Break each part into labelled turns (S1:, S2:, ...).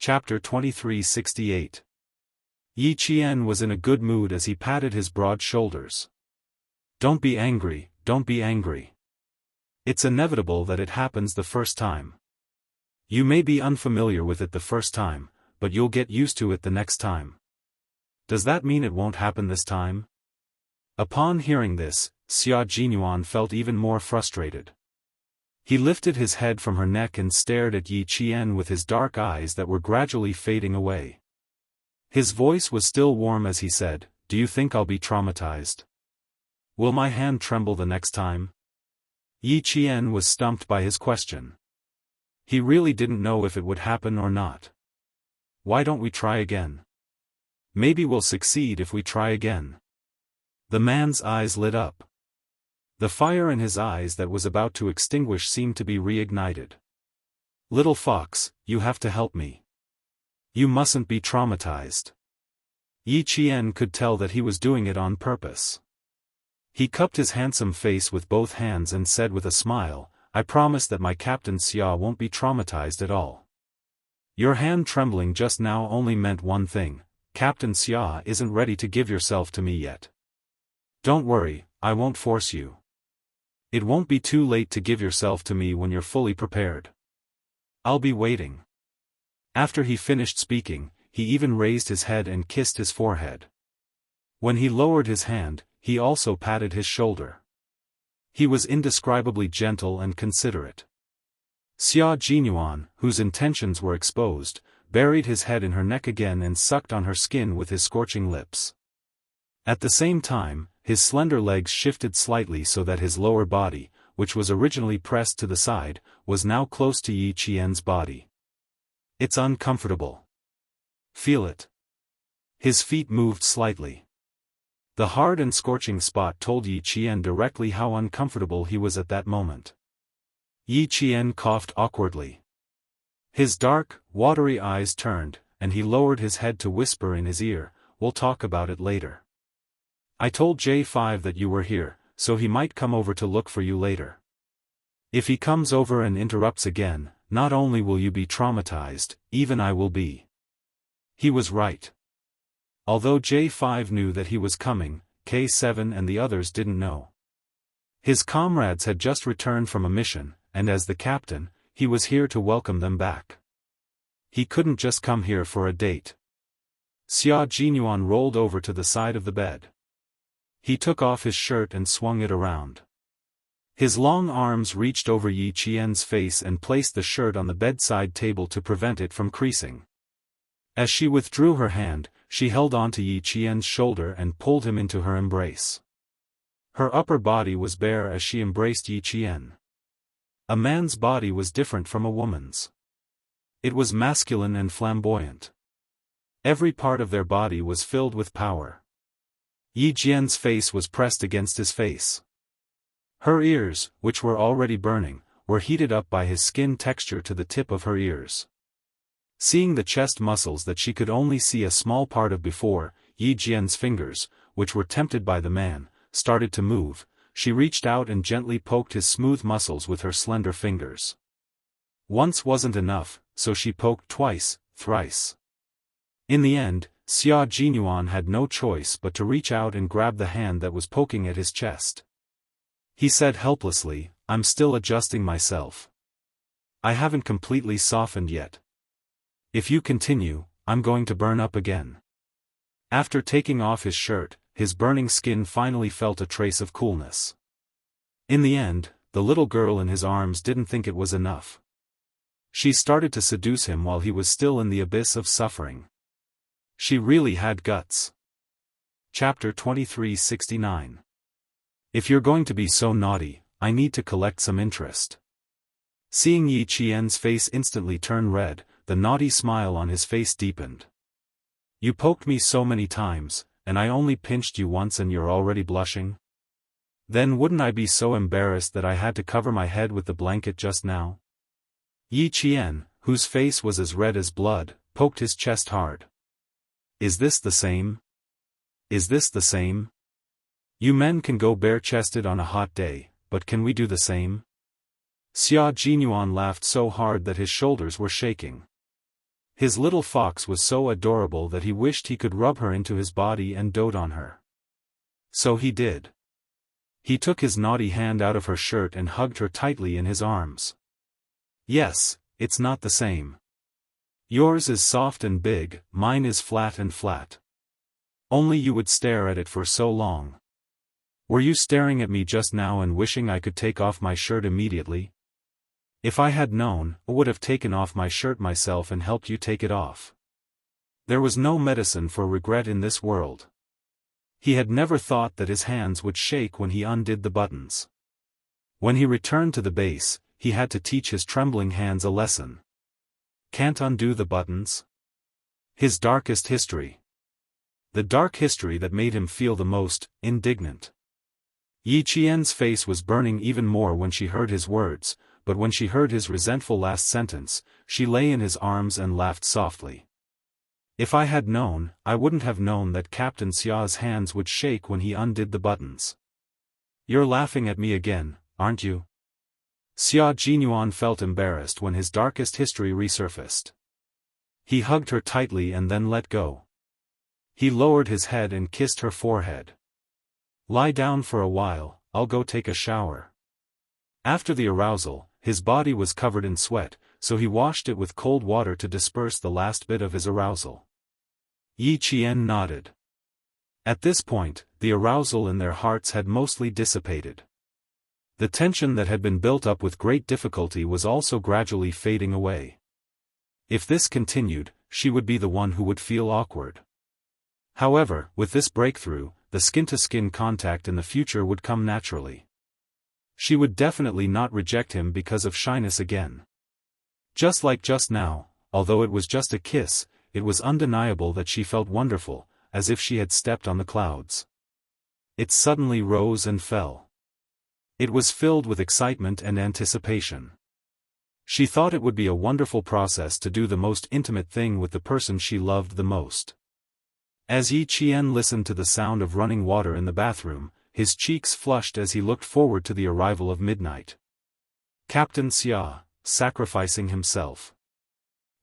S1: Chapter 2368. Yi Qian was in a good mood as he patted his broad shoulders. Don't be angry, don't be angry. It's inevitable that it happens the first time. You may be unfamiliar with it the first time, but you'll get used to it the next time. Does that mean it won't happen this time? Upon hearing this, Xia Jinyuan felt even more frustrated. He lifted his head from her neck and stared at Yi Qian with his dark eyes that were gradually fading away. His voice was still warm as he said, "Do you think I'll be traumatized? Will my hand tremble the next time?" Yi Qian was stumped by his question. He really didn't know if it would happen or not. "Why don't we try again? Maybe we'll succeed if we try again." The man's eyes lit up. The fire in his eyes that was about to extinguish seemed to be reignited. "Little fox, you have to help me. You mustn't be traumatized." Yi Qian could tell that he was doing it on purpose. He cupped his handsome face with both hands and said with a smile, "I promise that my Captain Xia won't be traumatized at all. Your hand trembling just now only meant one thing: Captain Xia isn't ready to give yourself to me yet. Don't worry, I won't force you. It won't be too late to give yourself to me when you're fully prepared. I'll be waiting." After he finished speaking, he even raised his head and kissed his forehead. When he lowered his hand, he also patted his shoulder. He was indescribably gentle and considerate. Xia Jinyuan, whose intentions were exposed, buried his head in her neck again and sucked on her skin with his scorching lips. At the same time, his slender legs shifted slightly so that his lower body, which was originally pressed to the side, was now close to Yi Qian's body. "It's uncomfortable. Feel it." His feet moved slightly. The hard and scorching spot told Yi Qian directly how uncomfortable he was at that moment. Yi Qian coughed awkwardly. His dark, watery eyes turned, and he lowered his head to whisper in his ear, "We'll talk about it later. I told J5 that you were here, so he might come over to look for you later. If he comes over and interrupts again, not only will you be traumatized, even I will be." He was right. Although J5 knew that he was coming, K7 and the others didn't know. His comrades had just returned from a mission, and as the captain, he was here to welcome them back. He couldn't just come here for a date. Xia Jinyuan rolled over to the side of the bed. He took off his shirt and swung it around. His long arms reached over Yi Qian's face and placed the shirt on the bedside table to prevent it from creasing. As she withdrew her hand, she held onto Yi Qian's shoulder and pulled him into her embrace. Her upper body was bare as she embraced Yi Qian. A man's body was different from a woman's. It was masculine and flamboyant. Every part of their body was filled with power. Yi Qian's face was pressed against his face. Her ears, which were already burning, were heated up by his skin texture to the tip of her ears. Seeing the chest muscles that she could only see a small part of before, Yi Qian's fingers, which were tempted by the man, started to move. She reached out and gently poked his smooth muscles with her slender fingers. Once wasn't enough, so she poked twice, thrice. In the end, Xia Jinyuan had no choice but to reach out and grab the hand that was poking at his chest. He said helplessly, "I'm still adjusting myself. I haven't completely softened yet. If you continue, I'm going to burn up again." After taking off his shirt, his burning skin finally felt a trace of coolness. In the end, the little girl in his arms didn't think it was enough. She started to seduce him while he was still in the abyss of suffering. She really had guts. Chapter 2369. If you're going to be so naughty, I need to collect some interest. Seeing Yi Qian's face instantly turn red, the naughty smile on his face deepened. You poked me so many times, and I only pinched you once and you're already blushing? Then wouldn't I be so embarrassed that I had to cover my head with the blanket just now? Yi Qian, whose face was as red as blood, poked his chest hard. Is this the same? Is this the same? You men can go bare-chested on a hot day, but can we do the same? Xia Jinyuan laughed so hard that his shoulders were shaking. His little fox was so adorable that he wished he could rub her into his body and dote on her. So he did. He took his naughty hand out of her shirt and hugged her tightly in his arms. Yes, it's not the same. Yours is soft and big, mine is flat and flat. Only you would stare at it for so long. Were you staring at me just now and wishing I could take off my shirt immediately? If I had known, I would have taken off my shirt myself and helped you take it off. There was no medicine for regret in this world. He had never thought that his hands would shake when he undid the buttons. When he returned to the base, he had to teach his trembling hands a lesson. Can't undo the buttons? His darkest history. The dark history that made him feel the most indignant. Yi Qian's face was burning even more when she heard his words, but when she heard his resentful last sentence, she lay in his arms and laughed softly. If I had known, I wouldn't have known that Captain Xia's hands would shake when he undid the buttons. You're laughing at me again, aren't you? Xia Jinyuan felt embarrassed when his darkest history resurfaced. He hugged her tightly and then let go. He lowered his head and kissed her forehead. Lie down for a while, I'll go take a shower. After the arousal, his body was covered in sweat, so he washed it with cold water to disperse the last bit of his arousal. Yi Qian nodded. At this point, the arousal in their hearts had mostly dissipated. The tension that had been built up with great difficulty was also gradually fading away. If this continued, she would be the one who would feel awkward. However, with this breakthrough, the skin-to-skin contact in the future would come naturally. She would definitely not reject him because of shyness again. Just like just now, although it was just a kiss, it was undeniable that she felt wonderful, as if she had stepped on the clouds. It suddenly rose and fell. It was filled with excitement and anticipation. She thought it would be a wonderful process to do the most intimate thing with the person she loved the most. As Yi Qian listened to the sound of running water in the bathroom, his cheeks flushed as he looked forward to the arrival of midnight. Captain Xia, sacrificing himself.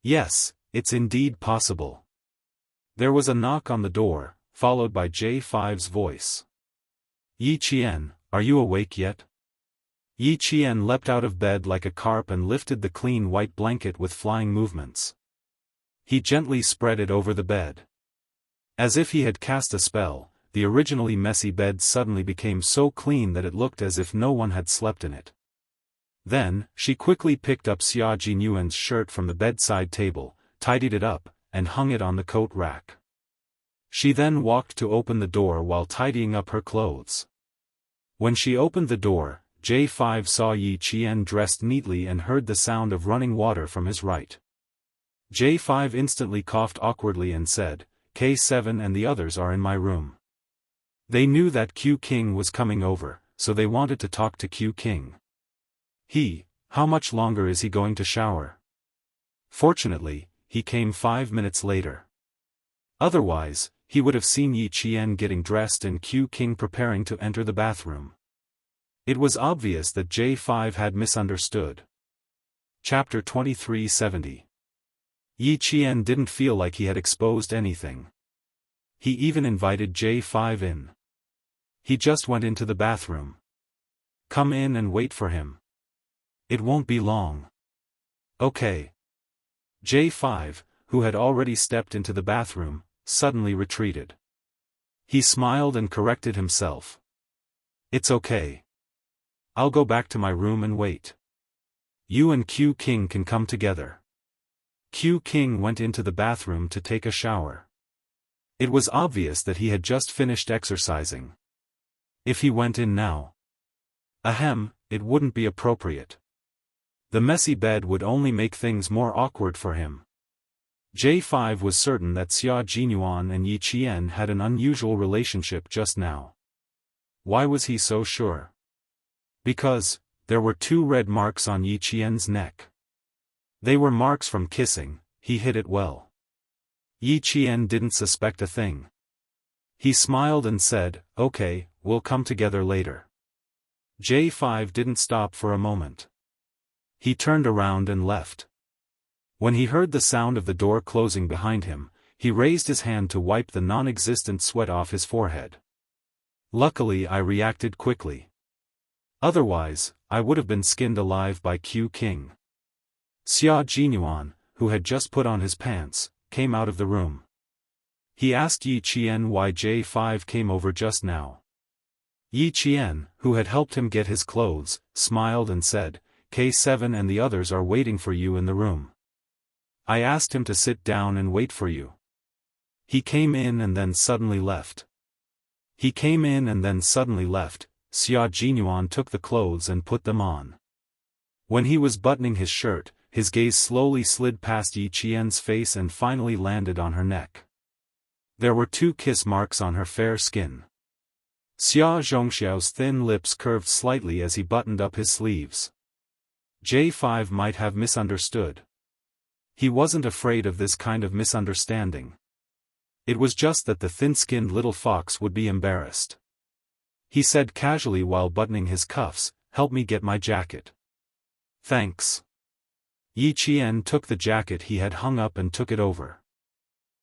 S1: Yes, it's indeed possible. There was a knock on the door, followed by J5's voice. Yi Qian, are you awake yet? Yi Qian leapt out of bed like a carp and lifted the clean white blanket with flying movements. He gently spread it over the bed. As if he had cast a spell, the originally messy bed suddenly became so clean that it looked as if no one had slept in it. Then, she quickly picked up Xia Jinyuan's shirt from the bedside table, tidied it up, and hung it on the coat rack. She then walked to open the door while tidying up her clothes. When she opened the door, J5 saw Yi Qian dressed neatly and heard the sound of running water from his right. J5 instantly coughed awkwardly and said, K7 and the others are in my room. They knew that Q King was coming over, so they wanted to talk to Q King. How much longer is he going to shower? Fortunately, he came 5 minutes later. Otherwise, he would have seen Yi Qian getting dressed and Q King preparing to enter the bathroom. It was obvious that J5 had misunderstood. Chapter 2370. Yi Qian didn't feel like he had exposed anything. He even invited J5 in. He just went into the bathroom. Come in and wait for him. It won't be long. Okay. J5, who had already stepped into the bathroom, suddenly retreated. He smiled and corrected himself. It's okay. I'll go back to my room and wait. You and Q King can come together. Q King went into the bathroom to take a shower. It was obvious that he had just finished exercising. If he went in now, it wouldn't be appropriate. The messy bed would only make things more awkward for him. J5 was certain that Xia Jinyuan and Yi Qian had an unusual relationship just now. Why was he so sure? Because, there were 2 red marks on Yi Qian's neck. They were marks from kissing. He hid it well. Yi Qian didn't suspect a thing. He smiled and said, okay, we'll come together later. J5 didn't stop for a moment. He turned around and left. When he heard the sound of the door closing behind him, he raised his hand to wipe the non-existent sweat off his forehead. Luckily I reacted quickly. Otherwise, I would have been skinned alive by Q King. Xia Jinyuan, who had just put on his pants, came out of the room. He asked Yi Qian why J5 came over just now. Yi Qian, who had helped him get his clothes, smiled and said, K7 and the others are waiting for you in the room. I asked him to sit down and wait for you. He came in and then suddenly left. Xia Jinyuan took the clothes and put them on. When he was buttoning his shirt, his gaze slowly slid past Yi Qian's face and finally landed on her neck. There were 2 kiss marks on her fair skin. Xia Zhongxiao's thin lips curved slightly as he buttoned up his sleeves. J5 might have misunderstood. He wasn't afraid of this kind of misunderstanding. It was just that the thin-skinned little fox would be embarrassed. He said casually while buttoning his cuffs, "Help me get my jacket." "Thanks." Yi Qian took the jacket he had hung up and took it over.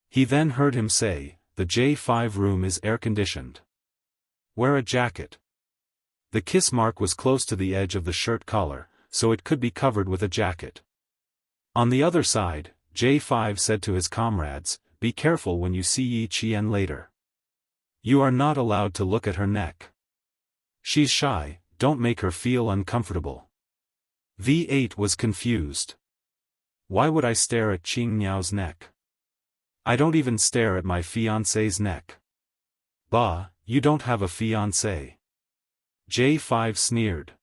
S1: He then heard him say, "The J5 room is air-conditioned. Wear a jacket." The kiss mark was close to the edge of the shirt collar, so it could be covered with a jacket. On the other side, J5 said to his comrades, "Be careful when you see Yi Qian later. You are not allowed to look at her neck. She's shy, don't make her feel uncomfortable." V8 was confused. Why would I stare at Qingniao's neck? I don't even stare at my fiancé's neck. Bah, you don't have a fiancé. J5 sneered.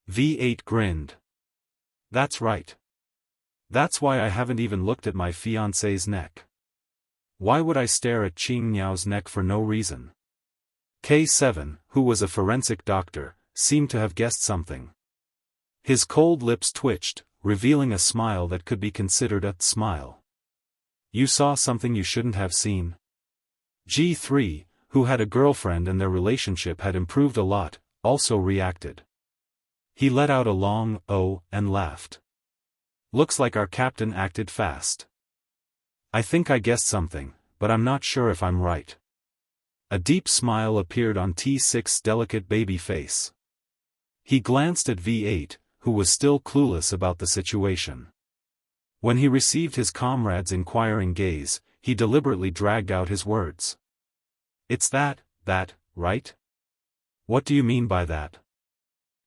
S1: V8 grinned. That's right. That's why I haven't even looked at my fiancé's neck. Why would I stare at Qingniao's neck for no reason? K7, who was a forensic doctor, seemed to have guessed something. His cold lips twitched, revealing a smile that could be considered a smile. You saw something you shouldn't have seen? G3, who had a girlfriend and their relationship had improved a lot, also reacted. He let out a long "oh" and laughed. Looks like our captain acted fast. I think I guessed something, but I'm not sure if I'm right. A deep smile appeared on T6's delicate baby face. He glanced at V8, who was still clueless about the situation. When he received his comrade's inquiring gaze, he deliberately dragged out his words. It's that, right? What do you mean by that?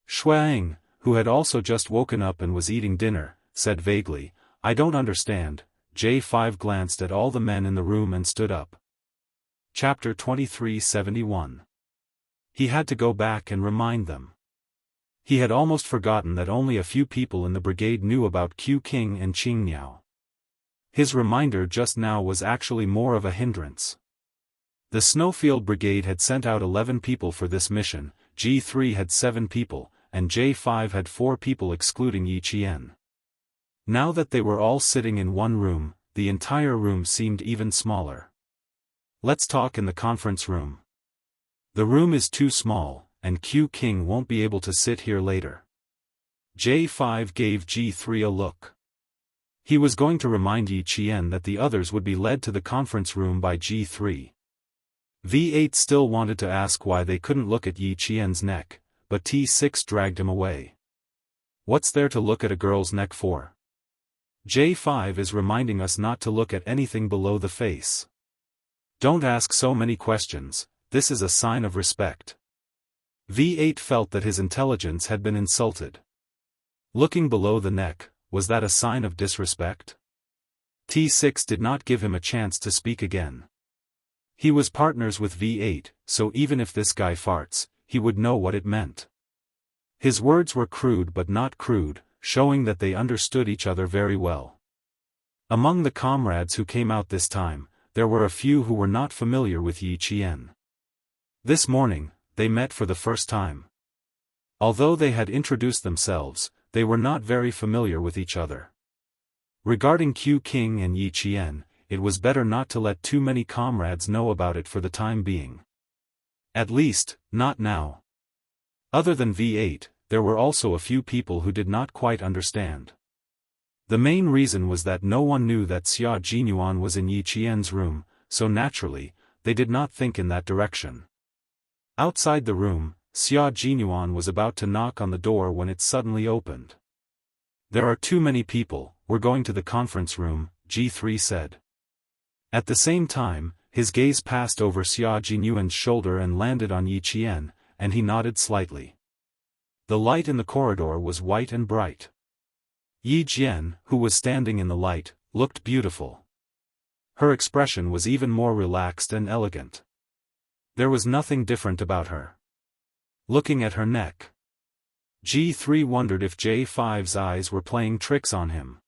S1: Shuang, who had also just woken up and was eating dinner, said vaguely, I don't understand. J5 glanced at all the men in the room and stood up. Chapter 2371. He had to go back and remind them. He had almost forgotten that only a few people in the brigade knew about Q King and Qingniao. His reminder just now was actually more of a hindrance. The Snowfield Brigade had sent out 11 people for this mission, G3 had 7 people, and J5 had 4 people excluding Yi Qian. Now that they were all sitting in one room, the entire room seemed even smaller. Let's talk in the conference room. The room is too small, and Q King won't be able to sit here later. J5 gave G3 a look. He was going to remind Yi Qian that the others would be led to the conference room by G3. V8 still wanted to ask why they couldn't look at Yi Qian's neck, but T6 dragged him away. What's there to look at a girl's neck for? J5 is reminding us not to look at anything below the face. Don't ask so many questions, this is a sign of respect. V8 felt that his intelligence had been insulted. Looking below the neck, was that a sign of disrespect? T6 did not give him a chance to speak again. He was partners with V8, so even if this guy farts, he would know what it meant. His words were crude but not crude, showing that they understood each other very well. Among the comrades who came out this time, there were a few who were not familiar with Yi Qian. This morning, they met for the first time. Although they had introduced themselves, they were not very familiar with each other. Regarding Q King and Yi Qian, it was better not to let too many comrades know about it for the time being. At least, not now. Other than V8, there were also a few people who did not quite understand. The main reason was that no one knew that Xia Jinyuan was in Yi Qian's room, so naturally, they did not think in that direction. Outside the room, Xia Jinyuan was about to knock on the door when it suddenly opened. "There are too many people, we're going to the conference room," G3 said. At the same time, his gaze passed over Xia Jinyuan's shoulder and landed on Yi Qian, and he nodded slightly. The light in the corridor was white and bright. Yi Jian, who was standing in the light, looked beautiful. Her expression was even more relaxed and elegant. There was nothing different about her. Looking at her neck, G3 wondered if J5's eyes were playing tricks on him.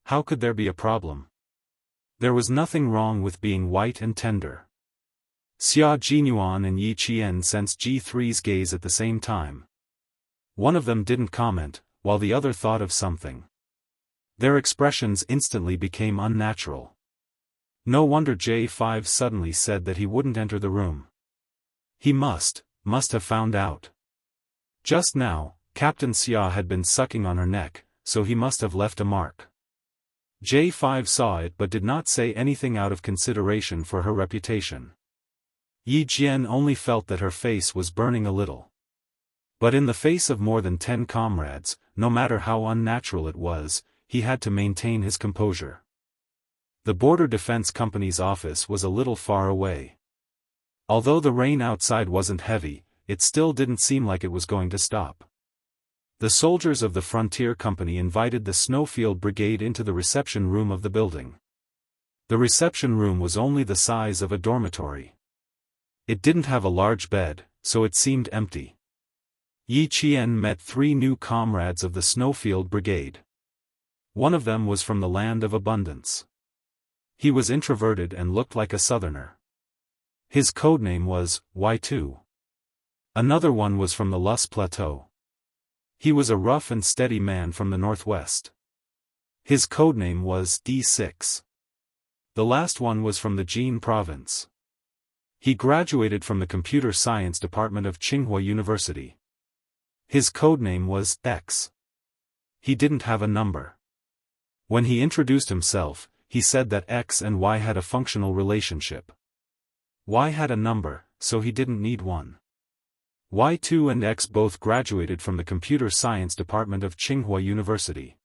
S1: How could there be a problem? There was nothing wrong with being white and tender. Xia Jinyuan and Yi Qian sensed G3's gaze at the same time. One of them didn't comment, while the other thought of something. Their expressions instantly became unnatural. No wonder J5 suddenly said that he wouldn't enter the room. He must have found out. Just now, Captain Xia had been sucking on her neck, so he must have left a mark. J5 saw it but did not say anything out of consideration for her reputation. Yi Jian only felt that her face was burning a little. But in the face of more than 10 comrades, no matter how unnatural it was, he had to maintain his composure. The Border Defense Company's office was a little far away. Although the rain outside wasn't heavy, it still didn't seem like it was going to stop. The soldiers of the Frontier Company invited the Snowfield Brigade into the reception room of the building. The reception room was only the size of a dormitory. It didn't have a large bed, so it seemed empty. Yi Qian met 3 new comrades of the Snowfield Brigade. One of them was from the land of abundance. He was introverted and looked like a southerner. His codename was Y2. Another one was from the Lus Plateau. He was a rough and steady man from the northwest. His codename was D6. The last one was from the Jin province. He graduated from the Computer Science Department of Tsinghua University. His codename was X. He didn't have a number. When he introduced himself, he said that X and Y had a functional relationship. Y had a number, so he didn't need one. Y2 and X both graduated from the Computer Science Department of Tsinghua University.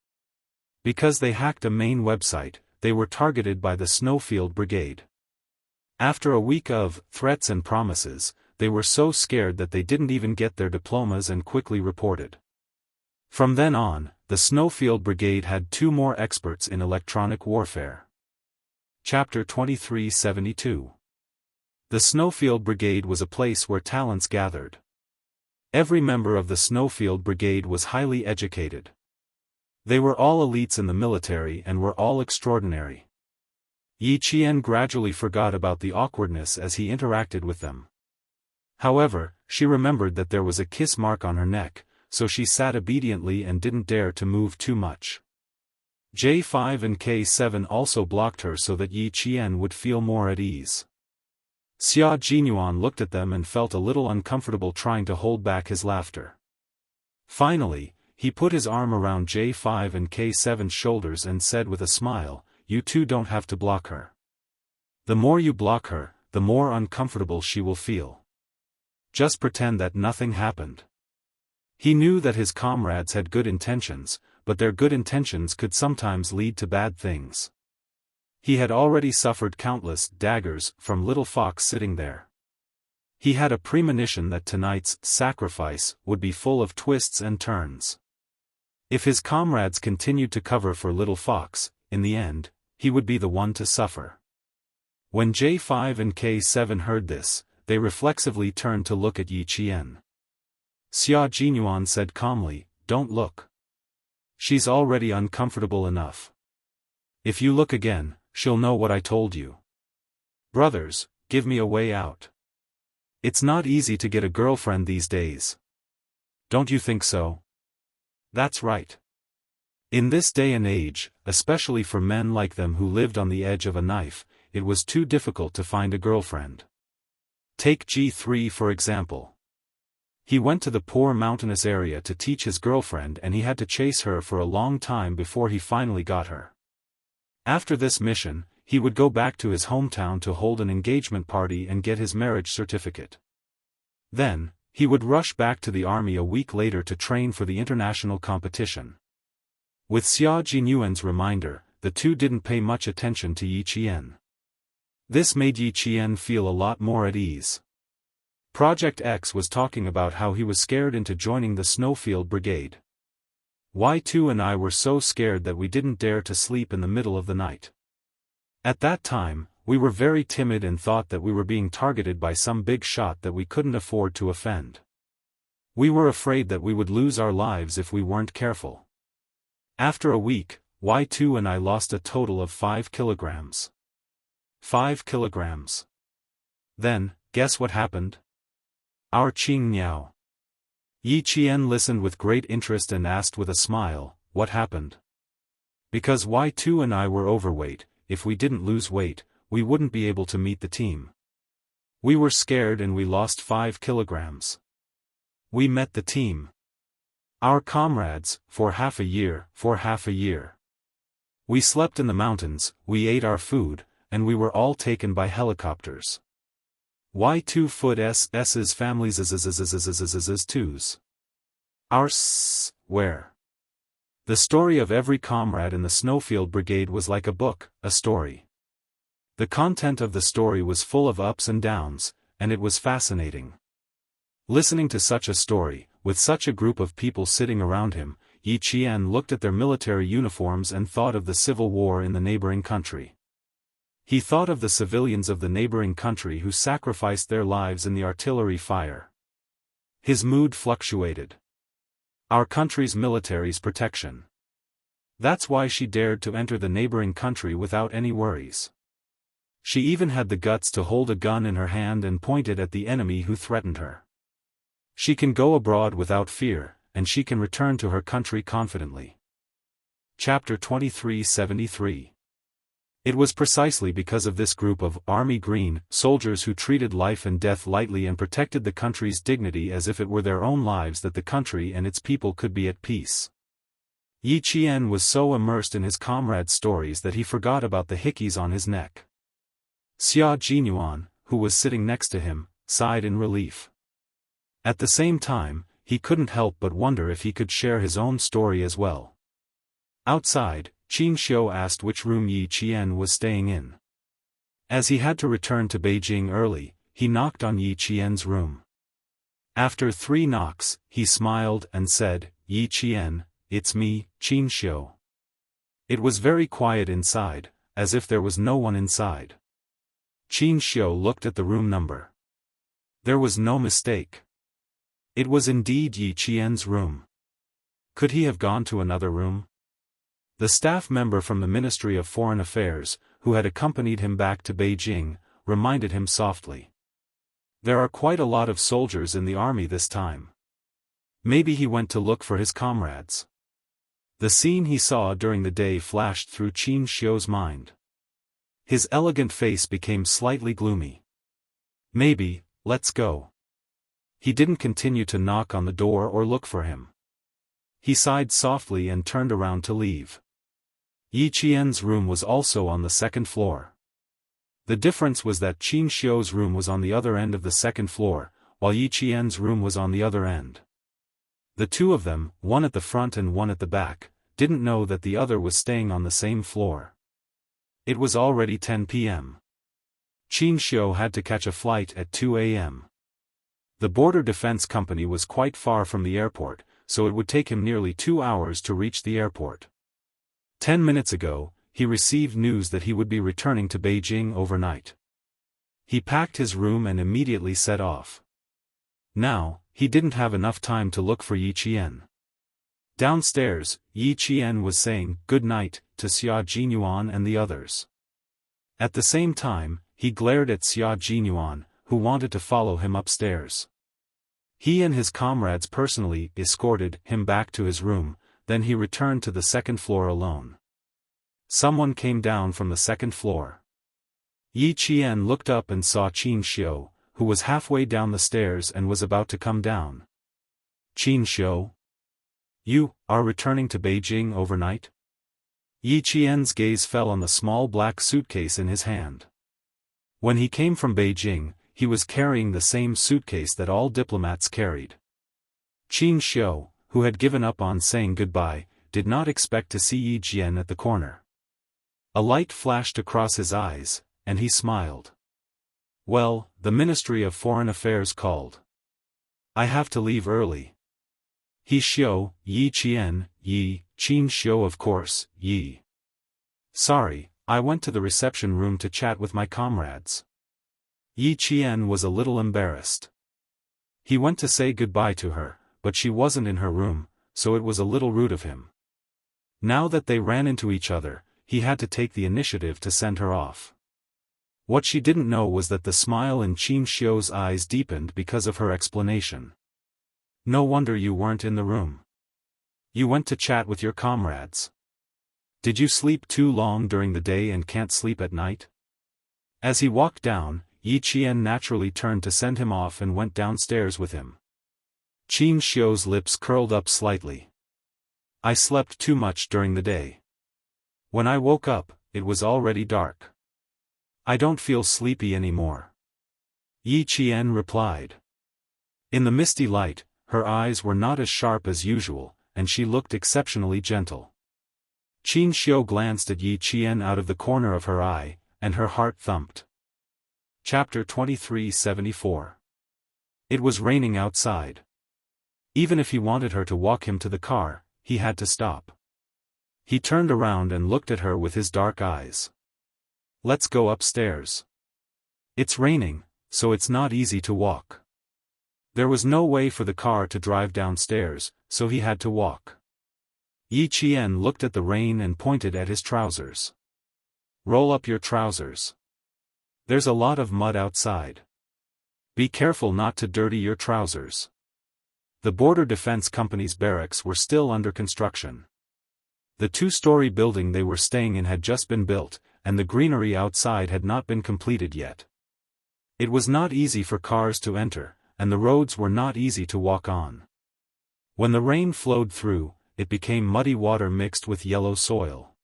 S1: Because they hacked a main website, they were targeted by the Snowfield Brigade. After a week of threats and promises, they were so scared that they didn't even get their diplomas and quickly reported. From then on, the Snowfield Brigade had 2 more experts in electronic warfare. Chapter 2372. The Snowfield Brigade was a place where talents gathered. Every member of the Snowfield Brigade was highly educated. They were all elites in the military and were all extraordinary. Yi Qian gradually forgot about the awkwardness as he interacted with them. However, she remembered that there was a kiss mark on her neck, so she sat obediently and didn't dare to move too much. J5 and K7 also blocked her so that Yi Qian would feel more at ease. Xia Jinyuan looked at them and felt a little uncomfortable trying to hold back his laughter. Finally, he put his arm around J5 and K7's shoulders and said with a smile, "You two don't have to block her. The more you block her, the more uncomfortable she will feel. Just pretend that nothing happened." He knew that his comrades had good intentions, but their good intentions could sometimes lead to bad things. He had already suffered countless daggers from Little Fox sitting there. He had a premonition that tonight's sacrifice would be full of twists and turns. If his comrades continued to cover for Little Fox, in the end, he would be the one to suffer. When J5 and K7 heard this, they reflexively turned to look at Yi Qian. Xia Jinyuan said calmly, "Don't look. She's already uncomfortable enough. If you look again, she'll know what I told you. Brothers, give me a way out. It's not easy to get a girlfriend these days. Don't you think so?" That's right. In this day and age, especially for men like them who lived on the edge of a knife, it was too difficult to find a girlfriend. Take G3 for example. He went to the poor mountainous area to teach his girlfriend, and he had to chase her for a long time before he finally got her. After this mission, he would go back to his hometown to hold an engagement party and get his marriage certificate. Then, he would rush back to the army a week later to train for the international competition. With Xia Jinyuan's reminder, the two didn't pay much attention to Yi Qian. This made Yi Qian feel a lot more at ease. Project X was talking about how he was scared into joining the Snowfield Brigade. Y2 and I were so scared that we didn't dare to sleep in the middle of the night. At that time, we were very timid and thought that we were being targeted by some big shot that we couldn't afford to offend. We were afraid that we would lose our lives if we weren't careful. After a week, Y2 and I lost a total of 5 kilograms. 5 kilograms. Then, guess what happened? Our Qing Niao. Yi Qian listened with great interest and asked with a smile, what happened? Because Y2 and I were overweight, if we didn't lose weight, we wouldn't be able to meet the team. We were scared and we lost 5 kilograms. We met the team. Our comrades, for half a year. We slept in the mountains, we ate our food, and we were all taken by helicopters. Y2 foot S's families twos. Our where? The story of every comrade in the Snowfield Brigade was like a book, a story. The content of the story was full of ups and downs, and it was fascinating. Listening to such a story, with such a group of people sitting around him, Yi Qian looked at their military uniforms and thought of the civil war in the neighboring country. He thought of the civilians of the neighboring country who sacrificed their lives in the artillery fire. His mood fluctuated. Our country's military's protection. That's why she dared to enter the neighboring country without any worries. She even had the guts to hold a gun in her hand and point it at the enemy who threatened her. She can go abroad without fear, and she can return to her country confidently. Chapter 2373. It was precisely because of this group of Army Green soldiers who treated life and death lightly and protected the country's dignity as if it were their own lives that the country and its people could be at peace. Yi Qian was so immersed in his comrades' stories that he forgot about the hickeys on his neck. Xia Jinyuan, who was sitting next to him, sighed in relief. At the same time, he couldn't help but wonder if he could share his own story as well. Outside, Xianxia asked which room Yi Qian was staying in. As he had to return to Beijing early, he knocked on Yi Qian's room. After 3 knocks, he smiled and said, "Yi Qian, it's me, Xianxia." It was very quiet inside, as if there was no one inside. Xianxia looked at the room number. There was no mistake. It was indeed Yi Qian's room. Could he have gone to another room? The staff member from the Ministry of Foreign Affairs, who had accompanied him back to Beijing, reminded him softly. There are quite a lot of soldiers in the army this time. Maybe he went to look for his comrades. The scene he saw during the day flashed through Xianxia's mind. His elegant face became slightly gloomy. Maybe, let's go. He didn't continue to knock on the door or look for him. He sighed softly and turned around to leave. Yi Qian's room was also on the 2nd floor. The difference was that Xianxia's room was on the other end of the 2nd floor, while Yi Qian's room was on the other end. The two of them, one at the front and one at the back, didn't know that the other was staying on the same floor. It was already 10 p.m. Xianxia had to catch a flight at 2 a.m. The Border Defense Company was quite far from the airport, so it would take him nearly 2 hours to reach the airport. 10 minutes ago, he received news that he would be returning to Beijing overnight. He packed his room and immediately set off. Now, he didn't have enough time to look for Yi Qian. Downstairs, Yi Qian was saying "good night" to Xia Jinyuan and the others. At the same time, he glared at Xia Jinyuan, who wanted to follow him upstairs. He and his comrades personally escorted him back to his room, then he returned to the 2nd floor alone. Someone came down from the 2nd floor. Yi Qian looked up and saw Xianxia, who was halfway down the stairs and was about to come down. Xianxia? You are returning to Beijing overnight? Yi Qian's gaze fell on the small black suitcase in his hand. When he came from Beijing, he was carrying the same suitcase that all diplomats carried. Xianxia, who had given up on saying goodbye, did not expect to see Yi Qian at the corner. A light flashed across his eyes, and he smiled. Well, the Ministry of Foreign Affairs called. I have to leave early. He Xiao, Yi Qian, Yi, Xianxia of course, Yi. Sorry, I went to the reception room to chat with my comrades. Yi Qian was a little embarrassed. He went to say goodbye to her, but she wasn't in her room, so it was a little rude of him. Now that they ran into each other, he had to take the initiative to send her off. What she didn't know was that the smile in Xianxia's eyes deepened because of her explanation. No wonder you weren't in the room. You went to chat with your comrades. Did you sleep too long during the day and can't sleep at night? As he walked down, Yi Qian naturally turned to send him off and went downstairs with him. Xianxia's lips curled up slightly. I slept too much during the day. When I woke up, it was already dark. I don't feel sleepy anymore. Yi Qian replied. In the misty light, her eyes were not as sharp as usual, and she looked exceptionally gentle. Xianxia glanced at Yi Qian out of the corner of her eye, and her heart thumped. Chapter 2374. It was raining outside. Even if he wanted her to walk him to the car, he had to stop. He turned around and looked at her with his dark eyes. Let's go upstairs. It's raining, so it's not easy to walk. There was no way for the car to drive downstairs, so he had to walk. Yi Qian looked at the rain and pointed at his trousers. Roll up your trousers. There's a lot of mud outside. Be careful not to dirty your trousers. The Border Defense Company's barracks were still under construction. The two-story building they were staying in had just been built, and the greenery outside had not been completed yet. It was not easy for cars to enter, and the roads were not easy to walk on. When the rain flowed through, it became muddy water mixed with yellow soil.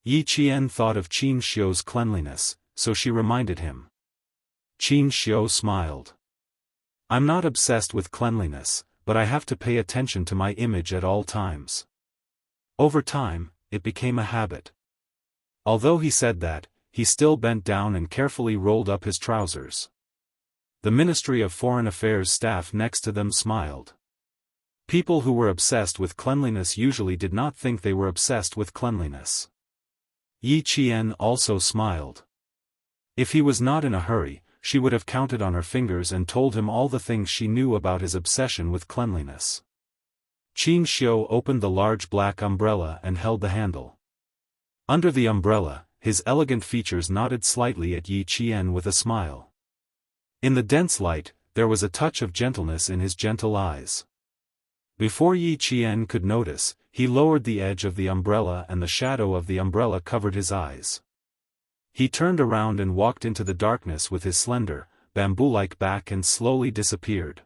S1: Yi Qian thought of Xianxia's cleanliness, so she reminded him. Xianxia smiled. I'm not obsessed with cleanliness, but I have to pay attention to my image at all times. Over time, it became a habit. Although he said that, he still bent down and carefully rolled up his trousers. The Ministry of Foreign Affairs staff next to them smiled. People who were obsessed with cleanliness usually did not think they were obsessed with cleanliness. Yi Qian also smiled. If he was not in a hurry, she would have counted on her fingers and told him all the things she knew about his obsession with cleanliness. Xianxia opened the large black umbrella and held the handle. Under the umbrella, his elegant features nodded slightly at Yi Qian with a smile. In the dense light, there was a touch of gentleness in his gentle eyes. Before Yi Qian could notice, he lowered the edge of the umbrella and the shadow of the umbrella covered his eyes. He turned around and walked into the darkness with his slender, bamboo-like back and slowly disappeared.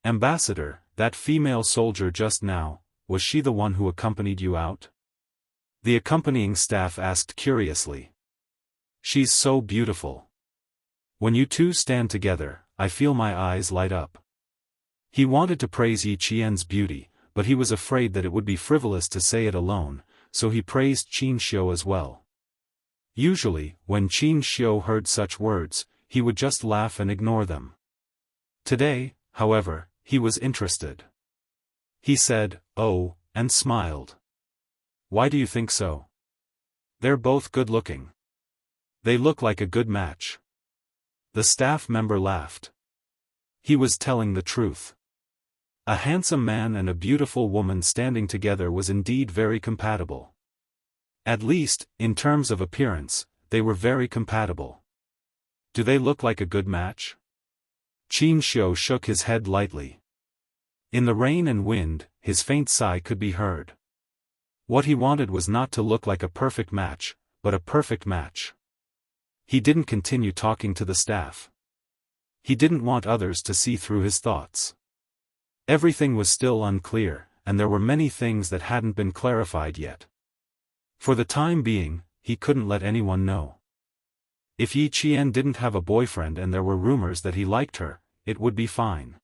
S1: Ambassador, that female soldier just now, was she the one who accompanied you out? The accompanying staff asked curiously. She's so beautiful. When you two stand together, I feel my eyes light up. He wanted to praise Yi Qian's beauty, but he was afraid that it would be frivolous to say it alone, so he praised Xianxia as well. Usually, when Xianxia heard such words, he would just laugh and ignore them. Today, however, he was interested. He said, "Oh," and smiled. Why do you think so? They're both good-looking. They look like a good match. The staff member laughed. He was telling the truth. A handsome man and a beautiful woman standing together was indeed very compatible. At least, in terms of appearance, they were very compatible. Do they look like a good match? Xianxia shook his head lightly. In the rain and wind, his faint sigh could be heard. What he wanted was not to look like a perfect match, but a perfect match. He didn't continue talking to the staff. He didn't want others to see through his thoughts. Everything was still unclear, and there were many things that hadn't been clarified yet. For the time being, he couldn't let anyone know. If Yi Qian didn't have a boyfriend and there were rumors that he liked her, it would be fine.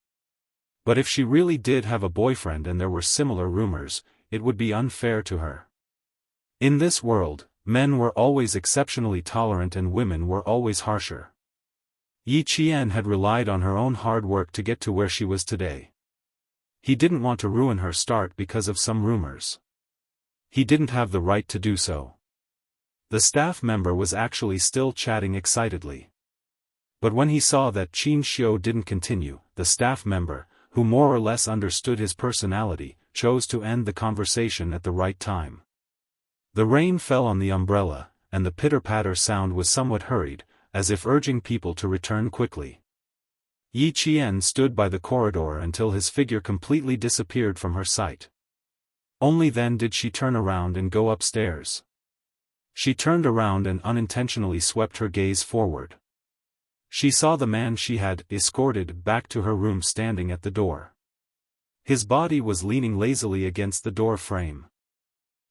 S1: But if she really did have a boyfriend and there were similar rumors, it would be unfair to her. In this world, men were always exceptionally tolerant and women were always harsher. Yi Qian had relied on her own hard work to get to where she was today. He didn't want to ruin her start because of some rumors. He didn't have the right to do so. The staff member was actually still chatting excitedly. But when he saw that Xianxia didn't continue, the staff member, who more or less understood his personality, chose to end the conversation at the right time. The rain fell on the umbrella, and the pitter-patter sound was somewhat hurried, as if urging people to return quickly. Yi Qian stood by the corridor until his figure completely disappeared from her sight. Only then did she turn around and go upstairs. She turned around and unintentionally swept her gaze forward. She saw the man she had escorted back to her room standing at the door. His body was leaning lazily against the door frame.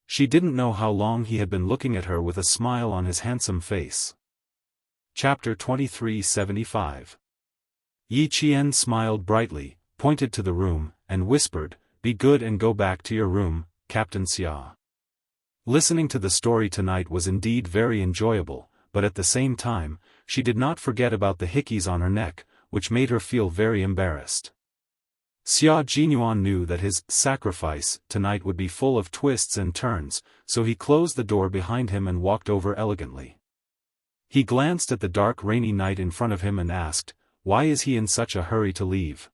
S1: She didn't know how long he had been looking at her with a smile on his handsome face. Chapter 2375. Yi Qian smiled brightly, pointed to the room, and whispered, "Be good and go back to your room, Captain Xia." Listening to the story tonight was indeed very enjoyable, but at the same time, she did not forget about the hickeys on her neck, which made her feel very embarrassed. Xia Jinyuan knew that his sacrifice tonight would be full of twists and turns, so he closed the door behind him and walked over elegantly. He glanced at the dark rainy night in front of him and asked, why is he in such a hurry to leave?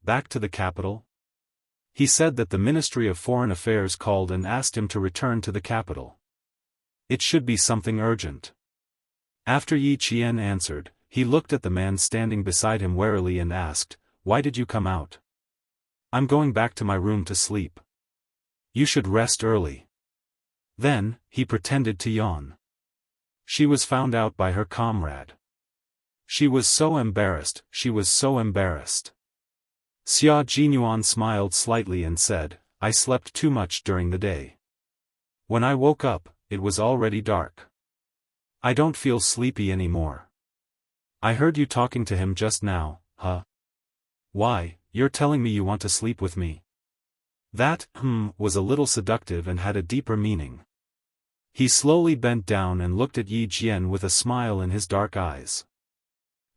S1: Back to the capital? He said that the Ministry of Foreign Affairs called and asked him to return to the capital. It should be something urgent. After Yi Qian answered, he looked at the man standing beside him warily and asked, "Why did you come out?" "I'm going back to my room to sleep." "You should rest early." Then, he pretended to yawn. She was found out by her comrade. She was so embarrassed, she was so embarrassed. Xia Jinyuan smiled slightly and said, "I slept too much during the day. When I woke up, it was already dark. I don't feel sleepy anymore." "I heard you talking to him just now, huh? Why, you're telling me you want to sleep with me?" That was a little seductive and had a deeper meaning. He slowly bent down and looked at Yi Qian with a smile in his dark eyes.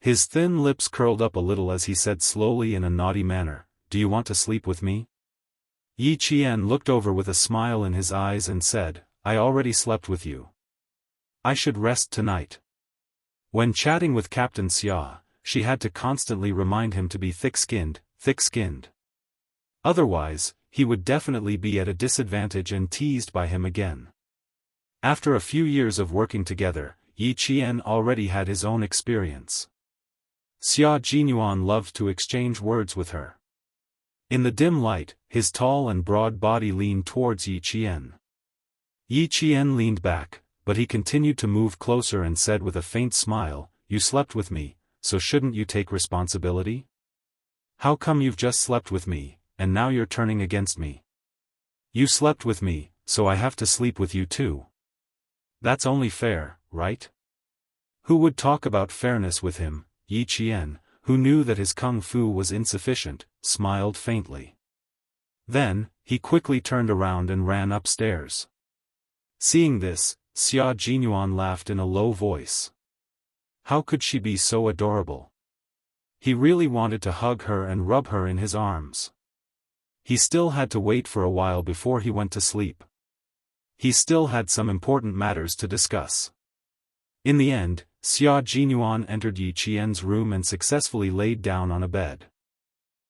S1: His thin lips curled up a little as he said slowly in a naughty manner, "Do you want to sleep with me?" Yi Qian looked over with a smile in his eyes and said, "I already slept with you. I should rest tonight." When chatting with Captain Xia, she had to constantly remind him to be thick-skinned, thick-skinned. Otherwise, he would definitely be at a disadvantage and teased by him again. After a few years of working together, Yi Qian already had his own experience. Xia Jinyuan loved to exchange words with her. In the dim light, his tall and broad body leaned towards Yi Qian. Yi Qian leaned back, but he continued to move closer and said with a faint smile, "You slept with me, so shouldn't you take responsibility? How come you've just slept with me, and now you're turning against me? You slept with me, so I have to sleep with you too. That's only fair, right?" Who would talk about fairness with him? Yi Qian, who knew that his kung fu was insufficient, smiled faintly. Then, he quickly turned around and ran upstairs. Seeing this, Xia Jinyuan laughed in a low voice. How could she be so adorable? He really wanted to hug her and rub her in his arms. He still had to wait for a while before he went to sleep. He still had some important matters to discuss. In the end, Xia Jinyuan entered Yi Qian's room and successfully laid down on a bed.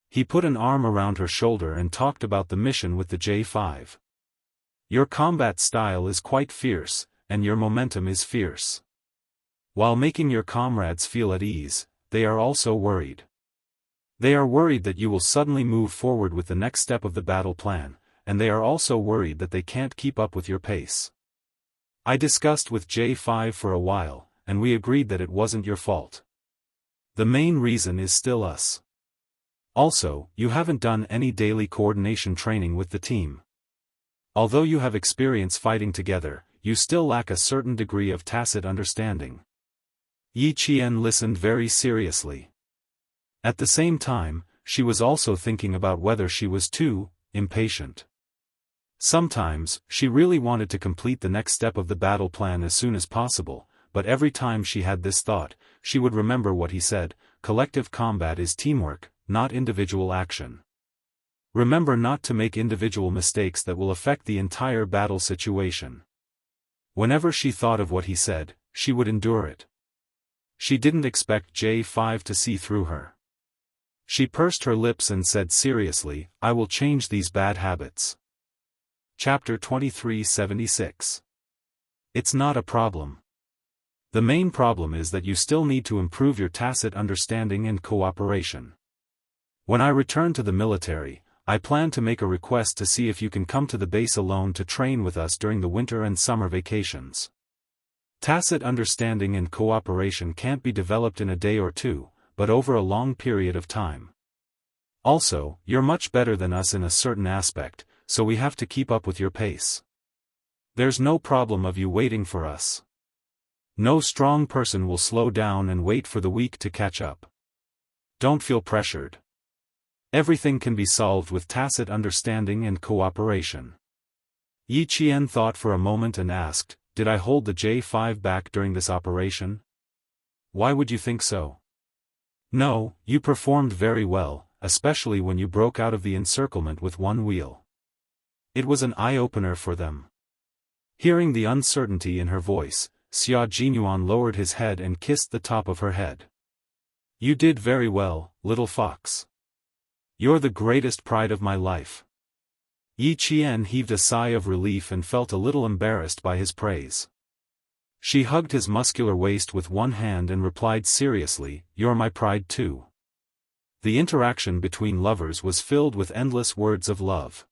S1: He put an arm around her shoulder and talked about the mission with the J5. "Your combat style is quite fierce, and your momentum is fierce. While making your comrades feel at ease, they are also worried. They are worried that you will suddenly move forward with the next step of the battle plan, and they are also worried that they can't keep up with your pace. I discussed with J5 for a while, and we agreed that it wasn't your fault. The main reason is still us. Also, you haven't done any daily coordination training with the team. Although you have experience fighting together, you still lack a certain degree of tacit understanding. Yi Qian listened very seriously. At the same time, she was also thinking about whether she was too impatient. Sometimes, she really wanted to complete the next step of the battle plan as soon as possible, but every time she had this thought, she would remember what he said: collective combat is teamwork, not individual action. Remember not to make individual mistakes that will affect the entire battle situation. Whenever she thought of what he said, she would endure it. She didn't expect J5 to see through her. She pursed her lips and said seriously, "I will change these bad habits." Chapter 2376. It's not a problem. The main problem is that you still need to improve your tacit understanding and cooperation. When I return to the military, I plan to make a request to see if you can come to the base alone to train with us during the winter and summer vacations. Tacit understanding and cooperation can't be developed in a day or two, but over a long period of time. Also, you're much better than us in a certain aspect, so we have to keep up with your pace. There's no problem of you waiting for us. No strong person will slow down and wait for the weak to catch up. Don't feel pressured. Everything can be solved with tacit understanding and cooperation. Yi Qian thought for a moment and asked, "Did I hold the J5 back during this operation?" "Why would you think so?" "No, you performed very well, especially when you broke out of the encirclement with one wheel. It was an eye-opener for them." Hearing the uncertainty in her voice, Xia Jinyuan lowered his head and kissed the top of her head. "You did very well, little fox. You're the greatest pride of my life." Yi Qian heaved a sigh of relief and felt a little embarrassed by his praise. She hugged his muscular waist with one hand and replied seriously, "You're my pride too." The interaction between lovers was filled with endless words of love.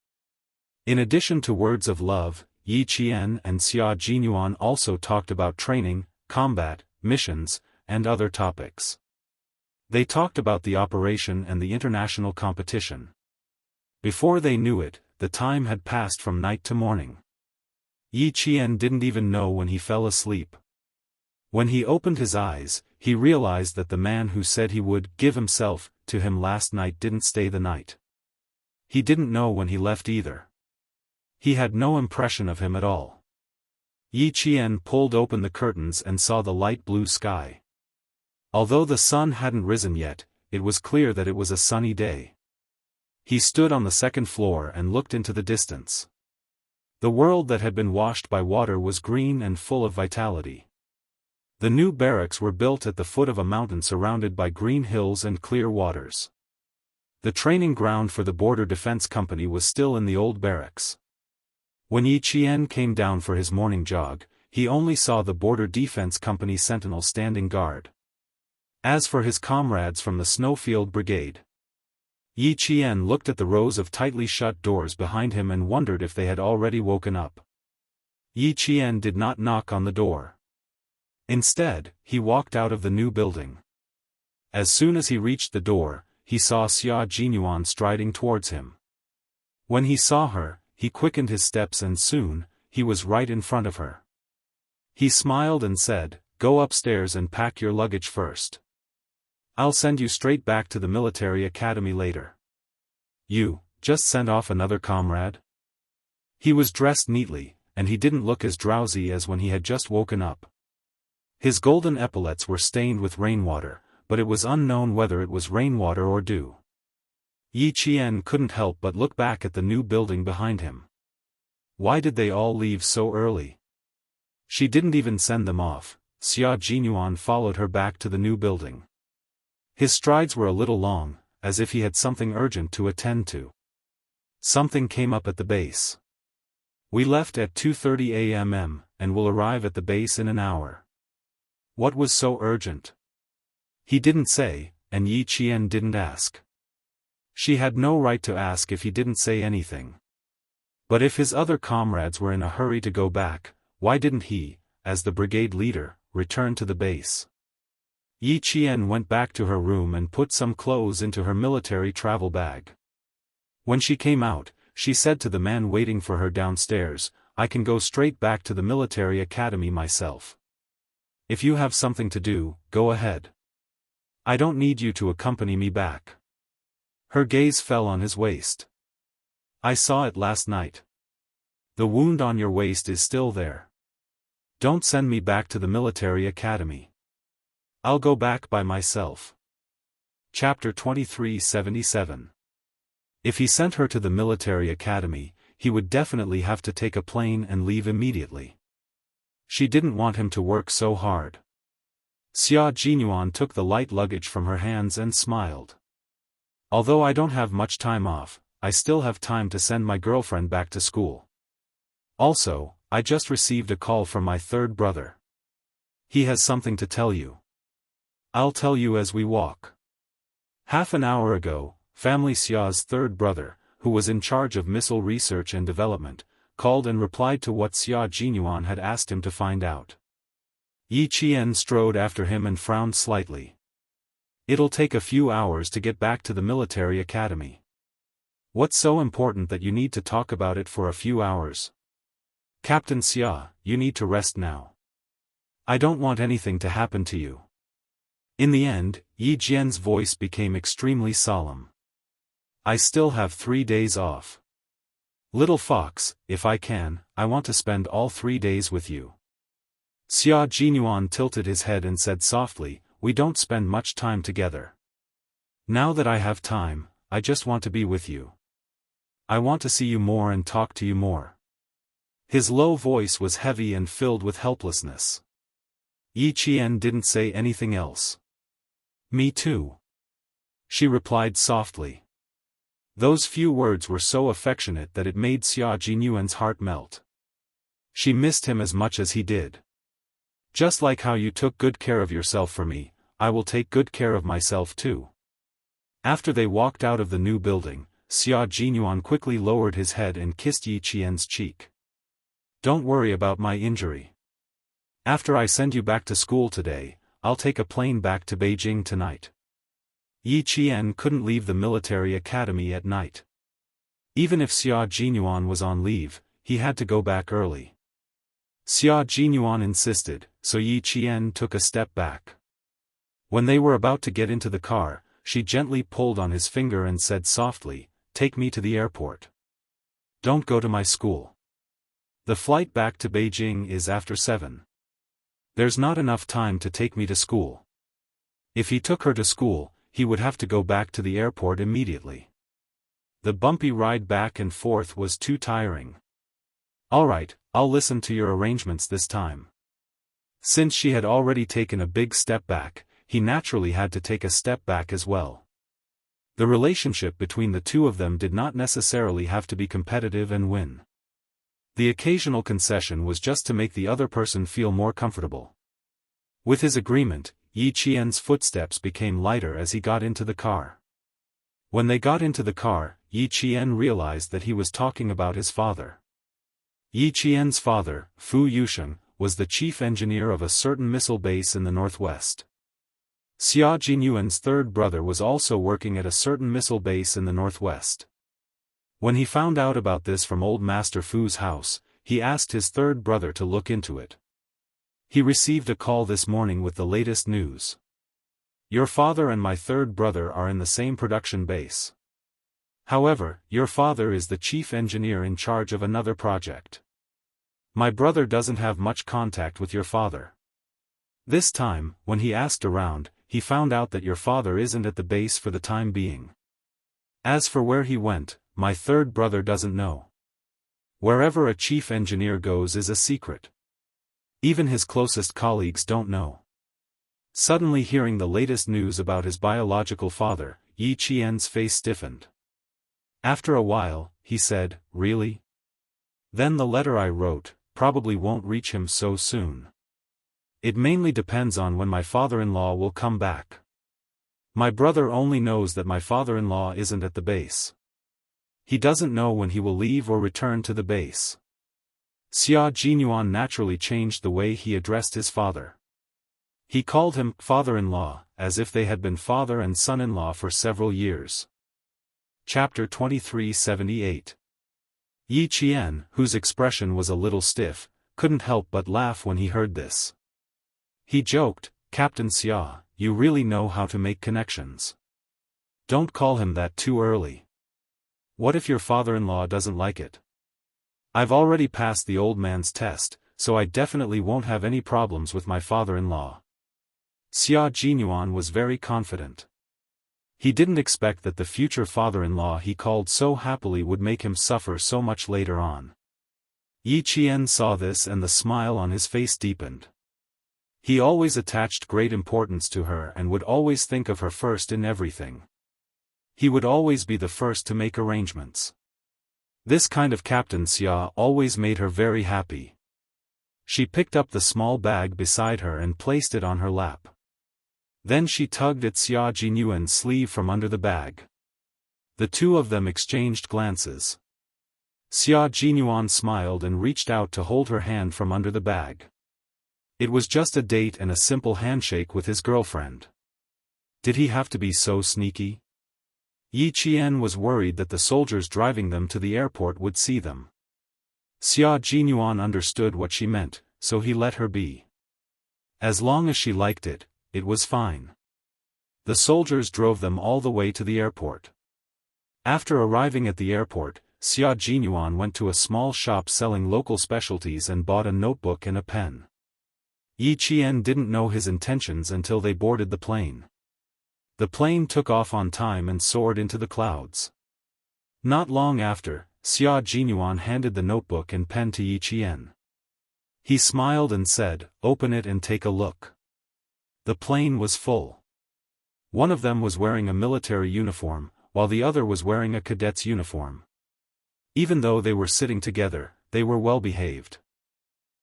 S1: In addition to words of love, Yi Qian and Xia Jinyuan also talked about training, combat, missions, and other topics. They talked about the operation and the international competition. Before they knew it, the time had passed from night to morning. Yi Qian didn't even know when he fell asleep. When he opened his eyes, he realized that the man who said he would give himself to him last night didn't stay the night. He didn't know when he left either. He had no impression of him at all. Yi Qian pulled open the curtains and saw the light blue sky. Although the sun hadn't risen yet, it was clear that it was a sunny day. He stood on the second floor and looked into the distance. The world that had been washed by water was green and full of vitality. The new barracks were built at the foot of a mountain surrounded by green hills and clear waters. The training ground for the Border Defense Company was still in the old barracks. When Yi Qian came down for his morning jog, he only saw the Border Defense Company sentinel standing guard. As for his comrades from the Snowfield Brigade, Yi Qian looked at the rows of tightly shut doors behind him and wondered if they had already woken up. Yi Qian did not knock on the door. Instead, he walked out of the new building. As soon as he reached the door, he saw Xia Jinyuan striding towards him. When he saw her, he quickened his steps and soon, he was right in front of her. He smiled and said, "Go upstairs and pack your luggage first. I'll send you straight back to the military academy later." "You, just sent off another comrade?" He was dressed neatly, and he didn't look as drowsy as when he had just woken up. His golden epaulets were stained with rainwater, but it was unknown whether it was rainwater or dew. Yi Qian couldn't help but look back at the new building behind him. Why did they all leave so early? She didn't even send them off. Xia Jinyuan followed her back to the new building. His strides were a little long, as if he had something urgent to attend to. Something came up at the base. "We left at 2:30 a.m. and will arrive at the base in an hour." What was so urgent? He didn't say, and Yi Qian didn't ask. She had no right to ask if he didn't say anything. But if his other comrades were in a hurry to go back, why didn't he, as the brigade leader, return to the base? Yi Qian went back to her room and put some clothes into her military travel bag. When she came out, she said to the man waiting for her downstairs, "I can go straight back to the military academy myself. If you have something to do, go ahead. I don't need you to accompany me back." Her gaze fell on his waist. "I saw it last night. The wound on your waist is still there. Don't send me back to the military academy. I'll go back by myself." Chapter 2377. If he sent her to the military academy, he would definitely have to take a plane and leave immediately. She didn't want him to work so hard. Xia Jinyuan took the light luggage from her hands and smiled. "Although I don't have much time off, I still have time to send my girlfriend back to school. Also, I just received a call from my third brother. He has something to tell you. I'll tell you as we walk." Half an hour ago, Family Xia's third brother, who was in charge of missile research and development, called and replied to what Xia Jinyuan had asked him to find out. Yi Qian strode after him and frowned slightly. "It'll take a few hours to get back to the military academy. What's so important that you need to talk about it for a few hours? Captain Xia, you need to rest now. I don't want anything to happen to you." In the end, Yi Jian's voice became extremely solemn. "I still have 3 days off. Little fox, if I can, I want to spend all 3 days with you." Xia Jinyuan tilted his head and said softly, "We don't spend much time together. Now that I have time, I just want to be with you. I want to see you more and talk to you more." His low voice was heavy and filled with helplessness. Yi Qian didn't say anything else. "Me too," she replied softly. Those few words were so affectionate that it made Xia Jinyuan's heart melt. She missed him as much as he did. "Just like how you took good care of yourself for me, I will take good care of myself too." After they walked out of the new building, Xia Jinyuan quickly lowered his head and kissed Yi Qian's cheek. "Don't worry about my injury. After I send you back to school today, I'll take a plane back to Beijing tonight." Yi Qian couldn't leave the military academy at night. Even if Xia Jinyuan was on leave, he had to go back early. Xia Jinyuan insisted, so Yi Qian took a step back. When they were about to get into the car, she gently pulled on his finger and said softly, "Take me to the airport. Don't go to my school. The flight back to Beijing is after 7. There's not enough time to take me to school." If he took her to school, he would have to go back to the airport immediately. The bumpy ride back and forth was too tiring. "All right, I'll listen to your arrangements this time." Since she had already taken a big step back, he naturally had to take a step back as well. The relationship between the two of them did not necessarily have to be competitive and win. The occasional concession was just to make the other person feel more comfortable. With his agreement, Yi Qian's footsteps became lighter as he got into the car. When they got into the car, Yi Qian realized that he was talking about his father. Yi Qian's father, Fu Yusheng, was the chief engineer of a certain missile base in the northwest. Xia Jinyuan's third brother was also working at a certain missile base in the northwest. When he found out about this from old Master Fu's house, he asked his third brother to look into it. He received a call this morning with the latest news. "Your father and my third brother are in the same production base. However, your father is the chief engineer in charge of another project. My brother doesn't have much contact with your father." This time, when he asked around, he found out that your father isn't at the base for the time being. As for where he went, my third brother doesn't know. Wherever a chief engineer goes is a secret. Even his closest colleagues don't know. Suddenly hearing the latest news about his biological father, Yi Qian's face stiffened. After a while, he said, "Really? Then the letter I wrote probably won't reach him so soon. It mainly depends on when my father-in-law will come back. My brother only knows that my father-in-law isn't at the base. He doesn't know when he will leave or return to the base." Xia Jinyuan naturally changed the way he addressed his father. He called him father-in-law, as if they had been father and son-in-law for several years. Chapter 2378. Yi Qian, whose expression was a little stiff, couldn't help but laugh when he heard this. He joked, "Captain Xia, you really know how to make connections. Don't call him that too early. What if your father-in-law doesn't like it? I've already passed the old man's test, so I definitely won't have any problems with my father-in-law." Xia Jinyuan was very confident. He didn't expect that the future father-in-law he called so happily would make him suffer so much later on. Yi Qian saw this and the smile on his face deepened. He always attached great importance to her and would always think of her first in everything. He would always be the first to make arrangements. This kind of Captain Xia always made her very happy. She picked up the small bag beside her and placed it on her lap. Then she tugged at Xia Jinyuan's sleeve from under the bag. The two of them exchanged glances. Xia Jinyuan smiled and reached out to hold her hand from under the bag. It was just a date and a simple handshake with his girlfriend. Did he have to be so sneaky? Yi Qian was worried that the soldiers driving them to the airport would see them. Xia Jinyuan understood what she meant, so he let her be. As long as she liked it, it was fine. The soldiers drove them all the way to the airport. After arriving at the airport, Xia Jinyuan went to a small shop selling local specialties and bought a notebook and a pen. Yi Qian didn't know his intentions until they boarded the plane. The plane took off on time and soared into the clouds. Not long after, Xia Jinyuan handed the notebook and pen to Yi Qian. He smiled and said, "Open it and take a look." The plane was full. One of them was wearing a military uniform, while the other was wearing a cadet's uniform. Even though they were sitting together, they were well behaved.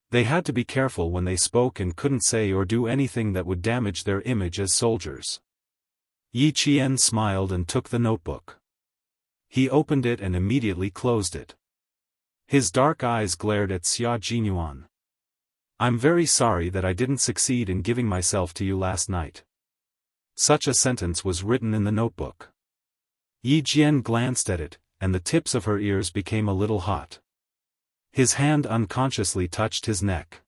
S1: They had to be careful when they spoke and couldn't say or do anything that would damage their image as soldiers. Yi Qian smiled and took the notebook. He opened it and immediately closed it. His dark eyes glared at Xia Jinyuan. "I'm very sorry that I didn't succeed in giving myself to you last night." Such a sentence was written in the notebook. Yi Qian glanced at it, and the tips of her ears became a little hot. His hand unconsciously touched his neck.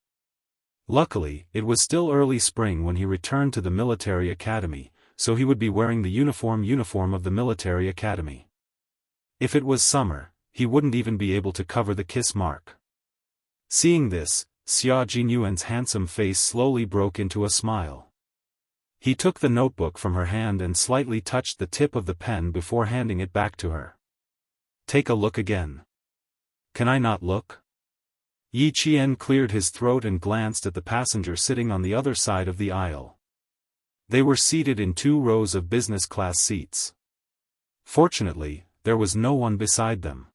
S1: Luckily, it was still early spring when he returned to the military academy, so he would be wearing the uniform of the military academy. If it was summer, he wouldn't even be able to cover the kiss mark. Seeing this, Xia Jinyuan's handsome face slowly broke into a smile. He took the notebook from her hand and slightly touched the tip of the pen before handing it back to her. "Take a look again." "Can I not look?" Yi Qian cleared his throat and glanced at the passenger sitting on the other side of the aisle. They were seated in 2 rows of business-class seats. Fortunately, there was no one beside them.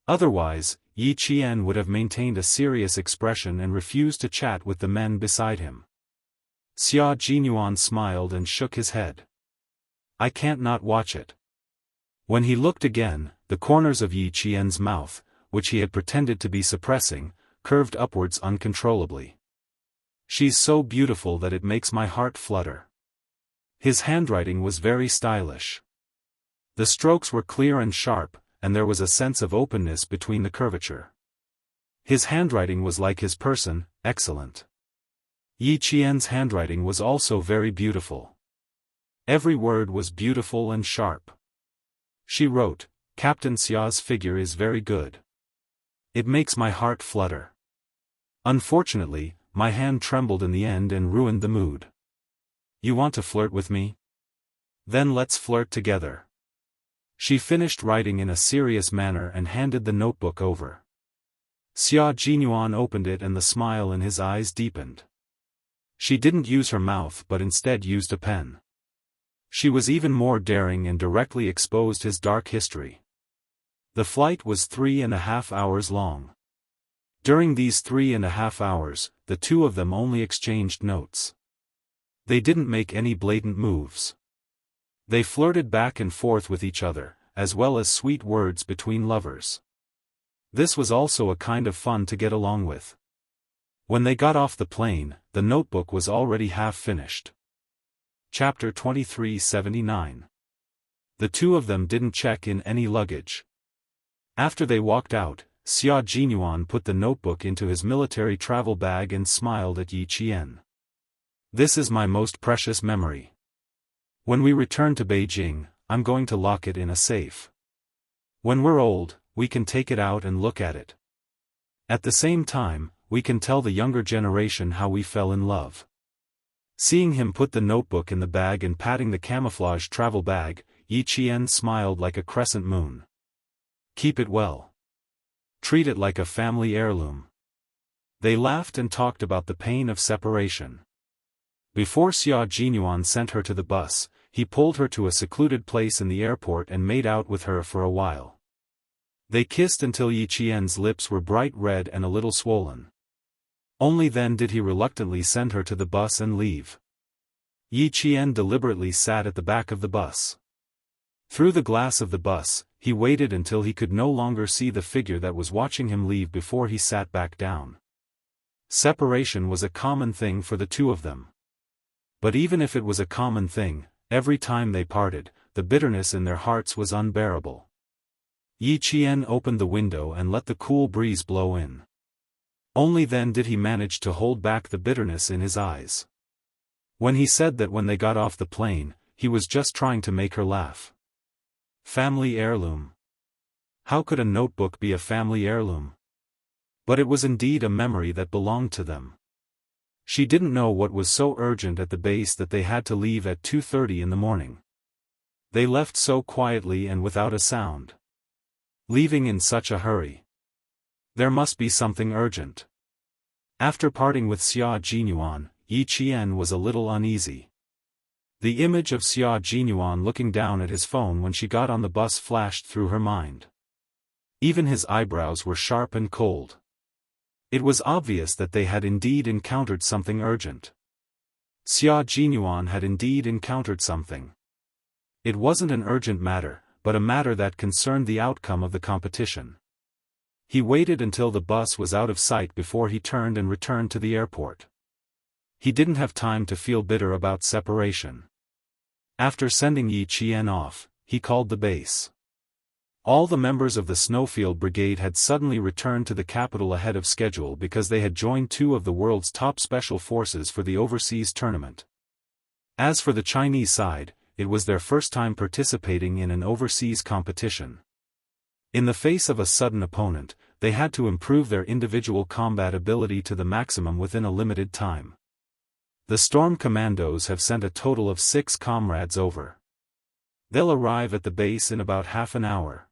S1: Otherwise, Yi Qian would have maintained a serious expression and refused to chat with the men beside him. Xia Jinyuan smiled and shook his head. "I can't not watch it." When he looked again, the corners of Yi Qian's mouth, which he had pretended to be suppressing, curved upwards uncontrollably. "She's so beautiful that it makes my heart flutter." His handwriting was very stylish. The strokes were clear and sharp, and there was a sense of openness between the curvature. His handwriting was like his person, excellent. Yi Qian's handwriting was also very beautiful. Every word was beautiful and sharp. She wrote, "Captain Xia's figure is very good. It makes my heart flutter. Unfortunately, my hand trembled in the end and ruined the mood. You want to flirt with me? Then let's flirt together." She finished writing in a serious manner and handed the notebook over. Xia Jinyuan opened it and the smile in his eyes deepened. She didn't use her mouth but instead used a pen. She was even more daring and directly exposed his dark history. The flight was 3.5 hours long. During these 3.5 hours, the two of them only exchanged notes. They didn't make any blatant moves. They flirted back and forth with each other, as well as sweet words between lovers. This was also a kind of fun to get along with. When they got off the plane, the notebook was already half finished. Chapter 2379. The two of them didn't check in any luggage. After they walked out, Xia Jinyuan put the notebook into his military travel bag and smiled at Yi Qian. This is my most precious memory. When we return to Beijing, I'm going to lock it in a safe. When we're old, we can take it out and look at it. At the same time, we can tell the younger generation how we fell in love. Seeing him put the notebook in the bag and patting the camouflage travel bag, Yi Qian smiled like a crescent moon. Keep it well. Treat it like a family heirloom. They laughed and talked about the pain of separation. Before Xia Jinyuan sent her to the bus, he pulled her to a secluded place in the airport and made out with her for a while. They kissed until Yi Qian's lips were bright red and a little swollen. Only then did he reluctantly send her to the bus and leave. Yi Qian deliberately sat at the back of the bus. Through the glass of the bus, he waited until he could no longer see the figure that was watching him leave before he sat back down. Separation was a common thing for the two of them. But even if it was a common thing, every time they parted, the bitterness in their hearts was unbearable. Yi Qian opened the window and let the cool breeze blow in. Only then did he manage to hold back the bitterness in his eyes. When he said that when they got off the plane, he was just trying to make her laugh. Family heirloom. How could a notebook be a family heirloom? But it was indeed a memory that belonged to them. She didn't know what was so urgent at the base that they had to leave at 2:30 in the morning. They left so quietly and without a sound. Leaving in such a hurry. There must be something urgent. After parting with Xia Jinyuan, Yi Qian was a little uneasy. The image of Xia Jinyuan looking down at his phone when she got on the bus flashed through her mind. Even his eyebrows were sharp and cold. It was obvious that they had indeed encountered something urgent. Xia Jinyuan had indeed encountered something. It wasn't an urgent matter, but a matter that concerned the outcome of the competition. He waited until the bus was out of sight before he turned and returned to the airport. He didn't have time to feel bitter about separation. After sending Yi Qian off, he called the base. All the members of the Snowfield Brigade had suddenly returned to the capital ahead of schedule because they had joined two of the world's top special forces for the overseas tournament. As for the Chinese side, it was their first time participating in an overseas competition. In the face of a sudden opponent, they had to improve their individual combat ability to the maximum within a limited time. The Storm Commandos have sent a total of 6 comrades over. They'll arrive at the base in about half an hour.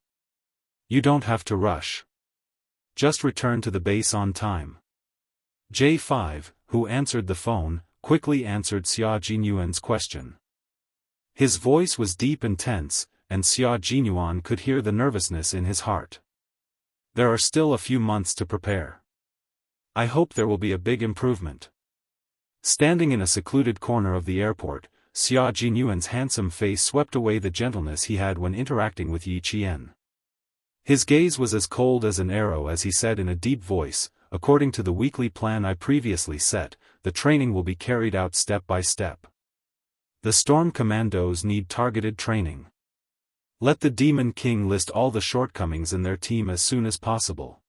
S1: You don't have to rush. Just return to the base on time. J5, who answered the phone, quickly answered Xia Jinyuan's question. His voice was deep and tense, and Xia Jinyuan could hear the nervousness in his heart. There are still a few months to prepare. I hope there will be a big improvement. Standing in a secluded corner of the airport, Xia Jinyuan's handsome face swept away the gentleness he had when interacting with Yi Qian. His gaze was as cold as an arrow as he said in a deep voice, "According to the weekly plan I previously set, the training will be carried out step by step. The Storm Commandos need targeted training. Let the Demon King list all the shortcomings in their team as soon as possible."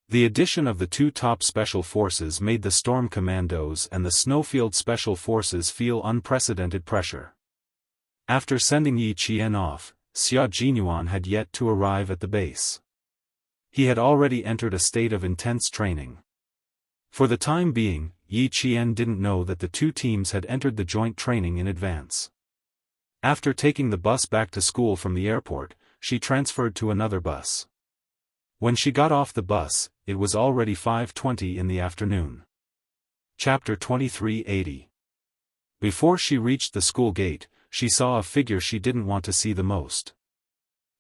S1: The addition of the two top special forces made the Storm Commandos and the Snowfield Special Forces feel unprecedented pressure. After sending Yi Qian off, Xia Jinyuan had yet to arrive at the base. He had already entered a state of intense training. For the time being, Yi Qian didn't know that the two teams had entered the joint training in advance. After taking the bus back to school from the airport, she transferred to another bus. When she got off the bus, it was already 5:20 in the afternoon. Chapter 2380. Before she reached the school gate, she saw a figure she didn't want to see the most.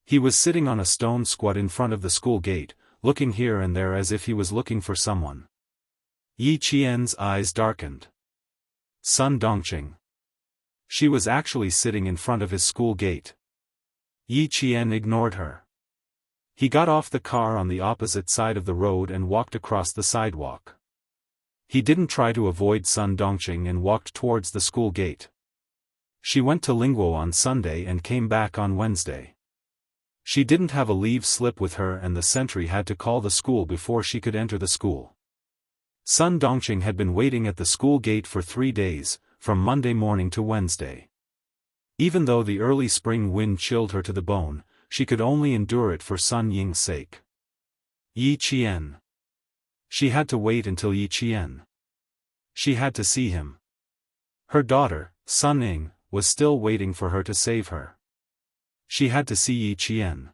S1: He was sitting on a stone squat in front of the school gate, looking here and there as if he was looking for someone. Yi Qian's eyes darkened. Sun Dongqing. She was actually sitting in front of his school gate. Yi Qian ignored her. He got off the car on the opposite side of the road and walked across the sidewalk. He didn't try to avoid Sun Dongqing and walked towards the school gate. She went to Lingguo on Sunday and came back on Wednesday. She didn't have a leave slip with her and the sentry had to call the school before she could enter the school. Sun Dongqing had been waiting at the school gate for 3 days, from Monday morning to Wednesday. Even though the early spring wind chilled her to the bone, she could only endure it for Sun Ying's sake. Yi Qian. She had to wait until Yi Qian. She had to see him. Her daughter, Sun Ying, was still waiting for her to save her. She had to see Yi Qian.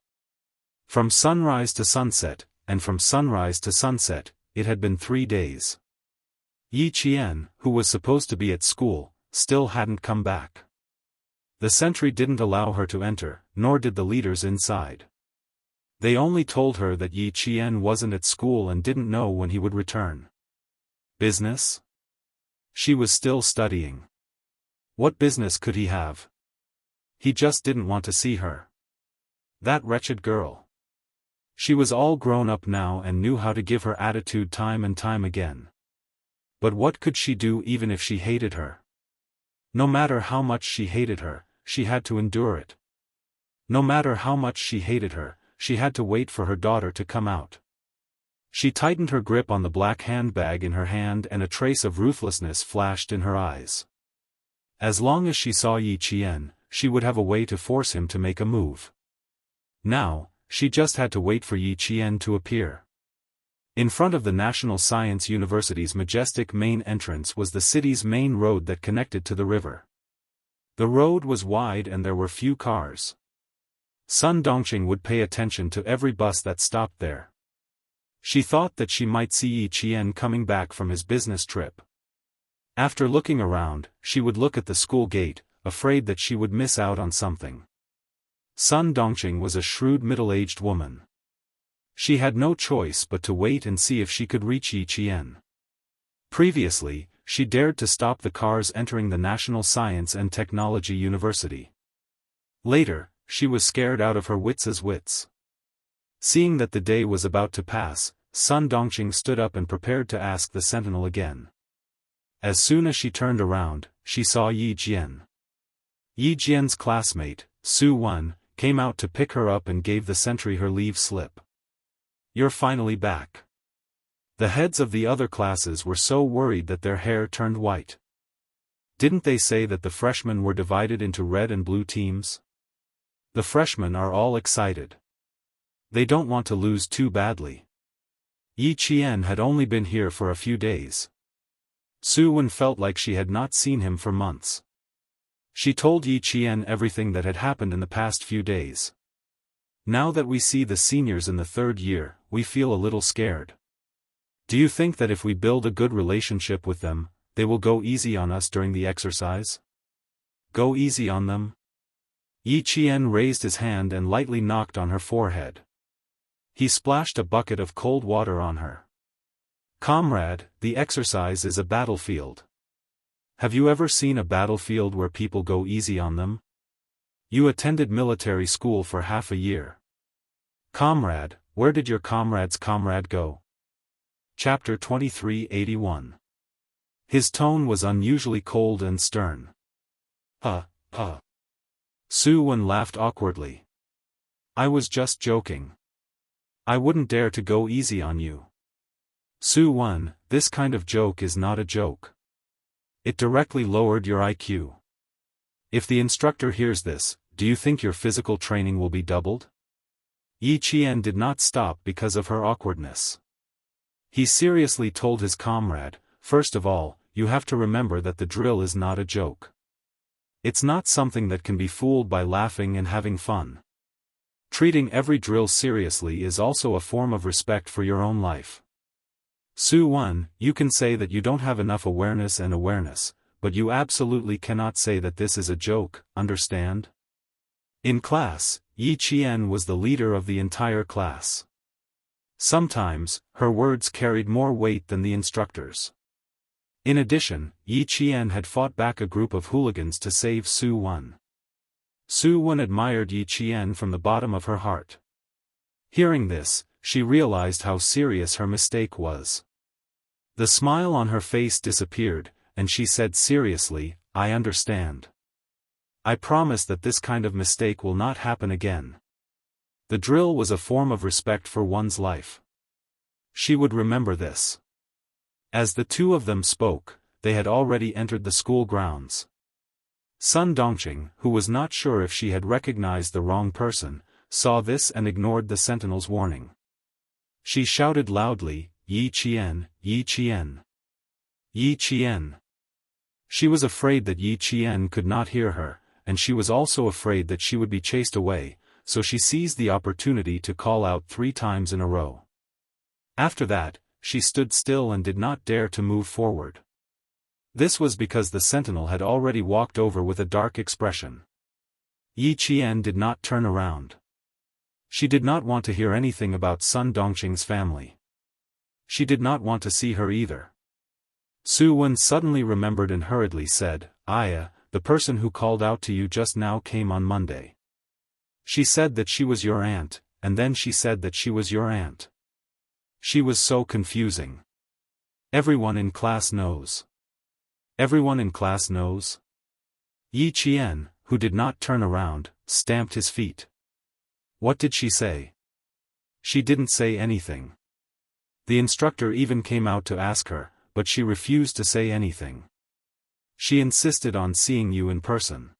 S1: From sunrise to sunset, and from sunrise to sunset, it had been 3 days. Yi Qian, who was supposed to be at school, still hadn't come back. The sentry didn't allow her to enter, nor did the leaders inside. They only told her that Yi Qian wasn't at school and didn't know when he would return. Business? She was still studying. What business could he have? He just didn't want to see her. That wretched girl. She was all grown up now and knew how to give her attitude time and time again. But what could she do even if she hated her? No matter how much she hated her, she had to endure it. No matter how much she hated her, she had to wait for her daughter to come out. She tightened her grip on the black handbag in her hand and a trace of ruthlessness flashed in her eyes. As long as she saw Yi Qian, she would have a way to force him to make a move. Now, she just had to wait for Yi Qian to appear. In front of the National Science University's majestic main entrance was the city's main road that connected to the river. The road was wide and there were few cars. Sun Dongqing would pay attention to every bus that stopped there. She thought that she might see Yi Qian coming back from his business trip. After looking around, she would look at the school gate, afraid that she would miss out on something. Sun Dongqing was a shrewd middle-aged woman. She had no choice but to wait and see if she could reach Yi Qian. Previously, she dared to stop the cars entering the National Science and Technology University. Later, she was scared out of her wits. Seeing that the day was about to pass, Sun Dongqing stood up and prepared to ask the sentinel again. As soon as she turned around, she saw Yi Jian. Yi Jian's classmate, Su Wen, came out to pick her up and gave the sentry her leave slip. "You're finally back." The heads of the other classes were so worried that their hair turned white. Didn't they say that the freshmen were divided into red and blue teams? The freshmen are all excited. They don't want to lose too badly. Yi Qian had only been here for a few days. Su Wen felt like she had not seen him for months. She told Yi Qian everything that had happened in the past few days. "Now that we see the seniors in the 3rd year, we feel a little scared. Do you think that if we build a good relationship with them, they will go easy on us during the exercise?" "Go easy on them?" Yi Qian raised his hand and lightly knocked on her forehead. He splashed a bucket of cold water on her. "Comrade, the exercise is a battlefield. Have you ever seen a battlefield where people go easy on them? You attended military school for half a year. Comrade, where did your comrade's comrade go?" Chapter 2381. His tone was unusually cold and stern. Su Wen laughed awkwardly. "I was just joking. I wouldn't dare to go easy on you." "Su Wen, this kind of joke is not a joke. It directly lowered your IQ. If the instructor hears this, do you think your physical training will be doubled?" Yi Qian did not stop because of her awkwardness. He seriously told his comrade, "First of all, you have to remember that the drill is not a joke. It's not something that can be fooled by laughing and having fun. Treating every drill seriously is also a form of respect for your own life. Su Wen, you can say that you don't have enough awareness, but you absolutely cannot say that this is a joke, understand?" In class, Yi Qian was the leader of the entire class. Sometimes, her words carried more weight than the instructor's. In addition, Yi Qian had fought back a group of hooligans to save Su Wen. Su Wen admired Yi Qian from the bottom of her heart. Hearing this, she realized how serious her mistake was. The smile on her face disappeared, and she said seriously, I understand. I promise that this kind of mistake will not happen again. The drill was a form of respect for one's life. She would remember this. As the two of them spoke, they had already entered the school grounds. Sun Dongqing, who was not sure if she had recognized the wrong person, saw this and ignored the sentinel's warning. She shouted loudly, Yi Qian, Yi Qian. Yi Qian. She was afraid that Yi Qian could not hear her, and she was also afraid that she would be chased away, so she seized the opportunity to call out 3 times in a row. After that, she stood still and did not dare to move forward. This was because the sentinel had already walked over with a dark expression. Yi Qian did not turn around. She did not want to hear anything about Sun Dongqing's family. She did not want to see her either. Su Wen suddenly remembered and hurriedly said, Aya, the person who called out to you just now came on Monday. She said that she was your aunt, and then she said that she was your aunt. She was so confusing. Everyone in class knows. Everyone in class knows? Yi Qian, who did not turn around, stamped his feet. What did she say? She didn't say anything. The instructor even came out to ask her, but she refused to say anything. She insisted on seeing you in person.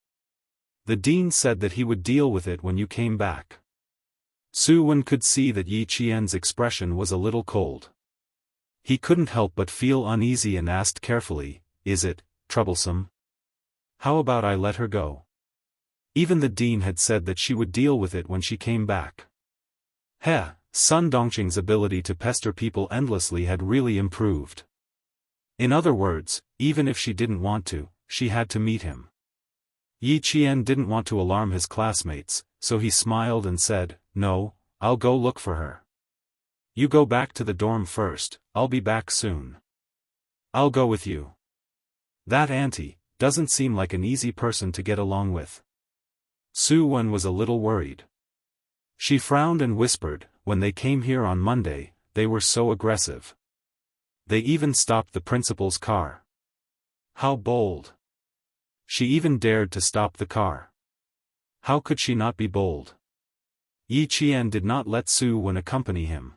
S1: The dean said that he would deal with it when you came back. Su Wen could see that Yi Qian's expression was a little cold. He couldn't help but feel uneasy and asked carefully, Is it troublesome? How about I let her go? Even the dean had said that she would deal with it when she came back. Sun Dongqing's ability to pester people endlessly had really improved. In other words, even if she didn't want to, she had to meet him. Yi Qian didn't want to alarm his classmates, so he smiled and said, No, I'll go look for her. You go back to the dorm first, I'll be back soon. I'll go with you. That auntie doesn't seem like an easy person to get along with. Su Wen was a little worried. She frowned and whispered, When they came here on Monday, they were so aggressive. They even stopped the principal's car. How bold. She even dared to stop the car. How could she not be bold? Yi Qian did not let Su Wen accompany him.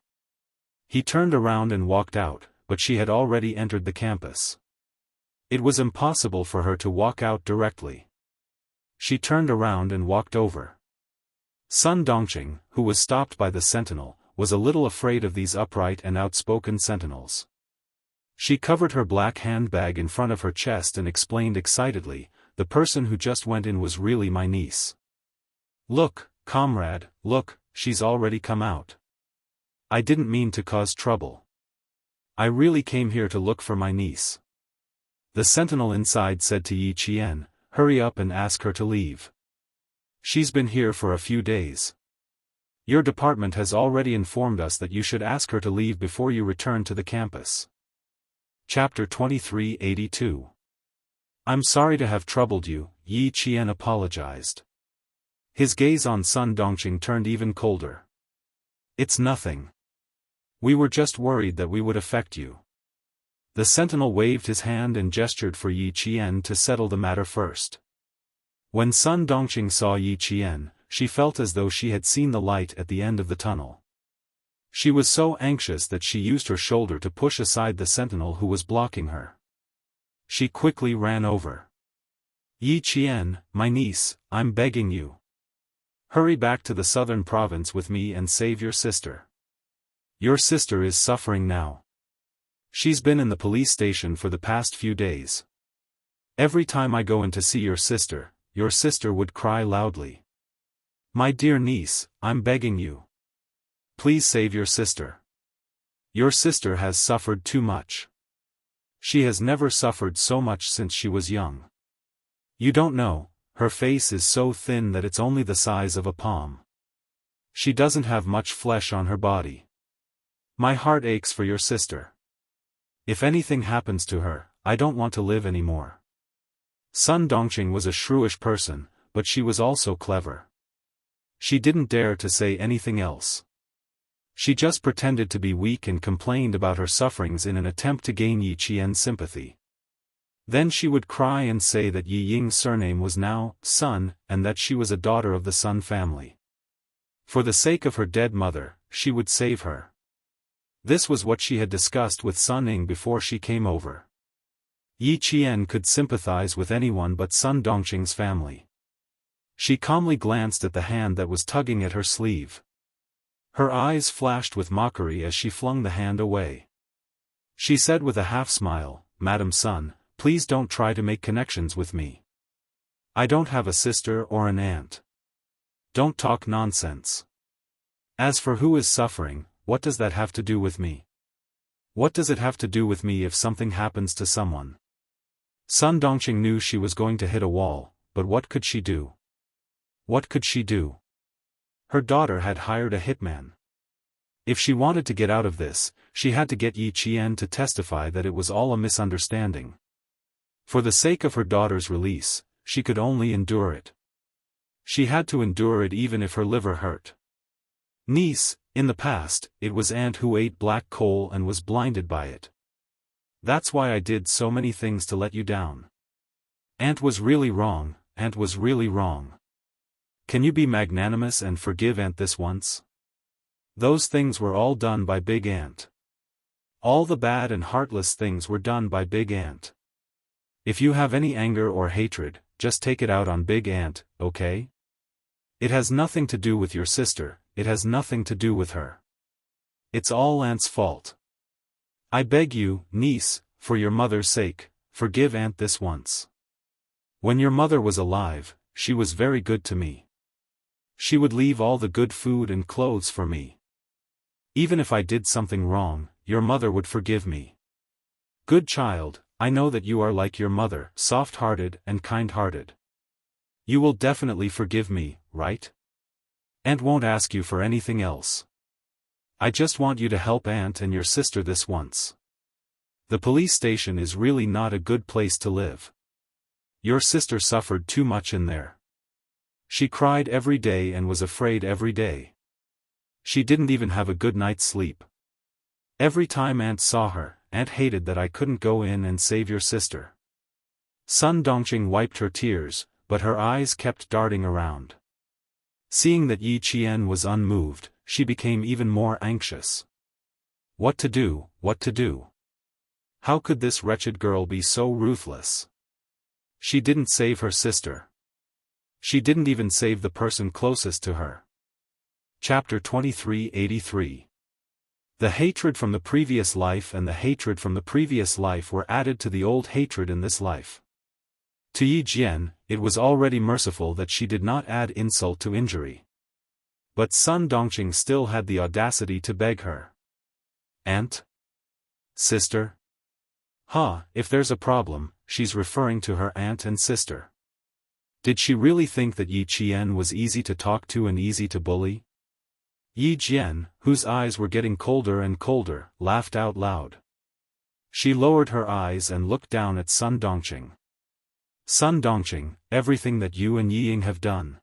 S1: He turned around and walked out, but she had already entered the campus. It was impossible for her to walk out directly. She turned around and walked over. Sun Dongqing, who was stopped by the sentinel, was a little afraid of these upright and outspoken sentinels. She covered her black handbag in front of her chest and explained excitedly, The person who just went in was really my niece. Look, comrade, look, she's already come out. I didn't mean to cause trouble. I really came here to look for my niece. The sentinel inside said to Yi Qian, Hurry up and ask her to leave. She's been here for a few days. Your department has already informed us that you should ask her to leave before you return to the campus. Chapter 2382. I'm sorry to have troubled you, Yi Qian apologized. His gaze on Sun Dongqing turned even colder. It's nothing. We were just worried that we would affect you. The sentinel waved his hand and gestured for Yi Qian to settle the matter first. When Sun Dongqing saw Yi Qian, she felt as though she had seen the light at the end of the tunnel. She was so anxious that she used her shoulder to push aside the sentinel who was blocking her. She quickly ran over. Yi Qian, my niece, I'm begging you. Hurry back to the southern province with me and save your sister. Your sister is suffering now. She's been in the police station for the past few days. Every time I go in to see your sister would cry loudly. My dear niece, I'm begging you. Please save your sister. Your sister has suffered too much. She has never suffered so much since she was young. You don't know, her face is so thin that it's only the size of a palm. She doesn't have much flesh on her body. My heart aches for your sister. If anything happens to her, I don't want to live anymore. Sun Dongqing was a shrewish person, but she was also clever. She didn't dare to say anything else. She just pretended to be weak and complained about her sufferings in an attempt to gain Yi Qian's sympathy. Then she would cry and say that Yi Ying's surname was now Sun, and that she was a daughter of the Sun family. For the sake of her dead mother, she would save her. This was what she had discussed with Sun Ying before she came over. Yi Qian could sympathize with anyone but Sun Dongqing's family. She calmly glanced at the hand that was tugging at her sleeve. Her eyes flashed with mockery as she flung the hand away. She said with a half-smile, "Madam Sun, please don't try to make connections with me. I don't have a sister or an aunt. Don't talk nonsense. As for who is suffering, what does that have to do with me? What does it have to do with me if something happens to someone?" Sun Dongqing knew she was going to hit a wall, but what could she do? What could she do? Her daughter had hired a hitman. If she wanted to get out of this, she had to get Yi Qian to testify that it was all a misunderstanding. For the sake of her daughter's release, she could only endure it. She had to endure it even if her liver hurt. "Niece, in the past, it was Aunt who ate black coal and was blinded by it. That's why I did so many things to let you down. Aunt was really wrong, Aunt was really wrong. Can you be magnanimous and forgive Aunt this once? Those things were all done by Big Aunt. All the bad and heartless things were done by Big Aunt. If you have any anger or hatred, just take it out on Big Aunt, okay? It has nothing to do with your sister, it has nothing to do with her. It's all Aunt's fault. I beg you, niece, for your mother's sake, forgive Aunt this once. When your mother was alive, she was very good to me. She would leave all the good food and clothes for me. Even if I did something wrong, your mother would forgive me. Good child, I know that you are like your mother, soft-hearted and kind-hearted. You will definitely forgive me, right? Aunt won't ask you for anything else. I just want you to help Aunt and your sister this once. The police station is really not a good place to live. Your sister suffered too much in there. She cried every day and was afraid every day. She didn't even have a good night's sleep. Every time Aunt saw her, Aunt hated that I couldn't go in and save your sister." Sun Dongqing wiped her tears, but her eyes kept darting around. Seeing that Yi Qian was unmoved, she became even more anxious. What to do, what to do? How could this wretched girl be so ruthless? She didn't save her sister. She didn't even save the person closest to her. Chapter 2383. The hatred from the previous life and the hatred from the previous life were added to the old hatred in this life. To Yi Jian, it was already merciful that she did not add insult to injury. But Sun Dongqing still had the audacity to beg her. "Aunt? Sister?" If there's a problem, she's referring to her aunt and sister. Did she really think that Yi Qian was easy to talk to and easy to bully? Yi Jian, whose eyes were getting colder and colder, laughed out loud. She lowered her eyes and looked down at Sun Dongqing. "Sun Dongqing, everything that you and Yi Ying have done.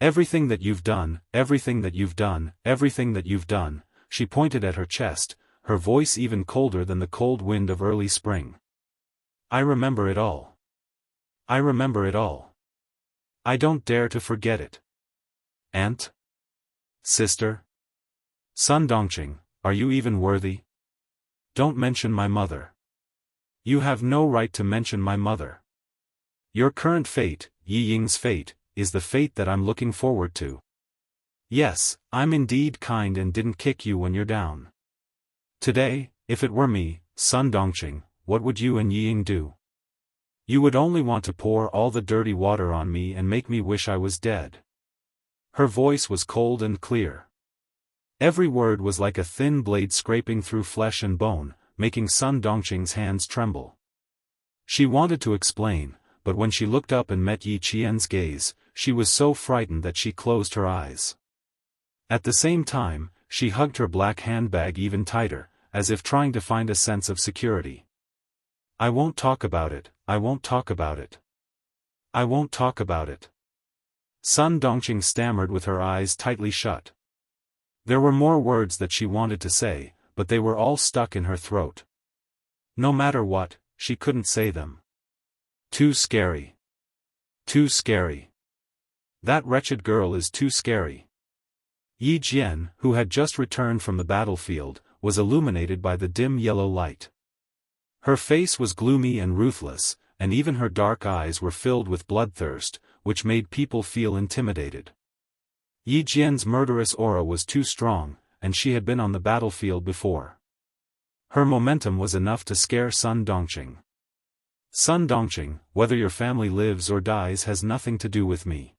S1: Everything that you've done, everything that you've done, everything that you've done," she pointed at her chest, her voice even colder than the cold wind of early spring. "I remember it all. I remember it all. I don't dare to forget it. Aunt? Sister? Sun Dongqing, are you even worthy? Don't mention my mother. You have no right to mention my mother. Your current fate, Yi Ying's fate, is the fate that I'm looking forward to. Yes, I'm indeed kind and didn't kick you when you're down. Today, if it were me, Sun Dongqing, what would you and Yi Ying do? You would only want to pour all the dirty water on me and make me wish I was dead." Her voice was cold and clear. Every word was like a thin blade scraping through flesh and bone, making Sun Dongqing's hands tremble. She wanted to explain, but when she looked up and met Yi Qian's gaze, she was so frightened that she closed her eyes. At the same time, she hugged her black handbag even tighter, as if trying to find a sense of security. "I won't talk about it, I won't talk about it. I won't talk about it." Sun Dongqing stammered with her eyes tightly shut. There were more words that she wanted to say, but they were all stuck in her throat. No matter what, she couldn't say them. Too scary. Too scary. That wretched girl is too scary. Yi Jian, who had just returned from the battlefield, was illuminated by the dim yellow light. Her face was gloomy and ruthless, and even her dark eyes were filled with bloodthirst, which made people feel intimidated. Yi Jian's murderous aura was too strong, and she had been on the battlefield before. Her momentum was enough to scare Sun Dongqing. Sun Dongqing, whether your family lives or dies has nothing to do with me.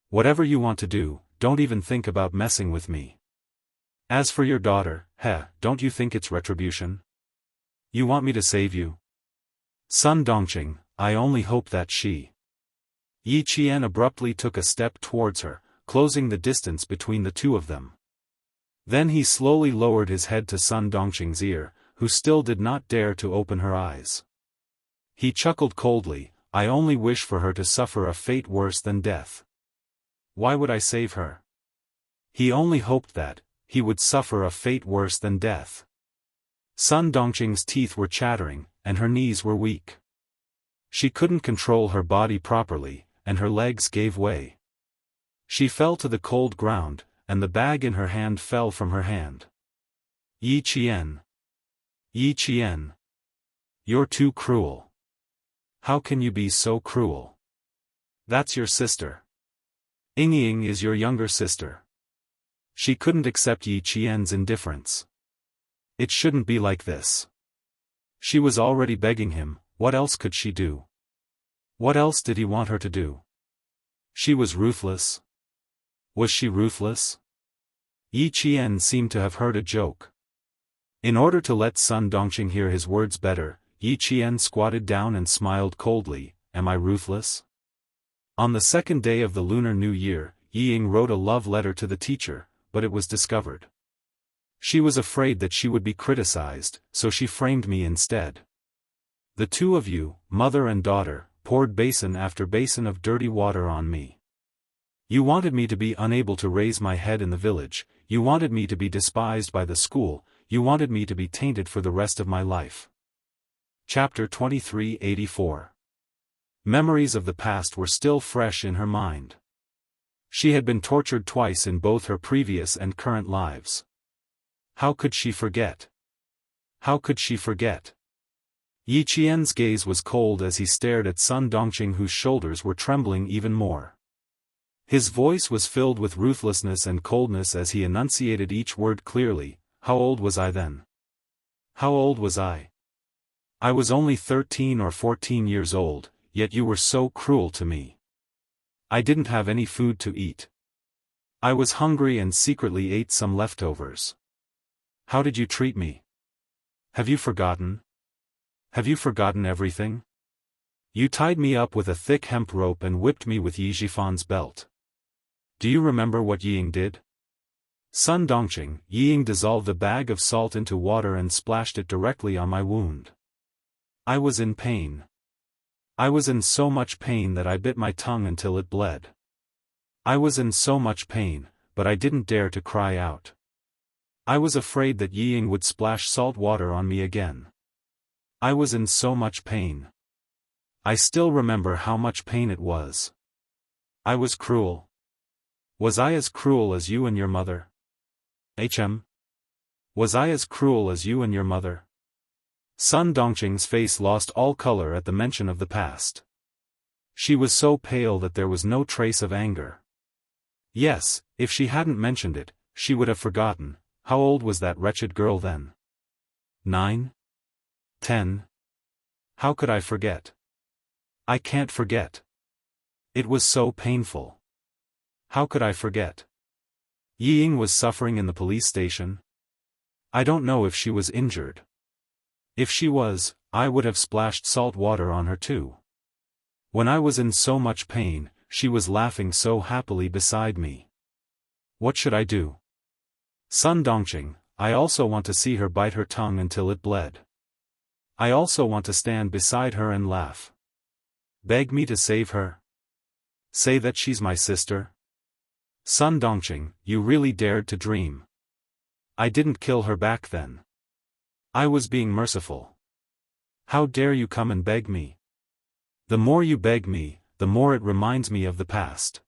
S1: Whatever you want to do, don't even think about messing with me. As for your daughter, don't you think it's retribution? You want me to save you? Sun Dongqing, I only hope that she. Yi Qian abruptly took a step towards her, closing the distance between the two of them. Then he slowly lowered his head to Sun Dongqing's ear, who still did not dare to open her eyes. He chuckled coldly, I only wish for her to suffer a fate worse than death. Why would I save her? He only hoped that, he would suffer a fate worse than death. Sun Dongqing's teeth were chattering, and her knees were weak. She couldn't control her body properly, and her legs gave way. She fell to the cold ground, and the bag in her hand fell from her hand. Yi Qian. Yi Qian. You're too cruel. How can you be so cruel? That's your sister. Ying is your younger sister. She couldn't accept Yi Qian's indifference. It shouldn't be like this. She was already begging him, what else could she do? What else did he want her to do? She was ruthless. Was she ruthless? Yi Qian seemed to have heard a joke. In order to let Sun Dongqing hear his words better, Yi Qian squatted down and smiled coldly, am I ruthless? On the second day of the Lunar New Year, Ying wrote a love letter to the teacher, but it was discovered. She was afraid that she would be criticized, so she framed me instead. The two of you, mother and daughter, poured basin after basin of dirty water on me. You wanted me to be unable to raise my head in the village, you wanted me to be despised by the school, you wanted me to be tainted for the rest of my life. Chapter 2384. Memories of the past were still fresh in her mind. She had been tortured twice in both her previous and current lives. How could she forget? How could she forget? Yi Qian's gaze was cold as he stared at Sun Dongqing, whose shoulders were trembling even more. His voice was filled with ruthlessness and coldness as he enunciated each word clearly. How old was I then? How old was I? I was only 13 or 14 years old, yet you were so cruel to me. I didn't have any food to eat. I was hungry and secretly ate some leftovers. How did you treat me? Have you forgotten? Have you forgotten everything? You tied me up with a thick hemp rope and whipped me with Yi Jifan's belt. Do you remember what Ying did? Sun Dongqing, Ying dissolved a bag of salt into water and splashed it directly on my wound. I was in pain. I was in so much pain that I bit my tongue until it bled. I was in so much pain, but I didn't dare to cry out. I was afraid that Ying would splash salt water on me again. I was in so much pain. I still remember how much pain it was. I was cruel. Was I as cruel as you and your mother? Was I as cruel as you and your mother? Sun Dongqing's face lost all color at the mention of the past. She was so pale that there was no trace of anger. Yes, if she hadn't mentioned it, she would have forgotten. How old was that wretched girl then? 9? 10? How could I forget? I can't forget. It was so painful. How could I forget? Ying was suffering in the police station. I don't know if she was injured. If she was, I would have splashed salt water on her too. When I was in so much pain, she was laughing so happily beside me. What should I do? Sun Dongqing, I also want to see her bite her tongue until it bled. I also want to stand beside her and laugh. Beg me to save her? Say that she's my sister? Sun Dongqing, you really dared to dream. I didn't kill her back then. I was being merciful. How dare you come and beg me? The more you beg me, the more it reminds me of the past.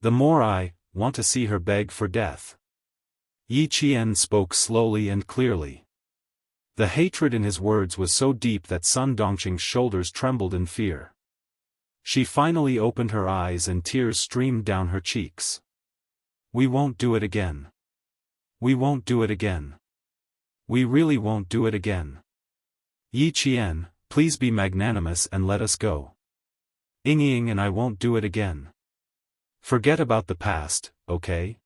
S1: The more I want to see her beg for death. Yi Qian spoke slowly and clearly. The hatred in his words was so deep that Sun Dongqing's shoulders trembled in fear. She finally opened her eyes and tears streamed down her cheeks. We won't do it again. We won't do it again. We really won't do it again. Yi Qian, please be magnanimous and let us go. Ying and I won't do it again. Forget about the past, okay?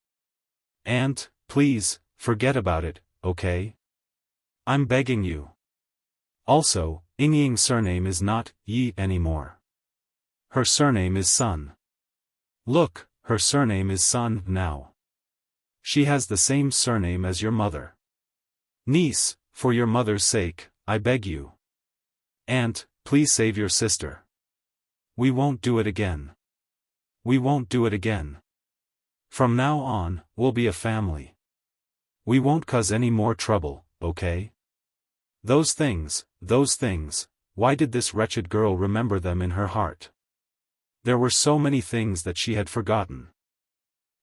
S1: Aunt, please, forget about it, okay? I'm begging you. Also, Ying's surname is not Yi anymore. Her surname is Sun. Look, her surname is Sun now. She has the same surname as your mother. Niece, for your mother's sake, I beg you. Aunt, please save your sister. We won't do it again. We won't do it again. From now on, we'll be a family. We won't cause any more trouble, okay? Those things, why did this wretched girl remember them in her heart? There were so many things that she had forgotten.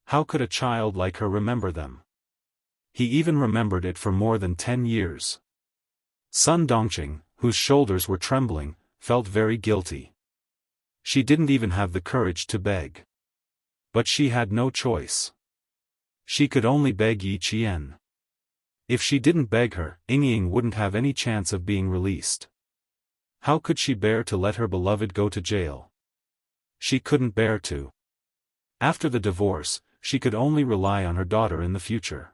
S1: How could a child like her remember them? He even remembered it for more than 10 years. Sun Dongqing, whose shoulders were trembling, felt very guilty. She didn't even have the courage to beg. But she had no choice. She could only beg Yi Qian. If she didn't beg her, Ying wouldn't have any chance of being released. How could she bear to let her beloved go to jail? She couldn't bear to. After the divorce, she could only rely on her daughter in the future.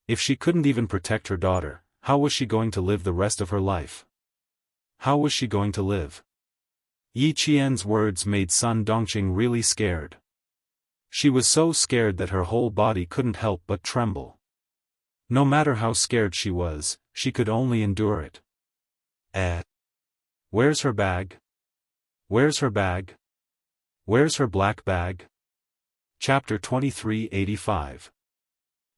S1: If she couldn't even protect her daughter, how was she going to live the rest of her life? How was she going to live? Yi Qian's words made Sun Dongqing really scared. She was so scared that her whole body couldn't help but tremble. No matter how scared she was, she could only endure it. Where's her bag? Where's her bag? Where's her black bag? Chapter 2385.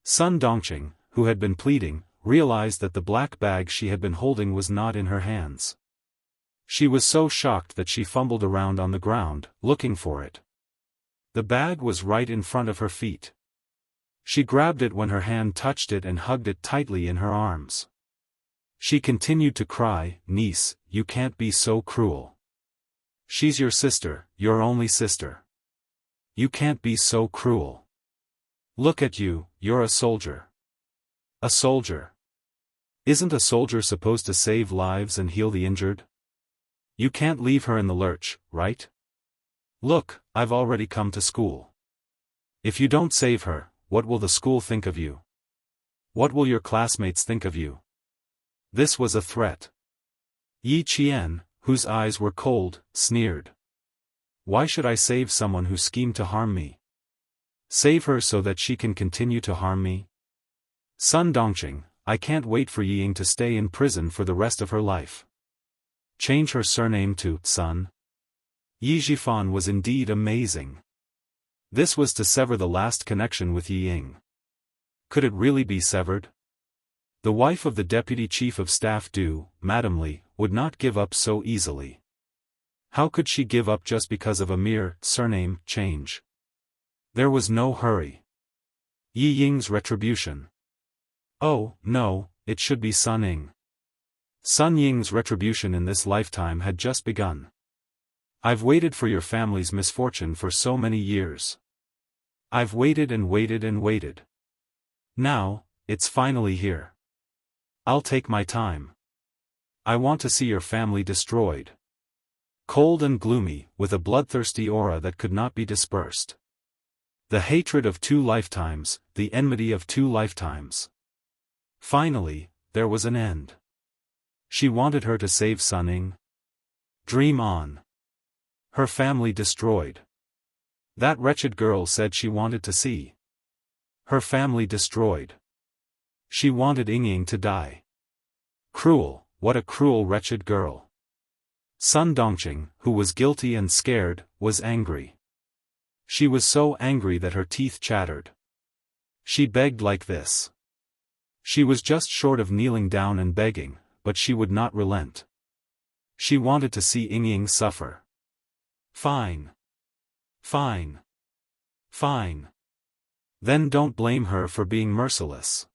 S1: Sun Dongqing, who had been pleading, realized that the black bag she had been holding was not in her hands. She was so shocked that she fumbled around on the ground, looking for it. The bag was right in front of her feet. She grabbed it when her hand touched it and hugged it tightly in her arms. She continued to cry, "Niece, you can't be so cruel. She's your sister, your only sister. You can't be so cruel. Look at you, you're a soldier. A soldier. Isn't a soldier supposed to save lives and heal the injured? You can't leave her in the lurch, right? Look, I've already come to school. If you don't save her, what will the school think of you? What will your classmates think of you?" This was a threat. Yi Qian, whose eyes were cold, sneered. Why should I save someone who schemed to harm me? Save her so that she can continue to harm me? Sun Dongqing, I can't wait for Ying to stay in prison for the rest of her life. Change her surname to Sun. Yi Zhifan was indeed amazing. This was to sever the last connection with Ying. Could it really be severed? The wife of the Deputy Chief of Staff Madame Li, would not give up so easily. How could she give up just because of a mere surname change? There was no hurry. Yi Ying's retribution. Oh, no, it should be Sun Ying. Sun Ying's retribution in this lifetime had just begun. I've waited for your family's misfortune for so many years. I've waited and waited and waited. Now, it's finally here. I'll take my time. I want to see your family destroyed. Cold and gloomy, with a bloodthirsty aura that could not be dispersed. The hatred of 2 lifetimes, the enmity of 2 lifetimes. Finally, there was an end. She wanted her to save Sun Ying. Dream on. Her family destroyed. That wretched girl said she wanted to see her family destroyed. She wanted Ying to die. Cruel, what a cruel wretched girl. Sun Dongqing, who was guilty and scared, was angry. She was so angry that her teeth chattered. She begged like this. She was just short of kneeling down and begging, but she would not relent. She wanted to see Yingying suffer. Fine. Fine. Fine. Then don't blame her for being merciless.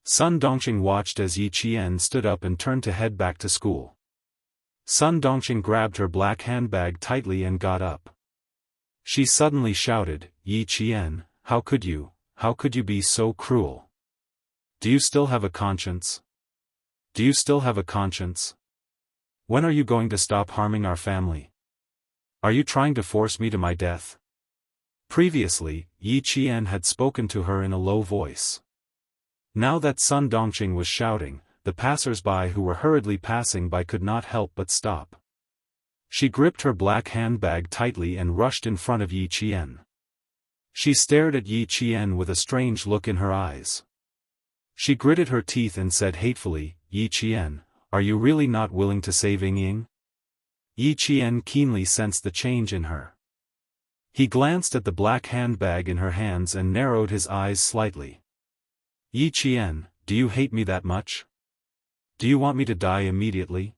S1: Sun Dongqing watched as Yi Qian stood up and turned to head back to school. Sun Dongqing grabbed her black handbag tightly and got up. She suddenly shouted, "Yi Qian, how could you be so cruel? Do you still have a conscience? Do you still have a conscience? When are you going to stop harming our family? Are you trying to force me to my death?" Previously, Yi Qian had spoken to her in a low voice. Now that Sun Dongqing was shouting, the passers-by who were hurriedly passing by could not help but stop. She gripped her black handbag tightly and rushed in front of Yi Qian. She stared at Yi Qian with a strange look in her eyes. She gritted her teeth and said hatefully, "Yi Qian, are you really not willing to save Yingying?" Yi Qian keenly sensed the change in her. He glanced at the black handbag in her hands and narrowed his eyes slightly. "Yi Qian, do you hate me that much? Do you want me to die immediately?"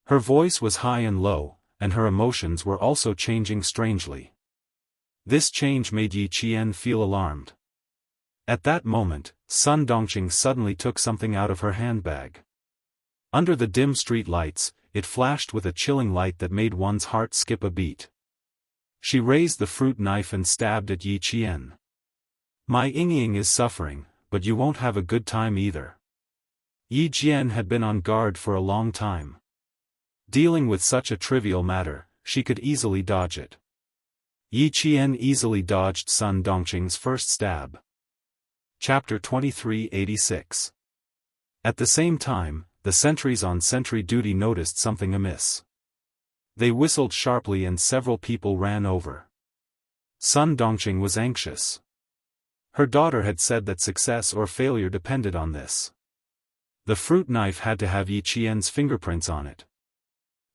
S1: Her voice was high and low, and her emotions were also changing strangely. This change made Yi Qian feel alarmed. At that moment, Sun Dongqing suddenly took something out of her handbag. Under the dim street lights, it flashed with a chilling light that made one's heart skip a beat. She raised the fruit knife and stabbed at Yi Qian. "My Yingying is suffering, but you won't have a good time either." Yi Qian had been on guard for a long time. Dealing with such a trivial matter, she could easily dodge it. Yi Qian easily dodged Sun Dongqing's first stab. Chapter 2386. At the same time, the sentries on sentry duty noticed something amiss. They whistled sharply and several people ran over. Sun Dongqing was anxious. Her daughter had said that success or failure depended on this. The fruit knife had to have Yi Qian's fingerprints on it.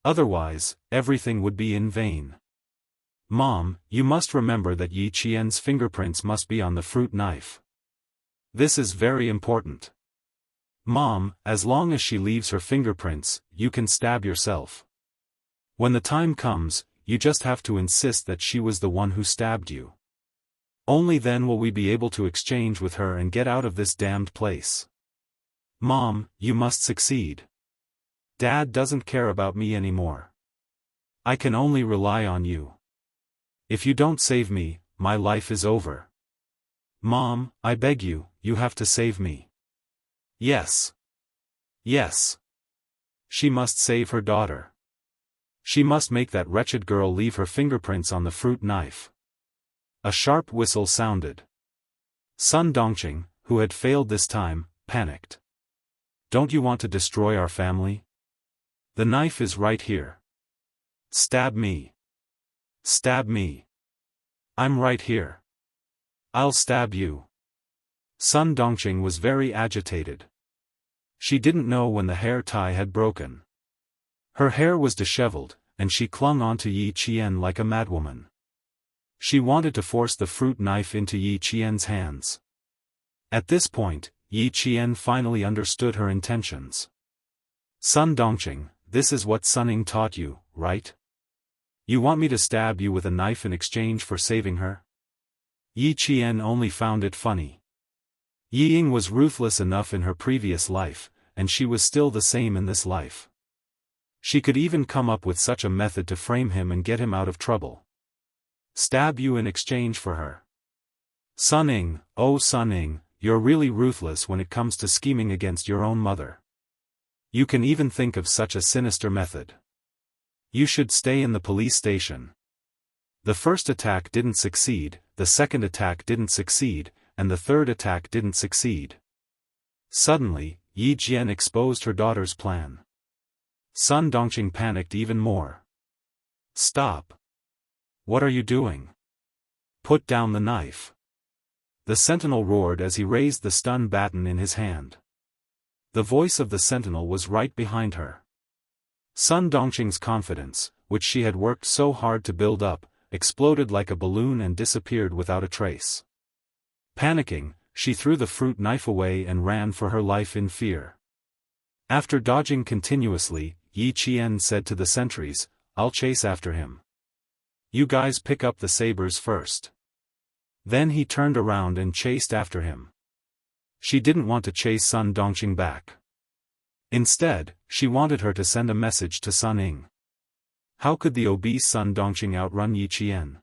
S1: Otherwise, everything would be in vain. "Mom, you must remember that Yi Qian's fingerprints must be on the fruit knife. This is very important. Mom, as long as she leaves her fingerprints, you can stab yourself. When the time comes, you just have to insist that she was the one who stabbed you. Only then will we be able to exchange with her and get out of this damned place. Mom, you must succeed. Dad doesn't care about me anymore. I can only rely on you. If you don't save me, my life is over. Mom, I beg you, you have to save me." Yes. Yes. She must save her daughter. She must make that wretched girl leave her fingerprints on the fruit knife. A sharp whistle sounded. Sun Dongqing, who had failed this time, panicked. "Don't you want to destroy our family? The knife is right here. Stab me. Stab me. I'm right here. I'll stab you." Sun Dongqing was very agitated. She didn't know when the hair tie had broken. Her hair was disheveled, and she clung onto Yi Qian like a madwoman. She wanted to force the fruit knife into Yi Qian's hands. At this point, Yi Qian finally understood her intentions. "Sun Dongqing, this is what Suning taught you, right? You want me to stab you with a knife in exchange for saving her?" Yi Qian only found it funny. Yiying was ruthless enough in her previous life, and she was still the same in this life. She could even come up with such a method to frame him and get him out of trouble. Stab you in exchange for her. Suning, oh Suning, you're really ruthless when it comes to scheming against your own mother. You can even think of such a sinister method. You should stay in the police station. The first attack didn't succeed, the second attack didn't succeed, and the third attack didn't succeed. Suddenly, Yi Jian exposed her daughter's plan. Sun Dongqing panicked even more. "Stop. What are you doing? Put down the knife." The sentinel roared as he raised the stun baton in his hand. The voice of the sentinel was right behind her. Sun Dongqing's confidence, which she had worked so hard to build up, exploded like a balloon and disappeared without a trace. Panicking, she threw the fruit knife away and ran for her life in fear. After dodging continuously, Yi Qian said to the sentries, "I'll chase after him. You guys pick up the sabers first." Then he turned around and chased after him. She didn't want to chase Sun Dongqing back. Instead, she wanted her to send a message to Sun Ying. How could the obese Sun Dongqing outrun Yi Qian?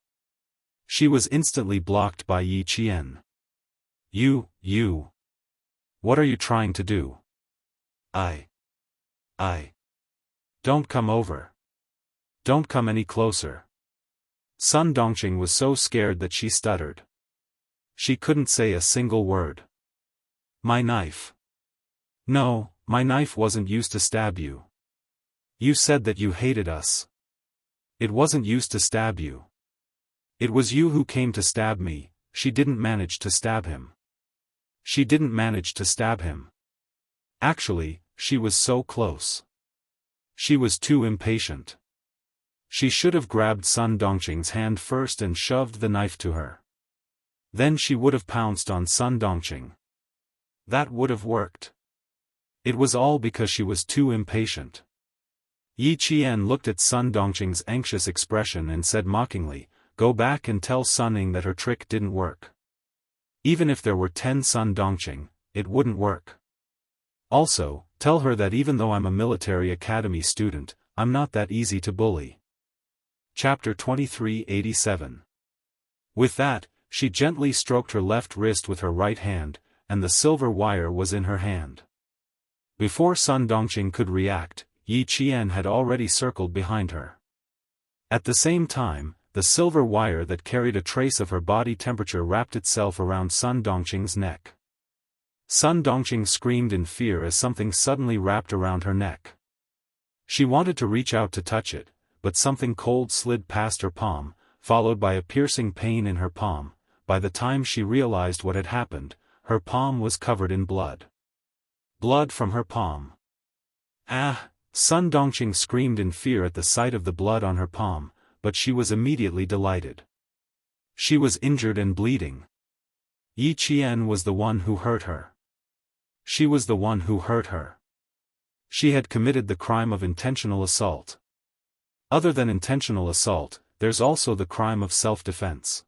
S1: She was instantly blocked by Yi Qian. You. What are you trying to do? I. Don't come over. Don't come any closer. Sun Dongqing was so scared that she stuttered. She couldn't say a single word. My knife. No, my knife wasn't used to stab you. You said that you hated us. It wasn't used to stab you. It was you who came to stab me. She didn't manage to stab him. She didn't manage to stab him. Actually, she was so close. She was too impatient. She should have grabbed Sun Dongqing's hand first and shoved the knife to her. Then she would have pounced on Sun Dongqing. That would have worked. It was all because she was too impatient. Yi Qian looked at Sun Dongqing's anxious expression and said mockingly, "Go back and tell Sun Ying that her trick didn't work. Even if there were 10 Sun Dongqing, it wouldn't work. Also, tell her that even though I'm a military academy student, I'm not that easy to bully." Chapter 2387. With that, she gently stroked her left wrist with her right hand, and the silver wire was in her hand. Before Sun Dongqing could react, Yi Qian had already circled behind her. At the same time, the silver wire that carried a trace of her body temperature wrapped itself around Sun Dongqing's neck. Sun Dongqing screamed in fear as something suddenly wrapped around her neck. She wanted to reach out to touch it, but something cold slid past her palm, followed by a piercing pain in her palm. By the time she realized what had happened, her palm was covered in blood. Blood from her palm. Ah! Sun Dongqing screamed in fear at the sight of the blood on her palm, but she was immediately delighted. She was injured and bleeding. Yi Qian was the one who hurt her. She was the one who hurt her. She had committed the crime of intentional assault. Other than intentional assault, there's also the crime of self-defense.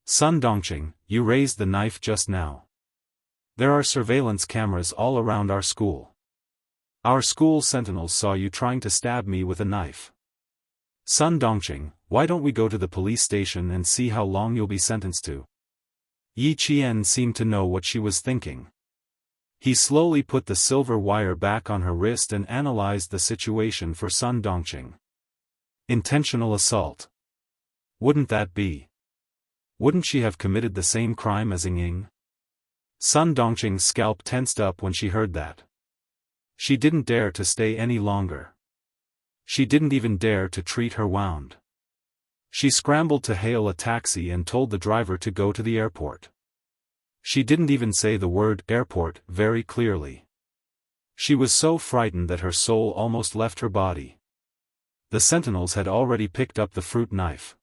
S1: Sun Dongqing, you raised the knife just now. There are surveillance cameras all around our school. Our school sentinels saw you trying to stab me with a knife. Sun Dongqing, why don't we go to the police station and see how long you'll be sentenced to? Yi Qian seemed to know what she was thinking. He slowly put the silver wire back on her wrist and analyzed the situation for Sun Dongqing. Intentional assault. Wouldn't that be? Wouldn't she have committed the same crime as Ying? Sun Dongqing's scalp tensed up when she heard that. She didn't dare to stay any longer. She didn't even dare to treat her wound. She scrambled to hail a taxi and told the driver to go to the airport. She didn't even say the word airport very clearly. She was so frightened that her soul almost left her body. The sentinels had already picked up the fruit knife.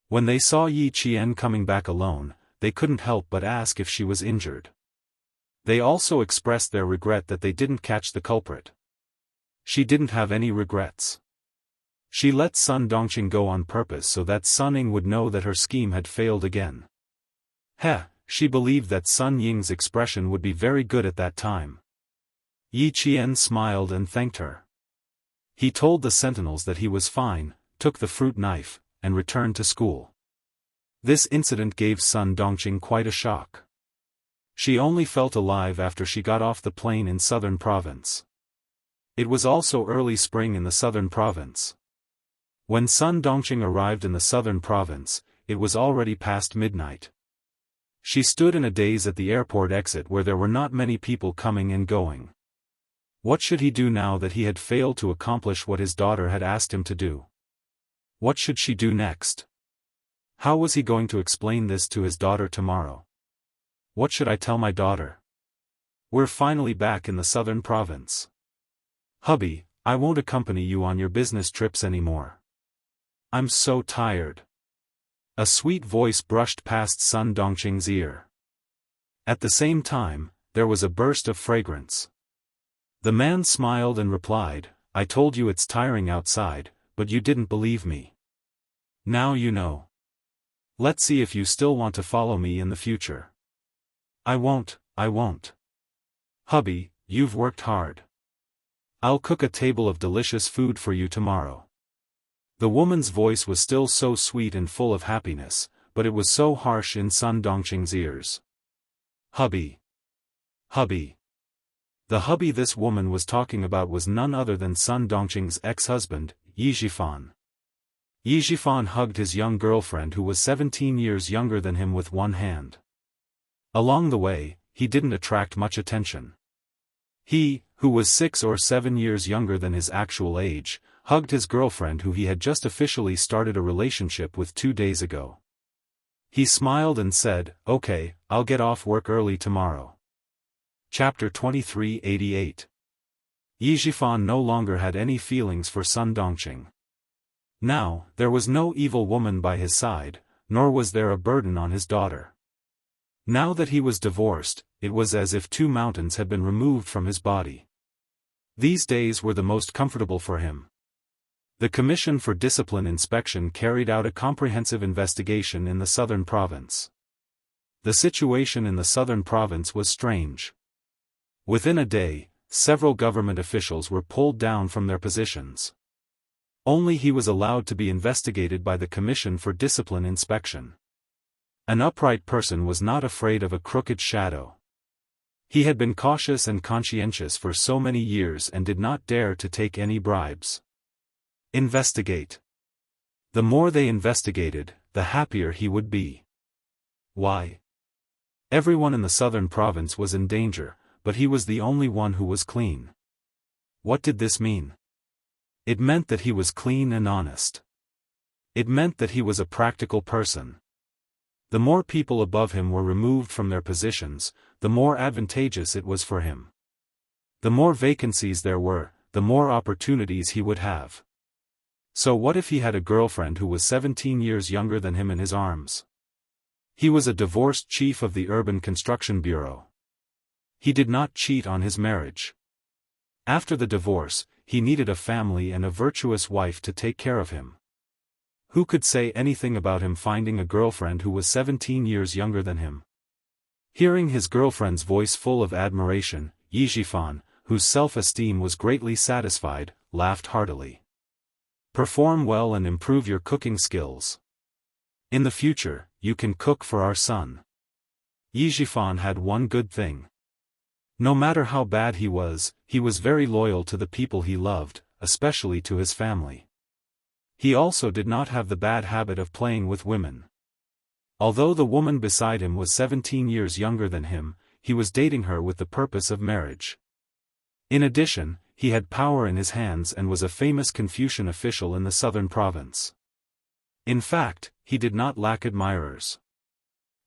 S1: When they saw Yi Qian coming back alone, they couldn't help but ask if she was injured. They also expressed their regret that they didn't catch the culprit. She didn't have any regrets. She let Sun Dongqing go on purpose so that Sun Ying would know that her scheme had failed again. She believed that Sun Ying's expression would be very good at that time. Yi Qian smiled and thanked her. He told the sentinels that he was fine, took the fruit knife, and returned to school. This incident gave Sun Dongqing quite a shock. She only felt alive after she got off the plane in southern province. It was also early spring in the southern province. When Sun Dongqing arrived in the southern province, it was already past midnight. She stood in a daze at the airport exit where there were not many people coming and going. What should he do now that he had failed to accomplish what his daughter had asked him to do? What should she do next? How was he going to explain this to his daughter tomorrow? What should I tell my daughter? We're finally back in the southern province. Hubby, I won't accompany you on your business trips anymore. I'm so tired. A sweet voice brushed past Sun Dongqing's ear. At the same time, there was a burst of fragrance. The man smiled and replied, I told you it's tiring outside, but you didn't believe me. Now you know. Let's see if you still want to follow me in the future. I won't. Hubby, you've worked hard. I'll cook a table of delicious food for you tomorrow. The woman's voice was still so sweet and full of happiness, but it was so harsh in Sun Dongqing's ears. Hubby. The hubby this woman was talking about was none other than Sun Dongqing's ex-husband, Yi Zhifan. Yi Zhifan hugged his young girlfriend who was 17 years younger than him with one hand. Along the way, he didn't attract much attention. He, who was 6 or 7 years younger than his actual age, hugged his girlfriend who he had just officially started a relationship with 2 days ago. He smiled and said, Okay, I'll get off work early tomorrow. Chapter 2388. Yi Zhifan no longer had any feelings for Sun Dongqing. Now, there was no evil woman by his side, nor was there a burden on his daughter. Now that he was divorced, it was as if 2 mountains had been removed from his body. These days were the most comfortable for him. The Commission for Discipline Inspection carried out a comprehensive investigation in the southern province. The situation in the southern province was strange. Within a day, several government officials were pulled down from their positions. Only he was allowed to be investigated by the Commission for Discipline Inspection. An upright person was not afraid of a crooked shadow. He had been cautious and conscientious for so many years and did not dare to take any bribes. Investigate. The more they investigated, the happier he would be. Why? Everyone in the southern province was in danger, but he was the only one who was clean. What did this mean? It meant that he was clean and honest. It meant that he was a practical person. The more people above him were removed from their positions, the more advantageous it was for him. The more vacancies there were, the more opportunities he would have. So what if he had a girlfriend who was 17 years younger than him in his arms? He was a divorced chief of the Urban Construction Bureau. He did not cheat on his marriage. After the divorce, he needed a family and a virtuous wife to take care of him. Who could say anything about him finding a girlfriend who was 17 years younger than him? Hearing his girlfriend's voice full of admiration, Yi Zhifan, whose self-esteem was greatly satisfied, laughed heartily. Perform well and improve your cooking skills. In the future, you can cook for our son. Yi Zhifan had one good thing. No matter how bad he was very loyal to the people he loved, especially to his family. He also did not have the bad habit of playing with women. Although the woman beside him was 17 years younger than him, he was dating her with the purpose of marriage. In addition, he had power in his hands and was a famous Confucian official in the southern province. In fact, he did not lack admirers.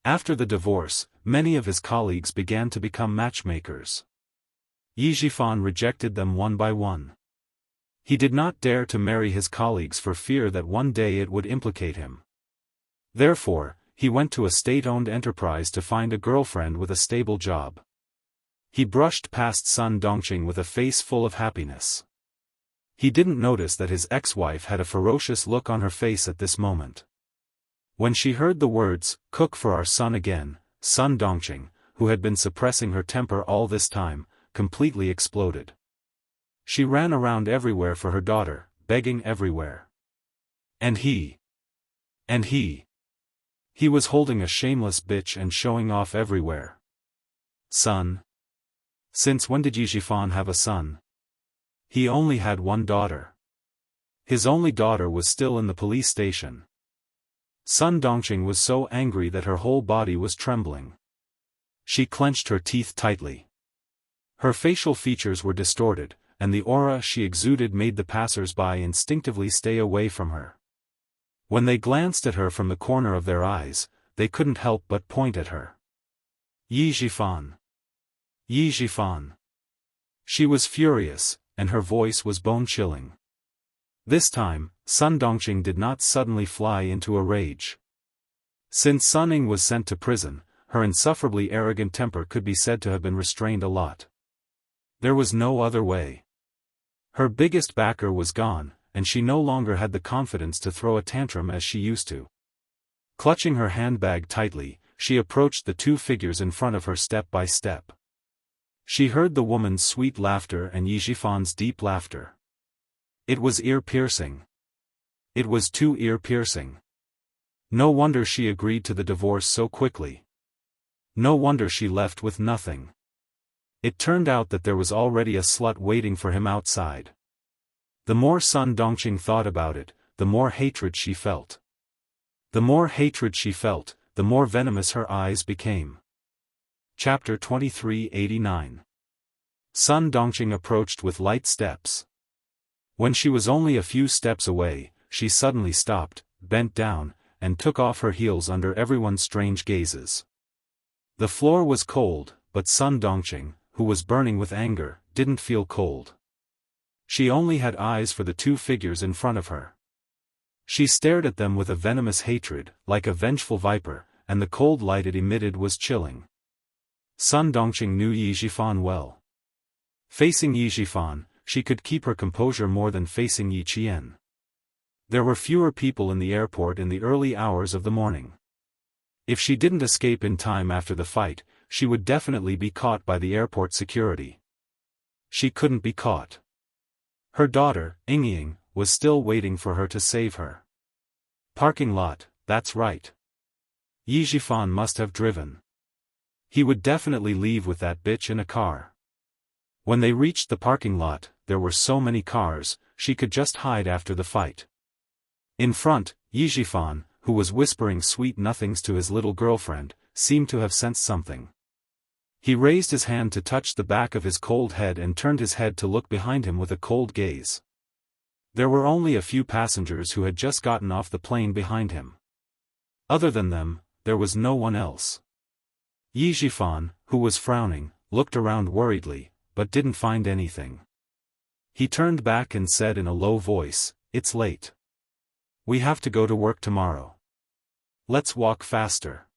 S1: After the divorce, many of his colleagues began to become matchmakers. Yi Zhifan rejected them one by one. He did not dare to marry his colleagues for fear that one day it would implicate him. Therefore, he went to a state-owned enterprise to find a girlfriend with a stable job. He brushed past Sun Dongqing with a face full of happiness. He didn't notice that his ex-wife had a ferocious look on her face at this moment. When she heard the words, "Cook for our son again," Sun Dongqing, who had been suppressing her temper all this time, completely exploded. She ran around everywhere for her daughter, begging everywhere. And he was holding a shameless bitch and showing off everywhere. Son. Since when did Yi Zhifan have a son? He only had one daughter. His only daughter was still in the police station. Sun Dongqing was so angry that her whole body was trembling. She clenched her teeth tightly. Her facial features were distorted, and the aura she exuded made the passers-by instinctively stay away from her. When they glanced at her from the corner of their eyes, they couldn't help but point at her. Yi Zhifan. Yi Zhifan. She was furious, and her voice was bone-chilling. This time, Sun Dongqing did not suddenly fly into a rage. Since Sun Ying was sent to prison, her insufferably arrogant temper could be said to have been restrained a lot. There was no other way. Her biggest backer was gone, and she no longer had the confidence to throw a tantrum as she used to. Clutching her handbag tightly, she approached the two figures in front of her step by step. She heard the woman's sweet laughter and Yi Jifan's deep laughter. It was ear-piercing. It was too ear-piercing. No wonder she agreed to the divorce so quickly. No wonder she left with nothing. It turned out that there was already a slut waiting for him outside. The more Sun Dongqing thought about it, the more hatred she felt. The more hatred she felt, the more venomous her eyes became. Chapter 2389. Sun Dongqing approached with light steps. When she was only a few steps away, she suddenly stopped, bent down, and took off her heels under everyone's strange gazes. The floor was cold, but Sun Dongqing, who was burning with anger, didn't feel cold. She only had eyes for the two figures in front of her. She stared at them with a venomous hatred, like a vengeful viper, and the cold light it emitted was chilling. Sun Dongqing knew Yi Jifan well. Facing Yi Jifan, she could keep her composure more than facing Yi Qian. There were fewer people in the airport in the early hours of the morning. If she didn't escape in time after the fight, she would definitely be caught by the airport security. She couldn't be caught. Her daughter, Ying, was still waiting for her to save her. Parking lot, that's right. Yi Jifan must have driven. He would definitely leave with that bitch in a car. When they reached the parking lot, there were so many cars, she could just hide after the fight. In front, Yi Jifan, who was whispering sweet nothings to his little girlfriend, seemed to have sensed something. He raised his hand to touch the back of his cold head and turned his head to look behind him with a cold gaze. There were only a few passengers who had just gotten off the plane behind him. Other than them, there was no one else. Yi Jifan, who was frowning, looked around worriedly, but didn't find anything. He turned back and said in a low voice, "It's late. We have to go to work tomorrow. Let's walk faster."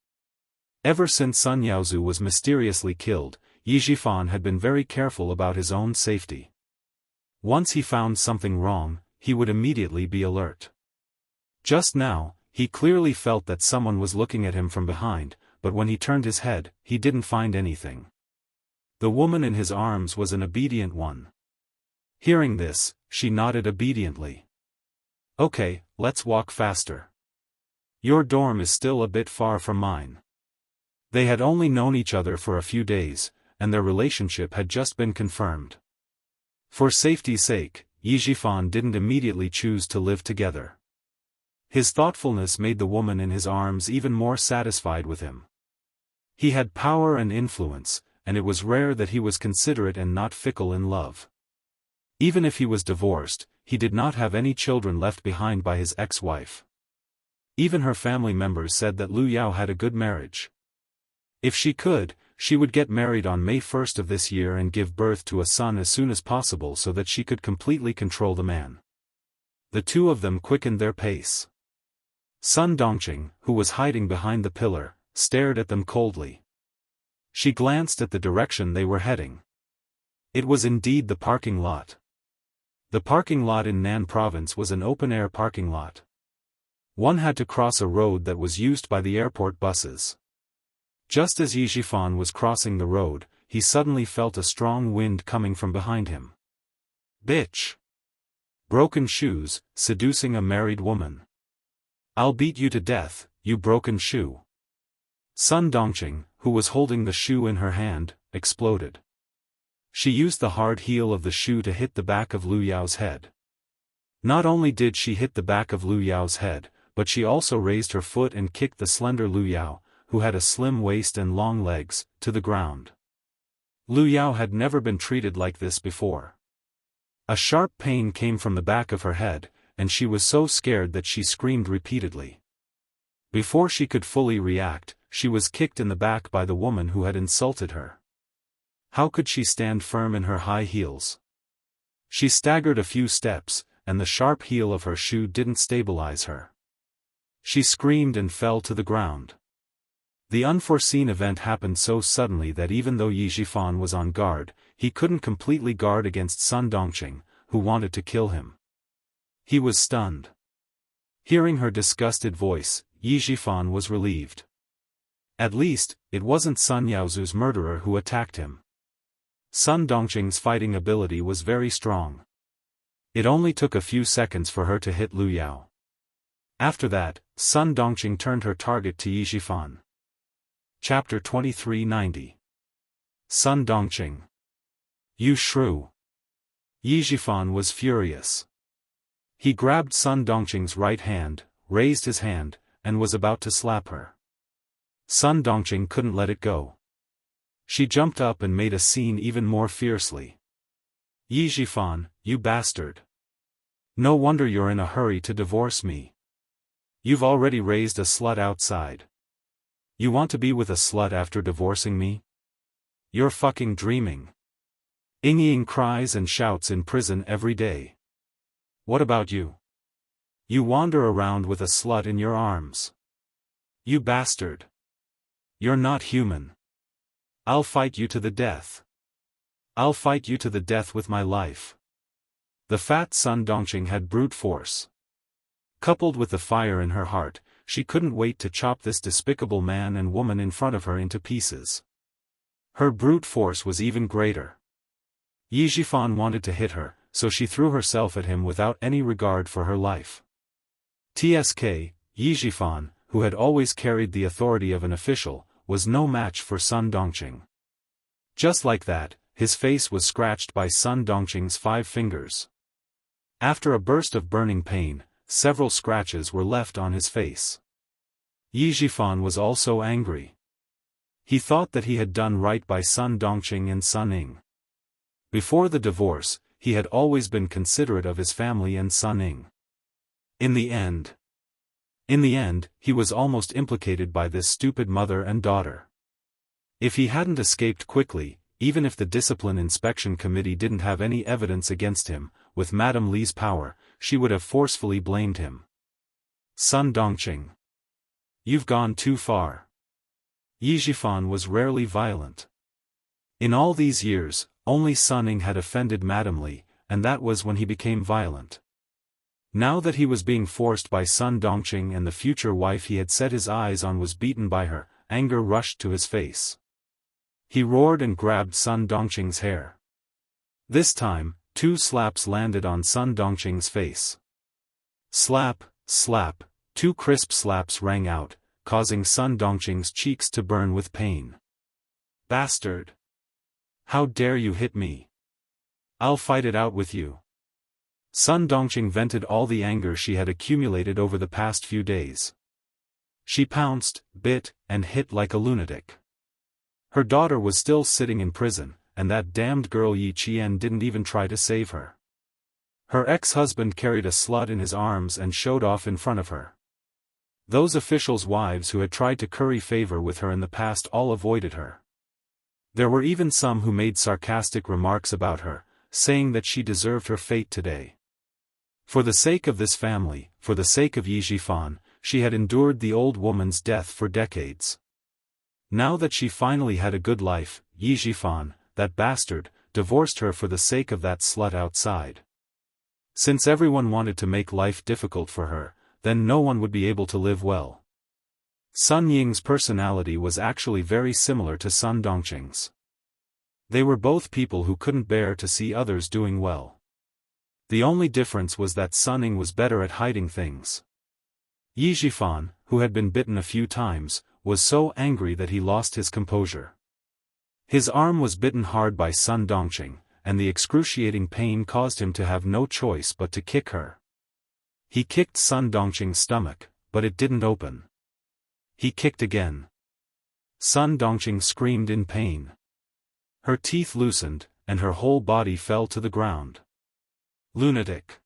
S1: Ever since Sun Yaozu was mysteriously killed, Yi Jifan had been very careful about his own safety. Once he found something wrong, he would immediately be alert. Just now, he clearly felt that someone was looking at him from behind, but when he turned his head, he didn't find anything. The woman in his arms was an obedient one. Hearing this, she nodded obediently. "Okay, let's walk faster. Your dorm is still a bit far from mine." They had only known each other for a few days, and their relationship had just been confirmed. For safety's sake, Yi Jifan didn't immediately choose to live together. His thoughtfulness made the woman in his arms even more satisfied with him. He had power and influence, and it was rare that he was considerate and not fickle in love. Even if he was divorced, he did not have any children left behind by his ex-wife. Even her family members said that Lu Yao had a good marriage. If she could, she would get married on May 1st of this year and give birth to a son as soon as possible so that she could completely control the man. The two of them quickened their pace. Sun Dongqing, who was hiding behind the pillar, stared at them coldly. She glanced at the direction they were heading. It was indeed the parking lot. The parking lot in Nan Province was an open-air parking lot. One had to cross a road that was used by the airport buses. Just as Yi Jifan was crossing the road, he suddenly felt a strong wind coming from behind him. "Bitch! Broken shoes, seducing a married woman. I'll beat you to death, you broken shoe." Sun Dongqing, who was holding the shoe in her hand, exploded. She used the hard heel of the shoe to hit the back of Lu Yao's head. Not only did she hit the back of Lu Yao's head, but she also raised her foot and kicked the slender Lu Yao, who had a slim waist and long legs, to the ground. Lu Yao had never been treated like this before. A sharp pain came from the back of her head, and she was so scared that she screamed repeatedly. Before she could fully react, she was kicked in the back by the woman who had insulted her. How could she stand firm in her high heels? She staggered a few steps, and the sharp heel of her shoe didn't stabilize her. She screamed and fell to the ground. The unforeseen event happened so suddenly that even though Yi Zhifan was on guard, he couldn't completely guard against Sun Dongqing, who wanted to kill him. He was stunned. Hearing her disgusted voice, Yi Zhifan was relieved. At least, it wasn't Sun Yaozu's murderer who attacked him. Sun Dongqing's fighting ability was very strong. It only took a few seconds for her to hit Lu Yao. After that, Sun Dongqing turned her target to Yi Zhifan. Chapter 2390. Sun Dongqing. You shrew. Yi Zhifan was furious. He grabbed Sun Dongqing's right hand, raised his hand, and was about to slap her. Sun Dongqing couldn't let it go. She jumped up and made a scene even more fiercely. Yi Zhifan, you bastard. No wonder you're in a hurry to divorce me. You've already raised a slut outside. You want to be with a slut after divorcing me? You're fucking dreaming. Ying cries and shouts in prison every day. What about you? You wander around with a slut in your arms. You bastard. You're not human. I'll fight you to the death. I'll fight you to the death with my life. The fat Sun Dongqing had brute force. Coupled with the fire in her heart, she couldn't wait to chop this despicable man and woman in front of her into pieces. Her brute force was even greater. Yi Zhifan wanted to hit her, so she threw herself at him without any regard for her life. TSK, Yi Zhifan, who had always carried the authority of an official, was no match for Sun Dongqing. Just like that, his face was scratched by Sun Dongqing's 5 fingers. After a burst of burning pain, several scratches were left on his face. Yi Zhifan was also angry. He thought that he had done right by Sun Dongqing and Sun Ying. Before the divorce, he had always been considerate of his family and Sun Ying. In the end, he was almost implicated by this stupid mother and daughter. If he hadn't escaped quickly, even if the Discipline Inspection Committee didn't have any evidence against him, with Madame Li's power, she would have forcefully blamed him. Sun Dongqing. You've gone too far. Yi Zhifan was rarely violent. In all these years, only Sun Ying had offended Madame Li, and that was when he became violent. Now that he was being forced by Sun Dongqing and the future wife he had set his eyes on was beaten by her, anger rushed to his face. He roared and grabbed Sun Dongqing's hair. This time, 2 slaps landed on Sun Dongqing's face. Slap, slap, 2 crisp slaps rang out, causing Sun Dongqing's cheeks to burn with pain. Bastard! How dare you hit me? I'll fight it out with you. Sun Dongqing vented all the anger she had accumulated over the past few days. She pounced, bit, and hit like a lunatic. Her daughter was still sitting in prison, and that damned girl Yi Qian didn't even try to save her. Her ex-husband carried a slut in his arms and showed off in front of her. Those officials' wives who had tried to curry favor with her in the past all avoided her. There were even some who made sarcastic remarks about her, saying that she deserved her fate today. For the sake of this family, for the sake of Yi Zhifan, she had endured the old woman's death for decades. Now that she finally had a good life, Yi Zhifan, that bastard, divorced her for the sake of that slut outside. Since everyone wanted to make life difficult for her, then no one would be able to live well. Sun Ying's personality was actually very similar to Sun Dongqing's. They were both people who couldn't bear to see others doing well. The only difference was that Sun Ying was better at hiding things. Yi Zhifan, who had been bitten a few times, was so angry that he lost his composure. His arm was bitten hard by Sun Dongqing, and the excruciating pain caused him to have no choice but to kick her. He kicked Sun Dongqing's stomach, but it didn't open. He kicked again. Sun Dongqing screamed in pain. Her teeth loosened, and her whole body fell to the ground. Lunatic.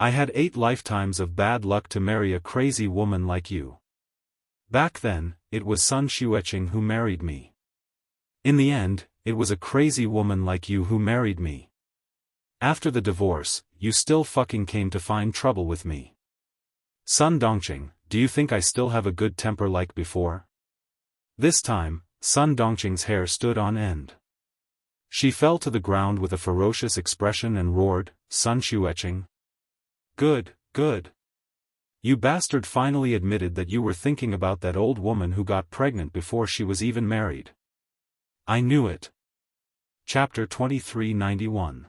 S1: I had 8 lifetimes of bad luck to marry a crazy woman like you. Back then, it was Sun Xueqing who married me. In the end, it was a crazy woman like you who married me. After the divorce, you still fucking came to find trouble with me. Sun Dongqing, do you think I still have a good temper like before? This time, Sun Dongqing's hair stood on end. She fell to the ground with a ferocious expression and roared, Sun Xueqing. Good, good. You bastard finally admitted that you were thinking about that old woman who got pregnant before she was even married. I knew it. Chapter 2391.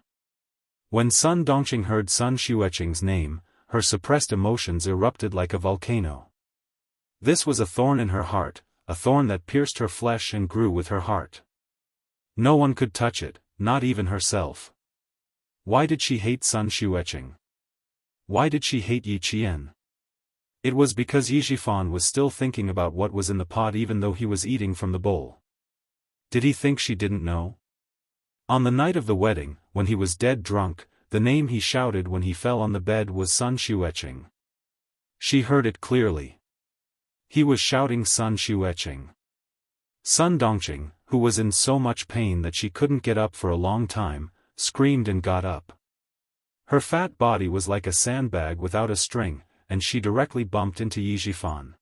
S1: When Sun Dongqing heard Sun Xueqing's name, her suppressed emotions erupted like a volcano. This was a thorn in her heart, a thorn that pierced her flesh and grew with her heart. No one could touch it, not even herself. Why did she hate Sun Xueqing? Why did she hate Yi Qian? It was because Yi Zhifan was still thinking about what was in the pot even though he was eating from the bowl. Did he think she didn't know? On the night of the wedding, when he was dead drunk, the name he shouted when he fell on the bed was Sun Xueqing. She heard it clearly. He was shouting Sun Xueqing. Sun Dongqing, who was in so much pain that she couldn't get up for a long time, screamed and got up. Her fat body was like a sandbag without a string, and she directly bumped into Yi Zhifan.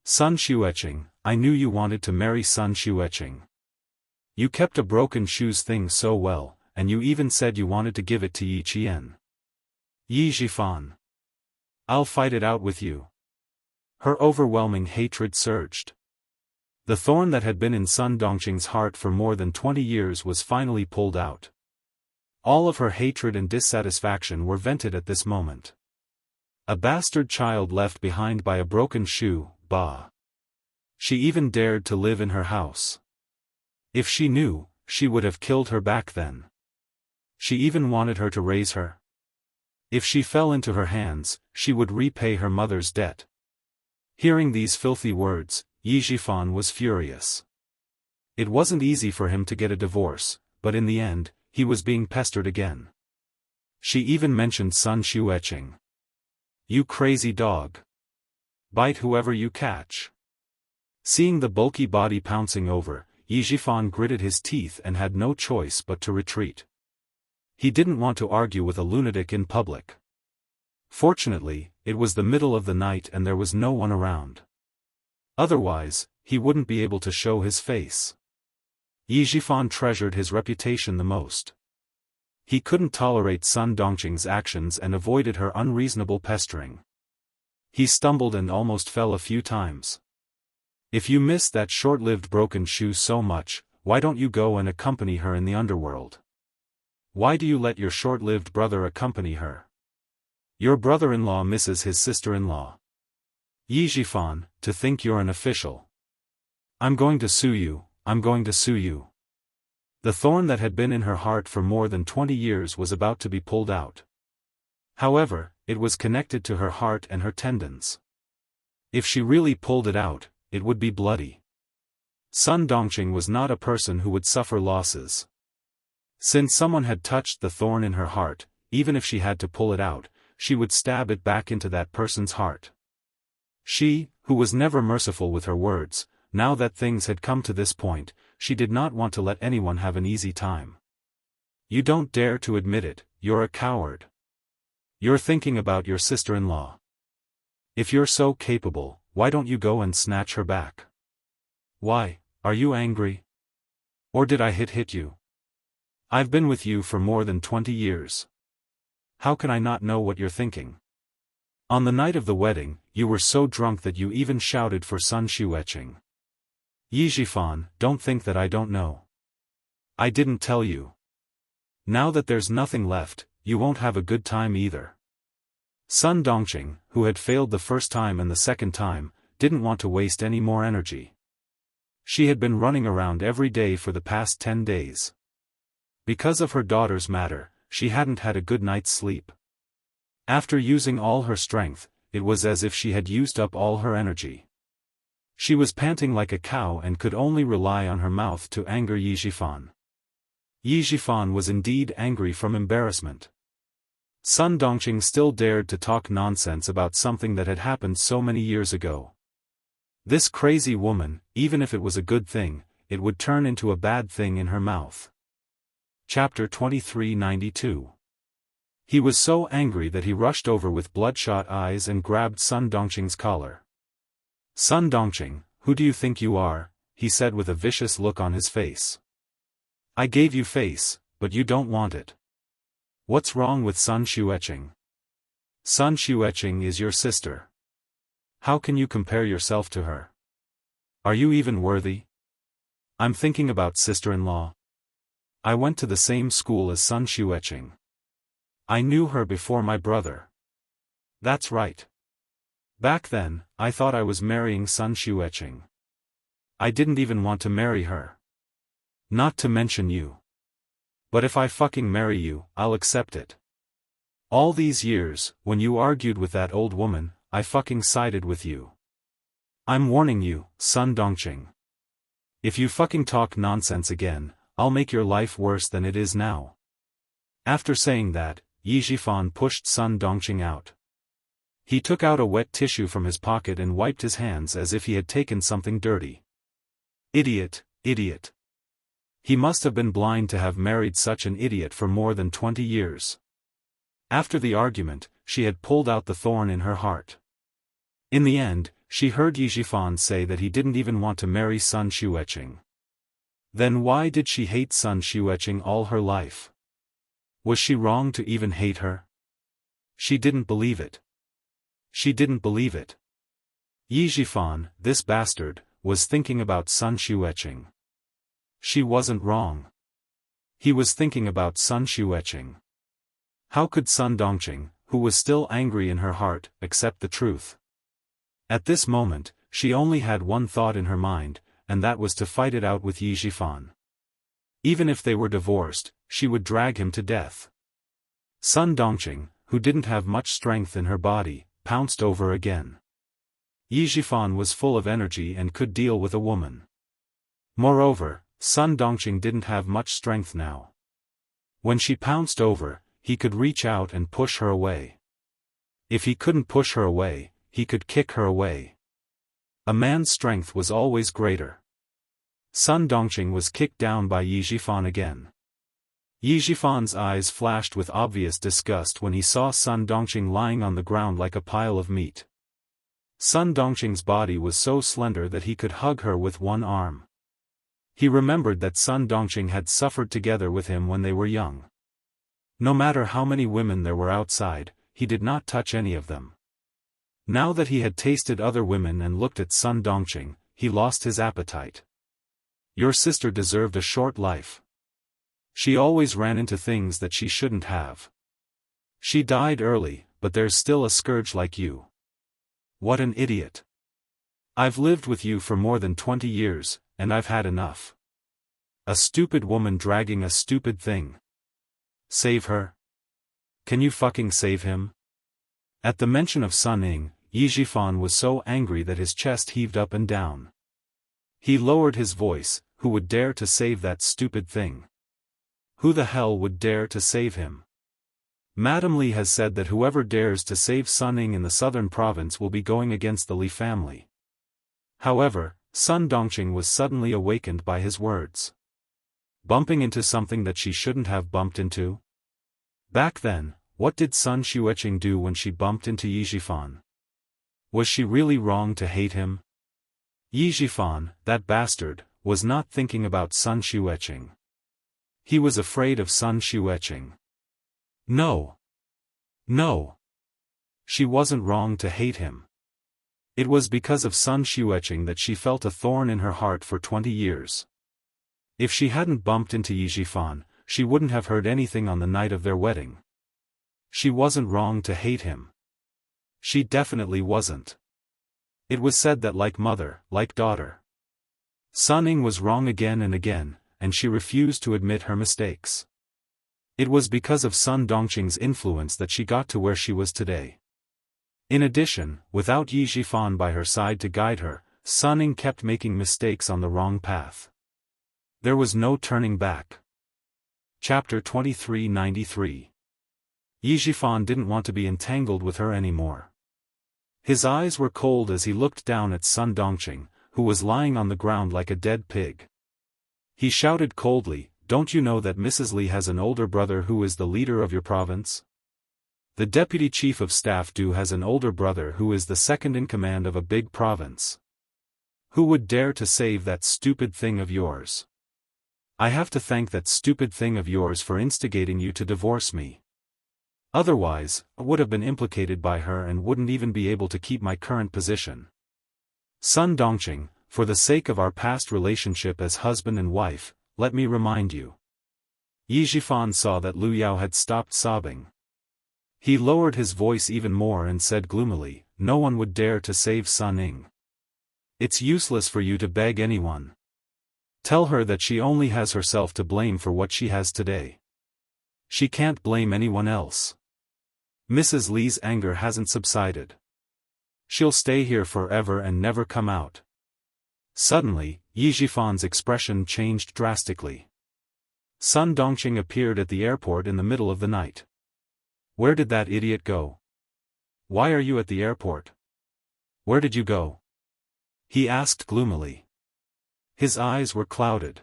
S1: Sun Xueqing, I knew you wanted to marry Sun Xueqing. You kept a broken shoes thing so well, and you even said you wanted to give it to Yi Qian. Yi Zhifan. I'll fight it out with you. Her overwhelming hatred surged. The thorn that had been in Sun Dongqing's heart for more than 20 years was finally pulled out. All of her hatred and dissatisfaction were vented at this moment. A bastard child left behind by a broken shoe, bah. She even dared to live in her house. If she knew, she would have killed her back then. She even wanted her to raise her. If she fell into her hands, she would repay her mother's debt. Hearing these filthy words, Yi Zhifan was furious. It wasn't easy for him to get a divorce, but in the end, he was being pestered again. She even mentioned Sun Xueqing. You crazy dog. Bite whoever you catch. Seeing the bulky body pouncing over, Yi Zhifan gritted his teeth and had no choice but to retreat. He didn't want to argue with a lunatic in public. Fortunately, it was the middle of the night and there was no one around. Otherwise, he wouldn't be able to show his face. Yi Zhifan treasured his reputation the most. He couldn't tolerate Sun Dongqing's actions and avoided her unreasonable pestering. He stumbled and almost fell a few times. If you miss that short-lived broken shoe so much, why don't you go and accompany her in the underworld? Why do you let your short-lived brother accompany her? Your brother-in-law misses his sister-in-law. Yi Zhifan, to think you're an official. I'm going to sue you, I'm going to sue you. The thorn that had been in her heart for more than 20 years was about to be pulled out. However, it was connected to her heart and her tendons. If she really pulled it out, it would be bloody. Sun Dongqing was not a person who would suffer losses. Since someone had touched the thorn in her heart, even if she had to pull it out, she would stab it back into that person's heart. She, who was never merciful with her words, now that things had come to this point, she did not want to let anyone have an easy time. You don't dare to admit it, you're a coward. You're thinking about your sister-in-law. If you're so capable, why don't you go and snatch her back? Why, are you angry? Or did I hit you? I've been with you for more than 20 years. How can I not know what you're thinking? On the night of the wedding, you were so drunk that you even shouted for Sun Xueqing. Yi Zhifan, don't think that I don't know. I didn't tell you. Now that there's nothing left, you won't have a good time either. Sun Dongqing, who had failed the first time and the second time, didn't want to waste any more energy. She had been running around every day for the past 10 days. Because of her daughter's matter, she hadn't had a good night's sleep. After using all her strength, it was as if she had used up all her energy. She was panting like a cow and could only rely on her mouth to anger Yi Zhifan. Yi Zhifan was indeed angry from embarrassment. Sun Dongqing still dared to talk nonsense about something that had happened so many years ago. This crazy woman, even if it was a good thing, it would turn into a bad thing in her mouth. Chapter 2392. He was so angry that he rushed over with bloodshot eyes and grabbed Sun Dongqing's collar. "Sun Dongqing, who do you think you are?" he said with a vicious look on his face. "I gave you face, but you don't want it. What's wrong with Sun Xueqing? Sun Xueqing is your sister. How can you compare yourself to her? Are you even worthy?" "I'm thinking about sister-in-law. I went to the same school as Sun Xueqing. I knew her before my brother." "That's right. Back then, I thought I was marrying Sun Xueqing. I didn't even want to marry her. Not to mention you. But if I fucking marry you, I'll accept it. All these years, when you argued with that old woman, I fucking sided with you. I'm warning you, Sun Dongqing. If you fucking talk nonsense again, I'll make your life worse than it is now." After saying that, Yi Zhifan pushed Sun Dongqing out. He took out a wet tissue from his pocket and wiped his hands as if he had taken something dirty. Idiot, idiot. He must have been blind to have married such an idiot for more than 20 years. After the argument, she had pulled out the thorn in her heart. In the end, she heard Yi Zhifan say that he didn't even want to marry Sun Xueqing. Then why did she hate Sun Xueqing all her life? Was she wrong to even hate her? She didn't believe it. She didn't believe it. Yi Zhifan, this bastard, was thinking about Sun Xueqing. She wasn't wrong. He was thinking about Sun Xueqing. How could Sun Dongqing, who was still angry in her heart, accept the truth? At this moment, she only had one thought in her mind, and that was to fight it out with Yi Zhifan. Even if they were divorced, she would drag him to death. Sun Dongqing, who didn't have much strength in her body, pounced over again. Yi Zhifan was full of energy and could deal with a woman. Moreover, Sun Dongqing didn't have much strength now. When she pounced over, he could reach out and push her away. If he couldn't push her away, he could kick her away. A man's strength was always greater. Sun Dongqing was kicked down by Yi Zhifan again. Yi Zhifan's eyes flashed with obvious disgust when he saw Sun Dongqing lying on the ground like a pile of meat. Sun Dongqing's body was so slender that he could hug her with one arm. He remembered that Sun Dongqing had suffered together with him when they were young. No matter how many women there were outside, he did not touch any of them. Now that he had tasted other women and looked at Sun Dongqing, he lost his appetite. Your sister deserved a short life. She always ran into things that she shouldn't have. She died early, but there's still a scourge like you. What an idiot. I've lived with you for more than 20 years, and I've had enough. A stupid woman dragging a stupid thing. Save her? Can you fucking save him? At the mention of Sun Ying, Yi Zhifan was so angry that his chest heaved up and down. He lowered his voice. Who would dare to save that stupid thing? Who the hell would dare to save him? Madame Li has said that whoever dares to save Sun Ying in the southern province will be going against the Li family. However, Sun Dongqing was suddenly awakened by his words. Bumping into something that she shouldn't have bumped into? Back then, what did Sun Xueqing do when she bumped into Yi Zhifan? Was she really wrong to hate him? Yi Zhifan, that bastard, was not thinking about Sun Xueqing. He was afraid of Sun Xueqing. No. No. She wasn't wrong to hate him. It was because of Sun Xueqing that she felt a thorn in her heart for 20 years. If she hadn't bumped into Yi Zhifan, she wouldn't have heard anything on the night of their wedding. She wasn't wrong to hate him. She definitely wasn't. It was said that like mother, like daughter. Sun Ying was wrong again and again, and she refused to admit her mistakes. It was because of Sun Dongqing's influence that she got to where she was today. In addition, without Yi Zhifan by her side to guide her, Sun Ying kept making mistakes on the wrong path. There was no turning back. Chapter 2393. Yi Zhifan didn't want to be entangled with her anymore. His eyes were cold as he looked down at Sun Dongqing, who was lying on the ground like a dead pig. He shouted coldly, "Don't you know that Mrs. Li has an older brother who is the leader of your province? The deputy chief of staff Du has an older brother who is the second in command of a big province. Who would dare to save that stupid thing of yours? I have to thank that stupid thing of yours for instigating you to divorce me. Otherwise, I would have been implicated by her and wouldn't even be able to keep my current position. Sun Dongqing, for the sake of our past relationship as husband and wife, let me remind you. Yi Zhifan saw that Lu Yao had stopped sobbing. He lowered his voice even more and said gloomily, no one would dare to save Sun Ying. It's useless for you to beg anyone. Tell her that she only has herself to blame for what she has today. She can't blame anyone else. Mrs. Li's anger hasn't subsided. She'll stay here forever and never come out. Suddenly, Yi Zhifan's expression changed drastically. Sun Dongqing appeared at the airport in the middle of the night. Where did that idiot go? Why are you at the airport? Where did you go? He asked gloomily. His eyes were clouded.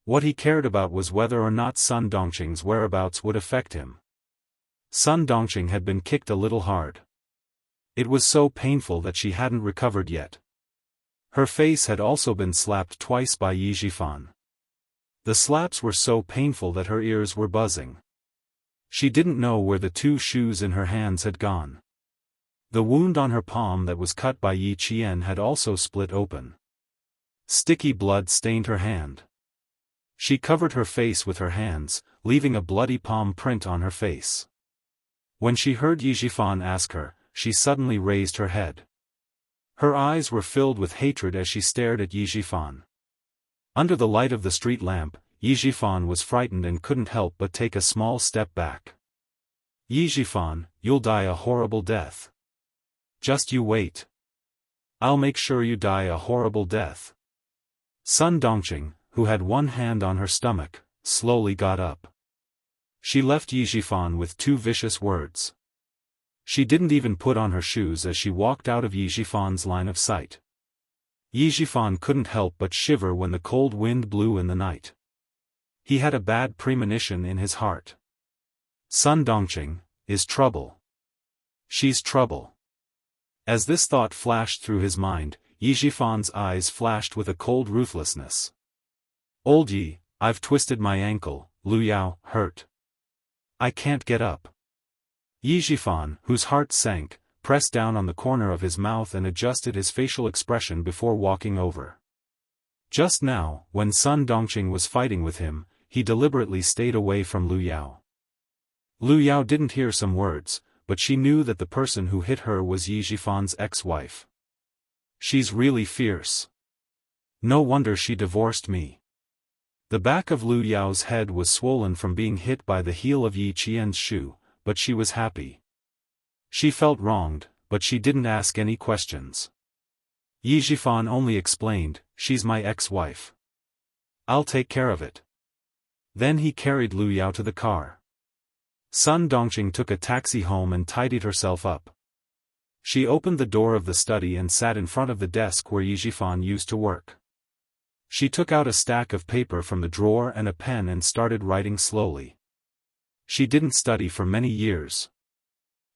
S1: What he cared about was whether or not Sun Dongqing's whereabouts would affect him. Sun Dongqing had been kicked a little hard. It was so painful that she hadn't recovered yet. Her face had also been slapped twice by Yi Zhifan. The slaps were so painful that her ears were buzzing. She didn't know where the two shoes in her hands had gone. The wound on her palm that was cut by Yi Qian had also split open. Sticky blood stained her hand. She covered her face with her hands, leaving a bloody palm print on her face. When she heard Yi Zhifan ask her, she suddenly raised her head. Her eyes were filled with hatred as she stared at Yi Zhifan. Under the light of the street lamp, Yi Zhifan was frightened and couldn't help but take a small step back. Yi Zhifan, you'll die a horrible death. Just you wait. I'll make sure you die a horrible death. Sun Dongqing, who had one hand on her stomach, slowly got up. She left Yi Zhifan with two vicious words. She didn't even put on her shoes as she walked out of Yi Zhifan's line of sight. Yi Zhifan couldn't help but shiver when the cold wind blew in the night. He had a bad premonition in his heart. Sun Dongqing is trouble. She's trouble. As this thought flashed through his mind, Yi Zhifan's eyes flashed with a cold ruthlessness. Old Yi, I've twisted my ankle, Lu Yao, hurt. I can't get up. Yi Zhifan, whose heart sank, pressed down on the corner of his mouth and adjusted his facial expression before walking over. Just now, when Sun Dongqing was fighting with him, he deliberately stayed away from Lu Yao. Lu Yao didn't hear some words, but she knew that the person who hit her was Yi Zhifan's ex-wife. She's really fierce. No wonder she divorced me. The back of Lu Yao's head was swollen from being hit by the heel of Yi Qian's shoe, but she was happy. She felt wronged, but she didn't ask any questions. Yi Zhifan only explained, she's my ex-wife. I'll take care of it. Then he carried Lu Yao to the car. Sun Dongqing took a taxi home and tidied herself up. She opened the door of the study and sat in front of the desk where Yi Zhifan used to work. She took out a stack of paper from the drawer and a pen and started writing slowly. She didn't study for many years.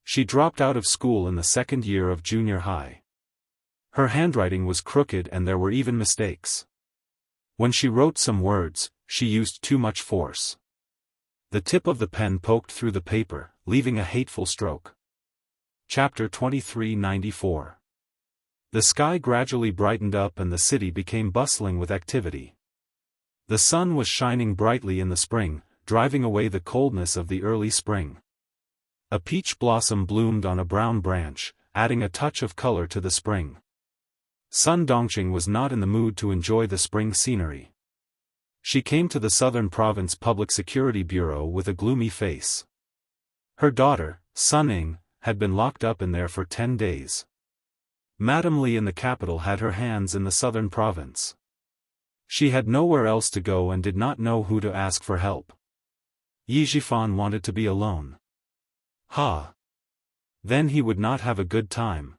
S1: She dropped out of school in the second year of junior high. Her handwriting was crooked and there were even mistakes. When she wrote some words, she used too much force. The tip of the pen poked through the paper, leaving a hateful stroke. Chapter 2394. The sky gradually brightened up and the city became bustling with activity. The sun was shining brightly in the spring, driving away the coldness of the early spring. A peach blossom bloomed on a brown branch, adding a touch of color to the spring. Sun Dongqing was not in the mood to enjoy the spring scenery. She came to the Southern Province Public Security Bureau with a gloomy face. Her daughter, Sun Ying, had been locked up in there for 10 days. Madame Li in the capital had her hands in the Southern Province. She had nowhere else to go and did not know who to ask for help. Yi Zhifan wanted to be alone. Then he would not have a good time.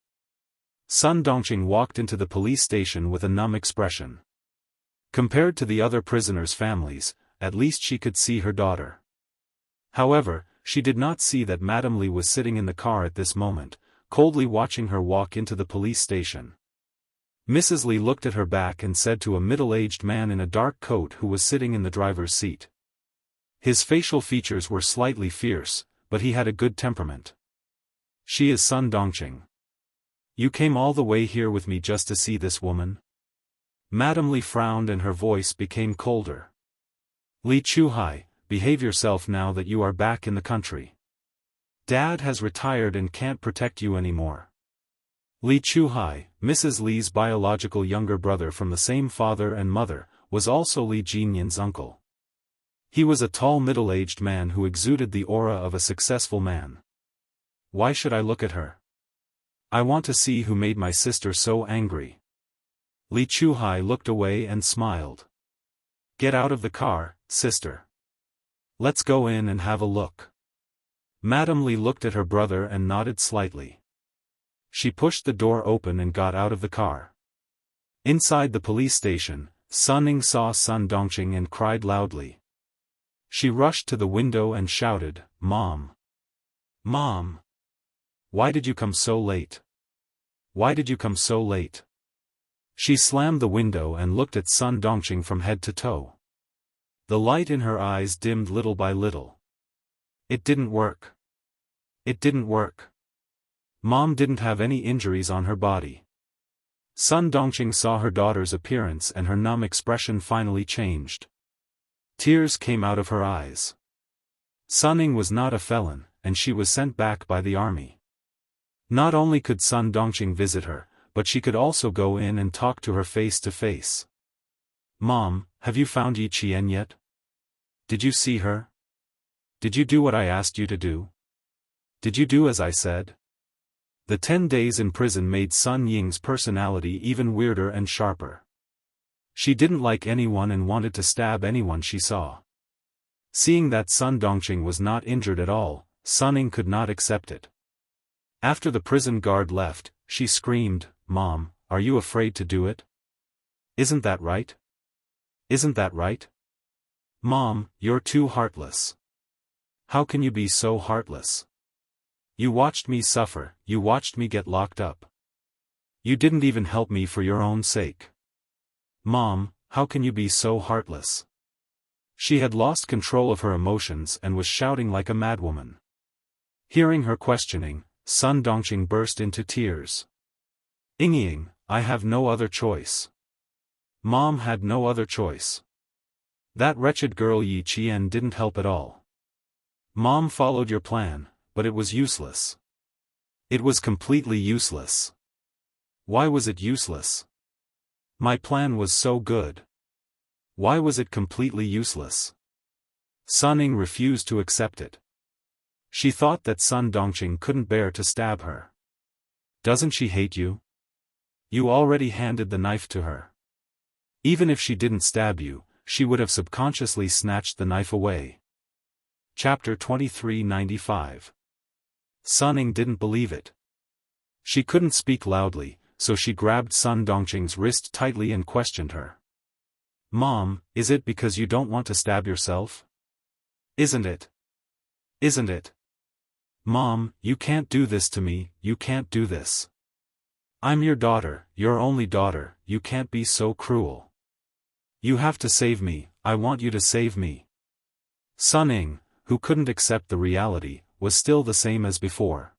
S1: Sun Dongqing walked into the police station with a numb expression. Compared to the other prisoners' families, at least she could see her daughter. However, she did not see that Madame Li was sitting in the car at this moment, coldly watching her walk into the police station. Mrs. Li looked at her back and said to a middle-aged man in a dark coat who was sitting in the driver's seat. His facial features were slightly fierce, but he had a good temperament. "She is Sun Dongqing. You came all the way here with me just to see this woman?" Madame Li frowned and her voice became colder. "Li Chuhai, behave yourself now that you are back in the country. Dad has retired and can't protect you anymore." Li Chuhai, Mrs. Li's biological younger brother from the same father and mother, was also Li Jinyan's uncle. He was a tall middle-aged man who exuded the aura of a successful man. "Why should I look at her? I want to see who made my sister so angry." Li Chuhai looked away and smiled. "Get out of the car, sister. Let's go in and have a look." Madame Li looked at her brother and nodded slightly. She pushed the door open and got out of the car. Inside the police station, Sun Ning saw Sun Dongqing and cried loudly. She rushed to the window and shouted, "Mom! Mom! Why did you come so late? Why did you come so late?" She slammed the window and looked at Sun Dongqing from head to toe. The light in her eyes dimmed little by little. It didn't work. It didn't work. Mom didn't have any injuries on her body. Sun Dongqing saw her daughter's appearance and her numb expression finally changed. Tears came out of her eyes. Sun Ning was not a felon, and she was sent back by the army. Not only could Sun Dongqing visit her, but she could also go in and talk to her face to face. "Mom, have you found Yi Qian yet? Did you see her? Did you do what I asked you to do? Did you do as I said?" The 10 days in prison made Sun Ying's personality even weirder and sharper. She didn't like anyone and wanted to stab anyone she saw. Seeing that Sun Dongqing was not injured at all, Sun Ning could not accept it. After the prison guard left, she screamed, "Mom, are you afraid to do it? Isn't that right? Isn't that right? Mom, you're too heartless. How can you be so heartless? You watched me suffer, you watched me get locked up. You didn't even help me for your own sake. Mom, how can you be so heartless?" She had lost control of her emotions and was shouting like a madwoman. Hearing her questioning, Sun Dongqing burst into tears. "Ying, I have no other choice. Mom had no other choice. That wretched girl Yi Qian didn't help at all. Mom followed your plan, but it was useless. It was completely useless. Why was it useless? My plan was so good. Why was it completely useless?" Sun Ning refused to accept it. She thought that Sun Dongqing couldn't bear to stab her. "Doesn't she hate you? You already handed the knife to her. Even if she didn't stab you, she would have subconsciously snatched the knife away." Chapter 2395. Sun Ning didn't believe it. She couldn't speak loudly, so she grabbed Sun Dongqing's wrist tightly and questioned her. "Mom, is it because you don't want to stab yourself? Isn't it? Isn't it? Mom, you can't do this to me, you can't do this. I'm your daughter, your only daughter, you can't be so cruel. You have to save me, I want you to save me." Sun Ning, who couldn't accept the reality, was still the same as before.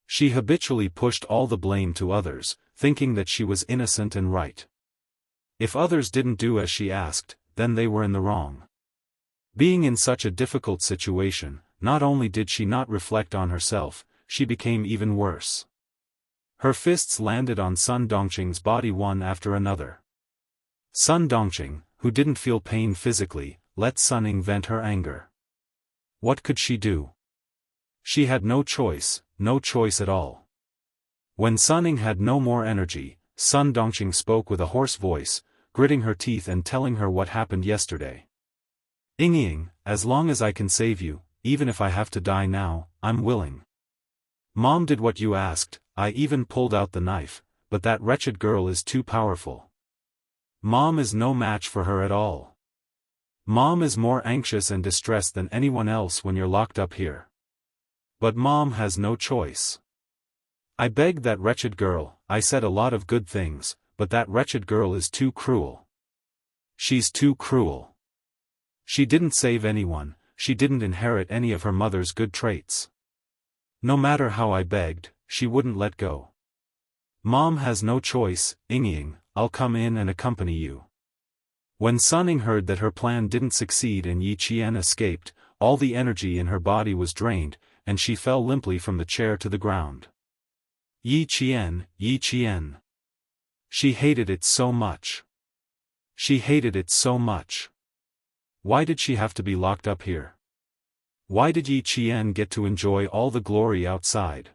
S1: She habitually pushed all the blame to others, thinking that she was innocent and right. If others didn't do as she asked, then they were in the wrong. Being in such a difficult situation, not only did she not reflect on herself, she became even worse. Her fists landed on Sun Dongqing's body one after another. Sun Dongqing, who didn't feel pain physically, let Sun Ning vent her anger. What could she do? She had no choice at all. When Sun Ning had no more energy, Sun Dongqing spoke with a hoarse voice, gritting her teeth and telling her what happened yesterday. "Ying, as long as I can save you, even if I have to die now, I'm willing. Mom did what you asked, I even pulled out the knife, but that wretched girl is too powerful. Mom is no match for her at all. Mom is more anxious and distressed than anyone else when you're locked up here. But Mom has no choice. I begged that wretched girl, I said a lot of good things, but that wretched girl is too cruel. She's too cruel. She didn't save anyone, she didn't inherit any of her mother's good traits. No matter how I begged, she wouldn't let go. Mom has no choice, Ying, I'll come in and accompany you. When Sun Ying heard that her plan didn't succeed and Yi Qian escaped, all the energy in her body was drained, and she fell limply from the chair to the ground. Yi Qian, Yi Qian. She hated it so much. She hated it so much. Why did she have to be locked up here? Why did Yi Qian get to enjoy all the glory outside?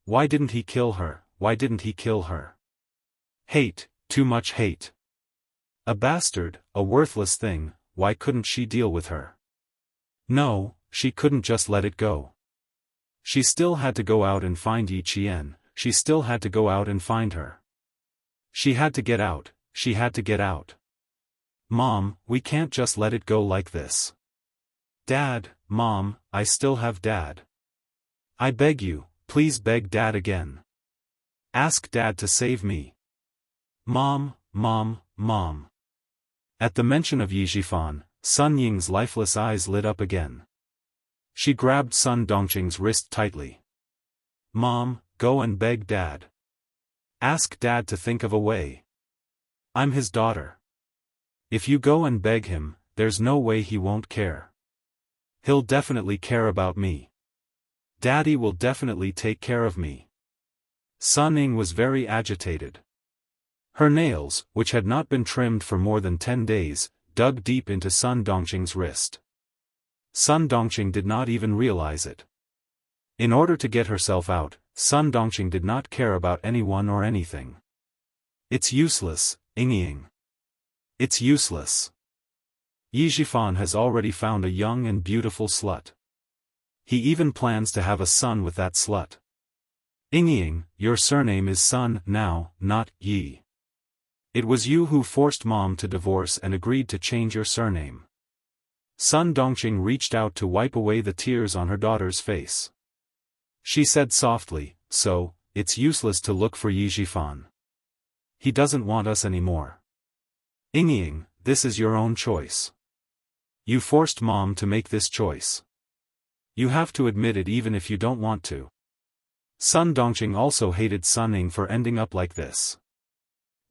S1: Why didn't he kill her? Why didn't he kill her? Hate, too much hate. A bastard, a worthless thing, why couldn't she deal with her? No, she couldn't just let it go. She still had to go out and find Yi Qian, she still had to go out and find her. She had to get out, she had to get out. Mom, we can't just let it go like this. Dad, Mom, I still have Dad. I beg you, please beg Dad again. Ask Dad to save me. Mom, Mom, Mom. At the mention of Yi Zhifan, Sun Ying's lifeless eyes lit up again. She grabbed Sun Dongqing's wrist tightly. Mom, go and beg Dad. Ask Dad to think of a way. I'm his daughter. If you go and beg him, there's no way he won't care. He'll definitely care about me. Daddy will definitely take care of me. Sun Ying was very agitated. Her nails, which had not been trimmed for more than 10 days, dug deep into Sun Dongqing's wrist. Sun Dongqing did not even realize it. In order to get herself out, Sun Dongqing did not care about anyone or anything. It's useless, Ying. It's useless. Yi Zhifan has already found a young and beautiful slut. He even plans to have a son with that slut. Ying, your surname is Sun now, not Yi. It was you who forced Mom to divorce and agreed to change your surname. Sun Dongqing reached out to wipe away the tears on her daughter's face. She said softly, so, it's useless to look for Yi Zhifan. He doesn't want us anymore. Ying, this is your own choice. You forced Mom to make this choice. You have to admit it even if you don't want to. Sun Dongqing also hated Sun Ying for ending up like this.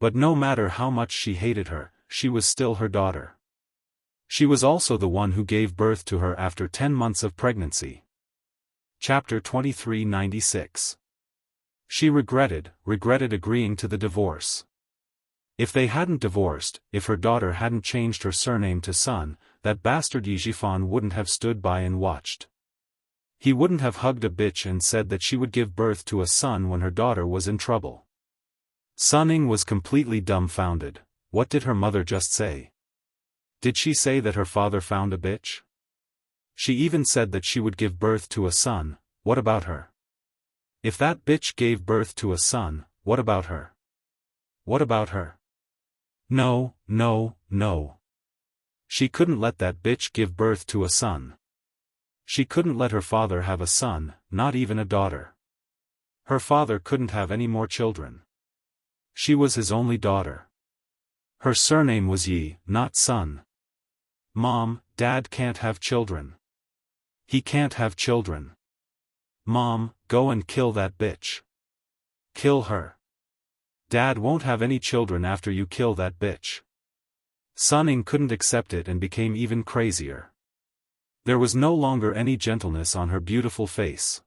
S1: But no matter how much she hated her, she was still her daughter. She was also the one who gave birth to her after 10 months of pregnancy. Chapter 2396. She regretted agreeing to the divorce. If they hadn't divorced, if her daughter hadn't changed her surname to Sun, that bastard Yi Zhifan wouldn't have stood by and watched. He wouldn't have hugged a bitch and said that she would give birth to a son when her daughter was in trouble. Sun Ying was completely dumbfounded. What did her mother just say? Did she say that her father found a bitch? She even said that she would give birth to a son. What about her? If that bitch gave birth to a son, what about her? What about her? No, no, no. She couldn't let that bitch give birth to a son. She couldn't let her father have a son, not even a daughter. Her father couldn't have any more children. She was his only daughter. Her surname was Yi, not Sun. Mom, Dad can't have children. He can't have children. Mom, go and kill that bitch. Kill her. Dad won't have any children after you kill that bitch. Sun Ying couldn't accept it and became even crazier. There was no longer any gentleness on her beautiful face.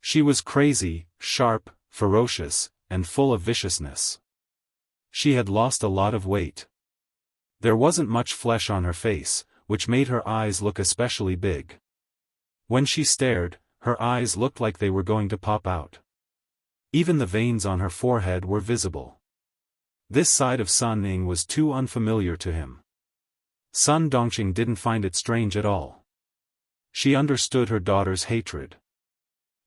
S1: She was crazy, sharp, ferocious, and full of viciousness. She had lost a lot of weight. There wasn't much flesh on her face, which made her eyes look especially big. When she stared, her eyes looked like they were going to pop out. Even the veins on her forehead were visible. This side of Sun Ying was too unfamiliar to him. Sun Dongqing didn't find it strange at all. She understood her daughter's hatred.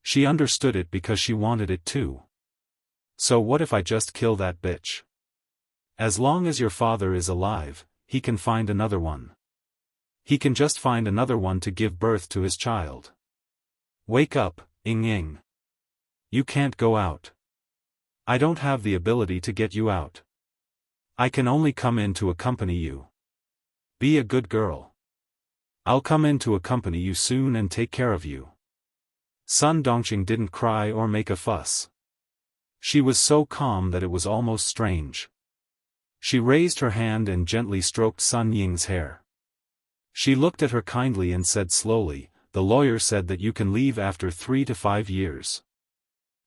S1: She understood it because she wanted it too. So what if I just kill that bitch? As long as your father is alive, he can find another one. He can just find another one to give birth to his child. Wake up, Ying. You can't go out. I don't have the ability to get you out. I can only come in to accompany you. Be a good girl. I'll come in to accompany you soon and take care of you. Sun Dongqing didn't cry or make a fuss. She was so calm that it was almost strange. She raised her hand and gently stroked Sun Ying's hair. She looked at her kindly and said slowly, "The lawyer said that you can leave after 3 to 5 years.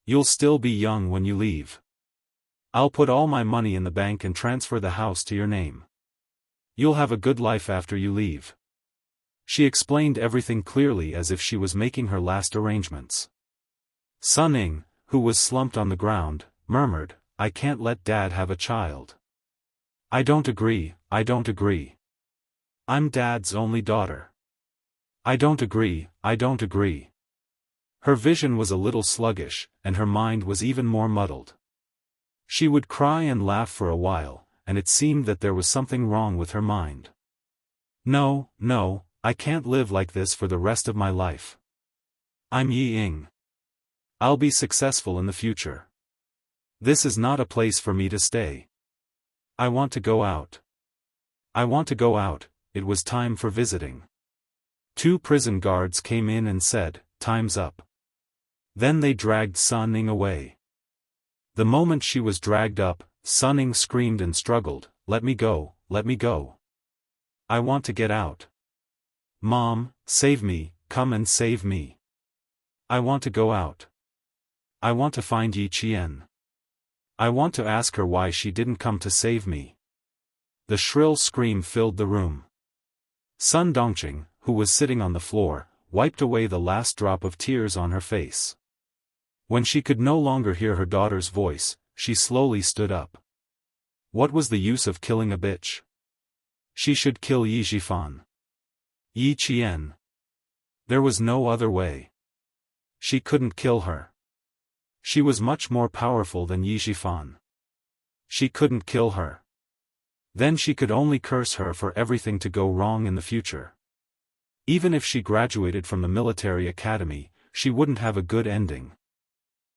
S1: You'll still be young when you leave. I'll put all my money in the bank and transfer the house to your name. You'll have a good life after you leave." She explained everything clearly as if she was making her last arrangements. Sun Ying, who was slumped on the ground, murmured, "I can't let Dad have a child. I don't agree. I'm Dad's only daughter. I don't agree. Her vision was a little sluggish, and her mind was even more muddled. She would cry and laugh for a while, and it seemed that there was something wrong with her mind. No, I can't live like this for the rest of my life. I'm Yi Ying. I'll be successful in the future. This is not a place for me to stay. I want to go out. It was time for visiting. 2 prison guards came in and said, "Time's up." Then they dragged Sun Ying away. The moment she was dragged up, Sun Ying screamed and struggled, let me go. I want to get out. Mom, save me, come and save me. I want to go out. I want to find Yi Qian. I want to ask her why she didn't come to save me." The shrill scream filled the room. Sun Dongqing, who was sitting on the floor, wiped away the last drop of tears on her face. When she could no longer hear her daughter's voice, she slowly stood up. What was the use of killing a bitch? She should kill Yi Zhifan. Yi Qian. There was no other way. She couldn't kill her. She was much more powerful than Yi Zhifan. She couldn't kill her. Then she could only curse her for everything to go wrong in the future. Even if she graduated from the military academy, she wouldn't have a good ending.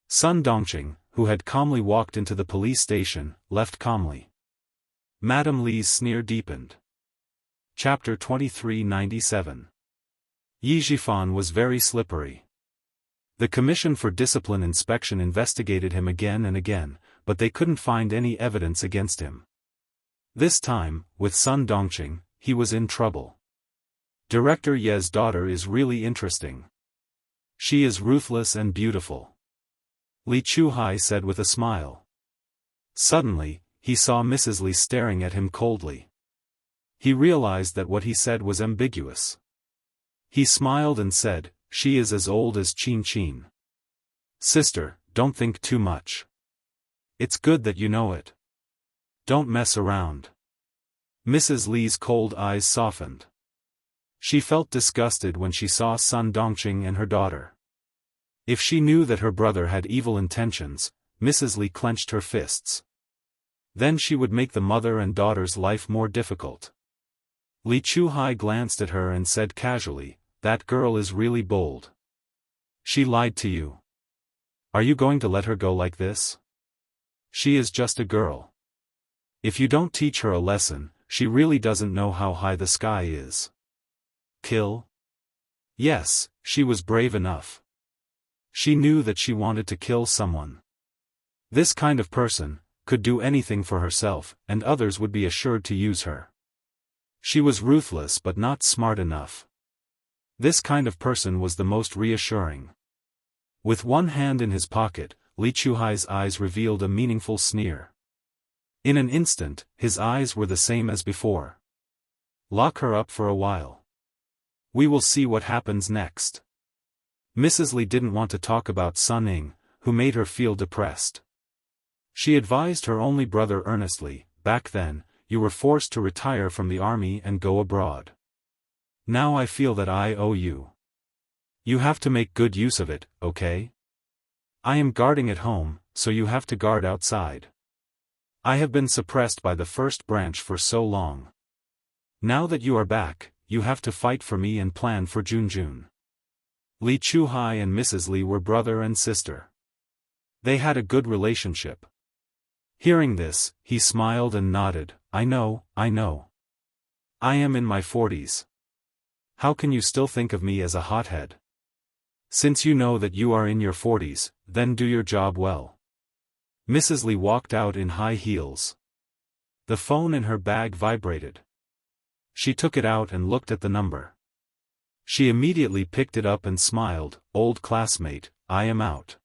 S1: Sun Dongqing, who had calmly walked into the police station, left calmly. Madame Li's sneer deepened. Chapter 2397. Yi Zhifan was very slippery. The Commission for Discipline Inspection investigated him again and again, but they couldn't find any evidence against him. This time, with Sun Dongqing, he was in trouble. Director Ye's daughter is really interesting. She is ruthless and beautiful. Li Chuhai said with a smile. Suddenly, he saw Mrs. Li staring at him coldly. He realized that what he said was ambiguous. He smiled and said, "She is as old as Qin Qin. Sister, don't think too much. It's good that you know it. Don't mess around." Mrs. Li's cold eyes softened. She felt disgusted when she saw Sun Dongqing and her daughter. If she knew that her brother had evil intentions, Mrs. Li clenched her fists. Then she would make the mother and daughter's life more difficult. Li Chuhai glanced at her and said casually, "That girl is really bold. She lied to you. Are you going to let her go like this? She is just a girl. If you don't teach her a lesson, she really doesn't know how high the sky is." Kill? Yes, she was brave enough. She knew that she wanted to kill someone. This kind of person could do anything for herself, and others would be assured to use her. She was ruthless but not smart enough. This kind of person was the most reassuring. With one hand in his pocket, Li Chuhai's eyes revealed a meaningful sneer. In an instant, his eyes were the same as before. Lock her up for a while. We will see what happens next. Mrs. Li didn't want to talk about Sun Ying, who made her feel depressed. She advised her only brother earnestly, "Back then, you were forced to retire from the army and go abroad. Now I feel that I owe you. You have to make good use of it, okay? I am guarding at home, so you have to guard outside. I have been suppressed by the first branch for so long. Now that you are back, you have to fight for me and plan for Junjun. Li Chuhai and Mrs. Li were brother and sister. They had a good relationship. Hearing this, he smiled and nodded. I know. I am in my 40s. How can you still think of me as a hothead? Since you know that you are in your 40s, then do your job well. Mrs. Li walked out in high heels. The phone in her bag vibrated. She took it out and looked at the number. She immediately picked it up and smiled. Old classmate, I am out.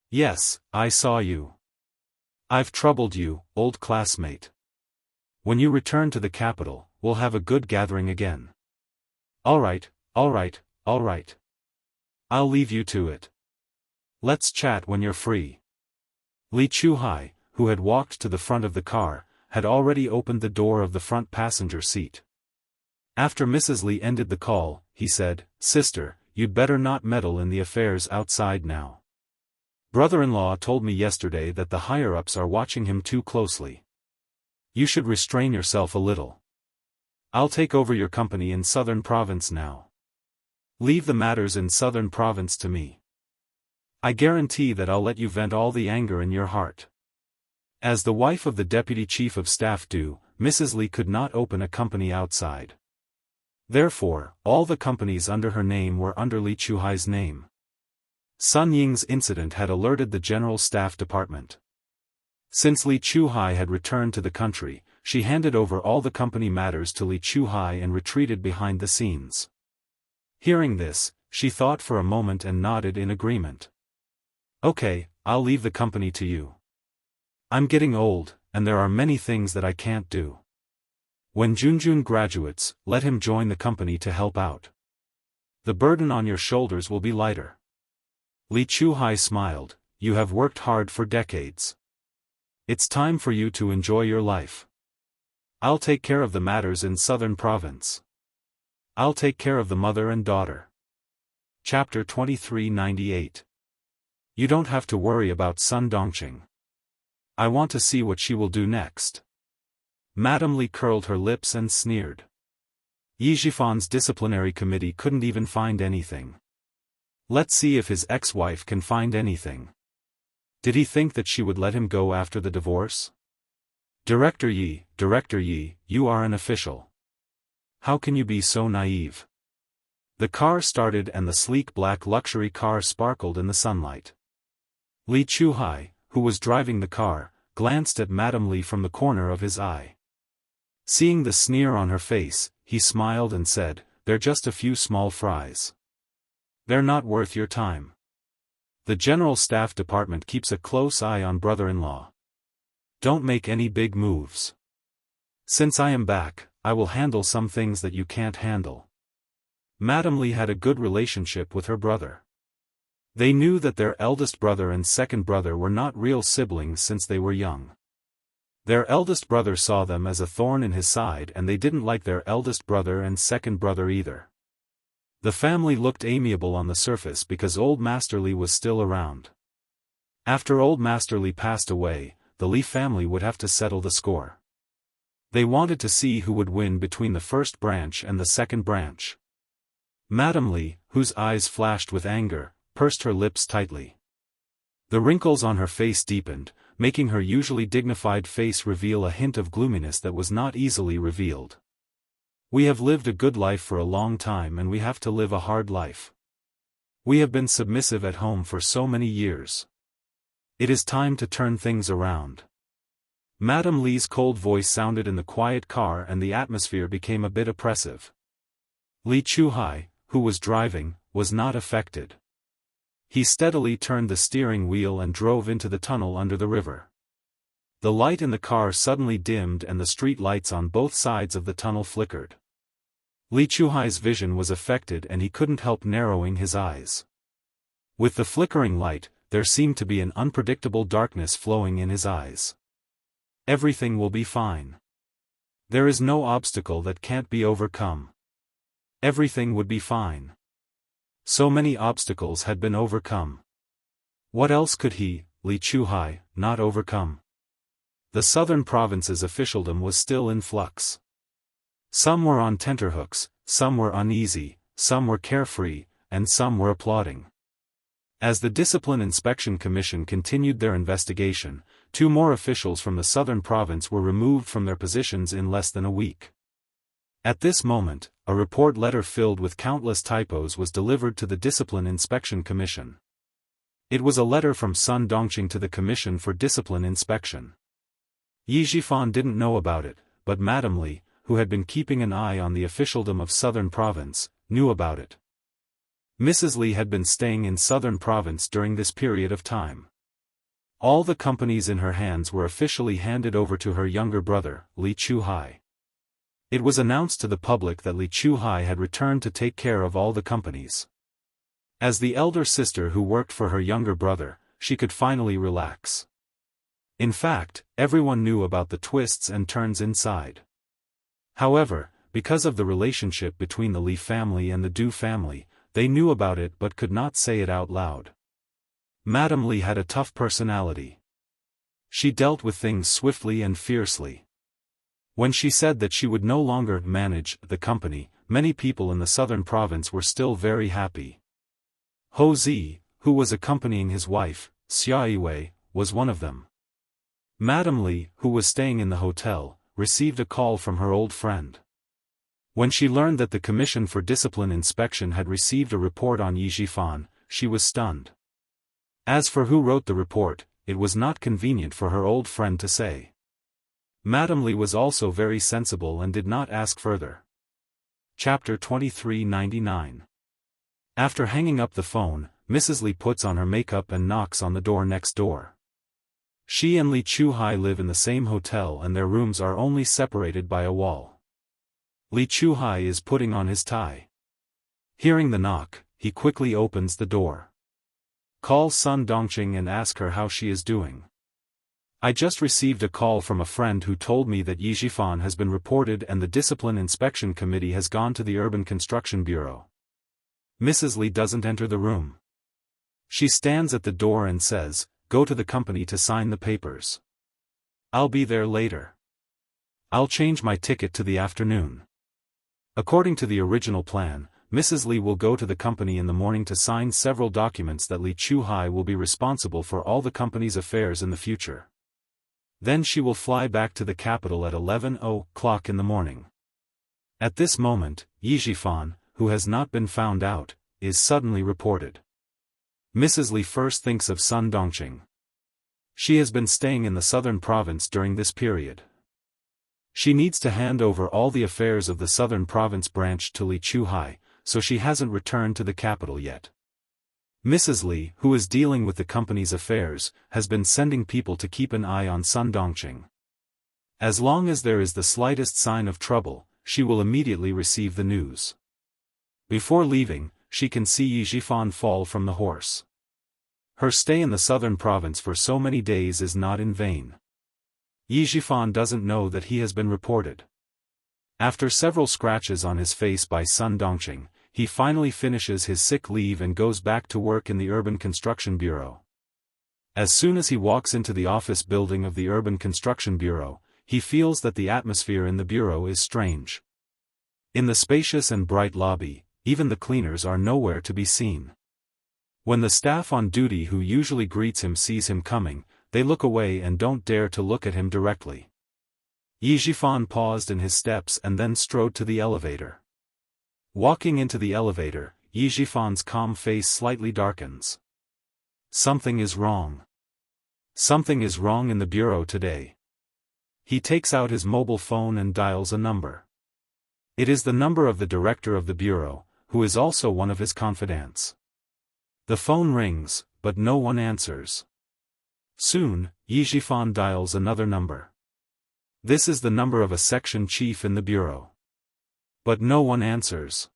S1: Yes, I saw you. I've troubled you, old classmate. When you return to the capital, we'll have a good gathering again. Alright. I'll leave you to it. Let's chat when you're free. Li Chuhai, who had walked to the front of the car, had already opened the door of the front passenger seat. After Mrs. Li ended the call, he said, Sister, you'd better not meddle in the affairs outside now. Brother-in-law told me yesterday that the higher-ups are watching him too closely. You should restrain yourself a little. I'll take over your company in Southern Province now. Leave the matters in Southern Province to me. I guarantee that I'll let you vent all the anger in your heart. As the wife of the Deputy Chief of Staff Mrs. Li could not open a company outside. Therefore, all the companies under her name were under Li Chuhai's name. Sun Ying's incident had alerted the General Staff Department. Since Li Chuhai had returned to the country, she handed over all the company matters to Li Chuhai and retreated behind the scenes. Hearing this, she thought for a moment and nodded in agreement. Okay, I'll leave the company to you. I'm getting old, and there are many things that I can't do. When Junjun graduates, let him join the company to help out. The burden on your shoulders will be lighter. Li Chuhai smiled. You have worked hard for decades. It's time for you to enjoy your life. I'll take care of the matters in Southern Province. I'll take care of the mother and daughter. Chapter 2398. You don't have to worry about Sun Dongqing. I want to see what she will do next. Madame Li curled her lips and sneered. Yi Jifan's disciplinary committee couldn't even find anything. Let's see if his ex-wife can find anything. Did he think that she would let him go after the divorce? Director Yi, you are an official. How can you be so naive? The car started and the sleek black luxury car sparkled in the sunlight. Li Chuhai, who was driving the car, glanced at Madame Li from the corner of his eye. Seeing the sneer on her face, he smiled and said, They're just a few small fries. They're not worth your time. The General Staff Department keeps a close eye on brother-in-law. Don't make any big moves. Since I am back, I will handle some things that you can't handle. Madame Li had a good relationship with her brother. They knew that their eldest brother and second brother were not real siblings since they were young. Their eldest brother saw them as a thorn in his side and they didn't like their eldest brother and second brother either. The family looked amiable on the surface because old Master Li was still around. After old Master Li passed away, the Li family would have to settle the score. They wanted to see who would win between the first branch and the second branch. Madame Li, whose eyes flashed with anger, pursed her lips tightly. The wrinkles on her face deepened, making her usually dignified face reveal a hint of gloominess that was not easily revealed. We have lived a good life for a long time and we have to live a hard life. We have been submissive at home for so many years. It is time to turn things around. Madame Li's cold voice sounded in the quiet car and the atmosphere became a bit oppressive. Li Chuhai, who was driving, was not affected. He steadily turned the steering wheel and drove into the tunnel under the river. The light in the car suddenly dimmed and the street lights on both sides of the tunnel flickered. Li Chuhai's vision was affected and he couldn't help narrowing his eyes. With the flickering light, there seemed to be an unpredictable darkness flowing in his eyes. Everything will be fine. There is no obstacle that can't be overcome. Everything would be fine. So many obstacles had been overcome. What else could he, Li Chuhai, not overcome? The southern province's officialdom was still in flux. Some were on tenterhooks, some were uneasy, some were carefree, and some were applauding. As the Discipline Inspection Commission continued their investigation, 2 more officials from the southern province were removed from their positions in less than a week. At this moment, a report letter filled with countless typos was delivered to the Discipline Inspection Commission. It was a letter from Sun Dongqing to the Commission for Discipline Inspection. Yi Zhifan didn't know about it, but Madame Li, who had been keeping an eye on the officialdom of Southern Province, knew about it. Mrs. Li had been staying in Southern Province during this period of time. All the companies in her hands were officially handed over to her younger brother, Li Chuhai. It was announced to the public that Li Chuhai had returned to take care of all the companies. As the elder sister who worked for her younger brother, she could finally relax. In fact, everyone knew about the twists and turns inside. However, because of the relationship between the Li family and the Du family, they knew about it but could not say it out loud. Madame Li had a tough personality. She dealt with things swiftly and fiercely. When she said that she would no longer manage the company, many people in the southern province were still very happy. Ho Zi, who was accompanying his wife, Xiaoyiwei, was one of them. Madame Li, who was staying in the hotel, received a call from her old friend. When she learned that the Commission for Discipline Inspection had received a report on Yi Zhifan, she was stunned. As for who wrote the report, it was not convenient for her old friend to say. Madame Li was also very sensible and did not ask further. Chapter 2399. After hanging up the phone, Mrs. Li puts on her makeup and knocks on the door next door. She and Li Chuhai live in the same hotel and their rooms are only separated by a wall. Li Chuhai is putting on his tie. Hearing the knock, he quickly opens the door. Call Sun Dongqing and ask her how she is doing. I just received a call from a friend who told me that Yi Zhifan has been reported and the Discipline Inspection Committee has gone to the Urban Construction Bureau. Mrs. Li doesn't enter the room. She stands at the door and says, "Go to the company to sign the papers. I'll be there later. I'll change my ticket to the afternoon." According to the original plan, Mrs. Li will go to the company in the morning to sign several documents that Li Chuhai will be responsible for all the company's affairs in the future. Then she will fly back to the capital at 11:00 in the morning. At this moment, Yi Zhifan, who has not been found out, is suddenly reported. Mrs. Li first thinks of Sun Dongqing. She has been staying in the southern province during this period. She needs to hand over all the affairs of the southern province branch to Li Chuhai, so she hasn't returned to the capital yet. Mrs. Li, who is dealing with the company's affairs, has been sending people to keep an eye on Sun Dongqing. As long as there is the slightest sign of trouble, she will immediately receive the news. Before leaving, she can see Yi Zhifan fall from the horse. Her stay in the southern province for so many days is not in vain. Yi Zhifan doesn't know that he has been reported. After several scratches on his face by Sun Dongqing, he finally finishes his sick leave and goes back to work in the Urban Construction Bureau. As soon as he walks into the office building of the Urban Construction Bureau, he feels that the atmosphere in the bureau is strange. In the spacious and bright lobby, even the cleaners are nowhere to be seen. When the staff on duty who usually greets him sees him coming, they look away and don't dare to look at him directly. Yi Zhifan paused in his steps and then strode to the elevator. Walking into the elevator, Yi Zhifan's calm face slightly darkens. Something is wrong. Something is wrong in the bureau today. He takes out his mobile phone and dials a number. It is the number of the director of the bureau, who is also one of his confidants. The phone rings, but no one answers. Soon, Yi Zhifan dials another number. This is the number of a section chief in the bureau. But no one answers.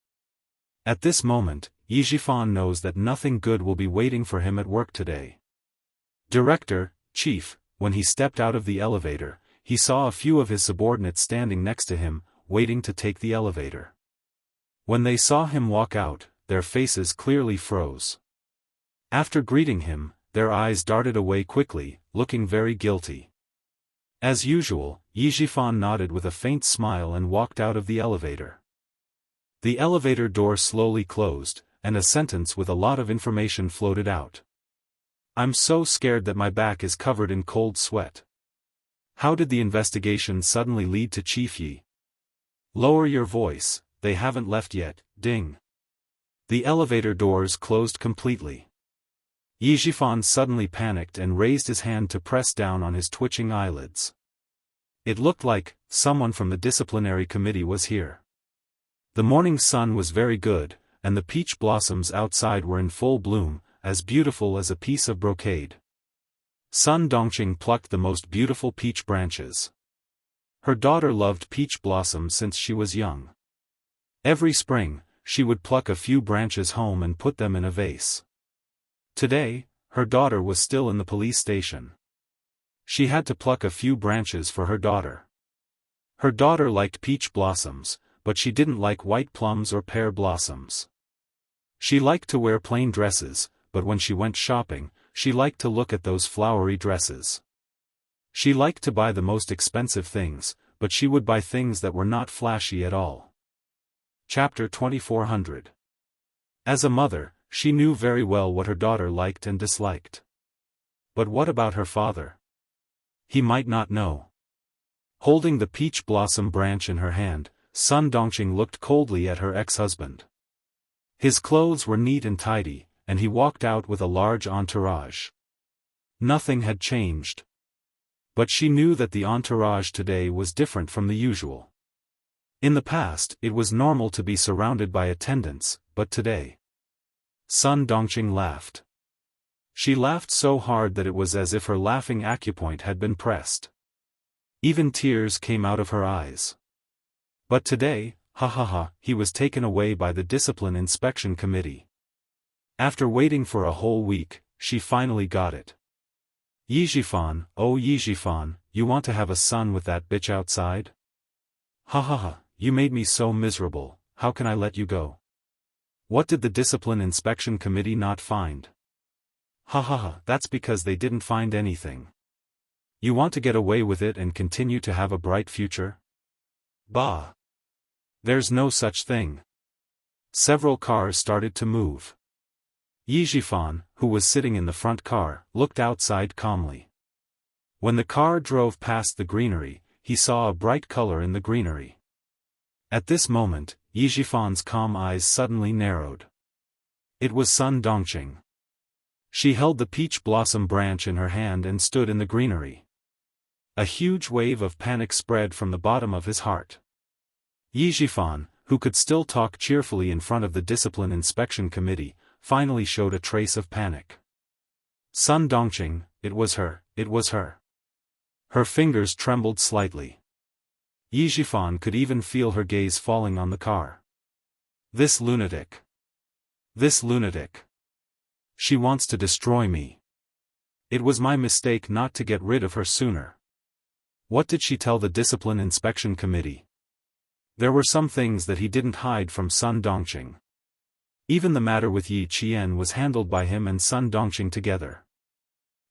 S1: At this moment, Yi Zhifan knows that nothing good will be waiting for him at work today. Director, chief, when he stepped out of the elevator, he saw a few of his subordinates standing next to him, waiting to take the elevator. When they saw him walk out, their faces clearly froze. After greeting him, their eyes darted away quickly, looking very guilty. As usual, Yi Zhifan nodded with a faint smile and walked out of the elevator. The elevator door slowly closed, and a sentence with a lot of information floated out. I'm so scared that my back is covered in cold sweat. How did the investigation suddenly lead to Chief Yi? Lower your voice, they haven't left yet, ding. The elevator doors closed completely. Yi Zhifan suddenly panicked and raised his hand to press down on his twitching eyelids. It looked like someone from the disciplinary committee was here. The morning sun was very good, and the peach blossoms outside were in full bloom, as beautiful as a piece of brocade. Sun Dongqing plucked the most beautiful peach branches. Her daughter loved peach blossoms since she was young. Every spring, she would pluck a few branches home and put them in a vase. Today, her daughter was still in the police station. She had to pluck a few branches for her daughter. Her daughter liked peach blossoms, but she didn't like white plums or pear blossoms. She liked to wear plain dresses, but when she went shopping, she liked to look at those flowery dresses. She liked to buy the most expensive things, but she would buy things that were not flashy at all. Chapter 2400. As a mother, she knew very well what her daughter liked and disliked. But what about her father? He might not know. Holding the peach blossom branch in her hand, Sun Dongqing looked coldly at her ex-husband. His clothes were neat and tidy, and he walked out with a large entourage. Nothing had changed. But she knew that the entourage today was different from the usual. In the past, it was normal to be surrounded by attendants, but today. Sun Dongqing laughed. She laughed so hard that it was as if her laughing acupoint had been pressed. Even tears came out of her eyes. But today, ha ha ha, he was taken away by the Discipline Inspection Committee. After waiting for a whole week, she finally got it. Yi Zhifan, oh Yi Zhifan, you want to have a son with that bitch outside? Ha ha ha, you made me so miserable, how can I let you go? What did the Discipline Inspection Committee not find? Ha ha ha, that's because they didn't find anything. You want to get away with it and continue to have a bright future? Bah! There's no such thing. Several cars started to move. Yi Zhifan, who was sitting in the front car, looked outside calmly. When the car drove past the greenery, he saw a bright color in the greenery. At this moment, Yi Zhifan's calm eyes suddenly narrowed. It was Sun Dongqing. She held the peach blossom branch in her hand and stood in the greenery. A huge wave of panic spread from the bottom of his heart. Yi Zhifan, who could still talk cheerfully in front of the Discipline Inspection Committee, finally showed a trace of panic. Sun Dongqing, it was her, it was her. Her fingers trembled slightly. Yi Zhifan could even feel her gaze falling on the car. This lunatic. This lunatic. She wants to destroy me. It was my mistake not to get rid of her sooner. What did she tell the Discipline Inspection Committee? There were some things that he didn't hide from Sun Dongqing. Even the matter with Yi Qian was handled by him and Sun Dongqing together.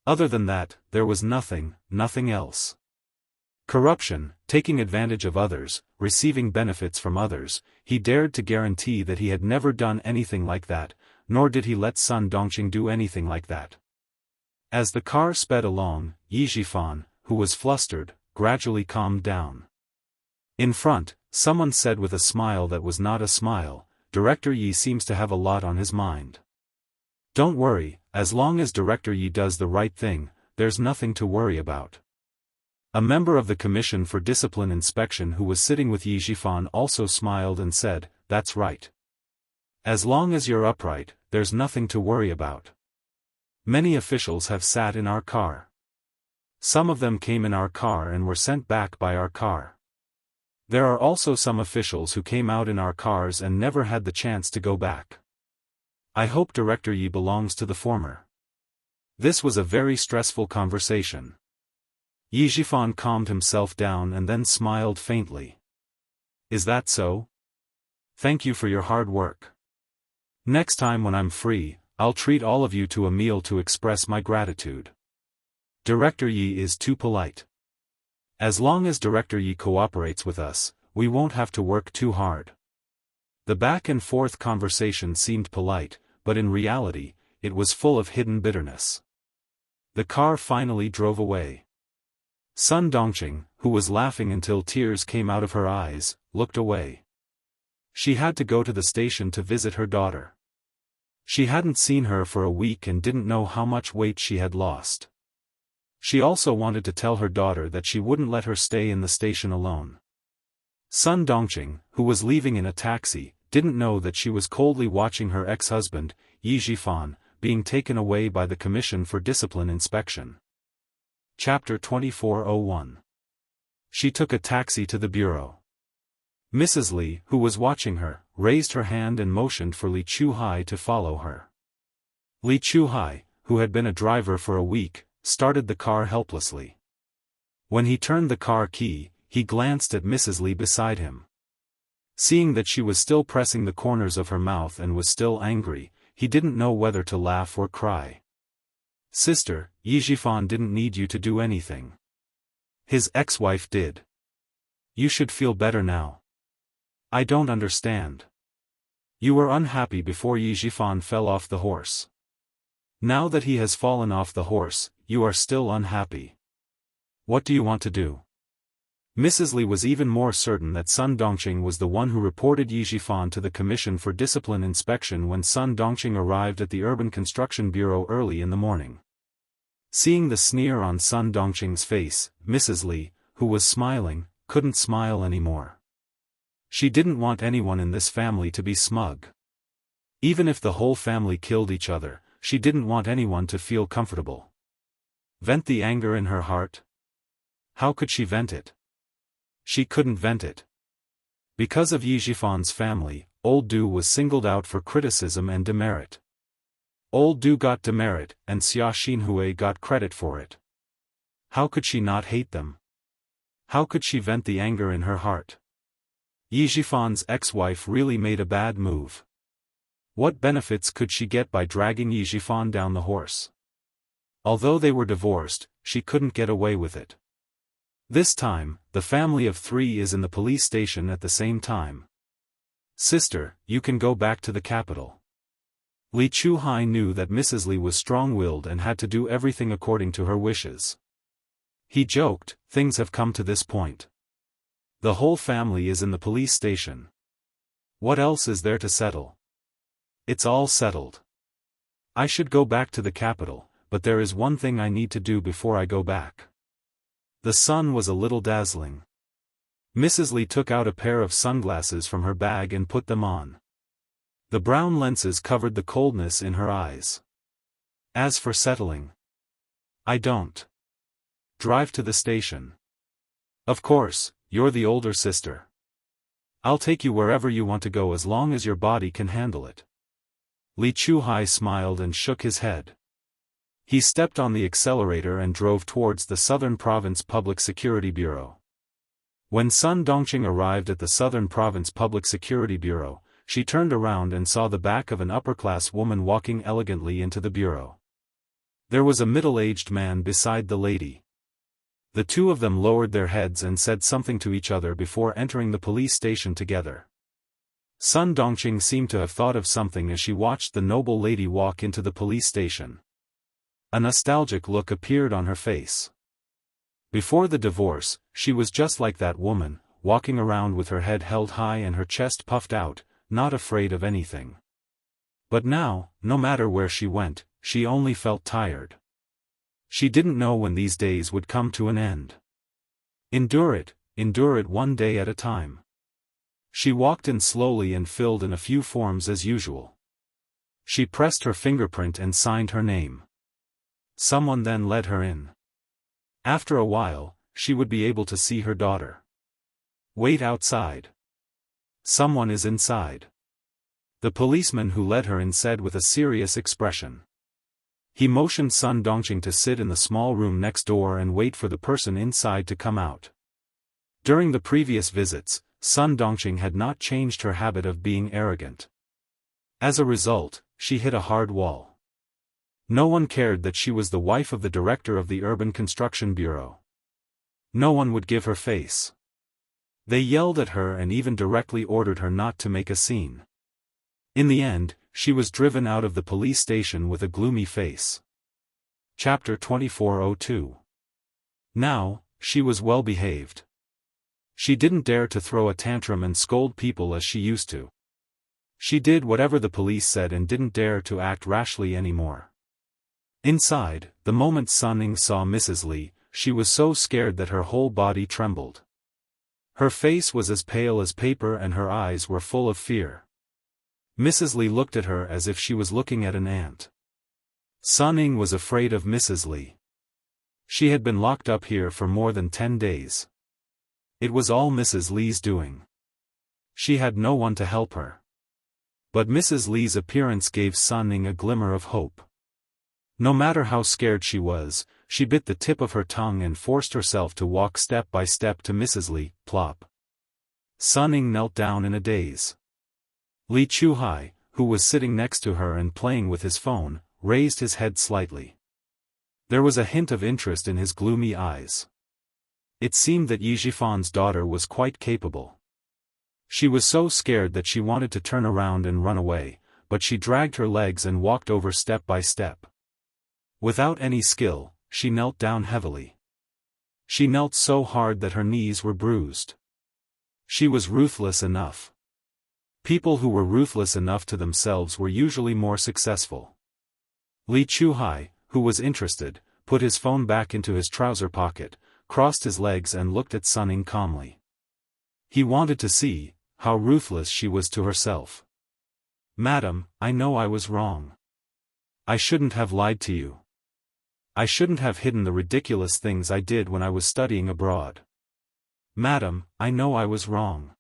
S1: Other than that, there was nothing else. Corruption, taking advantage of others, receiving benefits from others, he dared to guarantee that he had never done anything like that, nor did he let Sun Dongqing do anything like that. As the car sped along, Yi Zhifan, who was flustered, gradually calmed down. In front, someone said with a smile that was not a smile, Director Yi seems to have a lot on his mind. Don't worry, as long as Director Yi does the right thing, there's nothing to worry about. A member of the Commission for Discipline Inspection who was sitting with Yi Zhifan also smiled and said, that's right. As long as you're upright, there's nothing to worry about. Many officials have sat in our car. Some of them came in our car and were sent back by our car. There are also some officials who came out in our cars and never had the chance to go back. I hope Director Yi belongs to the former. This was a very stressful conversation. Yi Zhifan calmed himself down and then smiled faintly. Is that so? Thank you for your hard work. Next time when I'm free, I'll treat all of you to a meal to express my gratitude. Director Yi is too polite. As long as Director Yi cooperates with us, we won't have to work too hard. The back-and-forth conversation seemed polite, but in reality, it was full of hidden bitterness. The car finally drove away. Sun Dongqing, who was laughing until tears came out of her eyes, looked away. She had to go to the station to visit her daughter. She hadn't seen her for a week and didn't know how much weight she had lost. She also wanted to tell her daughter that she wouldn't let her stay in the station alone. Sun Dongqing, who was leaving in a taxi, didn't know that she was coldly watching her ex-husband, Yi Zhifan, being taken away by the Commission for Discipline Inspection. Chapter 2401. She took a taxi to the bureau. Mrs. Li, who was watching her, raised her hand and motioned for Li Chuhai to follow her. Li Chuhai, who had been a driver for a week, started the car helplessly. When he turned the car key, he glanced at Mrs. Li beside him. Seeing that she was still pressing the corners of her mouth and was still angry, he didn't know whether to laugh or cry. "Sister, Yi Zhifan didn't need you to do anything. His ex-wife did. You should feel better now." "I don't understand. You were unhappy before Yi Zhifan fell off the horse. Now that he has fallen off the horse, you are still unhappy. What do you want to do?" Mrs. Li was even more certain that Sun Dongqing was the one who reported Yi Zhifan to the Commission for Discipline Inspection when Sun Dongqing arrived at the Urban Construction Bureau early in the morning. Seeing the sneer on Sun Dongqing's face, Mrs. Li, who was smiling, couldn't smile anymore. She didn't want anyone in this family to be smug. Even if the whole family killed each other, she didn't want anyone to feel comfortable. Vent the anger in her heart? How could she vent it? She couldn't vent it. Because of Yi Zhifan's family, Old Du was singled out for criticism and demerit. Old Du got demerit, and Xia Xinhui got credit for it. How could she not hate them? How could she vent the anger in her heart? Yi Zhifan's ex-wife really made a bad move. What benefits could she get by dragging Yi Zhifan down the horse? Although they were divorced, she couldn't get away with it. This time, the family of three is in the police station at the same time. "Sister, you can go back to the capital." Li Chuhai knew that Mrs. Li was strong-willed and had to do everything according to her wishes. He joked, "Things have come to this point. The whole family is in the police station. What else is there to settle? It's all settled. I should go back to the capital, but there is one thing I need to do before I go back." The sun was a little dazzling. Mrs. Li took out a pair of sunglasses from her bag and put them on. The brown lenses covered the coldness in her eyes. "As for settling, I don't. Drive to the station. Of course, you're the older sister. I'll take you wherever you want to go as long as your body can handle it." Li Chuhai smiled and shook his head. He stepped on the accelerator and drove towards the Southern Province Public Security Bureau. When Sun Dongqing arrived at the Southern Province Public Security Bureau, she turned around and saw the back of an upper-class woman walking elegantly into the bureau. There was a middle-aged man beside the lady. The two of them lowered their heads and said something to each other before entering the police station together. Sun Dongqing seemed to have thought of something as she watched the noble lady walk into the police station. A nostalgic look appeared on her face. Before the divorce, she was just like that woman, walking around with her head held high and her chest puffed out, not afraid of anything. But now, no matter where she went, she only felt tired. She didn't know when these days would come to an end. Endure it one day at a time. She walked in slowly and filled in a few forms as usual. She pressed her fingerprint and signed her name. Someone then led her in. After a while, she would be able to see her daughter. "Wait outside. Someone is inside," the policeman who led her in said with a serious expression. He motioned Sun Dongqing to sit in the small room next door and wait for the person inside to come out. During the previous visits, Sun Dongqing had not changed her habit of being arrogant. As a result, she hit a hard wall. No one cared that she was the wife of the director of the Urban Construction Bureau. No one would give her face. They yelled at her and even directly ordered her not to make a scene. In the end, she was driven out of the police station with a gloomy face. Chapter 2402. Now, she was well behaved. She didn't dare to throw a tantrum and scold people as she used to. She did whatever the police said and didn't dare to act rashly anymore. Inside, the moment Sun Ying saw Mrs. Li, she was so scared that her whole body trembled. Her face was as pale as paper and her eyes were full of fear. Mrs. Li looked at her as if she was looking at an ant. Sun Ying was afraid of Mrs. Li. She had been locked up here for more than 10 days. It was all Mrs. Li's doing. She had no one to help her. But Mrs. Li's appearance gave Sun Ying a glimmer of hope. No matter how scared she was, she bit the tip of her tongue and forced herself to walk step by step to Mrs. Li. Plop. Sun Ying knelt down in a daze. Li Chuhai, who was sitting next to her and playing with his phone, raised his head slightly. There was a hint of interest in his gloomy eyes. It seemed that Yi Jifan's daughter was quite capable. She was so scared that she wanted to turn around and run away, but she dragged her legs and walked over step by step. Without any skill, she knelt down heavily. She knelt so hard that her knees were bruised. She was ruthless enough. People who were ruthless enough to themselves were usually more successful. Li Chuhai, who was interested, put his phone back into his trouser pocket, crossed his legs and looked at Sun Ying calmly. He wanted to see how ruthless she was to herself. "Madam, I know I was wrong. I shouldn't have lied to you. I shouldn't have hidden the ridiculous things I did when I was studying abroad. Madam, I know I was wrong."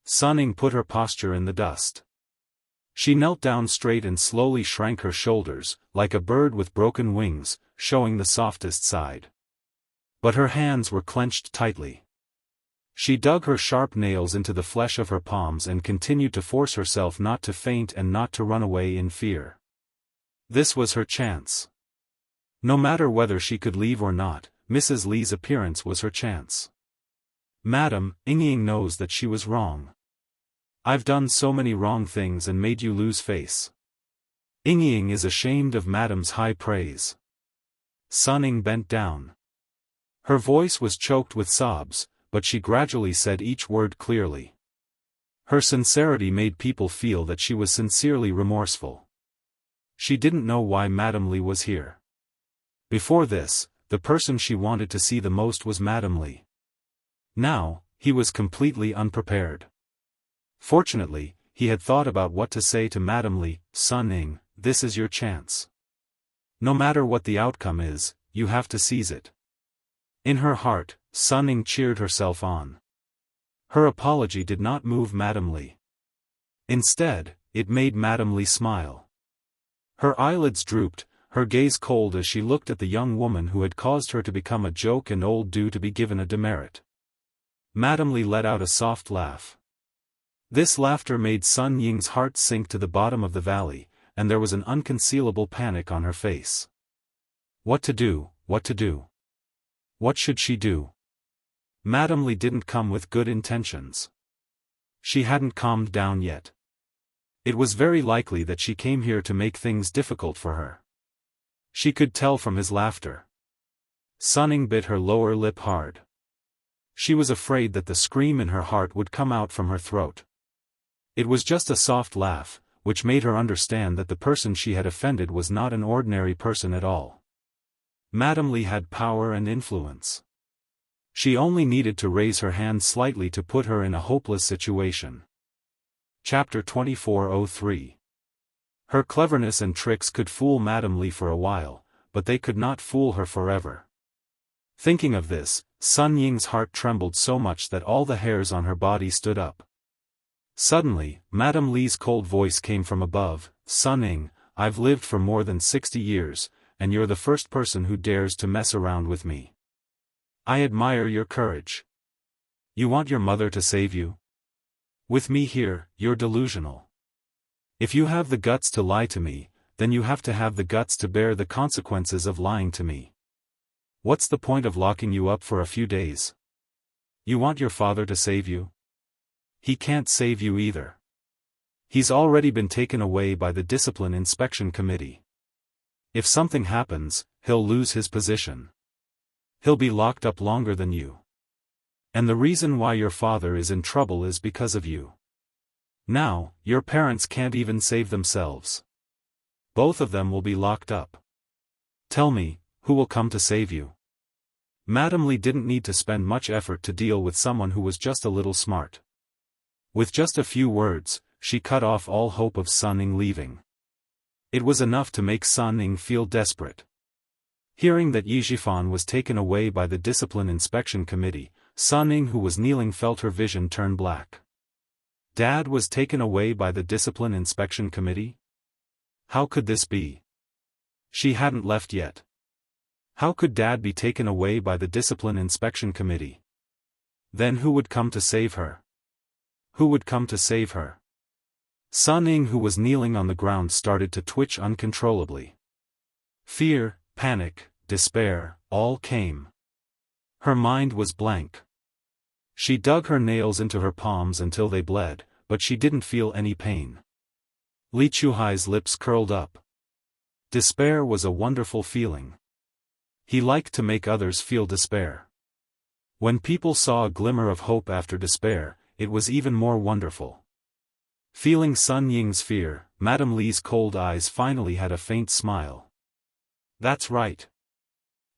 S1: Sun Ying put her posture in the dust. She knelt down straight and slowly shrank her shoulders, like a bird with broken wings, showing the softest side. But her hands were clenched tightly. She dug her sharp nails into the flesh of her palms and continued to force herself not to faint and not to run away in fear. This was her chance. No matter whether she could leave or not, Mrs. Li's appearance was her chance. "Madam, Ying knows that she was wrong. I've done so many wrong things and made you lose face. Ying is ashamed of Madam's high praise." Sun Ying bent down. Her voice was choked with sobs, but she gradually said each word clearly. Her sincerity made people feel that she was sincerely remorseful. She didn't know why Madame Li was here. Before this, the person she wanted to see the most was Madame Li. Now, he was completely unprepared. Fortunately, he had thought about what to say to Madame Li. "Sun Ying, this is your chance. No matter what the outcome is, you have to seize it." In her heart, Sun Ying cheered herself on. Her apology did not move Madame Li. Instead, it made Madame Li smile. Her eyelids drooped, her gaze cold as she looked at the young woman who had caused her to become a joke and old due to be given a demerit. Madame Li let out a soft laugh. This laughter made Sun Ying's heart sink to the bottom of the valley, and there was an unconcealable panic on her face. What to do, what to do? What should she do? Madame Li didn't come with good intentions. She hadn't calmed down yet. It was very likely that she came here to make things difficult for her. She could tell from his laughter. Sun Ying bit her lower lip hard. She was afraid that the scream in her heart would come out from her throat. It was just a soft laugh, which made her understand that the person she had offended was not an ordinary person at all. Madame Li had power and influence. She only needed to raise her hand slightly to put her in a hopeless situation. Chapter 2403. Her cleverness and tricks could fool Madame Li for a while, but they could not fool her forever. Thinking of this, Sun Ying's heart trembled so much that all the hairs on her body stood up. Suddenly, Madame Li's cold voice came from above. "Sun Ying, I've lived for more than 60 years, and you're the first person who dares to mess around with me. I admire your courage. You want your mother to save you? With me here, you're delusional. If you have the guts to lie to me, then you have to have the guts to bear the consequences of lying to me. What's the point of locking you up for a few days? You want your father to save you? He can't save you either. He's already been taken away by the Discipline Inspection Committee. If something happens, he'll lose his position. He'll be locked up longer than you. And the reason why your father is in trouble is because of you. Now, your parents can't even save themselves. Both of them will be locked up. Tell me, who will come to save you? Madame Li didn't need to spend much effort to deal with someone who was just a little smart. With just a few words, she cut off all hope of Sun Ning leaving. It was enough to make Sun Ning feel desperate. Hearing that Yi Zhifan was taken away by the Discipline Inspection Committee, Sun Ning, who was kneeling, felt her vision turn black. Dad was taken away by the Discipline Inspection Committee? How could this be? She hadn't left yet. How could Dad be taken away by the Discipline Inspection Committee? Then who would come to save her? Who would come to save her? Sun Ning, who was kneeling on the ground, started to twitch uncontrollably. Fear, panic, despair, all came. Her mind was blank. She dug her nails into her palms until they bled, but she didn't feel any pain. Li Chuhai's lips curled up. Despair was a wonderful feeling. He liked to make others feel despair. When people saw a glimmer of hope after despair, it was even more wonderful. Feeling Sun Ying's fear, Madame Li's cold eyes finally had a faint smile. That's right.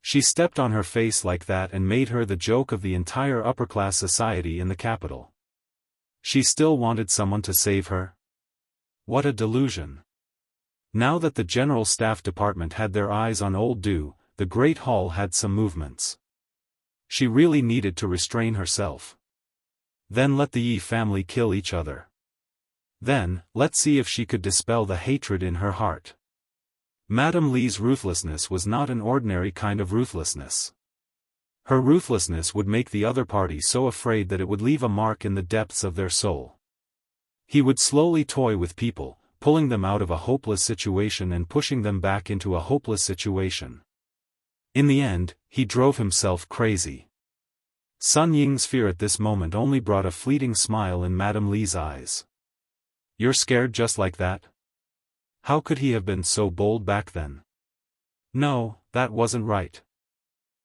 S1: She stepped on her face like that and made her the joke of the entire upper-class society in the capital. She still wanted someone to save her? What a delusion. Now that the General Staff Department had their eyes on Old Du, the Great Hall had some movements. She really needed to restrain herself. Then let the Yi family kill each other. Then, let's see if she could dispel the hatred in her heart. Madame Li's ruthlessness was not an ordinary kind of ruthlessness. Her ruthlessness would make the other party so afraid that it would leave a mark in the depths of their soul. He would slowly toy with people, pulling them out of a hopeless situation and pushing them back into a hopeless situation. In the end, he drove himself crazy. Sun Ying's fear at this moment only brought a fleeting smile in Madame Li's eyes. You're scared just like that? How could he have been so bold back then? No, that wasn't right.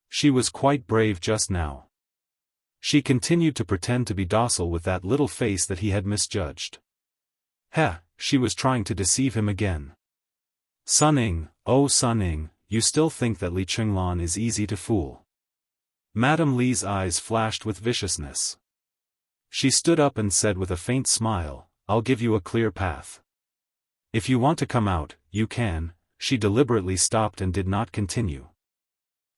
S1: She was quite brave just now. She continued to pretend to be docile with that little face that he had misjudged. She was trying to deceive him again. Sun Ning, oh Sun Ning, you still think that Li Qinglan is easy to fool. Madame Li's eyes flashed with viciousness. She stood up and said with a faint smile, I'll give you a clear path. If you want to come out, you can. She deliberately stopped and did not continue.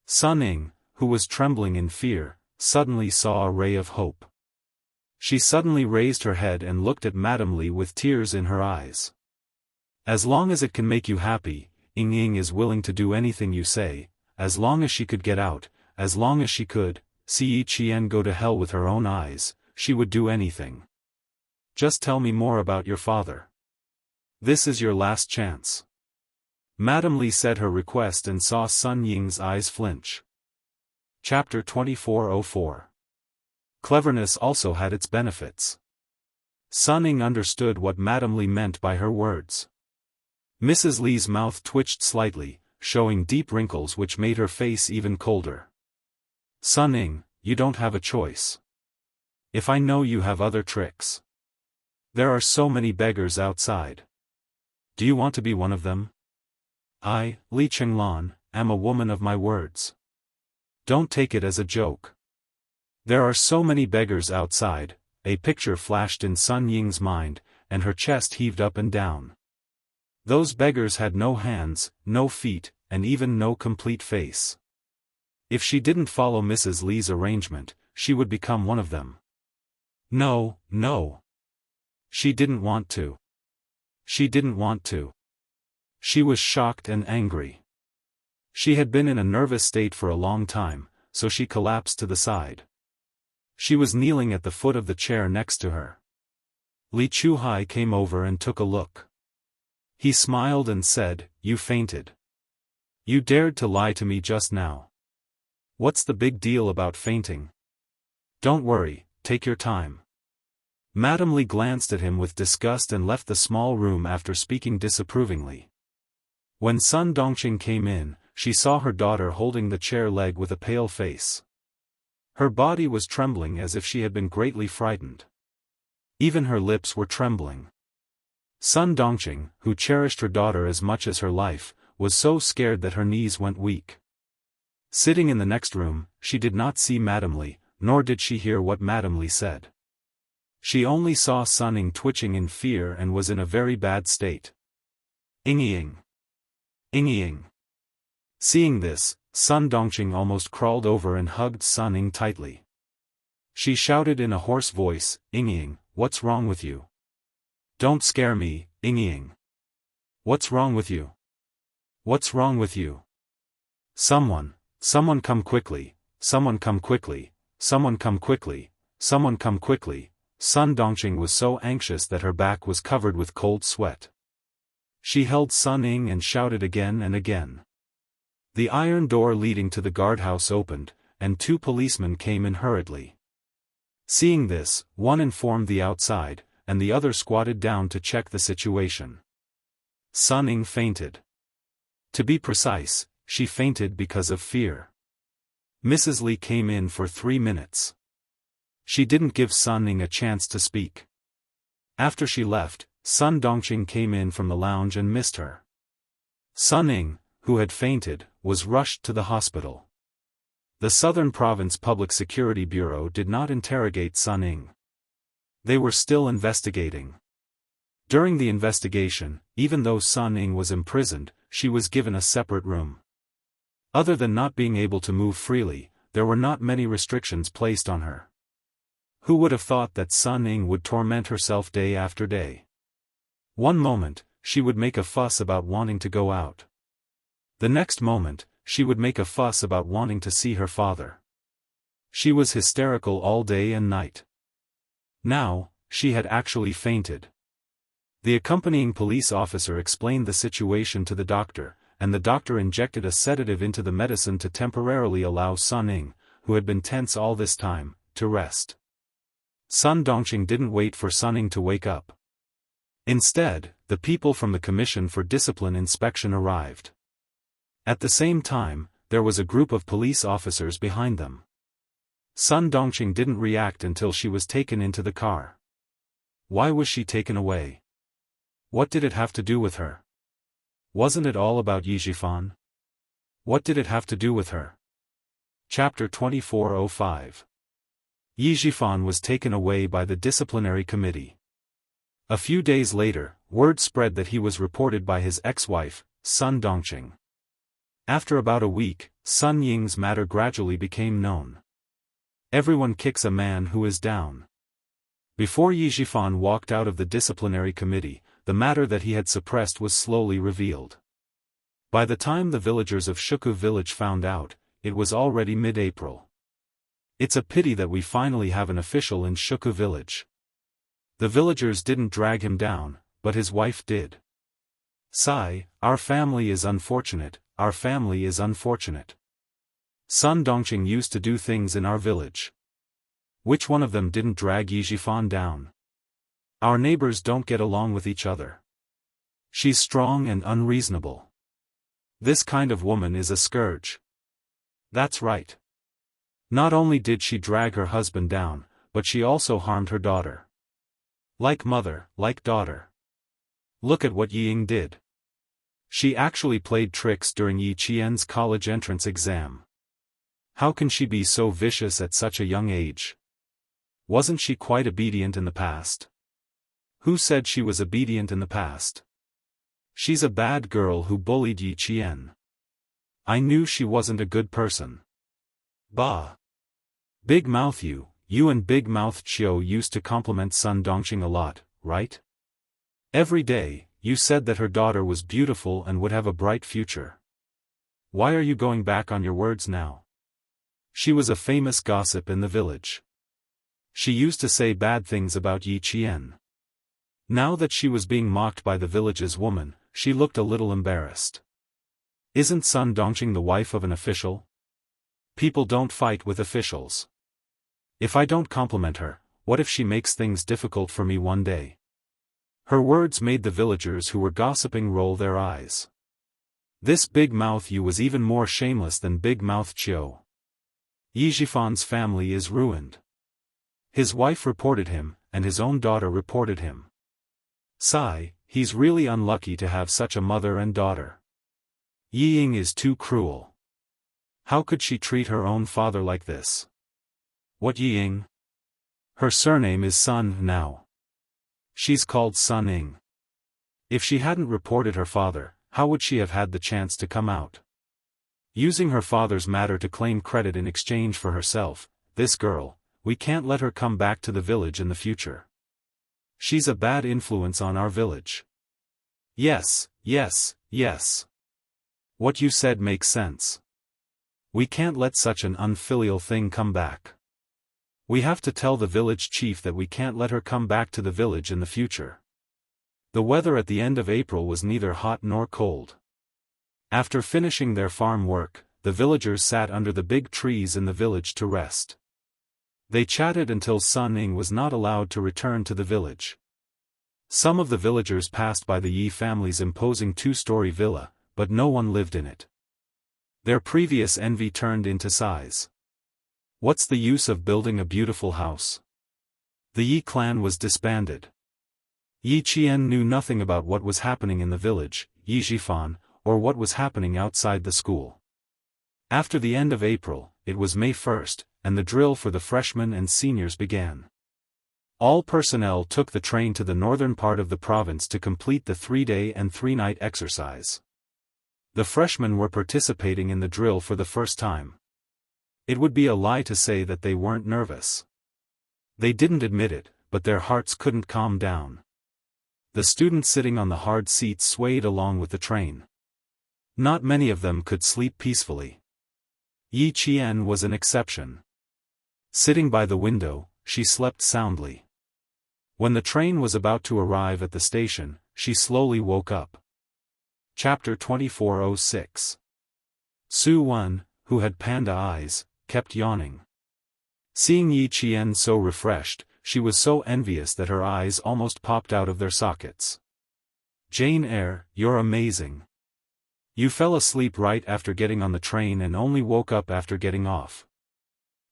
S1: Sun Ning, who was trembling in fear, suddenly saw a ray of hope. She suddenly raised her head and looked at Madame Li with tears in her eyes. As long as it can make you happy, Ying is willing to do anything you say, as long as she could get out, as long as she could, see Yi Qian go to hell with her own eyes, she would do anything. Just tell me more about your father. This is your last chance. Madame Li said her request and saw Sun Ying's eyes flinch. Chapter 2404. Cleverness also had its benefits. Sun Ying understood what Madame Li meant by her words. Mrs. Li's mouth twitched slightly, showing deep wrinkles which made her face even colder. Sun Ying, you don't have a choice. If I know you have other tricks. There are so many beggars outside. Do you want to be one of them? I, Li Qinglan, am a woman of my words. Don't take it as a joke. There are so many beggars outside. A picture flashed in Sun Ying's mind, and her chest heaved up and down. Those beggars had no hands, no feet, and even no complete face. If she didn't follow Mrs. Li's arrangement, she would become one of them. No. She didn't want to. She didn't want to. She was shocked and angry. She had been in a nervous state for a long time, so she collapsed to the side. She was kneeling at the foot of the chair next to her. Li Chuhai came over and took a look. He smiled and said, You fainted. You dared to lie to me just now. What's the big deal about fainting? Don't worry, take your time. Madame Li glanced at him with disgust and left the small room after speaking disapprovingly. When Sun Dongqing came in, she saw her daughter holding the chair leg with a pale face. Her body was trembling as if she had been greatly frightened. Even her lips were trembling. Sun Dongqing, who cherished her daughter as much as her life, was so scared that her knees went weak. Sitting in the next room, she did not see Madame Li, nor did she hear what Madame Li said. She only saw Sun Ying twitching in fear and was in a very bad state. Ying. Ying. Seeing this, Sun Dongqing almost crawled over and hugged Sun Ying tightly. She shouted in a hoarse voice, Ying, what's wrong with you? Don't scare me, Ying. What's wrong with you? What's wrong with you? Someone come quickly, someone come quickly, someone come quickly, someone come quickly. Sun Dongqing was so anxious that her back was covered with cold sweat. She held Sun Ying and shouted again and again. The iron door leading to the guardhouse opened, and 2 policemen came in hurriedly. Seeing this, one informed the outside, and the other squatted down to check the situation. Sun Ying fainted. To be precise, she fainted because of fear. Mrs. Li came in for 3 minutes. She didn't give Sun Ying a chance to speak. After she left, Sun Dongqing came in from the lounge and missed her. Sun Ying, who had fainted, was rushed to the hospital. The Southern Province Public Security Bureau did not interrogate Sun Ying. They were still investigating. During the investigation, even though Sun Ying was imprisoned, she was given a separate room. Other than not being able to move freely, there were not many restrictions placed on her. Who would have thought that Sun Ying would torment herself day after day? One moment, she would make a fuss about wanting to go out. The next moment, she would make a fuss about wanting to see her father. She was hysterical all day and night. Now, she had actually fainted. The accompanying police officer explained the situation to the doctor, and the doctor injected a sedative into the medicine to temporarily allow Sun Ying, who had been tense all this time, to rest. Sun Dongqing didn't wait for Sun Ying to wake up. Instead, the people from the Commission for Discipline Inspection arrived. At the same time, there was a group of police officers behind them. Sun Dongqing didn't react until she was taken into the car. Why was she taken away? What did it have to do with her? Wasn't it all about Yizhifan? What did it have to do with her? Chapter 2405. Yizhifan was taken away by the disciplinary committee. A few days later, word spread that he was reported by his ex-wife, Sun Dongqing. After about a week, Sun Ying's matter gradually became known. Everyone kicks a man who is down. Before Yizhifan walked out of the disciplinary committee, the matter that he had suppressed was slowly revealed. By the time the villagers of Shuku village found out, it was already mid-April. It's a pity that we finally have an official in Shuku village. The villagers didn't drag him down, but his wife did. Sigh, our family is unfortunate, our family is unfortunate. Sun Dongqing used to do things in our village. Which one of them didn't drag Yizhifan down? Our neighbors don't get along with each other. She's strong and unreasonable. This kind of woman is a scourge. That's right. Not only did she drag her husband down, but she also harmed her daughter. Like mother, like daughter. Look at what Ying did. She actually played tricks during Yi Qian's college entrance exam. How can she be so vicious at such a young age? Wasn't she quite obedient in the past? Who said she was obedient in the past? She's a bad girl who bullied Yi Qian. I knew she wasn't a good person. Bah! Big Mouth you and Big Mouth Chiu used to compliment Sun Dongqing a lot, right? Every day, you said that her daughter was beautiful and would have a bright future. Why are you going back on your words now? She was a famous gossip in the village. She used to say bad things about Yi Qian. Now that she was being mocked by the village's woman, she looked a little embarrassed. Isn't Sun Dongqing the wife of an official? People don't fight with officials. If I don't compliment her, what if she makes things difficult for me one day? Her words made the villagers who were gossiping roll their eyes. This Big Mouth Yu was even more shameless than Big Mouth Chiu. Yi Jifan's family is ruined. His wife reported him, and his own daughter reported him. Sigh, he's really unlucky to have such a mother and daughter. Yi Ying is too cruel. How could she treat her own father like this? What Yi Ying? Her surname is Sun now. She's called Sun Ying. If she hadn't reported her father, how would she have had the chance to come out? Using her father's matter to claim credit in exchange for herself, this girl, we can't let her come back to the village in the future. She's a bad influence on our village. Yes, yes, yes. What you said makes sense. We can't let such an unfilial thing come back. We have to tell the village chief that we can't let her come back to the village in the future. The weather at the end of April was neither hot nor cold. After finishing their farm work, the villagers sat under the big trees in the village to rest. They chatted until Sun Ying was not allowed to return to the village. Some of the villagers passed by the Yi family's imposing two-story villa, but no one lived in it. Their previous envy turned into sighs. What's the use of building a beautiful house? The Yi clan was disbanded. Yi Qian knew nothing about what was happening in the village, Yi Jifan, or what was happening outside the school. After the end of April, it was May 1st, and the drill for the freshmen and seniors began. All personnel took the train to the northern part of the province to complete the 3-day and 3-night exercise. The freshmen were participating in the drill for the first time. It would be a lie to say that they weren't nervous. They didn't admit it, but their hearts couldn't calm down. The students sitting on the hard seats swayed along with the train. Not many of them could sleep peacefully. Yi Qian was an exception. Sitting by the window, she slept soundly. When the train was about to arrive at the station, she slowly woke up. Chapter 2406. Su Wen, who had panda eyes, kept yawning. Seeing Yi Qian so refreshed, she was so envious that her eyes almost popped out of their sockets. Jane Eyre, you're amazing. You fell asleep right after getting on the train and only woke up after getting off.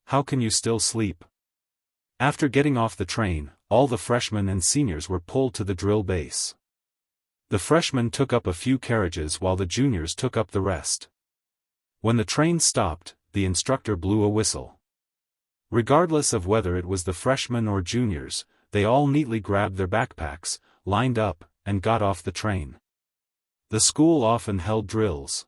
S1: How can you still sleep? After getting off the train, all the freshmen and seniors were pulled to the drill base. The freshmen took up a few carriages while the juniors took up the rest. When the train stopped, the instructor blew a whistle. Regardless of whether it was the freshmen or juniors, they all neatly grabbed their backpacks, lined up, and got off the train. The school often held drills.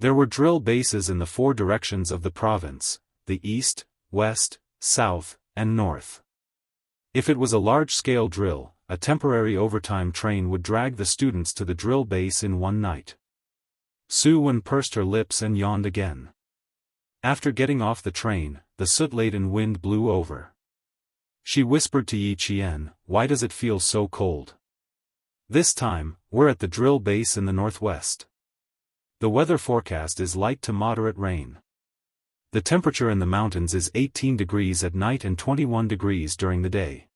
S1: There were drill bases in the 4 directions of the province: the east, west, south, and north. If it was a large-scale drill, a temporary overtime train would drag the students to the drill base in one night. Su Wen pursed her lips and yawned again. After getting off the train, the soot-laden wind blew over. She whispered to Yi Qian, "Why does it feel so cold?" This time, we're at the drill base in the northwest. The weather forecast is light to moderate rain. The temperature in the mountains is 18 degrees at night and 21 degrees during the day.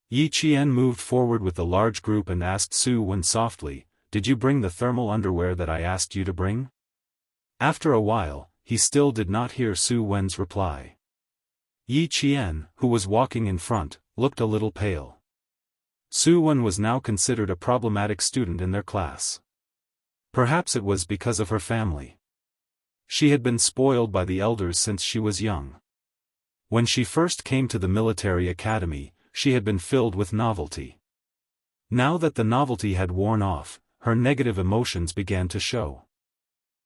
S1: Yi Qian moved forward with the large group and asked Su Wen softly, "Did you bring the thermal underwear that I asked you to bring?" After a while, he still did not hear Su Wen's reply. Yi Qian, who was walking in front, looked a little pale. Su Wen was now considered a problematic student in their class. Perhaps it was because of her family. She had been spoiled by the elders since she was young. When she first came to the military academy, she had been filled with novelty. Now that the novelty had worn off, her negative emotions began to show.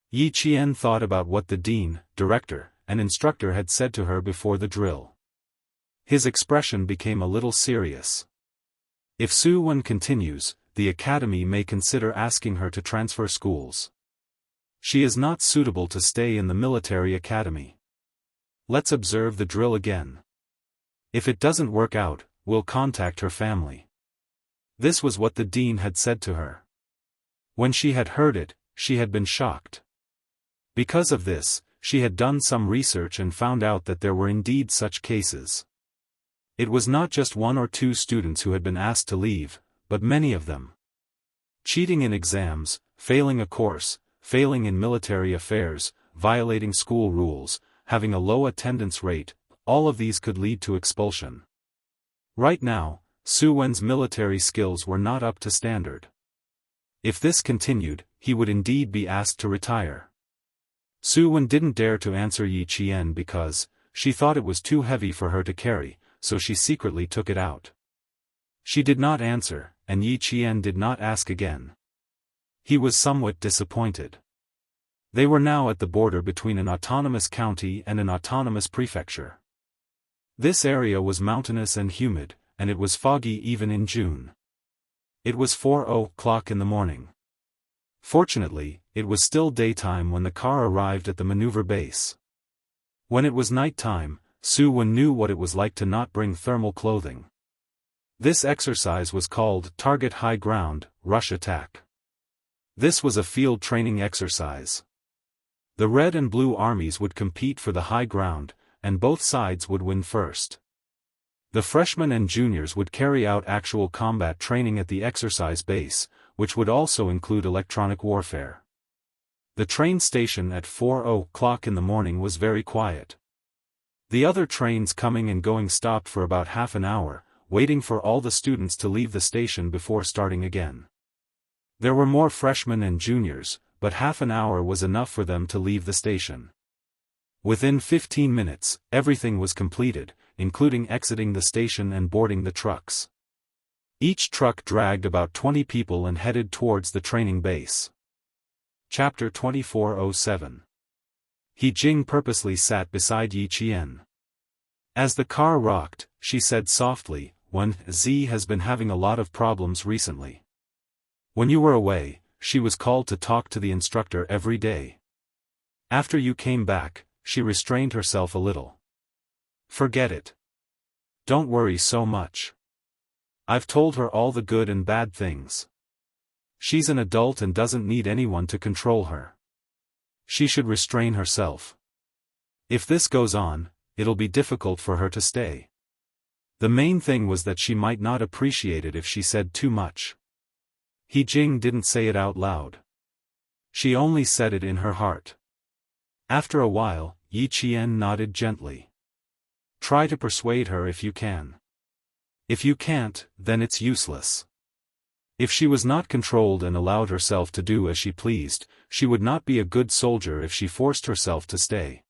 S1: Yi Qian thought about what the dean, director, and instructor had said to her before the drill. His expression became a little serious. If Su Wen continues, the academy may consider asking her to transfer schools. She is not suitable to stay in the military academy. Let's observe the drill again. If it doesn't work out, we'll contact her family. This was what the dean had said to her. When she had heard it, she had been shocked. Because of this, she had done some research and found out that there were indeed such cases. It was not just 1 or 2 students who had been asked to leave, but many of them. Cheating in exams, failing a course, failing in military affairs, violating school rules, having a low attendance rate, all of these could lead to expulsion. Right now, Su Wen's military skills were not up to standard. If this continued, he would indeed be asked to retire. Su Wen didn't dare to answer Yi Qian because she thought it was too heavy for her to carry, so she secretly took it out. She did not answer, and Yi Qian did not ask again. He was somewhat disappointed. They were now at the border between an autonomous county and an autonomous prefecture. This area was mountainous and humid, and it was foggy even in June. It was 4:00 in the morning. Fortunately, it was still daytime when the car arrived at the maneuver base. When it was night time, Su Wen knew what it was like to not bring thermal clothing. This exercise was called Target High Ground, Rush Attack. This was a field training exercise. The Red and Blue armies would compete for the high ground, and both sides would win first. The freshmen and juniors would carry out actual combat training at the exercise base, which would also include electronic warfare. The train station at 4:00 in the morning was very quiet. The other trains coming and going stopped for about half an hour, waiting for all the students to leave the station before starting again. There were more freshmen and juniors, but half an hour was enough for them to leave the station. Within 15 minutes, everything was completed, including exiting the station and boarding the trucks. Each truck dragged about 20 people and headed towards the training base. Chapter 2407. He Jing purposely sat beside Yi Qian. As the car rocked, she said softly, "Wen Zi has been having a lot of problems recently. When you were away, she was called to talk to the instructor every day. After you came back, she restrained herself a little. Forget it. Don't worry so much. I've told her all the good and bad things. She's an adult and doesn't need anyone to control her. She should restrain herself. If this goes on, it'll be difficult for her to stay." The main thing was that she might not appreciate it if she said too much. He Jing didn't say it out loud. She only said it in her heart. After a while, Yi Qian nodded gently. "Try to persuade her if you can. If you can't, then it's useless." If she was not controlled and allowed herself to do as she pleased, she would not be a good soldier if she forced herself to stay.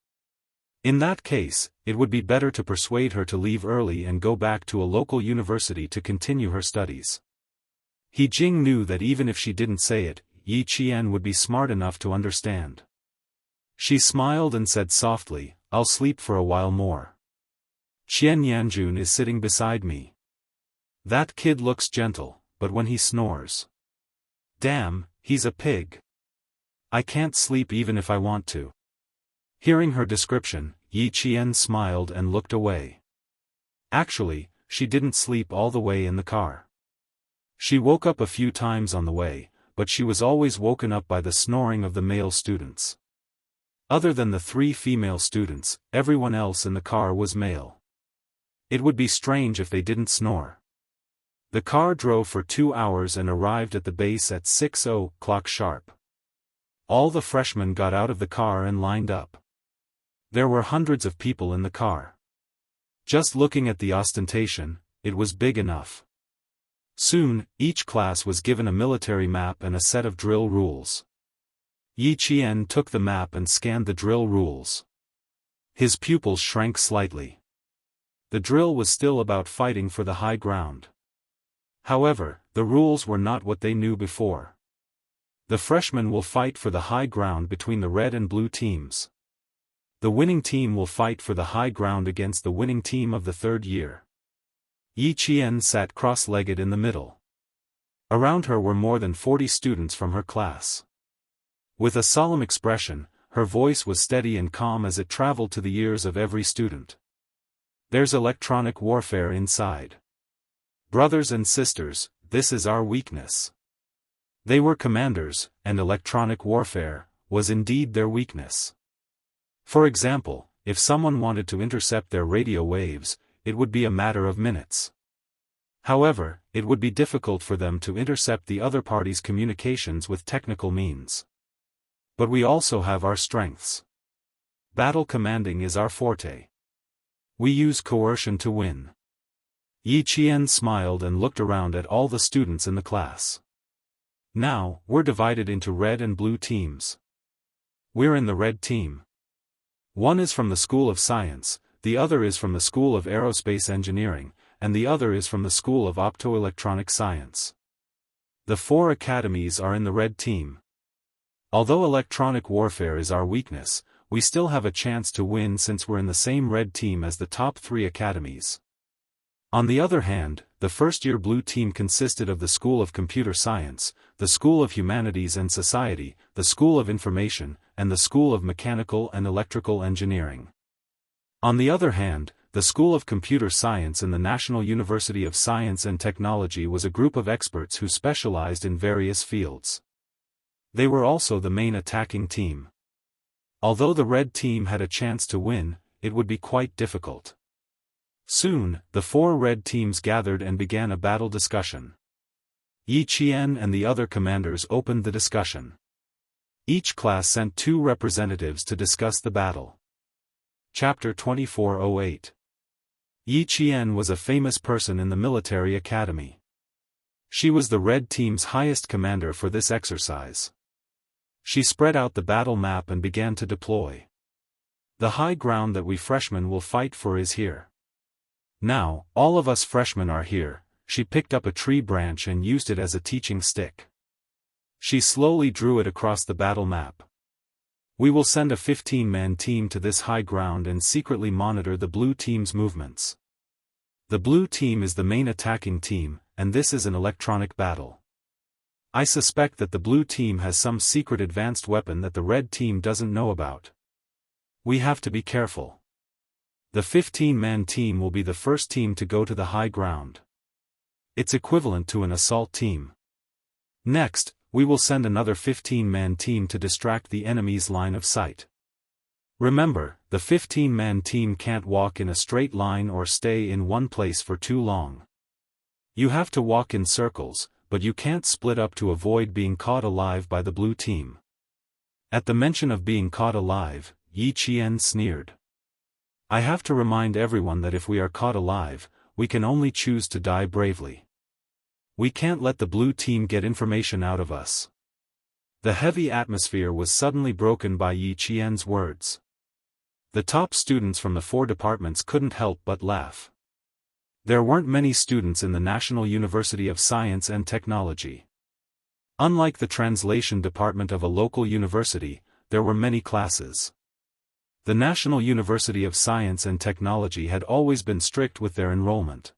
S1: In that case, it would be better to persuade her to leave early and go back to a local university to continue her studies. He Jing knew that even if she didn't say it, Yi Qian would be smart enough to understand. She smiled and said softly, "I'll sleep for a while more. Qian Yanjun is sitting beside me. That kid looks gentle, but when he snores. Damn, he's a pig. I can't sleep even if I want to." Hearing her description, Yi Qian smiled and looked away. Actually, she didn't sleep all the way in the car. She woke up a few times on the way, but she was always woken up by the snoring of the male students. Other than the 3 female students, everyone else in the car was male. It would be strange if they didn't snore. The car drove for 2 hours and arrived at the base at 6:00 sharp. All the freshmen got out of the car and lined up. There were hundreds of people in the car. Just looking at the ostentation, it was big enough. Soon, each class was given a military map and a set of drill rules. Yi Qian took the map and scanned the drill rules. His pupils shrank slightly. The drill was still about fighting for the high ground. However, the rules were not what they knew before. The freshmen will fight for the high ground between the red and blue teams. The winning team will fight for the high ground against the winning team of the 3rd year. Yi Qian sat cross-legged in the middle. Around her were more than 40 students from her class. With a solemn expression, her voice was steady and calm as it traveled to the ears of every student. "There's electronic warfare inside. Brothers and sisters, this is our weakness." They were commanders, and electronic warfare was indeed their weakness. For example, if someone wanted to intercept their radio waves, it would be a matter of minutes. However, it would be difficult for them to intercept the other party's communications with technical means. But we also have our strengths. Battle commanding is our forte. We use coercion to win. Yi Qian smiled and looked around at all the students in the class. Now, we're divided into red and blue teams. We're in the red team. One is from the School of Science, the other is from the School of Aerospace Engineering, and the other is from the School of Optoelectronic Science. The 4 academies are in the red team. Although electronic warfare is our weakness, we still have a chance to win since we're in the same red team as the top 3 academies. On the other hand, the first-year blue team consisted of the School of Computer Science, the School of Humanities and Society, the School of Information, and the School of Mechanical and Electrical Engineering. On the other hand, the School of Computer Science in the National University of Science and Technology was a group of experts who specialized in various fields. They were also the main attacking team. Although the red team had a chance to win, it would be quite difficult. Soon, the 4 red teams gathered and began a battle discussion. Yi Qian and the other commanders opened the discussion. Each class sent 2 representatives to discuss the battle. Chapter 2408. Yi Qian was a famous person in the military academy. She was the red team's highest commander for this exercise. She spread out the battle map and began to deploy. The high ground that we freshmen will fight for is here. Now, all of us freshmen are here. She picked up a tree branch and used it as a teaching stick. She slowly drew it across the battle map. We will send a 15-man team to this high ground and secretly monitor the blue team's movements. The blue team is the main attacking team, and this is an electronic battle. I suspect that the blue team has some secret advanced weapon that the red team doesn't know about. We have to be careful. The 15-man team will be the first team to go to the high ground. It's equivalent to an assault team. Next, we will send another 15-man team to distract the enemy's line of sight. Remember, the 15-man team can't walk in a straight line or stay in one place for too long. You have to walk in circles, but you can't split up to avoid being caught alive by the blue team. At the mention of being caught alive, Yi Qian sneered. I have to remind everyone that if we are caught alive, we can only choose to die bravely. We can't let the blue team get information out of us. The heavy atmosphere was suddenly broken by Yi Qian's words. The top students from the 4 departments couldn't help but laugh. There weren't many students in the National University of Science and Technology. Unlike the translation department of a local university, there were many classes. The National University of Science and Technology had always been strict with their enrollment.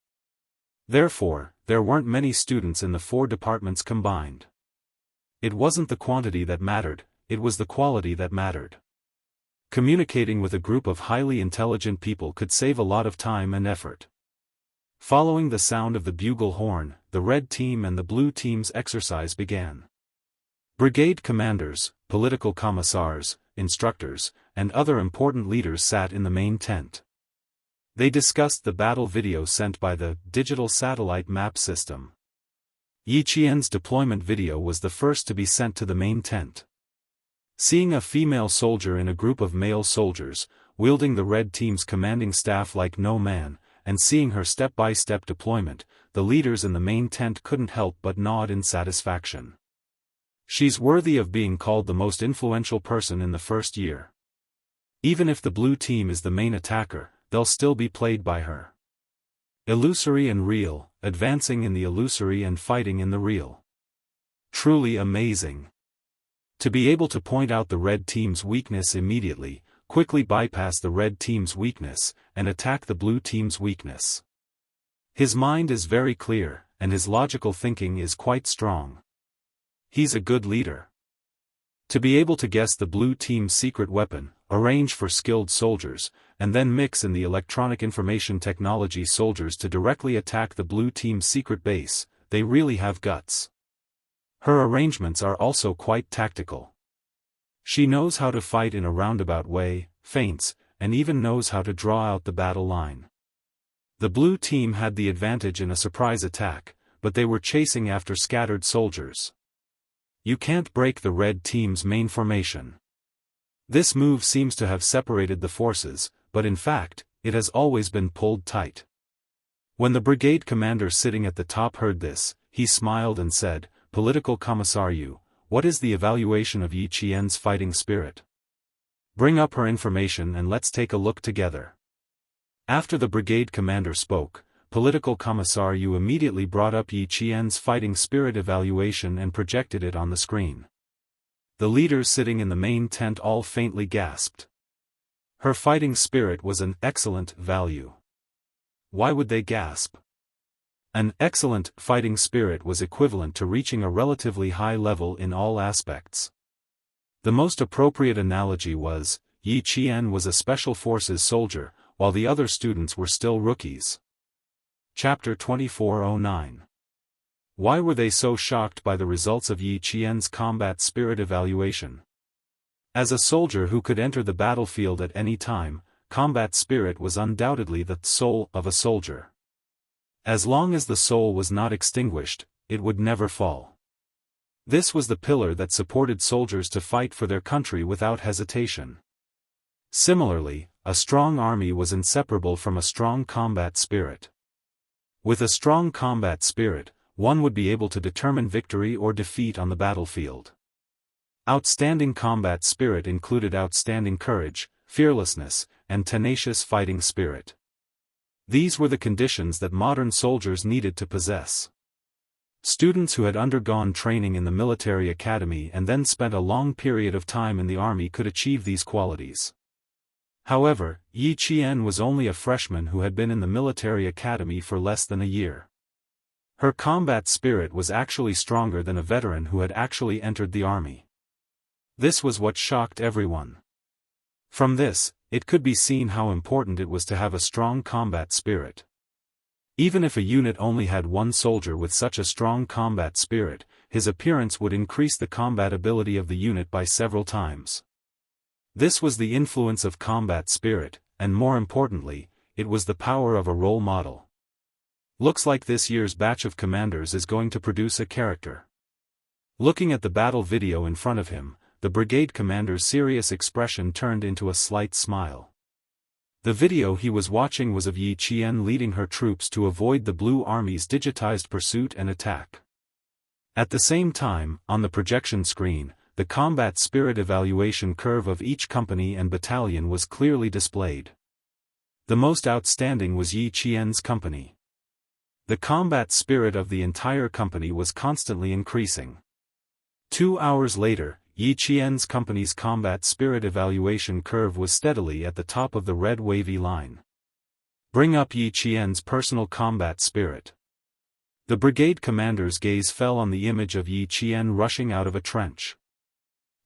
S1: Therefore, there weren't many students in the 4 departments combined. It wasn't the quantity that mattered, it was the quality that mattered. Communicating with a group of highly intelligent people could save a lot of time and effort. Following the sound of the bugle horn, the red team and the blue team's exercise began. Brigade commanders, political commissars, instructors, and other important leaders sat in the main tent. They discussed the battle video sent by the digital satellite map system. Yi Qian's deployment video was the first to be sent to the main tent. Seeing a female soldier in a group of male soldiers, wielding the red team's commanding staff like no man, and seeing her step-by-step deployment, the leaders in the main tent couldn't help but nod in satisfaction. She's worthy of being called the most influential person in the first year. Even if the blue team is the main attacker, they'll still be played by her. Illusory and real, advancing in the illusory and fighting in the real. Truly amazing. To be able to point out the red team's weakness immediately, quickly bypass the red team's weakness, and attack the blue team's weakness. His mind is very clear, and his logical thinking is quite strong. He's a good leader. To be able to guess the blue team's secret weapon, arrange for skilled soldiers, and then mix in the electronic information technology soldiers to directly attack the blue team's secret base, they really have guts. Her arrangements are also quite tactical. She knows how to fight in a roundabout way, feints, and even knows how to draw out the battle line. The blue team had the advantage in a surprise attack, but they were chasing after scattered soldiers. You can't break the red team's main formation. This move seems to have separated the forces, but in fact, it has always been pulled tight. When the brigade commander sitting at the top heard this, he smiled and said, "Political Commissariu, what is the evaluation of Yi Qian's fighting spirit? Bring up her information and let's take a look together." After the brigade commander spoke, Political Commissariu immediately brought up Yi Qian's fighting spirit evaluation and projected it on the screen. The leaders sitting in the main tent all faintly gasped. Her fighting spirit was an excellent value. Why would they gasp? An excellent fighting spirit was equivalent to reaching a relatively high level in all aspects. The most appropriate analogy was, Yi Qian was a special forces soldier, while the other students were still rookies. Chapter 2409. Why were they so shocked by the results of Yi Qian's combat spirit evaluation? As a soldier who could enter the battlefield at any time, combat spirit was undoubtedly the soul of a soldier. As long as the soul was not extinguished, it would never fall. This was the pillar that supported soldiers to fight for their country without hesitation. Similarly, a strong army was inseparable from a strong combat spirit. With a strong combat spirit, one would be able to determine victory or defeat on the battlefield. Outstanding combat spirit included outstanding courage, fearlessness, and tenacious fighting spirit. These were the conditions that modern soldiers needed to possess. Students who had undergone training in the military academy and then spent a long period of time in the army could achieve these qualities. However, Yi Qian was only a freshman who had been in the military academy for less than a year. Her combat spirit was actually stronger than a veteran who had actually entered the army. This was what shocked everyone. From this, it could be seen how important it was to have a strong combat spirit. Even if a unit only had one soldier with such a strong combat spirit, his appearance would increase the combat ability of the unit by several times. This was the influence of combat spirit, and more importantly, it was the power of a role model. Looks like this year's batch of commanders is going to produce a character. Looking at the battle video in front of him, the brigade commander's serious expression turned into a slight smile. The video he was watching was of Yi Qian leading her troops to avoid the Blue Army's digitized pursuit and attack. At the same time, on the projection screen, the combat spirit evaluation curve of each company and battalion was clearly displayed. The most outstanding was Yi Qian's company. The combat spirit of the entire company was constantly increasing. 2 hours later, Yi Qian's company's combat spirit evaluation curve was steadily at the top of the red wavy line. Bring up Yi Qian's personal combat spirit. The brigade commander's gaze fell on the image of Yi Qian rushing out of a trench.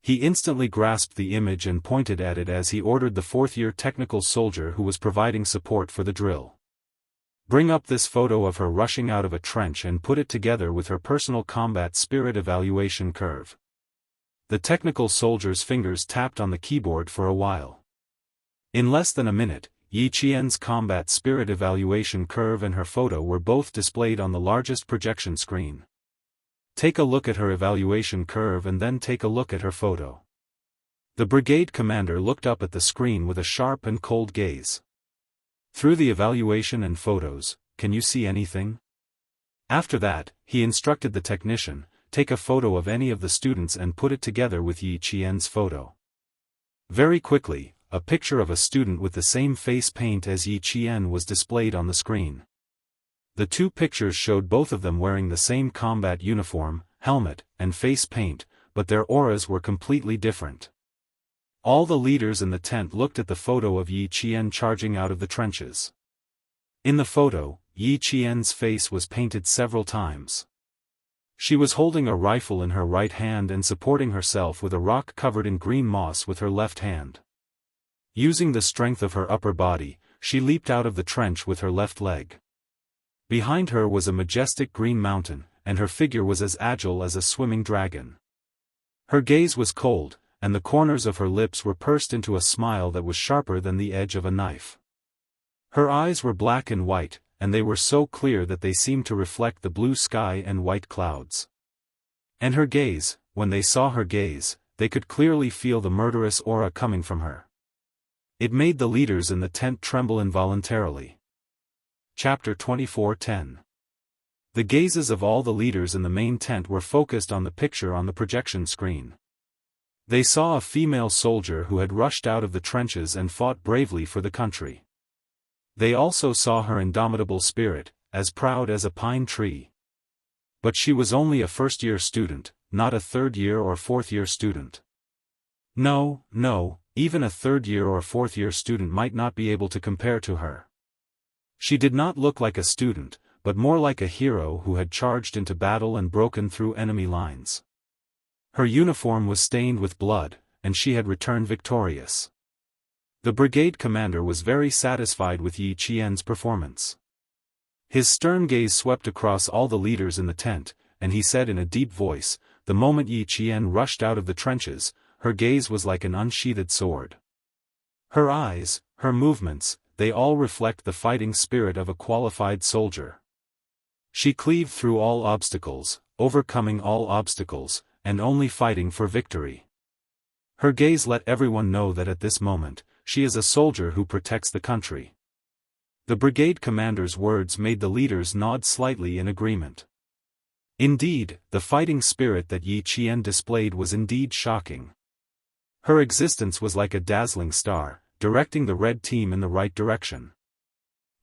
S1: He instantly grasped the image and pointed at it as he ordered the fourth-year technical soldier who was providing support for the drill. Bring up this photo of her rushing out of a trench and put it together with her personal combat spirit evaluation curve. The technical soldier's fingers tapped on the keyboard for a while. In less than a minute, Yi Qian's combat spirit evaluation curve and her photo were both displayed on the largest projection screen. Take a look at her evaluation curve and then take a look at her photo. The brigade commander looked up at the screen with a sharp and cold gaze. Through the evaluation and photos, can you see anything? After that, he instructed the technician, take a photo of any of the students and put it together with Yi Qian's photo. Very quickly, a picture of a student with the same face paint as Yi Qian was displayed on the screen. The two pictures showed both of them wearing the same combat uniform, helmet, and face paint, but their auras were completely different. All the leaders in the tent looked at the photo of Yi Qian charging out of the trenches. In the photo, Yi Qian's face was painted several times. She was holding a rifle in her right hand and supporting herself with a rock covered in green moss with her left hand. Using the strength of her upper body, she leaped out of the trench with her left leg. Behind her was a majestic green mountain, and her figure was as agile as a swimming dragon. Her gaze was cold, and the corners of her lips were pursed into a smile that was sharper than the edge of a knife. Her eyes were black and white, and they were so clear that they seemed to reflect the blue sky and white clouds. And her gaze, when they saw her gaze, they could clearly feel the murderous aura coming from her. It made the leaders in the tent tremble involuntarily. Chapter 24:10. The gazes of all the leaders in the main tent were focused on the picture on the projection screen. They saw a female soldier who had rushed out of the trenches and fought bravely for the country. They also saw her indomitable spirit, as proud as a pine tree. But she was only a first-year student, not a third-year or fourth-year student. No, even a third-year or fourth-year student might not be able to compare to her. She did not look like a student, but more like a hero who had charged into battle and broken through enemy lines. Her uniform was stained with blood, and she had returned victorious. The brigade commander was very satisfied with Yi Qian's performance. His stern gaze swept across all the leaders in the tent, and he said in a deep voice, the moment Yi Qian rushed out of the trenches, her gaze was like an unsheathed sword. Her eyes, her movements, they all reflect the fighting spirit of a qualified soldier. She cleaved through all obstacles, overcoming all obstacles, and only fighting for victory. Her gaze let everyone know that at this moment, she is a soldier who protects the country. The brigade commander's words made the leaders nod slightly in agreement. Indeed, the fighting spirit that Yi Qian displayed was indeed shocking. Her existence was like a dazzling star, directing the red team in the right direction.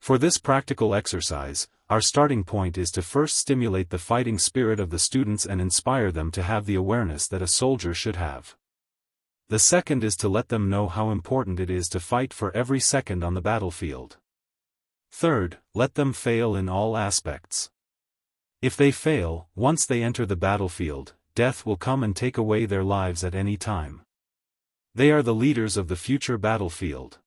S1: For this practical exercise, our starting point is to first stimulate the fighting spirit of the students and inspire them to have the awareness that a soldier should have. The second is to let them know how important it is to fight for every second on the battlefield. Third, let them fail in all aspects. If they fail, once they enter the battlefield, death will come and take away their lives at any time. They are the leaders of the future battlefield.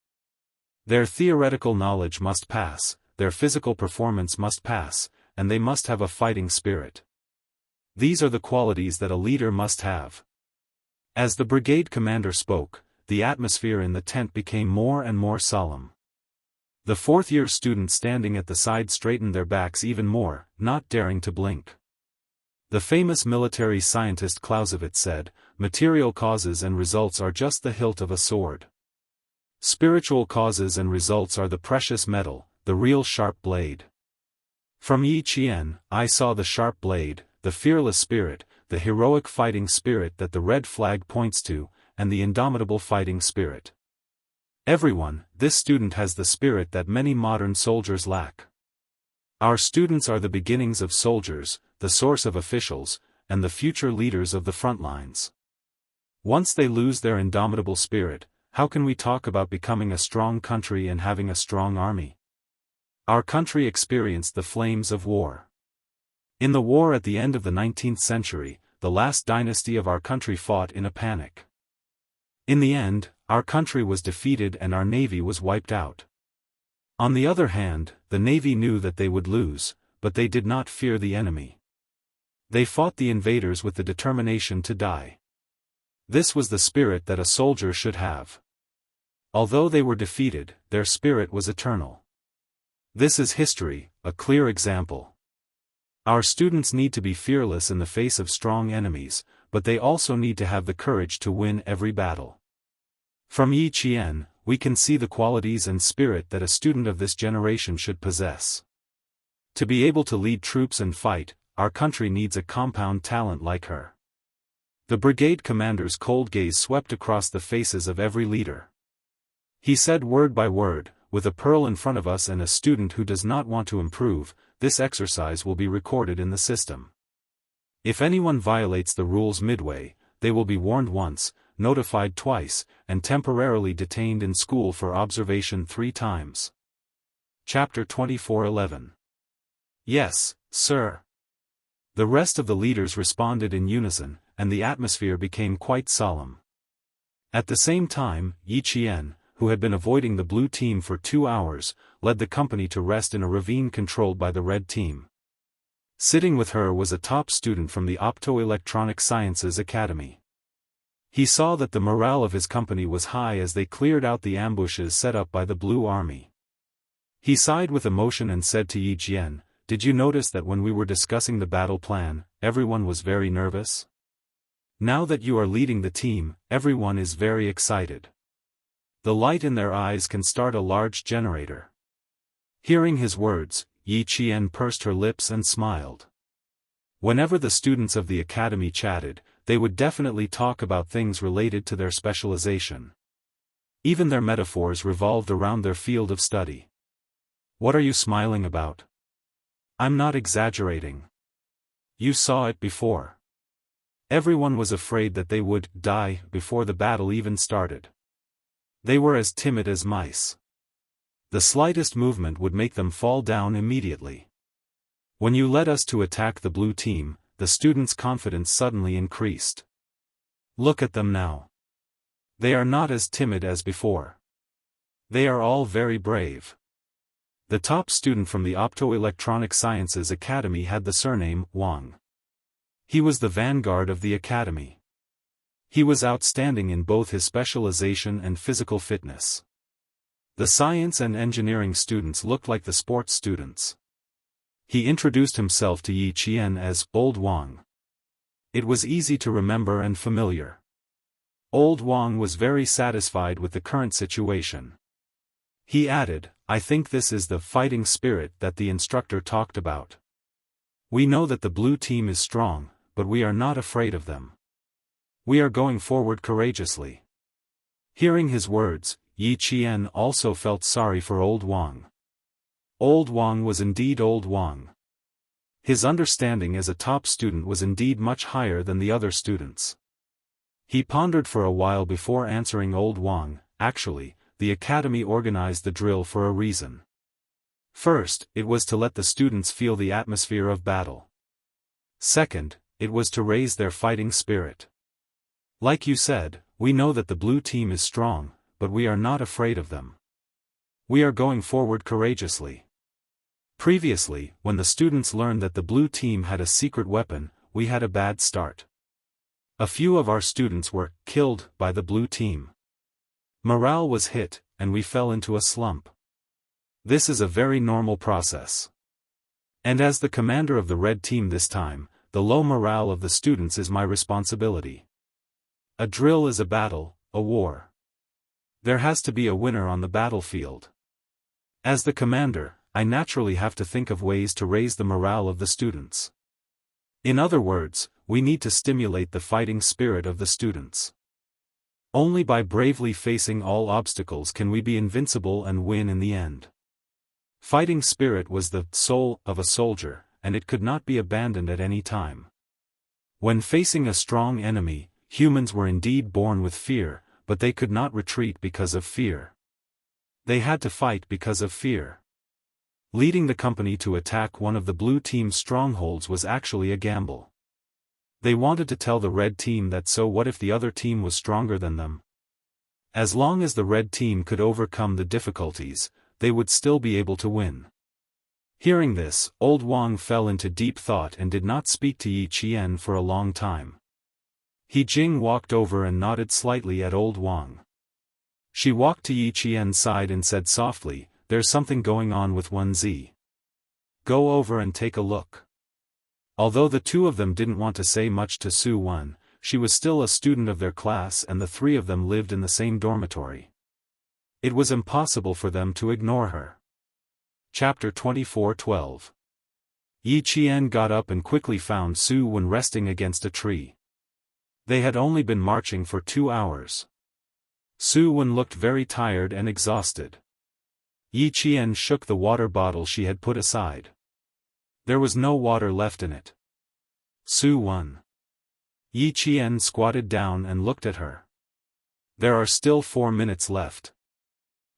S1: Their theoretical knowledge must pass, their physical performance must pass, and they must have a fighting spirit. These are the qualities that a leader must have. As the brigade commander spoke, the atmosphere in the tent became more and more solemn. The fourth-year students standing at the side straightened their backs even more, not daring to blink. The famous military scientist Clausewitz said, "Material causes and results are just the hilt of a sword. Spiritual causes and results are the precious metal, the real sharp blade." From Yi Qian, I saw the sharp blade, the fearless spirit, the heroic fighting spirit that the red flag points to, and the indomitable fighting spirit. Everyone, this student has the spirit that many modern soldiers lack. Our students are the beginnings of soldiers, the source of officials, and the future leaders of the front lines. Once they lose their indomitable spirit, how can we talk about becoming a strong country and having a strong army? Our country experienced the flames of war. In the war at the end of the 19th century, the last dynasty of our country fought in a panic. In the end, our country was defeated and our navy was wiped out. On the other hand, the navy knew that they would lose, but they did not fear the enemy. They fought the invaders with the determination to die. This was the spirit that a soldier should have. Although they were defeated, their spirit was eternal. This is history, a clear example. Our students need to be fearless in the face of strong enemies, but they also need to have the courage to win every battle. From Yi Qian, we can see the qualities and spirit that a student of this generation should possess. To be able to lead troops and fight, our country needs a compound talent like her. The brigade commander's cold gaze swept across the faces of every leader. He said word by word, "With a pearl in front of us and a student who does not want to improve, this exercise will be recorded in the system. If anyone violates the rules midway, they will be warned once, notified twice, and temporarily detained in school for observation 3 times. Chapter 24:11. Yes, sir. The rest of the leaders responded in unison, and the atmosphere became quite solemn. At the same time, Yi Qian, who had been avoiding the blue team for 2 hours, led the company to rest in a ravine controlled by the red team. Sitting with her was a top student from the Optoelectronic Sciences Academy. He saw that the morale of his company was high as they cleared out the ambushes set up by the Blue Army. He sighed with emotion and said to Yi Jian, "Did you notice that when we were discussing the battle plan, everyone was very nervous? Now that you are leading the team, everyone is very excited. The light in their eyes can start a large generator." Hearing his words, Yi Qian pursed her lips and smiled. Whenever the students of the academy chatted, they would definitely talk about things related to their specialization. Even their metaphors revolved around their field of study. "What are you smiling about? I'm not exaggerating. You saw it before." Everyone was afraid that they would die before the battle even started. They were as timid as mice. The slightest movement would make them fall down immediately. When you led us to attack the blue team, the students' confidence suddenly increased. Look at them now. They are not as timid as before. They are all very brave. The top student from the Optoelectronic Sciences Academy had the surname Wang. He was the vanguard of the academy. He was outstanding in both his specialization and physical fitness. The science and engineering students looked like the sports students. He introduced himself to Yi Qian as Old Wang. It was easy to remember and familiar. Old Wang was very satisfied with the current situation. He added, "I think this is the fighting spirit that the instructor talked about. We know that the blue team is strong, but we are not afraid of them. We are going forward courageously." Hearing his words, Yi Qian also felt sorry for Old Wang. Old Wang was indeed Old Wang. His understanding as a top student was indeed much higher than the other students. He pondered for a while before answering Old Wang. Actually, the academy organized the drill for a reason. First, it was to let the students feel the atmosphere of battle. Second, it was to raise their fighting spirit. Like you said, we know that the blue team is strong, but we are not afraid of them. We are going forward courageously. Previously, when the students learned that the blue team had a secret weapon, we had a bad start. A few of our students were killed by the blue team. Morale was hit, and we fell into a slump. This is a very normal process. And as the commander of the red team this time, the low morale of the students is my responsibility. A drill is a battle, a war. There has to be a winner on the battlefield. As the commander, I naturally have to think of ways to raise the morale of the students. In other words, we need to stimulate the fighting spirit of the students. Only by bravely facing all obstacles can we be invincible and win in the end. Fighting spirit was the soul of a soldier, and it could not be abandoned at any time. When facing a strong enemy, humans were indeed born with fear, but they could not retreat because of fear. They had to fight because of fear. Leading the company to attack one of the blue team's strongholds was actually a gamble. They wanted to tell the red team that so what if the other team was stronger than them? As long as the red team could overcome the difficulties, they would still be able to win. Hearing this, Old Wang fell into deep thought and did not speak to Yi Qian for a long time. He Jing walked over and nodded slightly at Old Wang. She walked to Yi Qian's side and said softly, "There's something going on with 1Z. Go over and take a look." Although the two of them didn't want to say much to Su Wen, she was still a student of their class and the three of them lived in the same dormitory. It was impossible for them to ignore her. Chapter 24:12. Yi Qian got up and quickly found Su Wen resting against a tree. They had only been marching for 2 hours. Su Wen looked very tired and exhausted. Yi Qian shook the water bottle she had put aside. There was no water left in it. Su Wen. Yi Qian squatted down and looked at her. There are still 4 minutes left.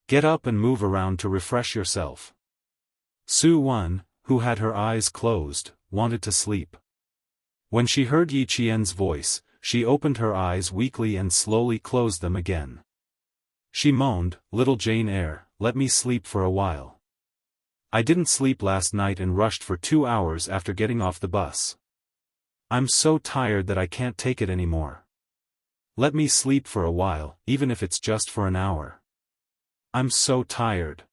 S1: Get up and move around to refresh yourself. Su Wen, who had her eyes closed, wanted to sleep. When she heard Yi Qian's voice, she opened her eyes weakly and slowly closed them again. She moaned, "Little Jane Eyre, let me sleep for a while. I didn't sleep last night and rushed for 2 hours after getting off the bus. I'm so tired that I can't take it anymore. Let me sleep for a while, even if it's just for an hour. I'm so tired.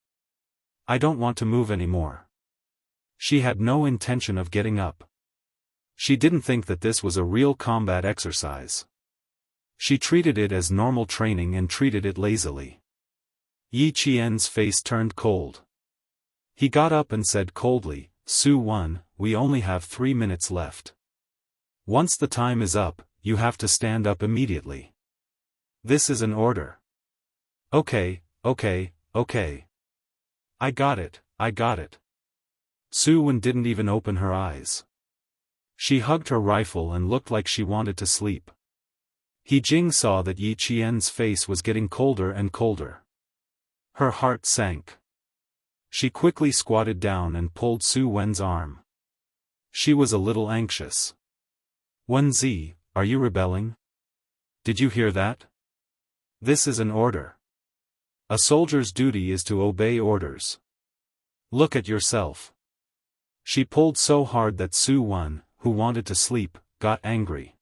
S1: I don't want to move anymore. She had no intention of getting up. She didn't think that this was a real combat exercise. She treated it as normal training and treated it lazily. Yi Qian's face turned cold. He got up and said coldly, Su-1, we only have 3 minutes left. Once the time is up, you have to stand up immediately. This is an order. Okay. I got it. Su-1 didn't even open her eyes. She hugged her rifle and looked like she wanted to sleep. He Jing saw that Yi Qian's face was getting colder and colder. Her heart sank. She quickly squatted down and pulled Su-Wen's arm. She was a little anxious. Wenzi, are you rebelling? Did you hear that? This is an order. A soldier's duty is to obey orders. Look at yourself. She pulled so hard that Su-1, who wanted to sleep, got angry.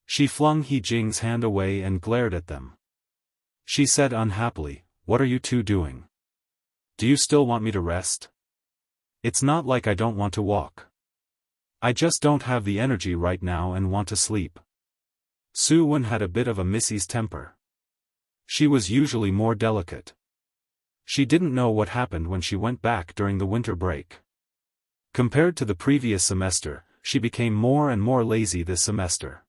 S1: She flung He Jing's hand away and glared at them. She said unhappily, what are you two doing? Do you still want me to rest? It's not like I don't want to walk. I just don't have the energy right now and want to sleep. Su-1 had a bit of a Missy's temper. She was usually more delicate. She didn't know what happened when she went back during the winter break. Compared to the previous semester, she became more and more lazy this semester.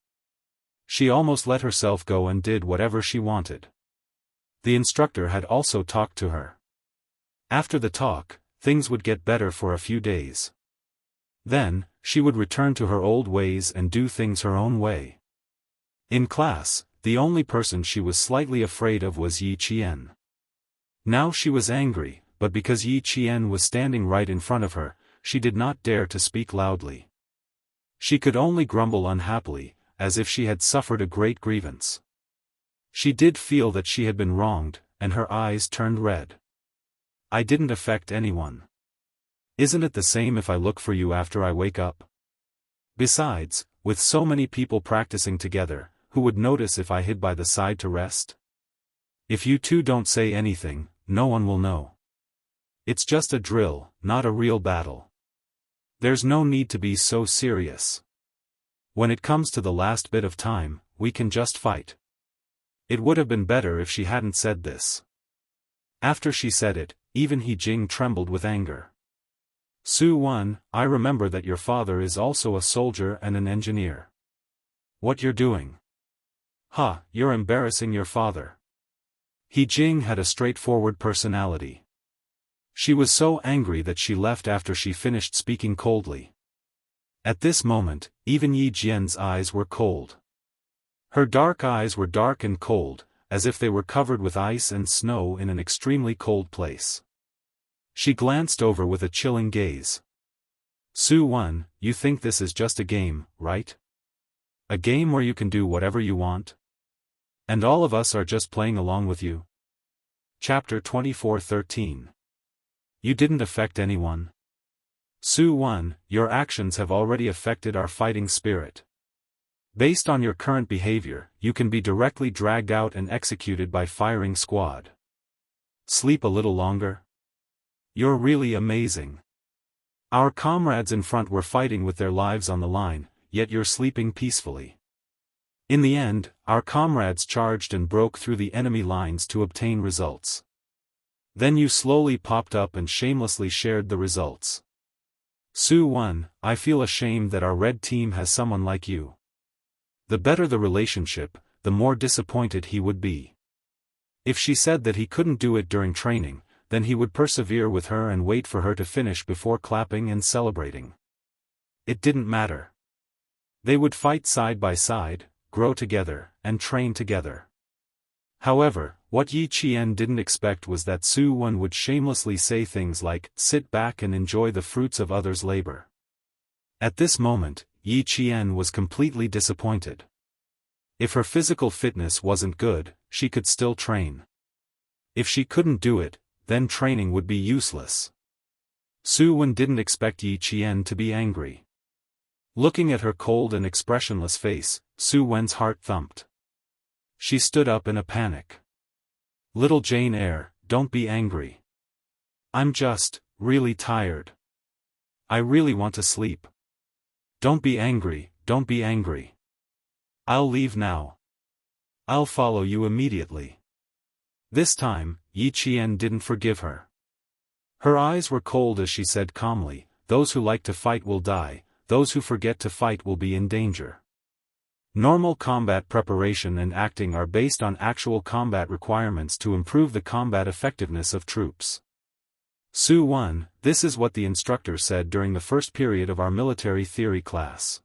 S1: She almost let herself go and did whatever she wanted. The instructor had also talked to her. After the talk, things would get better for a few days. Then, she would return to her old ways and do things her own way. In class, the only person she was slightly afraid of was Yi Qian. Now she was angry, but because Yi Qian was standing right in front of her, she did not dare to speak loudly. She could only grumble unhappily, as if she had suffered a great grievance. She did feel that she had been wronged, and her eyes turned red. I didn't affect anyone. Isn't it the same if I look for you after I wake up? Besides, with so many people practicing together, who would notice if I hid by the side to rest? If you two don't say anything, no one will know. It's just a drill, not a real battle. There's no need to be so serious. When it comes to the last bit of time, we can just fight. It would have been better if she hadn't said this. After she said it, even He Jing trembled with anger. Su-1, I remember that your father is also a soldier and an engineer. What you're doing? You're embarrassing your father. He Jing had a straightforward personality. She was so angry that she left after she finished speaking coldly. At this moment, even Yi Jian's eyes were cold. Her dark eyes were dark and cold, as if they were covered with ice and snow in an extremely cold place. She glanced over with a chilling gaze. Su-1, you think this is just a game, right? A game where you can do whatever you want? And all of us are just playing along with you? Chapter 24:13. You didn't affect anyone. Su-1, your actions have already affected our fighting spirit. Based on your current behavior, you can be directly dragged out and executed by firing squad. Sleep a little longer? You're really amazing. Our comrades in front were fighting with their lives on the line, yet you're sleeping peacefully. In the end, our comrades charged and broke through the enemy lines to obtain results. Then you slowly popped up and shamelessly shared the results. Su-1, I feel ashamed that our red team has someone like you. The better the relationship, the more disappointed he would be. If she said that he couldn't do it during training, then he would persevere with her and wait for her to finish before clapping and celebrating. It didn't matter. They would fight side by side, grow together, and train together. However, what Yi Qian didn't expect was that Su-1 would shamelessly say things like, sit back and enjoy the fruits of others' labor. At this moment, Yi Qian was completely disappointed. If her physical fitness wasn't good, she could still train. If she couldn't do it, then training would be useless. Su-1 didn't expect Yi Qian to be angry. Looking at her cold and expressionless face, Su-Wen's heart thumped. She stood up in a panic. Little Jane Eyre, don't be angry. I'm just, really tired. I really want to sleep. Don't be angry, don't be angry. I'll leave now. I'll follow you immediately. This time, Yi Qian didn't forgive her. Her eyes were cold as she said calmly, those who like to fight will die, those who forget to fight will be in danger. Normal combat preparation and acting are based on actual combat requirements to improve the combat effectiveness of troops. Su Wen, this is what the instructor said during the first period of our military theory class.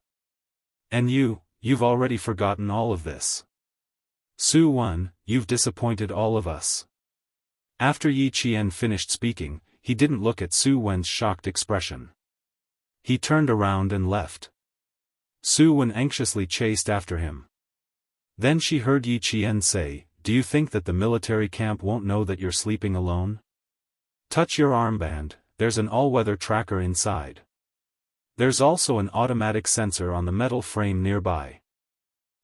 S1: And you've already forgotten all of this. Su Wen, you've disappointed all of us. After Yi Qian finished speaking, he didn't look at Su Wen's shocked expression. He turned around and left. Su Wen anxiously chased after him. Then she heard Yi Qian say, "Do you think that the military camp won't know that you're sleeping alone? Touch your armband, there's an all-weather tracker inside. There's also an automatic sensor on the metal frame nearby.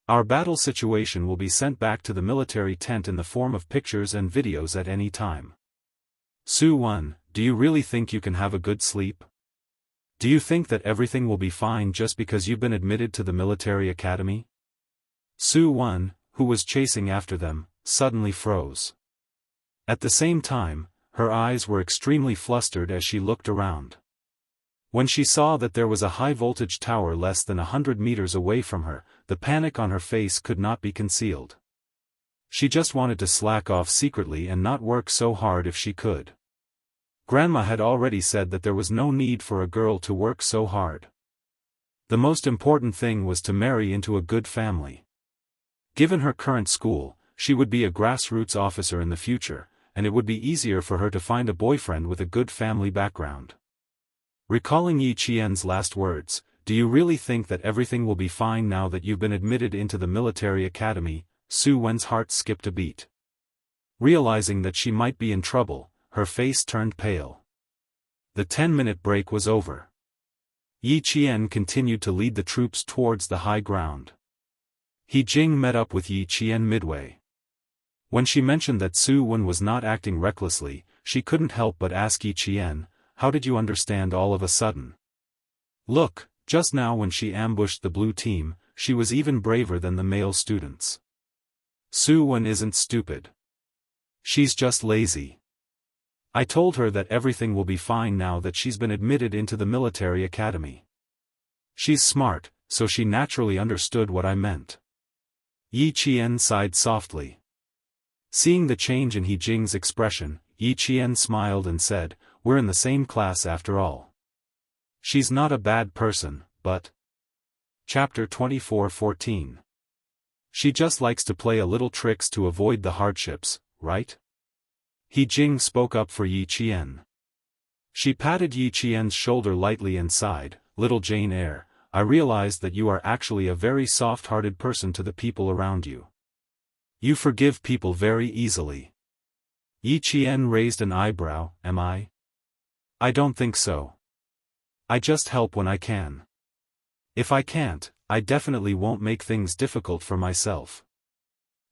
S1: Our battle situation will be sent back to the military tent in the form of pictures and videos at any time. Su Wen, do you really think you can have a good sleep? Do you think that everything will be fine just because you've been admitted to the military academy?" Su Wen, who was chasing after them, suddenly froze. At the same time, her eyes were extremely flustered as she looked around. When she saw that there was a high-voltage tower less than 100 meters away from her, the panic on her face could not be concealed. She just wanted to slack off secretly and not work so hard if she could. Grandma had already said that there was no need for a girl to work so hard. The most important thing was to marry into a good family. Given her current school, she would be a grassroots officer in the future, and it would be easier for her to find a boyfriend with a good family background. Recalling Yi Qian's last words, "Do you really think that everything will be fine now that you've been admitted into the military academy?" Su Wen's heart skipped a beat. Realizing that she might be in trouble, her face turned pale. The 10-minute break was over. Yi Qian continued to lead the troops towards the high ground. He Jing met up with Yi Qian midway. When she mentioned that Su Wen was not acting recklessly, she couldn't help but ask Yi Qian, "How did you understand all of a sudden?" Look, just now when she ambushed the blue team, she was even braver than the male students. Su Wen isn't stupid. She's just lazy. I told her that everything will be fine now that she's been admitted into the military academy. She's smart, so she naturally understood what I meant. Yi Qian sighed softly. Seeing the change in He Jing's expression, Yi Qian smiled and said, "We're in the same class after all. She's not a bad person, but..." Chapter 24:14. She just likes to play a little tricks to avoid the hardships, right? He Jing spoke up for Yi Qian. She patted Yi Qian's shoulder lightly and sighed, "Little Jane Eyre, I realized that you are actually a very soft-hearted person to the people around you. You forgive people very easily." Yi Qian raised an eyebrow, "Am I? I don't think so. I just help when I can. If I can't, I definitely won't make things difficult for myself.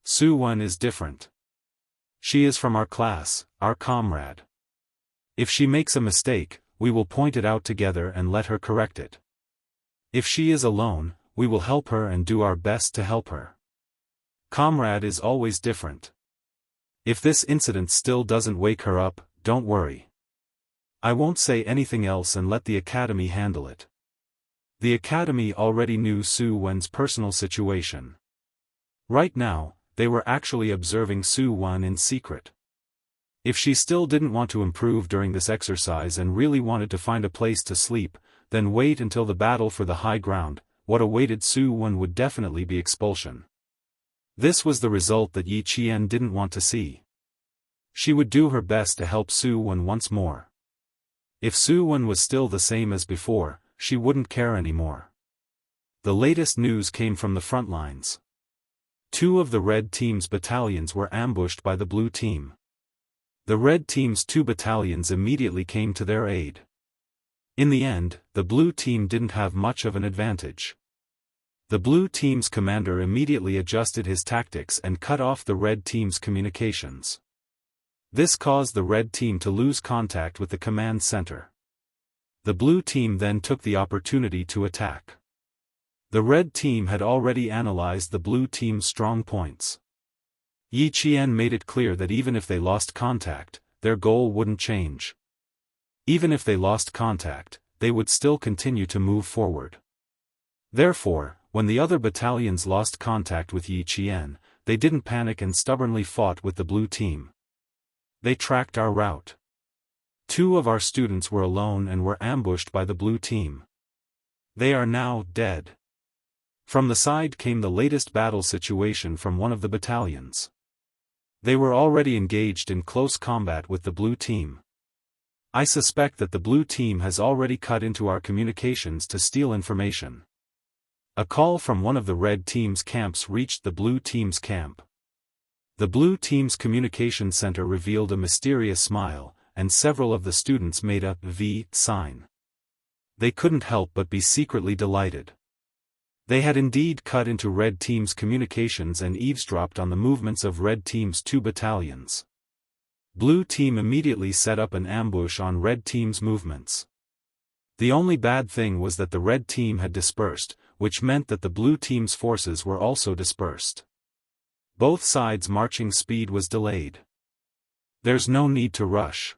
S1: Su Wen is different. She is from our class, our comrade. If she makes a mistake, we will point it out together and let her correct it. If she is alone, we will help her and do our best to help her. Comrade is always different. If this incident still doesn't wake her up, don't worry. I won't say anything else and let the academy handle it." The academy already knew Su Wen's personal situation. Right now, they were actually observing Su Wen in secret. If she still didn't want to improve during this exercise and really wanted to find a place to sleep, then wait until the battle for the high ground. What awaited Su Wen would definitely be expulsion. This was the result that Yi Qian didn't want to see. She would do her best to help Su Wen once more. If Su Wen was still the same as before, she wouldn't care anymore. The latest news came from the front lines. 2 of the red team's battalions were ambushed by the blue team. The red team's 2 battalions immediately came to their aid. In the end, the blue team didn't have much of an advantage. The blue team's commander immediately adjusted his tactics and cut off the red team's communications. This caused the red team to lose contact with the command center. The blue team then took the opportunity to attack. The red team had already analyzed the blue team's strong points. Yi Qian made it clear that even if they lost contact, their goal wouldn't change. Even if they lost contact, they would still continue to move forward. Therefore, when the other battalions lost contact with Yi Qian, they didn't panic and stubbornly fought with the blue team. They tracked our route. 2 of our students were alone and were ambushed by the blue team. They are now dead. From the side came the latest battle situation from one of the battalions. They were already engaged in close combat with the blue team. I suspect that the blue team has already cut into our communications to steal information. A call from one of the red team's camps reached the blue team's camp. The blue team's communication center revealed a mysterious smile, and several of the students made a V sign. They couldn't help but be secretly delighted. They had indeed cut into red team's communications and eavesdropped on the movements of red team's 2 battalions. Blue team immediately set up an ambush on red team's movements. The only bad thing was that the red team had dispersed, which meant that the blue team's forces were also dispersed. Both sides' marching speed was delayed. There's no need to rush.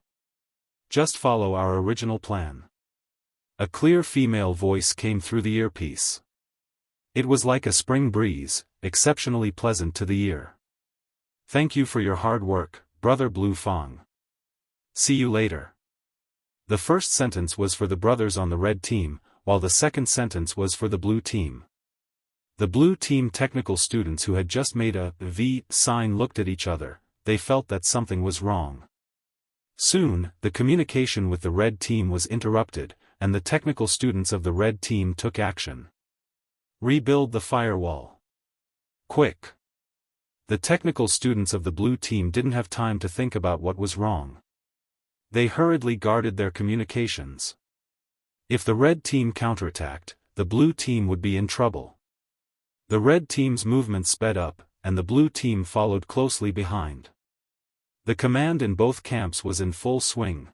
S1: Just follow our original plan. A clear female voice came through the earpiece. It was like a spring breeze, exceptionally pleasant to the ear. Thank you for your hard work, Brother Blue Fong. See you later. The first sentence was for the brothers on the red team, while the second sentence was for the blue team. The blue team technical students who had just made a V sign looked at each other. They felt that something was wrong. Soon, the communication with the red team was interrupted, and the technical students of the red team took action. Rebuild the firewall. Quick! The technical students of the blue team didn't have time to think about what was wrong. They hurriedly guarded their communications. If the red team counterattacked, the blue team would be in trouble. The red team's movement sped up, and the blue team followed closely behind. The command in both camps was in full swing.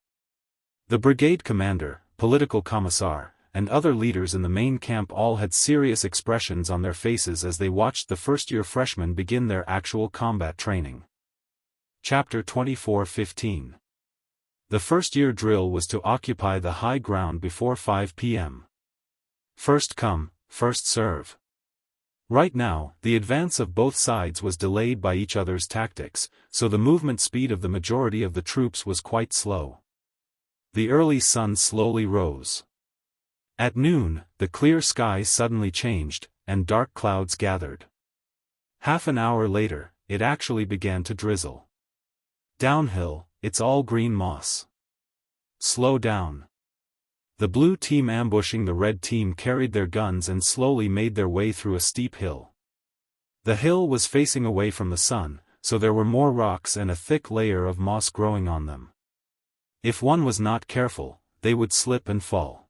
S1: The brigade commander, political commissar, and other leaders in the main camp all had serious expressions on their faces as they watched the first-year freshmen begin their actual combat training. Chapter 24:15. The first-year drill was to occupy the high ground before 5 p.m. First come, first serve. Right now, the advance of both sides was delayed by each other's tactics, so the movement speed of the majority of the troops was quite slow. The early sun slowly rose. At noon, the clear sky suddenly changed, and dark clouds gathered. Half an hour later, it actually began to drizzle. Downhill, it's all green moss. Slow down. The blue team ambushing the red team carried their guns and slowly made their way through a steep hill. The hill was facing away from the sun, so there were more rocks and a thick layer of moss growing on them. If one was not careful, they would slip and fall.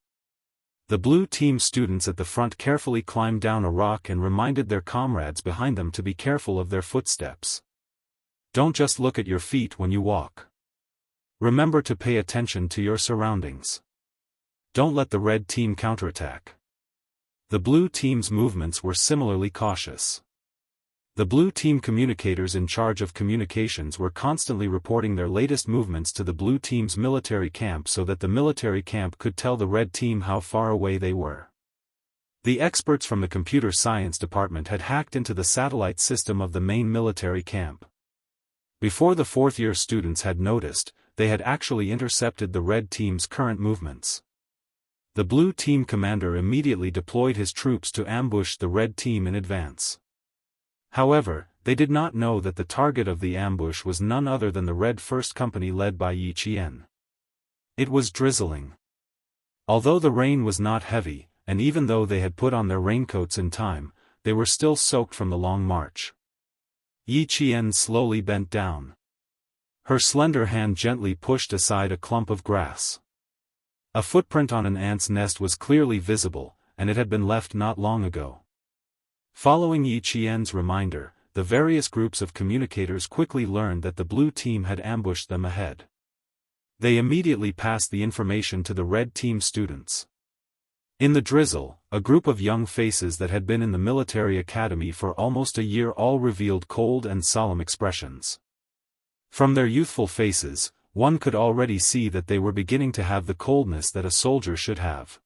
S1: The blue team students at the front carefully climbed down a rock and reminded their comrades behind them to be careful of their footsteps. Don't just look at your feet when you walk. Remember to pay attention to your surroundings. Don't let the red team counterattack. The blue team's movements were similarly cautious. The blue team communicators in charge of communications were constantly reporting their latest movements to the blue team's military camp so that the military camp could tell the red team how far away they were. The experts from the computer science department had hacked into the satellite system of the main military camp. Before the fourth-year students had noticed, they had actually intercepted the red team's current movements. The blue team commander immediately deployed his troops to ambush the red team in advance. However, they did not know that the target of the ambush was none other than the Red First Company led by Yi Qian. It was drizzling. Although the rain was not heavy, and even though they had put on their raincoats in time, they were still soaked from the long march. Yi Qian slowly bent down. Her slender hand gently pushed aside a clump of grass. A footprint on an ant's nest was clearly visible, and it had been left not long ago. Following Yi Qian's reminder, the various groups of communicators quickly learned that the blue team had ambushed them ahead. They immediately passed the information to the red team students. In the drizzle, a group of young faces that had been in the military academy for almost a year all revealed cold and solemn expressions. From their youthful faces, one could already see that they were beginning to have the coldness that a soldier should have.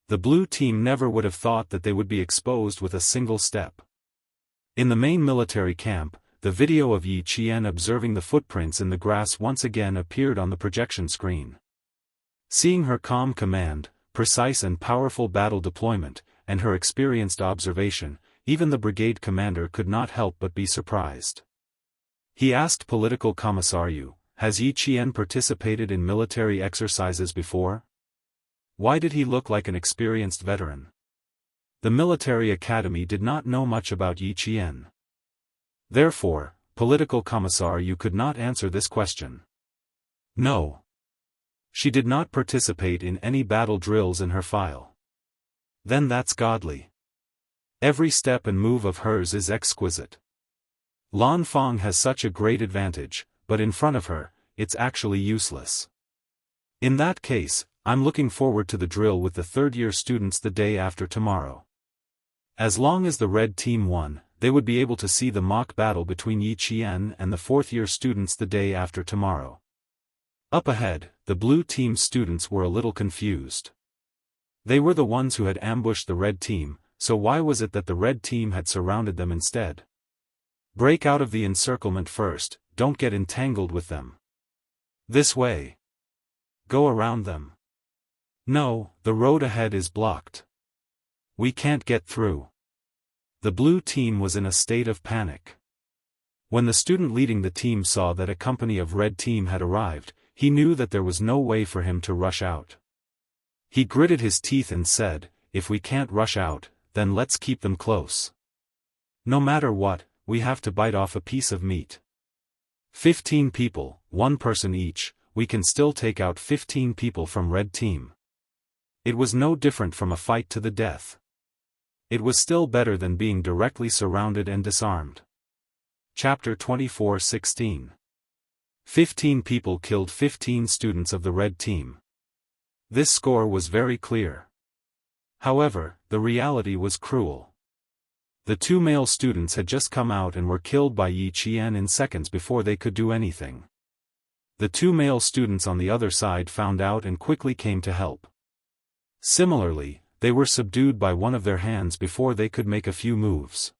S1: The blue team never would have thought that they would be exposed with a single step. In the main military camp, the video of Yi Qian observing the footprints in the grass once again appeared on the projection screen. Seeing her calm command, precise and powerful battle deployment, and her experienced observation, even the brigade commander could not help but be surprised. He asked Political Commissariu, "Has Yi Qian participated in military exercises before? Why did he look like an experienced veteran?" The military academy did not know much about Yi Qian. Therefore, Political Commissariu could not answer this question. No. She did not participate in any battle drills in her file. Then that's godly. Every step and move of hers is exquisite. Lan Feng has such a great advantage, but in front of her, it's actually useless. In that case, I'm looking forward to the drill with the third-year students the day after tomorrow. As long as the red team won, they would be able to see the mock battle between Yi Qian and the fourth-year students the day after tomorrow. Up ahead, the blue team students were a little confused. They were the ones who had ambushed the red team, so why was it that the red team had surrounded them instead? Break out of the encirclement first, don't get entangled with them. This way. Go around them. No, the road ahead is blocked. We can't get through. The blue team was in a state of panic. When the student leading the team saw that a company of red team had arrived, he knew that there was no way for him to rush out. He gritted his teeth and said, "If we can't rush out, then let's keep them close. No matter what, we have to bite off a piece of meat. 15 people, 1 person each, we can still take out 15 people from red team." It was no different from a fight to the death. It was still better than being directly surrounded and disarmed. Chapter 24:16. 15 people killed 15 students of the red team. This score was very clear. However, the reality was cruel. The 2 male students had just come out and were killed by Yi Qian in seconds before they could do anything. The 2 male students on the other side found out and quickly came to help. Similarly, they were subdued by one of their hands before they could make a few moves.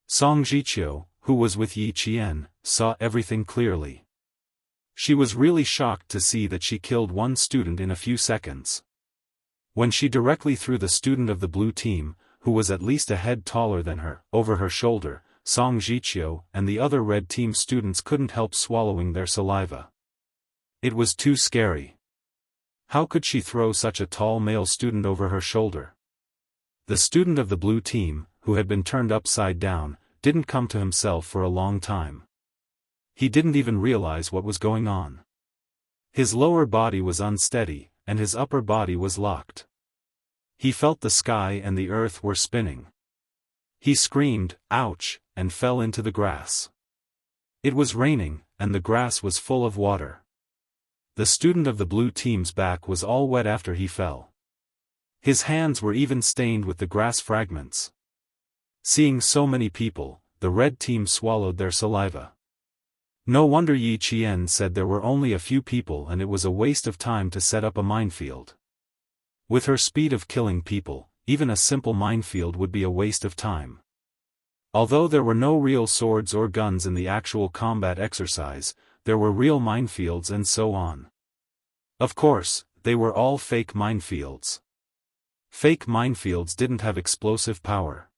S1: Song Jiqiu, who was with Yi Qian, saw everything clearly. She was really shocked to see that she killed 1 student in a few seconds. When she directly threw the student of the blue team, who was at least a head taller than her, over her shoulder, Song Jiqiu and the other red team students couldn't help swallowing their saliva. It was too scary. How could she throw such a tall male student over her shoulder? The student of the blue team, who had been turned upside down, didn't come to himself for a long time. He didn't even realize what was going on. His lower body was unsteady, and his upper body was locked. He felt the sky and the earth were spinning. He screamed, "Ouch," and fell into the grass. It was raining, and the grass was full of water. The student of the blue team's back was all wet after he fell. His hands were even stained with the grass fragments. Seeing so many people, the red team swallowed their saliva. No wonder Yi Qian said there were only a few people and it was a waste of time to set up a minefield. With her speed of killing people, even a simple minefield would be a waste of time. Although there were no real swords or guns in the actual combat exercise, there were real minefields and so on. Of course, they were all fake minefields. Fake minefields didn't have explosive power.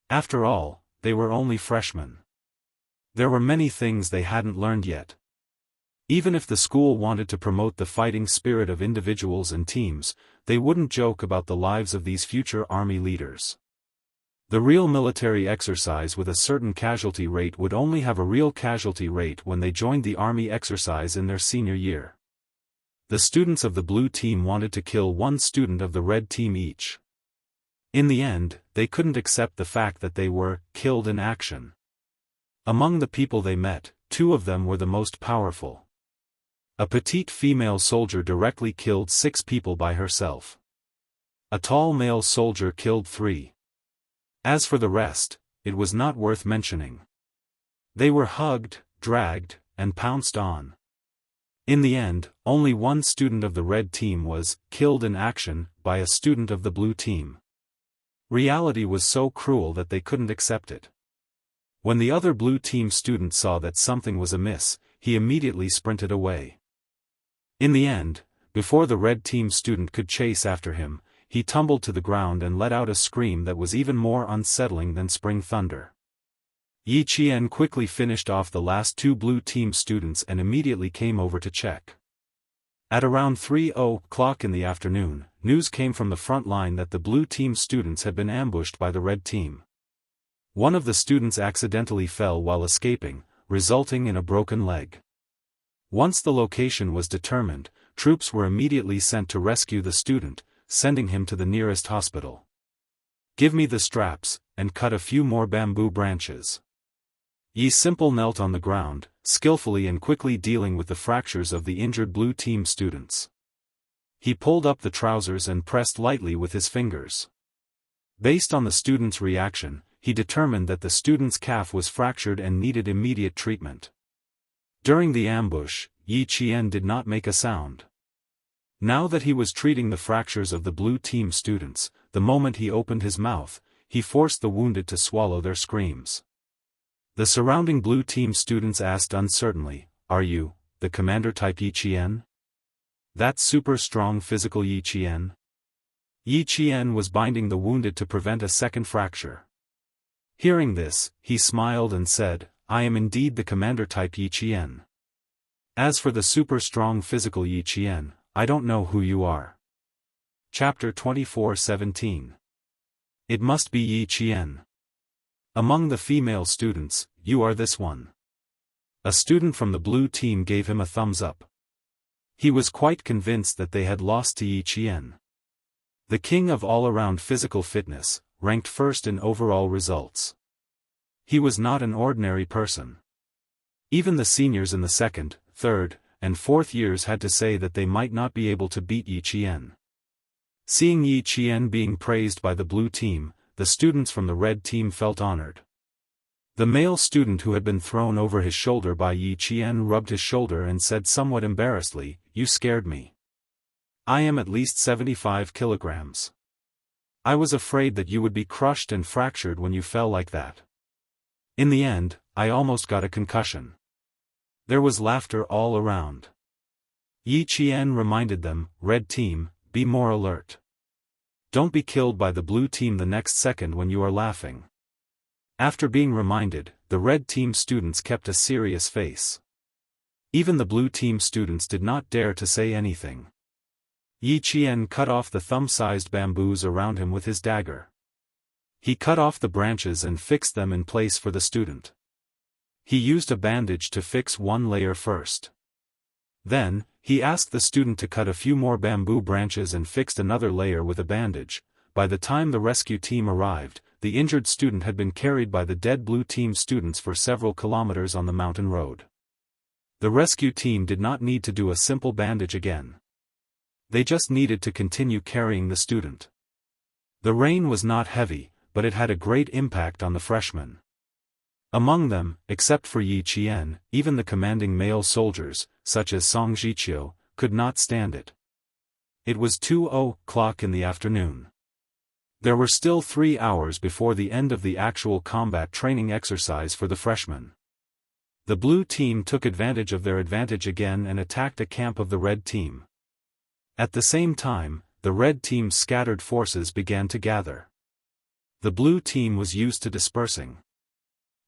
S1: After all, they were only freshmen. There were many things they hadn't learned yet. Even if the school wanted to promote the fighting spirit of individuals and teams, they wouldn't joke about the lives of these future army leaders. The real military exercise with a certain casualty rate would only have a real casualty rate when they joined the army exercise in their senior year. The students of the blue team wanted to kill 1 student of the red team each. In the end, they couldn't accept the fact that they were killed in action. Among the people they met, 2 of them were the most powerful. A petite female soldier directly killed 6 people by herself. A tall male soldier killed 3. As for the rest, it was not worth mentioning. They were hugged, dragged, and pounced on. In the end, only 1 student of the red team was killed in action by a student of the blue team. Reality was so cruel that they couldn't accept it. When the other blue team student saw that something was amiss, he immediately sprinted away. In the end, before the red team student could chase after him, he tumbled to the ground and let out a scream that was even more unsettling than spring thunder. Yi Qian quickly finished off the last 2 blue team students and immediately came over to check. At around 3:00 in the afternoon, news came from the front line that the blue team students had been ambushed by the red team. One of the students accidentally fell while escaping, resulting in a broken leg. Once the location was determined, troops were immediately sent to rescue the student, sending him to the nearest hospital. "Give me the straps, and cut a few more bamboo branches." Yi Simple knelt on the ground, skillfully and quickly dealing with the fractures of the injured blue team students. He pulled up the trousers and pressed lightly with his fingers. Based on the student's reaction, he determined that the student's calf was fractured and needed immediate treatment. During the ambush, Yi Qian did not make a sound. Now that he was treating the fractures of the blue team students, the moment he opened his mouth, he forced the wounded to swallow their screams. The surrounding blue team students asked uncertainly, "Are you, the commander type Yi Qian? That super strong physical Yi Qian?" Yi Qian was binding the wounded to prevent a second fracture. Hearing this, he smiled and said, "I am indeed the commander type Yi Qian. As for the super strong physical Yi Qian, I don't know who you are." Chapter 24:17. It must be Yi Qian. Among the female students, you are this one. A student from the blue team gave him a thumbs up. He was quite convinced that they had lost to Yi Qian. The king of all-around physical fitness, ranked first in overall results. He was not an ordinary person. Even the seniors in the 2nd, 3rd, and 4th years had to say that they might not be able to beat Yi Qian. Seeing Yi Qian being praised by the blue team, the students from the red team felt honored. The male student who had been thrown over his shoulder by Yi Qian rubbed his shoulder and said somewhat embarrassedly, "You scared me. I am at least 75 kilograms. I was afraid that you would be crushed and fractured when you fell like that. In the end, I almost got a concussion." There was laughter all around. Yi Qian reminded them, "Red team, be more alert. Don't be killed by the blue team the next second when you are laughing." After being reminded, the red team students kept a serious face. Even the blue team students did not dare to say anything. Yi Qian cut off the thumb-sized bamboos around him with his dagger. He cut off the branches and fixed them in place for the student. He used a bandage to fix one layer first. Then, he asked the student to cut a few more bamboo branches and fixed another layer with a bandage. By the time the rescue team arrived, the injured student had been carried by the dead blue team students for several kilometers on the mountain road. The rescue team did not need to do a simple bandage again. They just needed to continue carrying the student. The rain was not heavy, but it had a great impact on the freshmen. Among them, except for Yi Qian, even the commanding male soldiers, such as Song Zhiqiu, could not stand it. It was 2:00 in the afternoon. There were still 3 hours before the end of the actual combat training exercise for the freshmen. The blue team took advantage of their advantage again and attacked a camp of the red team. At the same time, the red team's scattered forces began to gather. The blue team was used to dispersing.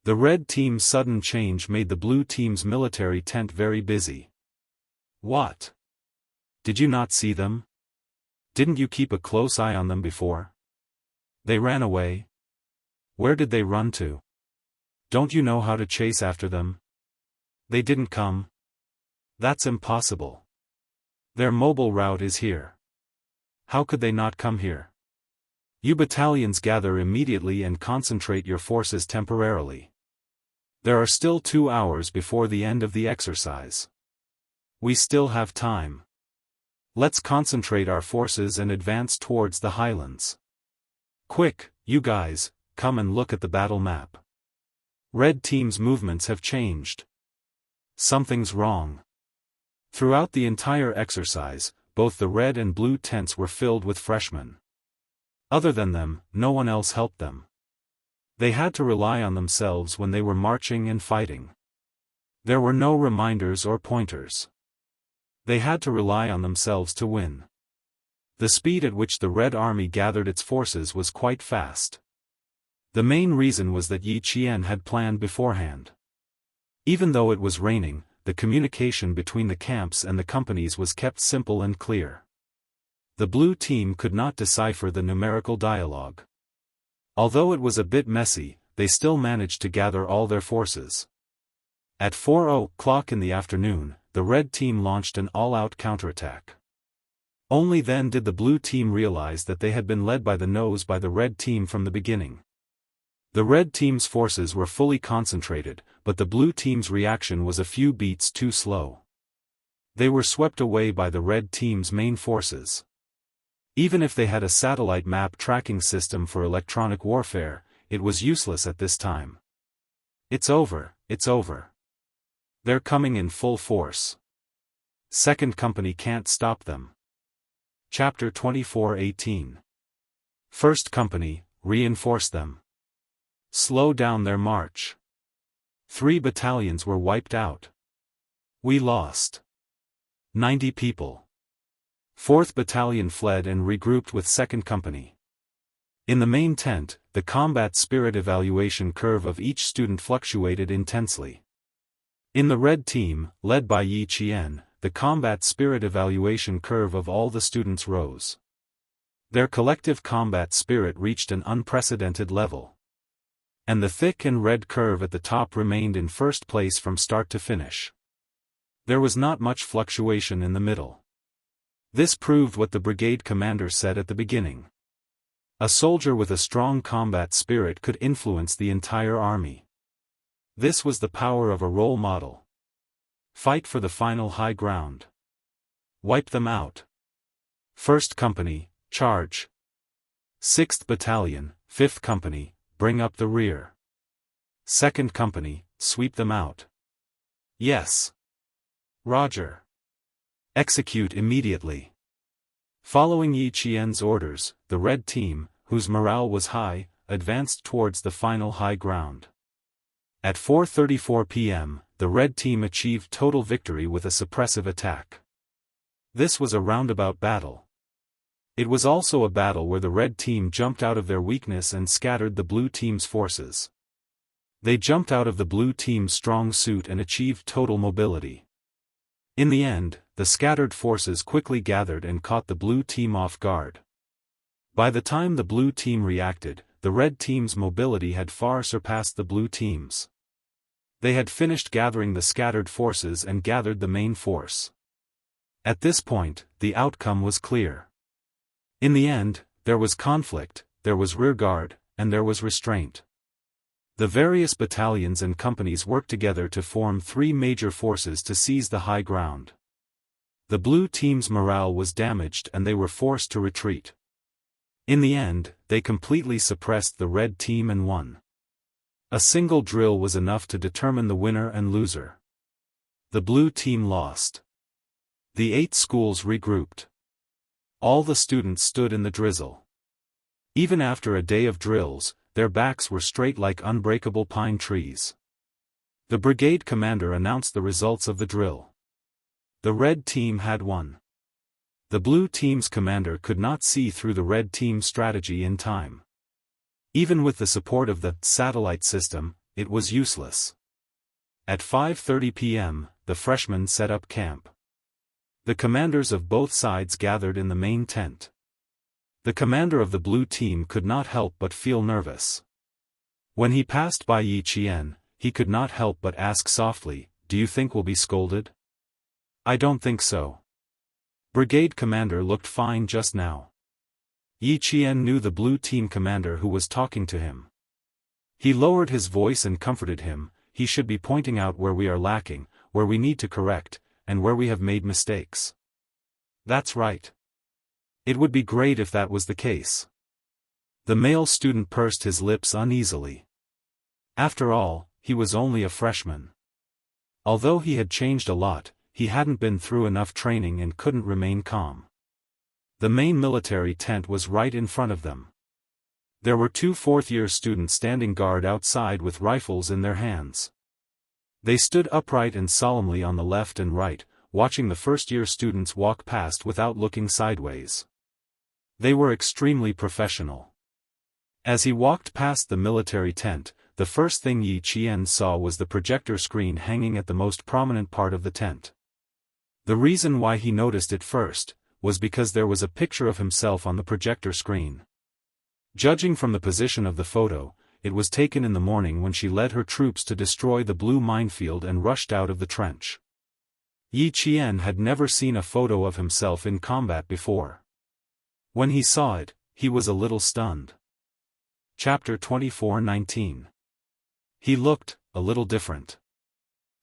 S1: The red team's sudden change made the blue team's military tent very busy. "What? Did you not see them? Didn't you keep a close eye on them before? They ran away? Where did they run to? Don't you know how to chase after them? They didn't come? That's impossible. Their mobile route is here. How could they not come here? You battalions gather immediately and concentrate your forces temporarily. There are still 2 hours before the end of the exercise. We still have time. Let's concentrate our forces and advance towards the highlands. Quick, you guys, come and look at the battle map. Red Team's movements have changed. Something's wrong. Throughout the entire exercise, both the red and blue tents were filled with freshmen. Other than them, no one else helped them. They had to rely on themselves when they were marching and fighting. There were no reminders or pointers. They had to rely on themselves to win. The speed at which the Red Army gathered its forces was quite fast. The main reason was that Yi Qian had planned beforehand. Even though it was raining, the communication between the camps and the companies was kept simple and clear. The blue team could not decipher the numerical dialogue. Although it was a bit messy, they still managed to gather all their forces. At 4:00 in the afternoon, the red team launched an all-out counterattack. Only then did the blue team realize that they had been led by the nose by the red team from the beginning. The red team's forces were fully concentrated, but the blue team's reaction was a few beats too slow. They were swept away by the red team's main forces. Even if they had a satellite map tracking system for electronic warfare, it was useless at this time. It's over, it's over. They're coming in full force. Second Company can't stop them. Chapter 24:18. First Company, reinforce them. Slow down their march. 3 battalions were wiped out. We lost 90 people. 4th Battalion fled and regrouped with 2nd Company. In the main tent, the combat spirit evaluation curve of each student fluctuated intensely. In the red team, led by Yi Qian, the combat spirit evaluation curve of all the students rose. Their collective combat spirit reached an unprecedented level. And the thick and red curve at the top remained in first place from start to finish. There was not much fluctuation in the middle. This proved what the brigade commander said at the beginning. A soldier with a strong combat spirit could influence the entire army. This was the power of a role model. Fight for the final high ground. Wipe them out. 1st Company, charge. 6th Battalion, 5th Company, bring up the rear. 2nd Company, sweep them out. Yes. Roger. Execute immediately. Following Yi Qian's orders, the red team, whose morale was high, advanced towards the final high ground. At 4:34 p.m., the red team achieved total victory with a suppressive attack. This was a roundabout battle. It was also a battle where the red team jumped out of their weakness and scattered the blue team's forces. They jumped out of the blue team's strong suit and achieved total mobility. In the end, the scattered forces quickly gathered and caught the blue team off guard. By the time the blue team reacted, the red team's mobility had far surpassed the blue team's. They had finished gathering the scattered forces and gathered the main force. At this point, the outcome was clear. In the end, there was conflict, there was rearguard, and there was restraint. The various battalions and companies worked together to form 3 major forces to seize the high ground. The blue team's morale was damaged and they were forced to retreat. In the end, they completely suppressed the red team and won. A single drill was enough to determine the winner and loser. The blue team lost. The 8 schools regrouped. All the students stood in the drizzle. Even after a day of drills, their backs were straight like unbreakable pine trees. The brigade commander announced the results of the drill. The red team had won. The blue team's commander could not see through the red team's strategy in time. Even with the support of the satellite system, it was useless. At 5:30 p.m., the freshmen set up camp. The commanders of both sides gathered in the main tent. The commander of the blue team could not help but feel nervous. When he passed by Yi Qian, he could not help but ask softly, "Do you think we'll be scolded?" "I don't think so. Brigade commander looked fine just now." Yi Qian knew the blue team commander who was talking to him. He lowered his voice and comforted him. He should be pointing out where we are lacking, where we need to correct, and where we have made mistakes. That's right. It would be great if that was the case. The male student pursed his lips uneasily. After all, he was only a freshman. Although he had changed a lot, he hadn't been through enough training and couldn't remain calm. The main military tent was right in front of them. There were 2 fourth-year students standing guard outside with rifles in their hands. They stood upright and solemnly on the left and right, watching the first-year students walk past without looking sideways. They were extremely professional. As he walked past the military tent, the first thing Yi Qian saw was the projector screen hanging at the most prominent part of the tent. The reason why he noticed it first was because there was a picture of himself on the projector screen. Judging from the position of the photo, it was taken in the morning when she led her troops to destroy the blue minefield and rushed out of the trench. Yi Qian had never seen a photo of himself in combat before. When he saw it, he was a little stunned. Chapter 24:19. He looked a little different.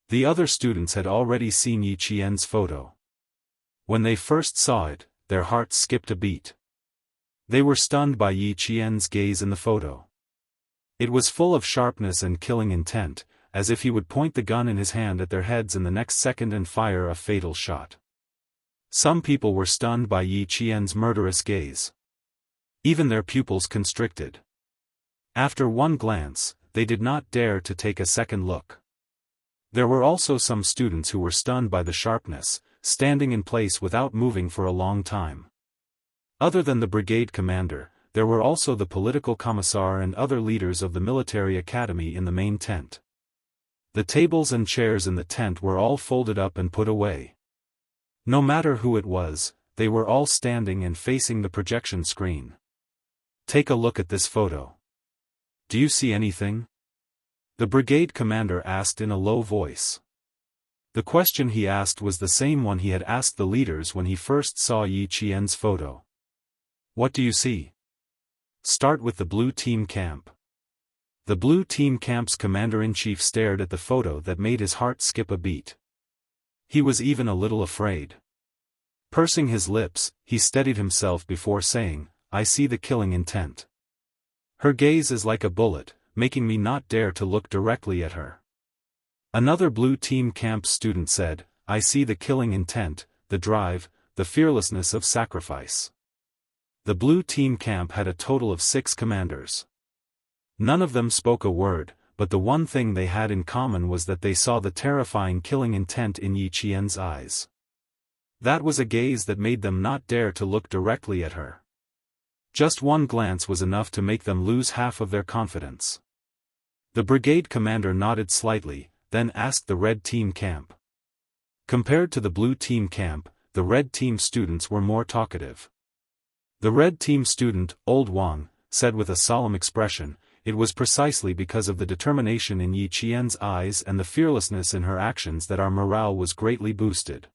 S1: The other students had already seen Yi Qian's photo. When they first saw it, their hearts skipped a beat. They were stunned by Yi Qian's gaze in the photo. It was full of sharpness and killing intent, as if he would point the gun in his hand at their heads in the next second and fire a fatal shot. Some people were stunned by Yi Qian's murderous gaze. Even their pupils constricted. After one glance, they did not dare to take a second look. There were also some students who were stunned by the sharpness, standing in place without moving for a long time. Other than the brigade commander, there were also the political commissar and other leaders of the military academy in the main tent. The tables and chairs in the tent were all folded up and put away. No matter who it was, they were all standing and facing the projection screen. Take a look at this photo. Do you see anything? The brigade commander asked in a low voice. The question he asked was the same one he had asked the leaders when he first saw Yi Qian's photo. What do you see? Start with the blue team camp. The blue team camp's commander-in-chief stared at the photo that made his heart skip a beat. He was even a little afraid. Pursing his lips, he steadied himself before saying, "I see the killing intent. Her gaze is like a bullet, making me not dare to look directly at her." Another blue team camp student said, "I see the killing intent, the drive, the fearlessness of sacrifice." The blue team camp had a total of 6 commanders. None of them spoke a word, but the one thing they had in common was that they saw the terrifying killing intent in Yi Qian's eyes. That was a gaze that made them not dare to look directly at her. Just one glance was enough to make them lose half of their confidence. The brigade commander nodded slightly, then asked the red team camp. Compared to the blue team camp, the red team students were more talkative. The red team student, Old Wang, said with a solemn expression, "It was precisely because of the determination in Yi Qian's eyes and the fearlessness in her actions that our morale was greatly boosted.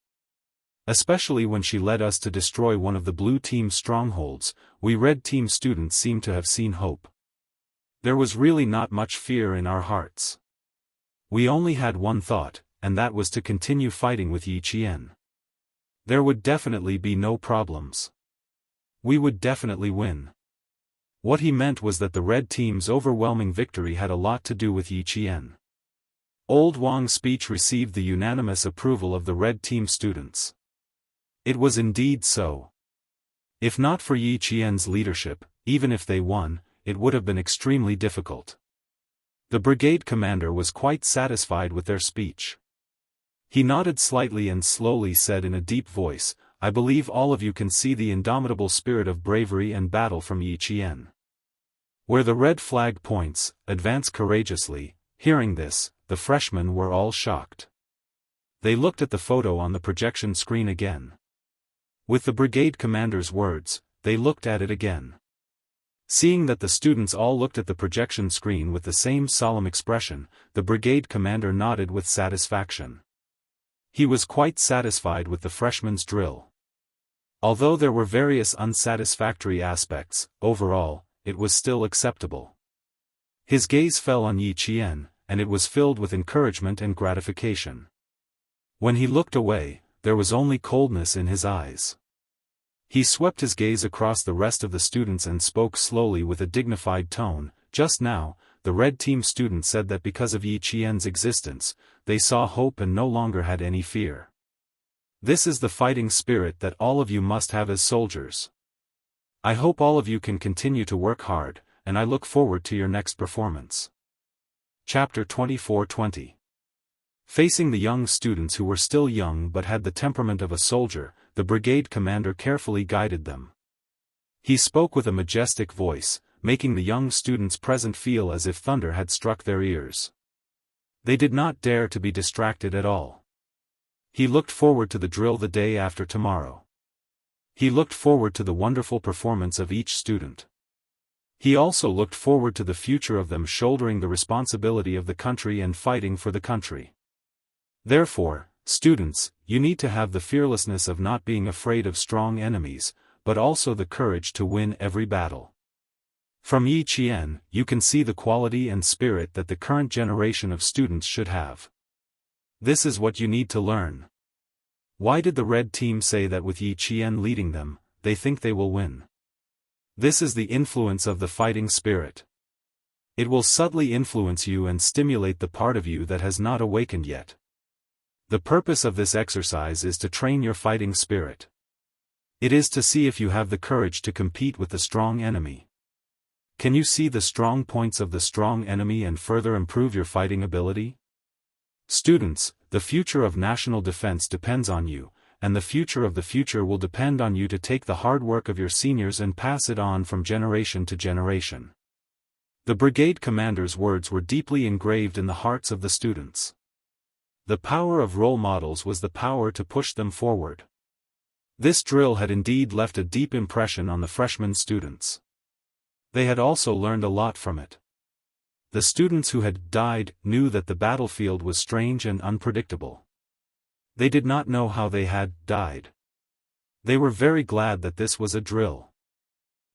S1: Especially when she led us to destroy one of the blue team's strongholds, we red team students seemed to have seen hope. There was really not much fear in our hearts. We only had one thought, and that was to continue fighting with Yi Qian. There would definitely be no problems. We would definitely win." What he meant was that the red team's overwhelming victory had a lot to do with Yi Qian. Old Wang's speech received the unanimous approval of the red team students. It was indeed so. If not for Yi Qian's leadership, even if they won, it would have been extremely difficult. The brigade commander was quite satisfied with their speech. He nodded slightly and slowly said in a deep voice, "I believe all of you can see the indomitable spirit of bravery and battle from Yi Qian. Where the red flag points, advance courageously." Hearing this, the freshmen were all shocked. They looked at the photo on the projection screen again. With the brigade commander's words, they looked at it again. Seeing that the students all looked at the projection screen with the same solemn expression, the brigade commander nodded with satisfaction. He was quite satisfied with the freshmen's drill. Although there were various unsatisfactory aspects, overall, it was still acceptable. His gaze fell on Yi Qian, and it was filled with encouragement and gratification. When he looked away, there was only coldness in his eyes. He swept his gaze across the rest of the students and spoke slowly with a dignified tone. Just now, the Red Team students said that because of Yi Qian's existence, they saw hope and no longer had any fear. This is the fighting spirit that all of you must have as soldiers. I hope all of you can continue to work hard, and I look forward to your next performance. Chapter 24-20. Facing the young students who were still young but had the temperament of a soldier, the brigade commander carefully guided them. He spoke with a majestic voice, making the young students present feel as if thunder had struck their ears. They did not dare to be distracted at all. He looked forward to the drill the day after tomorrow. He looked forward to the wonderful performance of each student. He also looked forward to the future of them shouldering the responsibility of the country and fighting for the country. Therefore, students, you need to have the fearlessness of not being afraid of strong enemies, but also the courage to win every battle. From Yi Qian, you can see the quality and spirit that the current generation of students should have. This is what you need to learn. Why did the Red Team say that with Yi Qian leading them, they think they will win? This is the influence of the fighting spirit. It will subtly influence you and stimulate the part of you that has not awakened yet. The purpose of this exercise is to train your fighting spirit. It is to see if you have the courage to compete with the strong enemy. Can you see the strong points of the strong enemy and further improve your fighting ability? Students, the future of national defense depends on you, and the future of the future will depend on you to take the hard work of your seniors and pass it on from generation to generation. The brigade commander's words were deeply engraved in the hearts of the students. The power of role models was the power to push them forward. This drill had indeed left a deep impression on the freshman students. They had also learned a lot from it. The students who had died knew that the battlefield was strange and unpredictable. They did not know how they had died. They were very glad that this was a drill.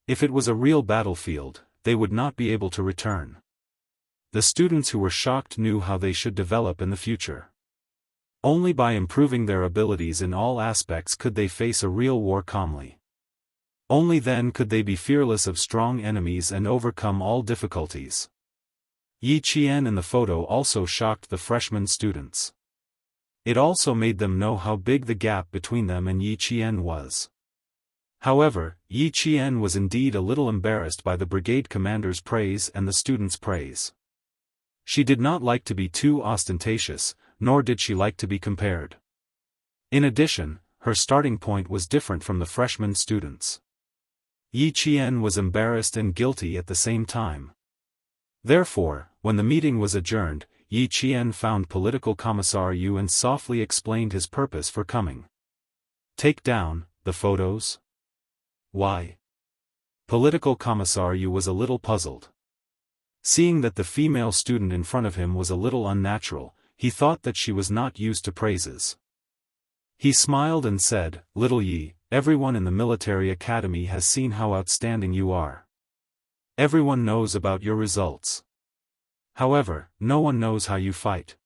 S1: If it was a real battlefield, they would not be able to return. The students who were shocked knew how they should develop in the future. Only by improving their abilities in all aspects could they face a real war calmly. Only then could they be fearless of strong enemies and overcome all difficulties. Yi Qian in the photo also shocked the freshman students. It also made them know how big the gap between them and Yi Qian was. However, Yi Qian was indeed a little embarrassed by the brigade commander's praise and the students' praise. She did not like to be too ostentatious, nor did she like to be compared. In addition, her starting point was different from the freshman students. Yi Qian was embarrassed and guilty at the same time. Therefore, when the meeting was adjourned, Yi Qian found Political Commissar Yu and softly explained his purpose for coming. Take down the photos? Why? Political Commissar Yu was a little puzzled. Seeing that the female student in front of him was a little unnatural, he thought that she was not used to praises. He smiled and said, "Little Yi, everyone in the military academy has seen how outstanding you are. Everyone knows about your results. However, no one knows how you fight.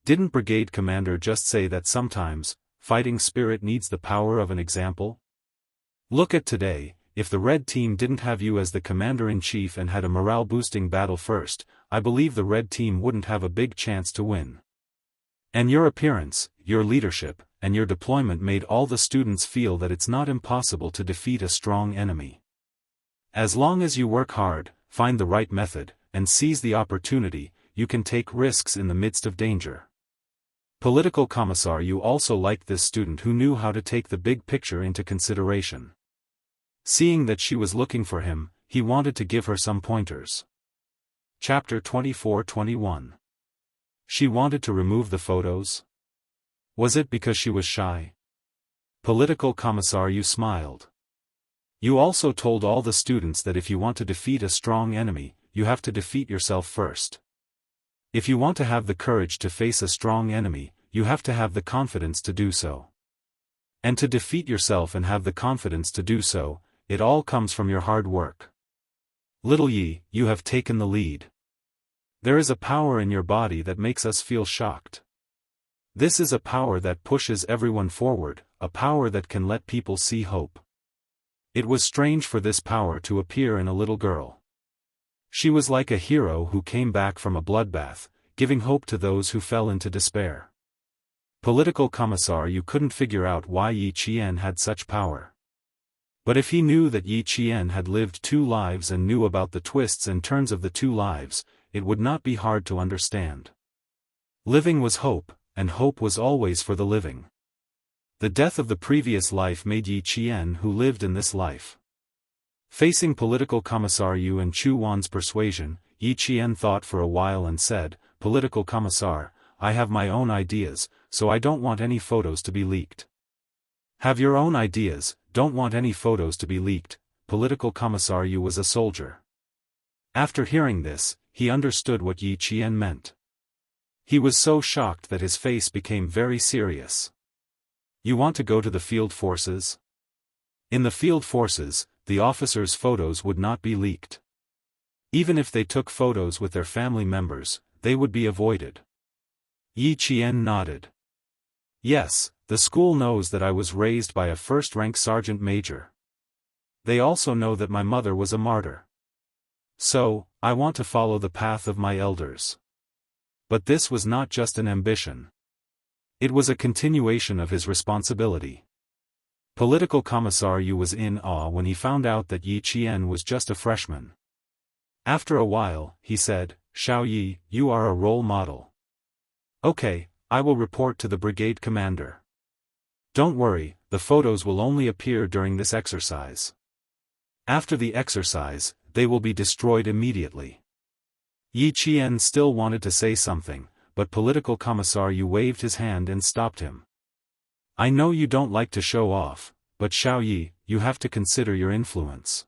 S1: Didn't Brigade Commander just say that sometimes, fighting spirit needs the power of an example? Look at today, if the Red Team didn't have you as the Commander-in-Chief and had a morale-boosting battle first, I believe the Red Team wouldn't have a big chance to win. And your appearance, your leadership, and your deployment made all the students feel that it's not impossible to defeat a strong enemy. As long as you work hard, find the right method, and seize the opportunity, you can take risks in the midst of danger." Political Commissar Yu also liked this student who knew how to take the big picture into consideration. Seeing that she was looking for him, he wanted to give her some pointers. Chapter 24-21. She wanted to remove the photos? Was it because she was shy? Political Commissar Yu smiled. You also told all the students that if you want to defeat a strong enemy, you have to defeat yourself first. If you want to have the courage to face a strong enemy, you have to have the confidence to do so. And to defeat yourself and have the confidence to do so, it all comes from your hard work. Little Yi, you have taken the lead. There is a power in your body that makes us feel shocked. This is a power that pushes everyone forward, a power that can let people see hope. It was strange for this power to appear in a little girl. She was like a hero who came back from a bloodbath, giving hope to those who fell into despair. Political Commissar, you couldn't figure out why Yi Qian had such power. But if he knew that Yi Qian had lived 2 lives and knew about the twists and turns of the 2 lives, it would not be hard to understand. Living was hope, and hope was always for the living. The death of the previous life made Yi Qian who lived in this life. Facing Political Commissar Yu and Chu Wan's persuasion, Yi Qian thought for a while and said, Political Commissar, I have my own ideas, so I don't want any photos to be leaked. Have your own ideas, don't want any photos to be leaked. Political Commissar Yu was a soldier. After hearing this, he understood what Yi Qian meant. He was so shocked that his face became very serious. You want to go to the field forces? In the field forces, the officers' photos would not be leaked. Even if they took photos with their family members, they would be avoided. Yi Qian nodded. Yes, the school knows that I was raised by a first-rank sergeant major. They also know that my mother was a martyr. So, I want to follow the path of my elders. But this was not just an ambition. It was a continuation of his responsibility. Political Commissar Yu was in awe when he found out that Yi Qian was just a freshman. After a while, he said, Xiao Yi, you are a role model. Okay, I will report to the brigade commander. Don't worry, the photos will only appear during this exercise. After the exercise, they will be destroyed immediately. Yi Qian still wanted to say something, but Political Commissar Yu waved his hand and stopped him. I know you don't like to show off, but Xiao Yi, you have to consider your influence.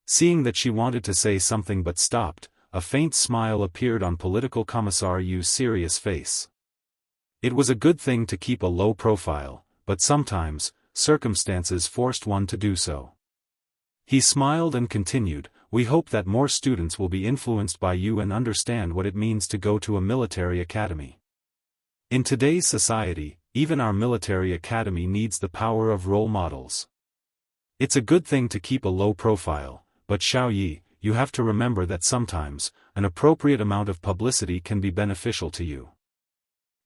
S1: Seeing that she wanted to say something but stopped, a faint smile appeared on Political Commissar Yu's serious face. It was a good thing to keep a low profile, but sometimes, circumstances forced one to do so. He smiled and continued, we hope that more students will be influenced by you and understand what it means to go to a military academy. In today's society, even our military academy needs the power of role models. It's a good thing to keep a low profile, but Xiao Yi, you have to remember that sometimes, an appropriate amount of publicity can be beneficial to you.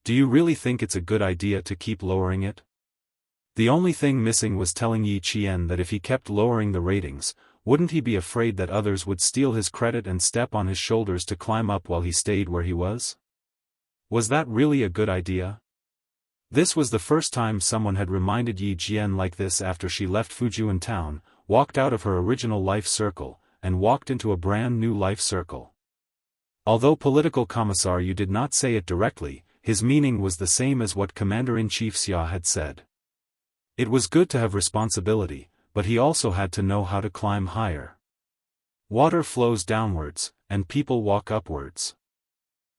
S1: Do you really think it's a good idea to keep lowering it? The only thing missing was telling Yi Qian that if he kept lowering the ratings, wouldn't he be afraid that others would steal his credit and step on his shoulders to climb up while he stayed where he was? Was that really a good idea? This was the first time someone had reminded Yi Qian like this after she left Fujian town, walked out of her original life circle, and walked into a brand new life circle. Although Political Commissar Yu did not say it directly, his meaning was the same as what Commander-in-Chief Xia had said. It was good to have responsibility, but he also had to know how to climb higher. Water flows downwards, and people walk upwards.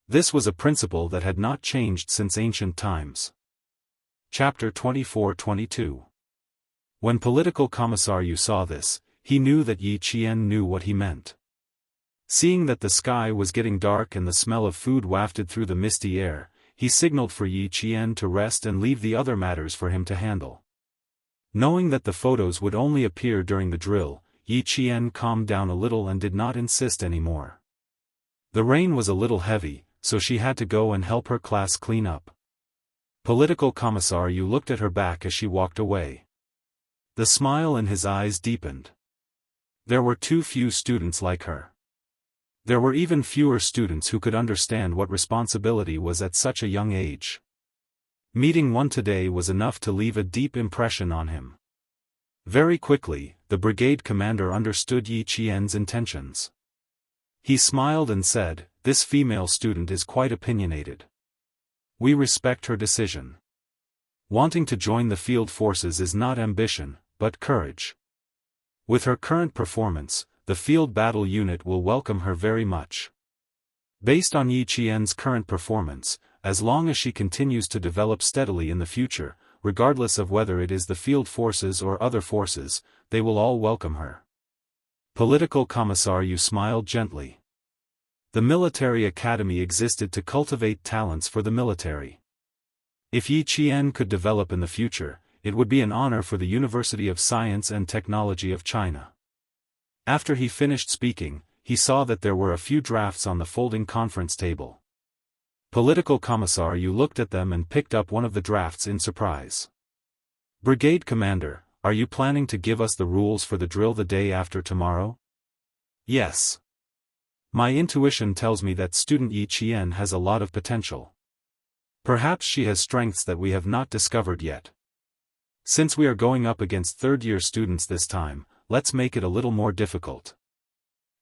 S1: This was a principle that had not changed since ancient times. Chapter 24-22. When Political Commissar Yu saw this, he knew that Yi Qian knew what he meant. Seeing that the sky was getting dark and the smell of food wafted through the misty air, he signaled for Yi Qian to rest and leave the other matters for him to handle. Knowing that the photos would only appear during the drill, Yi Qian calmed down a little and did not insist anymore. The rain was a little heavy, so she had to go and help her class clean up. Political Commissar Yu looked at her back as she walked away. The smile in his eyes deepened. There were too few students like her. There were even fewer students who could understand what responsibility was at such a young age. Meeting one today was enough to leave a deep impression on him. Very quickly, the brigade commander understood Yi Qian's intentions. He smiled and said, "This female student is quite opinionated. We respect her decision. Wanting to join the field forces is not ambition, but courage. With her current performance, the field battle unit will welcome her very much." Based on Yi Qian's current performance, as long as she continues to develop steadily in the future, regardless of whether it is the field forces or other forces, they will all welcome her. Political Commissar Yu smiled gently. The military academy existed to cultivate talents for the military. If Yi Qian could develop in the future, it would be an honor for the University of Science and Technology of China. After he finished speaking, he saw that there were a few drafts on the folding conference table. Political Commissar Yu looked at them and picked up one of the drafts in surprise. Brigade Commander, are you planning to give us the rules for the drill the day after tomorrow? Yes. My intuition tells me that student Yi Qian has a lot of potential. Perhaps she has strengths that we have not discovered yet. Since we are going up against third-year students this time, let's make it a little more difficult.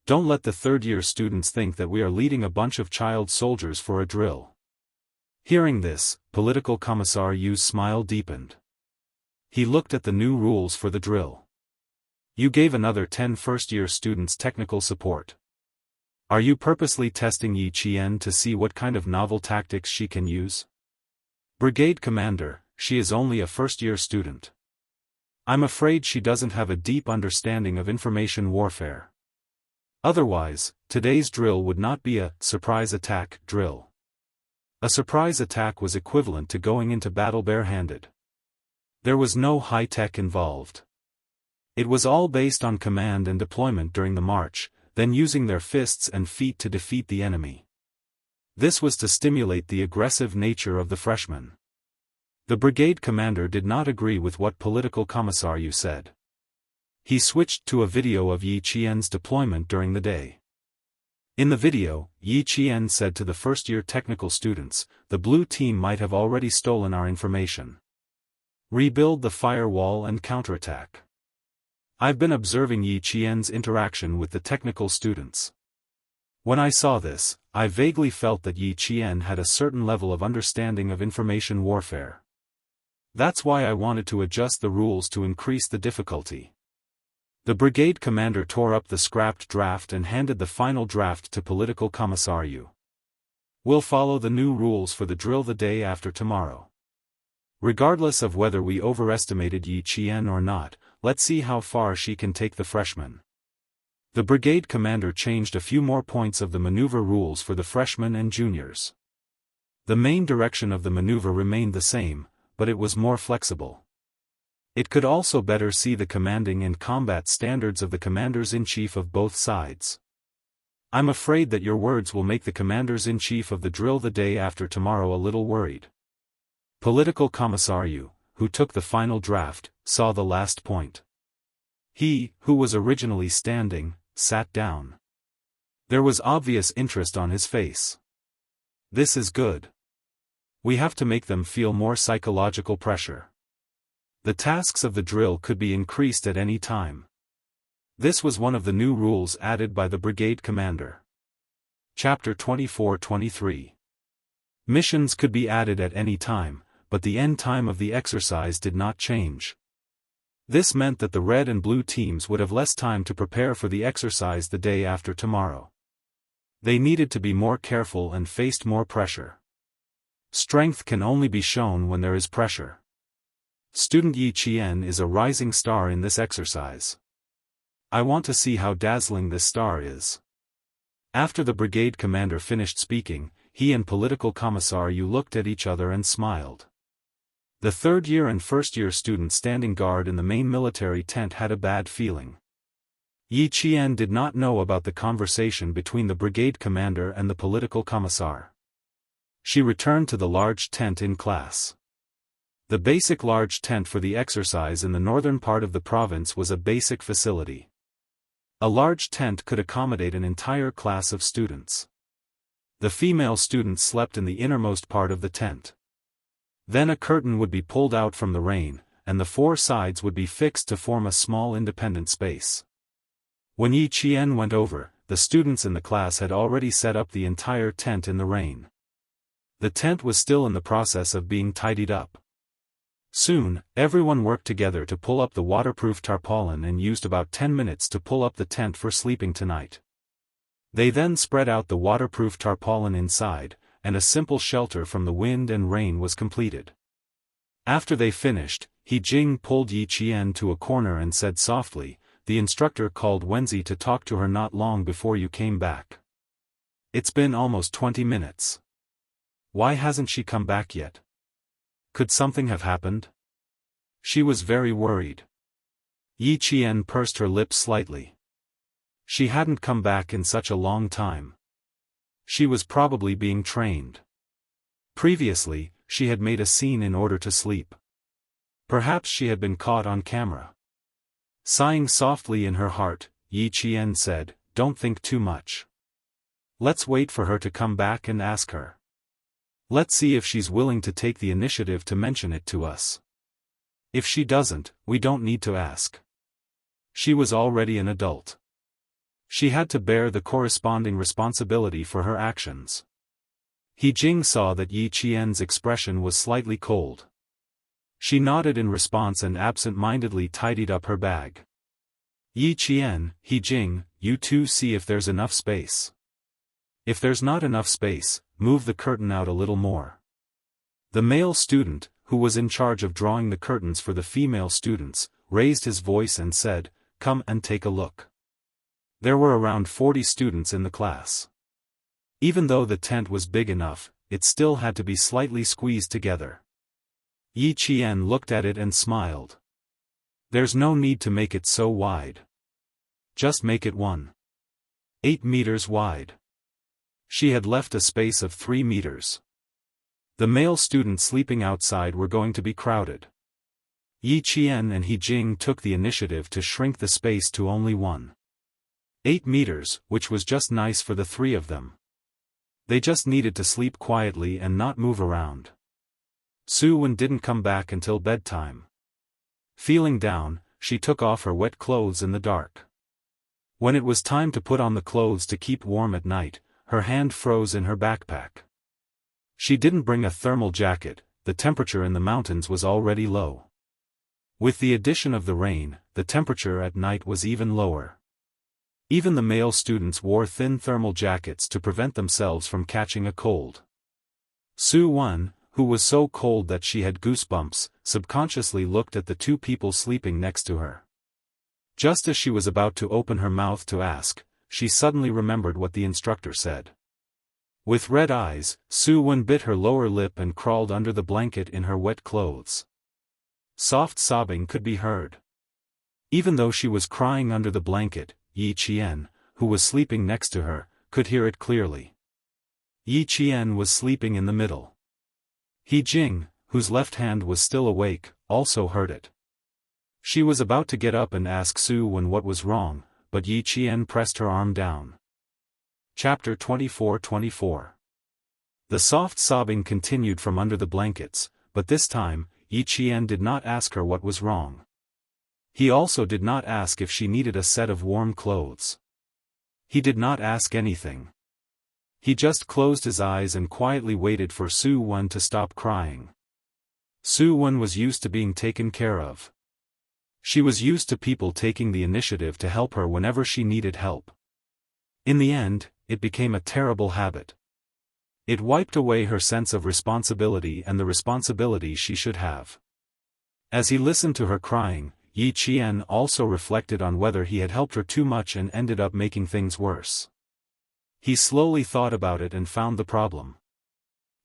S1: Don't let the third-year students think that we are leading a bunch of child soldiers for a drill. Hearing this, Political Commissar Yu's smile deepened. He looked at the new rules for the drill. You gave another 10 first-year students technical support. Are you purposely testing Yi Qian to see what kind of novel tactics she can use? Brigade Commander, she is only a first-year student. I'm afraid she doesn't have a deep understanding of information warfare. Otherwise, today's drill would not be a surprise attack drill. A surprise attack was equivalent to going into battle barehanded. There was no high-tech involved. It was all based on command and deployment during the march, then using their fists and feet to defeat the enemy. This was to stimulate the aggressive nature of the freshmen. The brigade commander did not agree with what Political Commissar Yu said. He switched to a video of Yi Qian's deployment during the day. In the video, Yi Qian said to the first-year technical students, the blue team might have already stolen our information. Rebuild the firewall and counterattack. I've been observing Yi Qian's interaction with the technical students. When I saw this, I vaguely felt that Yi Qian had a certain level of understanding of information warfare. That's why I wanted to adjust the rules to increase the difficulty. The brigade commander tore up the scrapped draft and handed the final draft to Political Commissar Yu. We'll follow the new rules for the drill the day after tomorrow. Regardless of whether we overestimated Yi Qian or not, let's see how far she can take the freshmen. The brigade commander changed a few more points of the maneuver rules for the freshmen and juniors. The main direction of the maneuver remained the same, but it was more flexible. It could also better see the commanding and combat standards of the commanders-in-chief of both sides. I'm afraid that your words will make the commanders-in-chief of the drill the day after tomorrow a little worried. Political Commissar Yu, who took the final draft, saw the last point. He, who was originally standing, sat down. There was obvious interest on his face. This is good. We have to make them feel more psychological pressure. The tasks of the drill could be increased at any time. This was one of the new rules added by the brigade commander. Chapter 24-23. Missions could be added at any time, but the end time of the exercise did not change. This meant that the red and blue teams would have less time to prepare for the exercise the day after tomorrow. They needed to be more careful and faced more pressure. Strength can only be shown when there is pressure. Student Yi Qian is a rising star in this exercise. I want to see how dazzling this star is. After the brigade commander finished speaking, he and Political Commissar Yu looked at each other and smiled. The third-year and first-year students standing guard in the main military tent had a bad feeling. Yi Qian did not know about the conversation between the brigade commander and the Political Commissar. She returned to the large tent in class. The basic large tent for the exercise in the northern part of the province was a basic facility. A large tent could accommodate an entire class of students. The female students slept in the innermost part of the tent. Then a curtain would be pulled out from the rain, and the four sides would be fixed to form a small independent space. When Yi Qian went over, the students in the class had already set up the entire tent in the rain. The tent was still in the process of being tidied up. Soon, everyone worked together to pull up the waterproof tarpaulin and used about 10 minutes to pull up the tent for sleeping tonight. They then spread out the waterproof tarpaulin inside, and a simple shelter from the wind and rain was completed. After they finished, He Jing pulled Yi Qian to a corner and said softly, "The instructor called Wenzi to talk to her not long before you came back. It's been almost 20 minutes. Why hasn't she come back yet? Could something have happened?" She was very worried. Yi Qian pursed her lips slightly. She hadn't come back in such a long time. She was probably being trained. Previously, she had made a scene in order to sleep. Perhaps she had been caught on camera. Sighing softly in her heart, Yi Qian said, "Don't think too much. Let's wait for her to come back and ask her. Let's see if she's willing to take the initiative to mention it to us. If she doesn't, we don't need to ask." She was already an adult. She had to bear the corresponding responsibility for her actions. He Jing saw that Yi Qian's expression was slightly cold. She nodded in response and absent-mindedly tidied up her bag. "Yi Qian, He Jing, you two see if there's enough space. If there's not enough space, move the curtain out a little more." The male student, who was in charge of drawing the curtains for the female students, raised his voice and said, "Come and take a look." There were around 40 students in the class. Even though the tent was big enough, it still had to be slightly squeezed together. Yi Qian looked at it and smiled. "There's no need to make it so wide. Just make it 1.8 meters wide." She had left a space of 3 meters. The male students sleeping outside were going to be crowded. Yi Qian and He Jing took the initiative to shrink the space to only 1.8 meters, which was just nice for the three of them. They just needed to sleep quietly and not move around. Su Wen didn't come back until bedtime. Feeling down, she took off her wet clothes in the dark. When it was time to put on the clothes to keep warm at night, her hand froze in her backpack. She didn't bring a thermal jacket, the temperature in the mountains was already low. With the addition of the rain, the temperature at night was even lower. Even the male students wore thin thermal jackets to prevent themselves from catching a cold. Su Wen, who was so cold that she had goosebumps, subconsciously looked at the two people sleeping next to her. Just as she was about to open her mouth to ask, she suddenly remembered what the instructor said. With red eyes, Su Wen bit her lower lip and crawled under the blanket in her wet clothes. Soft sobbing could be heard. Even though she was crying under the blanket, Yi Qian, who was sleeping next to her, could hear it clearly. Yi Qian was sleeping in the middle. He Jing, whose left hand was still awake, also heard it. She was about to get up and ask Su Wen what was wrong, but Yi Qian pressed her arm down. Chapter 24-24. The soft sobbing continued from under the blankets, but this time, Yi Qian did not ask her what was wrong. He also did not ask if she needed a set of warm clothes. He did not ask anything. He just closed his eyes and quietly waited for Su Wen to stop crying. Su Wen was used to being taken care of. She was used to people taking the initiative to help her whenever she needed help. In the end, it became a terrible habit. It wiped away her sense of responsibility and the responsibility she should have. As he listened to her crying, Yi Qian also reflected on whether he had helped her too much and ended up making things worse. He slowly thought about it and found the problem.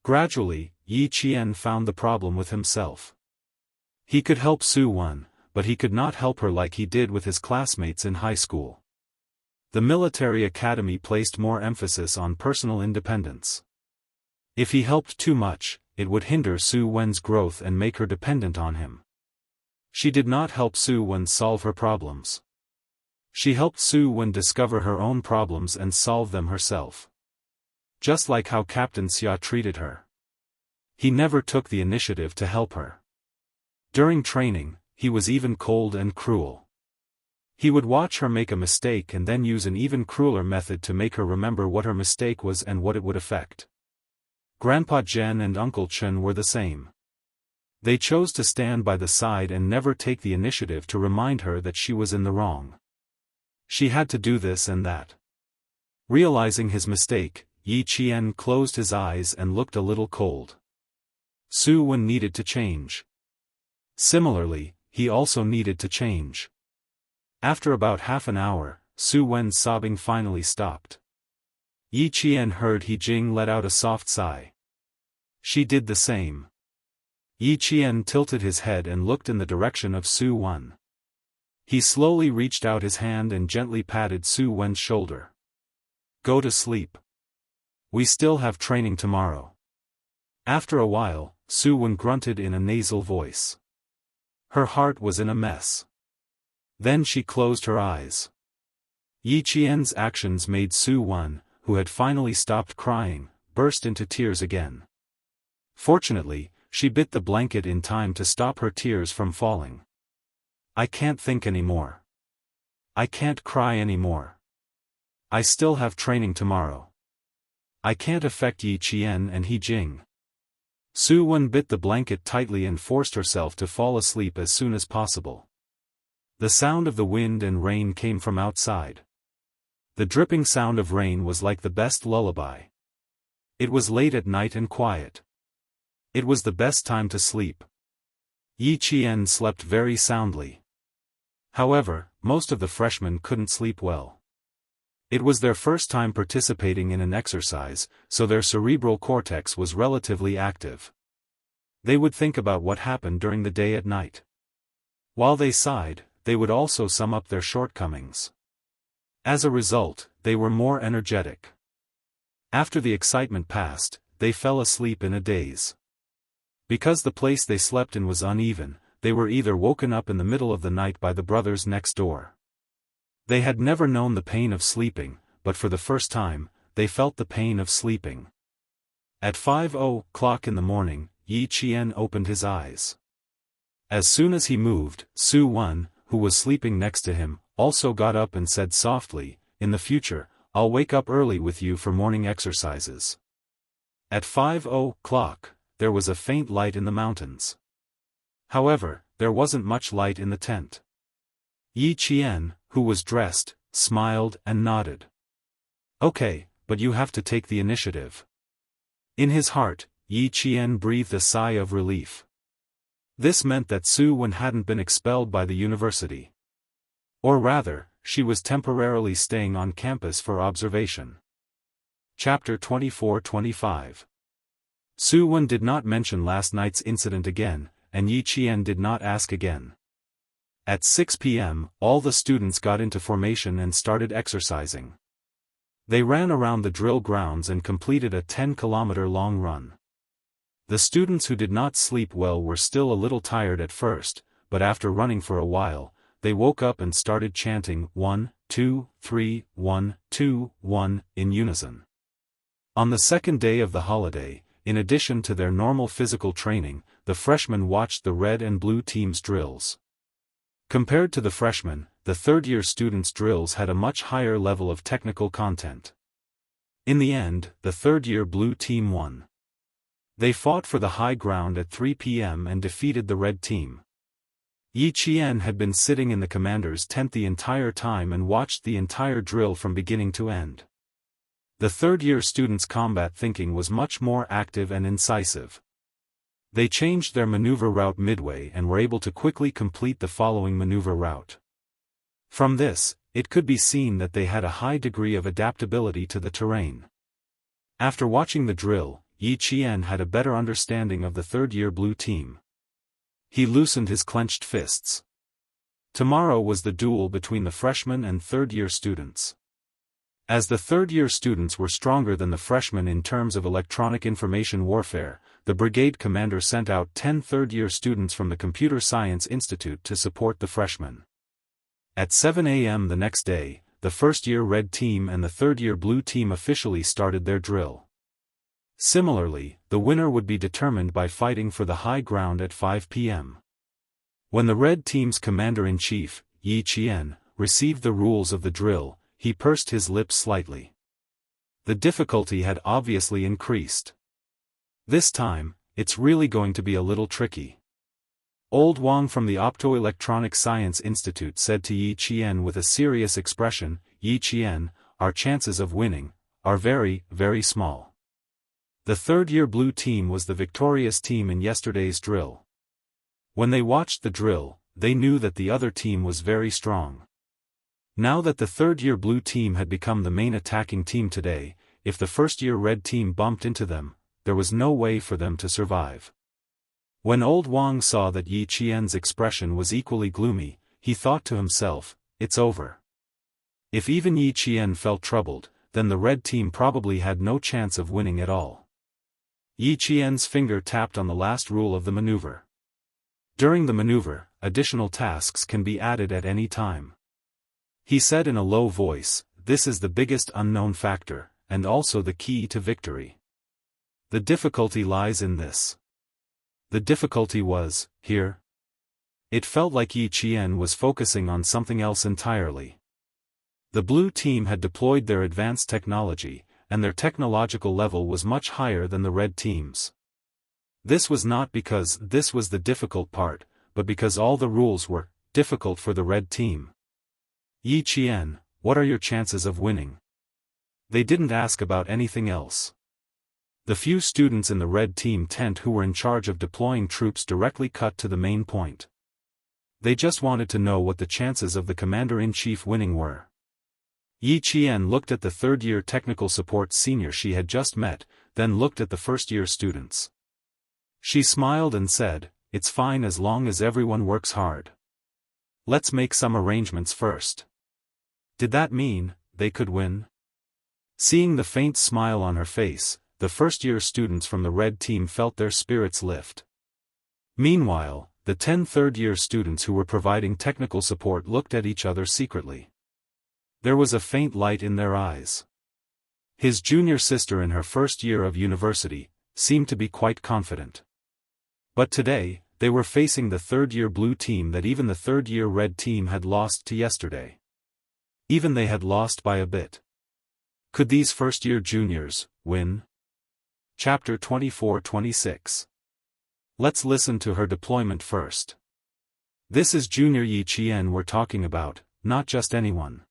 S1: Gradually, Yi Qian found the problem with himself. He could help Su Wen, but he could not help her like he did with his classmates in high school. The military academy placed more emphasis on personal independence. If he helped too much, it would hinder Su Wen's growth and make her dependent on him. She did not help Su Wen solve her problems. She helped Su Wen discover her own problems and solve them herself. Just like how Captain Xia treated her. He never took the initiative to help her. During training, he was even cold and cruel. He would watch her make a mistake and then use an even crueler method to make her remember what her mistake was and what it would affect. Grandpa Zhen and Uncle Chen were the same. They chose to stand by the side and never take the initiative to remind her that she was in the wrong. She had to do this and that. Realizing his mistake, Yi Qian closed his eyes and looked a little cold. Su Wen needed to change. Similarly, he also needed to change. After about half an hour, Su Wen's sobbing finally stopped. Yi Qian heard He Jing let out a soft sigh. She did the same. Yi Qian tilted his head and looked in the direction of Su Wen. He slowly reached out his hand and gently patted Su Wen's shoulder. Go to sleep. We still have training tomorrow. After a while, Su Wen grunted in a nasal voice. Her heart was in a mess. Then she closed her eyes. Yi Qian's actions made Su Wen, who had finally stopped crying, burst into tears again. Fortunately, she bit the blanket in time to stop her tears from falling. I can't think anymore. I can't cry anymore. I still have training tomorrow. I can't affect Yi Qian and He Jing. Su Wen bit the blanket tightly and forced herself to fall asleep as soon as possible. The sound of the wind and rain came from outside. The dripping sound of rain was like the best lullaby. It was late at night and quiet. It was the best time to sleep. Yi Qian slept very soundly. However, most of the freshmen couldn't sleep well. It was their first time participating in an exercise, so their cerebral cortex was relatively active. They would think about what happened during the day at night. While they sighed, they would also sum up their shortcomings. As a result, they were more energetic. After the excitement passed, they fell asleep in a daze. Because the place they slept in was uneven, they were either woken up in the middle of the night by the brothers next door. They had never known the pain of sleeping, but for the first time, they felt the pain of sleeping. At 5:00 in the morning, Yi Qian opened his eyes. As soon as he moved, Su Wen, who was sleeping next to him, also got up and said softly, "In the future, I'll wake up early with you for morning exercises." At 5:00, there was a faint light in the mountains. However, there wasn't much light in the tent. Yi Qian, who was dressed, smiled and nodded. Okay, but you have to take the initiative. In his heart, Yi Qian breathed a sigh of relief. This meant that Su Wen hadn't been expelled by the university. Or rather, she was temporarily staying on campus for observation. Chapter 24-25. Su Wen did not mention last night's incident again, and Yi Qian did not ask again. At 6 p.m., all the students got into formation and started exercising. They ran around the drill grounds and completed a 10-kilometer-long run. The students who did not sleep well were still a little tired at first, but after running for a while, they woke up and started chanting 1, 2, 3, 1, 2, 1 in unison. On the second day of the holiday, in addition to their normal physical training, the freshmen watched the red and blue teams' drills. Compared to the freshmen, the third-year students' drills had a much higher level of technical content. In the end, the third-year blue team won. They fought for the high ground at 3 p.m. and defeated the red team. Yi Qian had been sitting in the commander's tent the entire time and watched the entire drill from beginning to end. The third-year students' combat thinking was much more active and incisive. They changed their maneuver route midway and were able to quickly complete the following maneuver route. From this, it could be seen that they had a high degree of adaptability to the terrain. After watching the drill, Yi Qian had a better understanding of the third-year blue team. He loosened his clenched fists. Tomorrow was the duel between the freshmen and third-year students. As the third-year students were stronger than the freshmen in terms of electronic information warfare, the brigade commander sent out 10 third-year students from the Computer Science Institute to support the freshmen. At 7 a.m. the next day, the first-year red team and the third-year blue team officially started their drill. Similarly, the winner would be determined by fighting for the high ground at 5 p.m. When the red team's commander-in-chief, Yi Qian, received the rules of the drill, he pursed his lips slightly. The difficulty had obviously increased. This time, it's really going to be a little tricky. Old Wang from the Optoelectronic Science Institute said to Yi Qian with a serious expression, "Yi Qian, our chances of winning are very, very small." The third-year blue team was the victorious team in yesterday's drill. When they watched the drill, they knew that the other team was very strong. Now that the third-year blue team had become the main attacking team today, if the first-year red team bumped into them, there was no way for them to survive. When old Wang saw that Yi Qian's expression was equally gloomy, he thought to himself, it's over. If even Yi Qian felt troubled, then the red team probably had no chance of winning at all. Yi Qian's finger tapped on the last rule of the maneuver. During the maneuver, additional tasks can be added at any time. He said in a low voice, this is the biggest unknown factor, and also the key to victory. The difficulty lies in this. The difficulty was, here. It felt like Yi Qian was focusing on something else entirely. The blue team had deployed their advanced technology, and their technological level was much higher than the red team's. This was not because this was the difficult part, but because all the rules were difficult for the red team. Yi Qian, what are your chances of winning? They didn't ask about anything else. The few students in the red team tent who were in charge of deploying troops directly cut to the main point. They just wanted to know what the chances of the commander-in-chief winning were. Yi Qian looked at the third-year technical support senior she had just met, then looked at the first-year students. She smiled and said, it's fine as long as everyone works hard. Let's make some arrangements first. Did that mean they could win? Seeing the faint smile on her face, the first-year students from the red team felt their spirits lift. Meanwhile, the 10 third-year students who were providing technical support looked at each other secretly. There was a faint light in their eyes. His junior sister in her first year of university seemed to be quite confident. But today, they were facing the third-year blue team that even the third-year red team had lost to yesterday. Even they had lost by a bit. Could these first-year juniors win? Chapter 24-26. Let's listen to her deployment first. This is Junior Yi Qian we're talking about, not just anyone.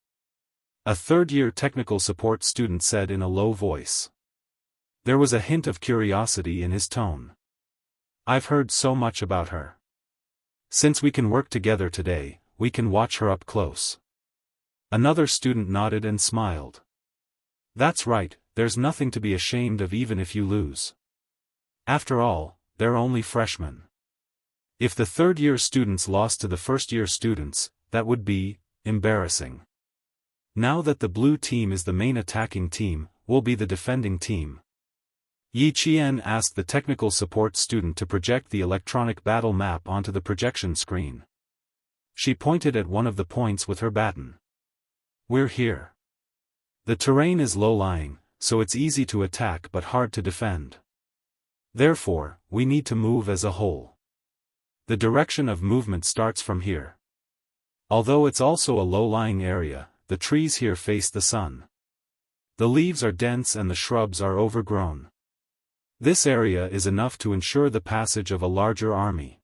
S1: A third-year technical support student said in a low voice. There was a hint of curiosity in his tone. I've heard so much about her. Since we can work together today, we can watch her up close. Another student nodded and smiled. That's right, there's nothing to be ashamed of even if you lose. After all, they're only freshmen. If the third-year students lost to the first-year students, that would be embarrassing. Now that the blue team is the main attacking team, we'll be the defending team. Yi Qian asked the technical support student to project the electronic battle map onto the projection screen. She pointed at one of the points with her baton. We're here. The terrain is low-lying, so it's easy to attack but hard to defend. Therefore, we need to move as a whole. The direction of movement starts from here. Although it's also a low-lying area, the trees here face the sun. The leaves are dense and the shrubs are overgrown. This area is enough to ensure the passage of a larger army.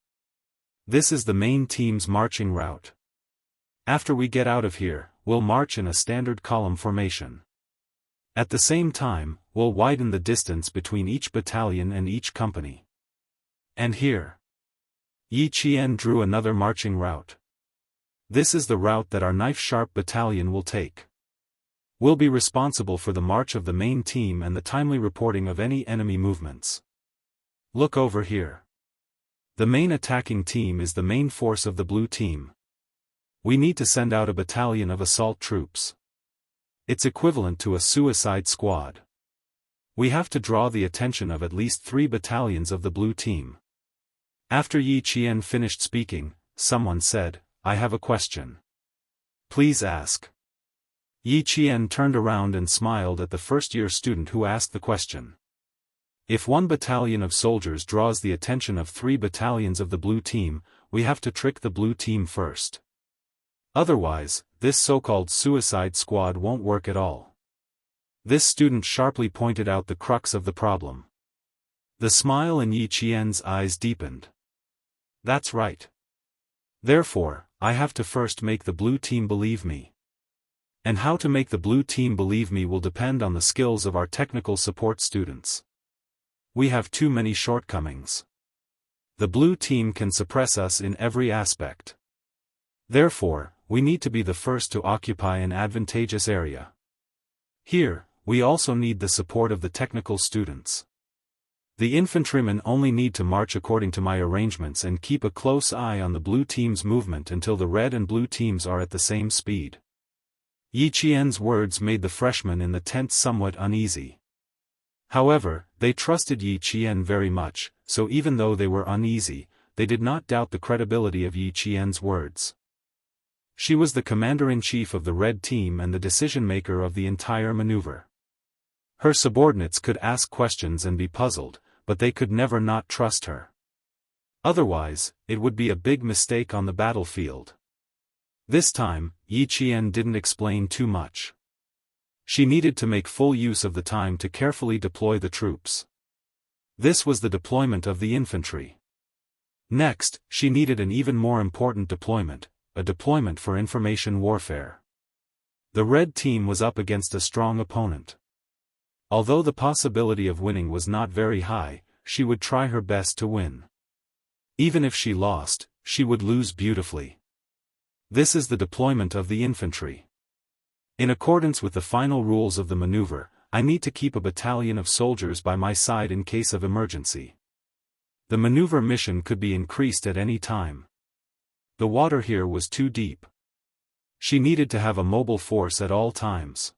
S1: This is the main team's marching route. After we get out of here, we'll march in a standard column formation. At the same time, we'll widen the distance between each battalion and each company. And here. Yi Qian drew another marching route. This is the route that our knife-sharp battalion will take. We'll be responsible for the march of the main team and the timely reporting of any enemy movements. Look over here. The main attacking team is the main force of the blue team. We need to send out a battalion of assault troops. It's equivalent to a suicide squad. We have to draw the attention of at least 3 battalions of the blue team. After Yi Qian finished speaking, someone said, I have a question. Please ask. Yi Qian turned around and smiled at the first-year student who asked the question. If 1 battalion of soldiers draws the attention of 3 battalions of the blue team, we have to trick the blue team first. Otherwise, this so-called suicide squad won't work at all. This student sharply pointed out the crux of the problem. The smile in Yi Qian's eyes deepened. That's right. Therefore, I have to first make the blue team believe me. And how to make the blue team believe me will depend on the skills of our technical support students. We have too many shortcomings. The blue team can suppress us in every aspect. Therefore, we need to be the first to occupy an advantageous area. Here, we also need the support of the technical students. The infantrymen only need to march according to my arrangements and keep a close eye on the blue team's movement until the red and blue teams are at the same speed. Yi Qian's words made the freshmen in the tent somewhat uneasy. However, they trusted Yi Qian very much, so even though they were uneasy, they did not doubt the credibility of Yi Qian's words. She was the commander-in-chief of the red team and the decision-maker of the entire maneuver. Her subordinates could ask questions and be puzzled, but they could never not trust her. Otherwise, it would be a big mistake on the battlefield. This time, Yi Qian didn't explain too much. She needed to make full use of the time to carefully deploy the troops. This was the deployment of the infantry. Next, she needed an even more important deployment, a deployment for information warfare. The red team was up against a strong opponent. Although the possibility of winning was not very high, she would try her best to win. Even if she lost, she would lose beautifully. This is the deployment of the infantry. In accordance with the final rules of the maneuver, I need to keep a battalion of soldiers by my side in case of emergency. The maneuver mission could be increased at any time. The water here was too deep. She needed to have a mobile force at all times.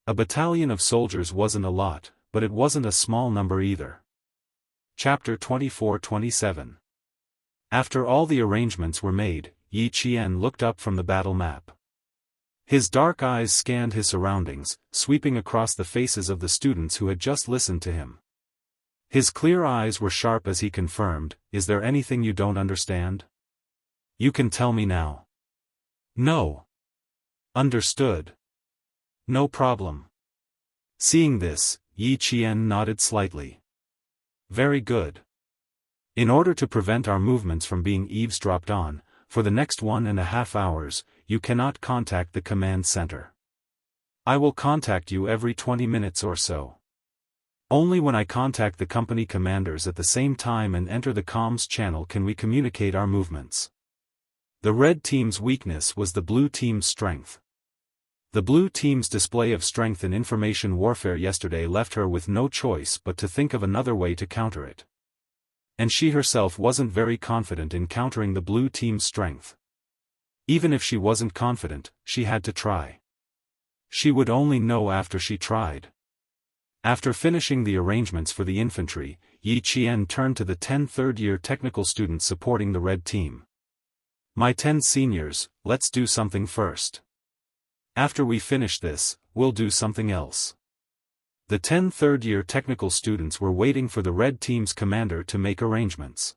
S1: A battalion of soldiers wasn't a lot, but it wasn't a small number either. Chapter 24-27. After all the arrangements were made, Yi Qian looked up from the battle map. His dark eyes scanned his surroundings, sweeping across the faces of the students who had just listened to him. His clear eyes were sharp as he confirmed, "Is there anything you don't understand? You can tell me now." "No." "Understood. No problem." Seeing this, Yi Qian nodded slightly. "Very good. In order to prevent our movements from being eavesdropped on, for the next 1.5 hours, you cannot contact the command center. I will contact you every 20 minutes or so. Only when I contact the company commanders at the same time and enter the comms channel can we communicate our movements." The red team's weakness was the blue team's strength. The blue team's display of strength in information warfare yesterday left her with no choice but to think of another way to counter it. And she herself wasn't very confident in countering the blue team's strength. Even if she wasn't confident, she had to try. She would only know after she tried. After finishing the arrangements for the infantry, Yi Qian turned to the 10 third-year technical students supporting the red team. "My 10 seniors, let's do something first. After we finish this, we'll do something else." The 10 third-year technical students were waiting for the red team's commander to make arrangements.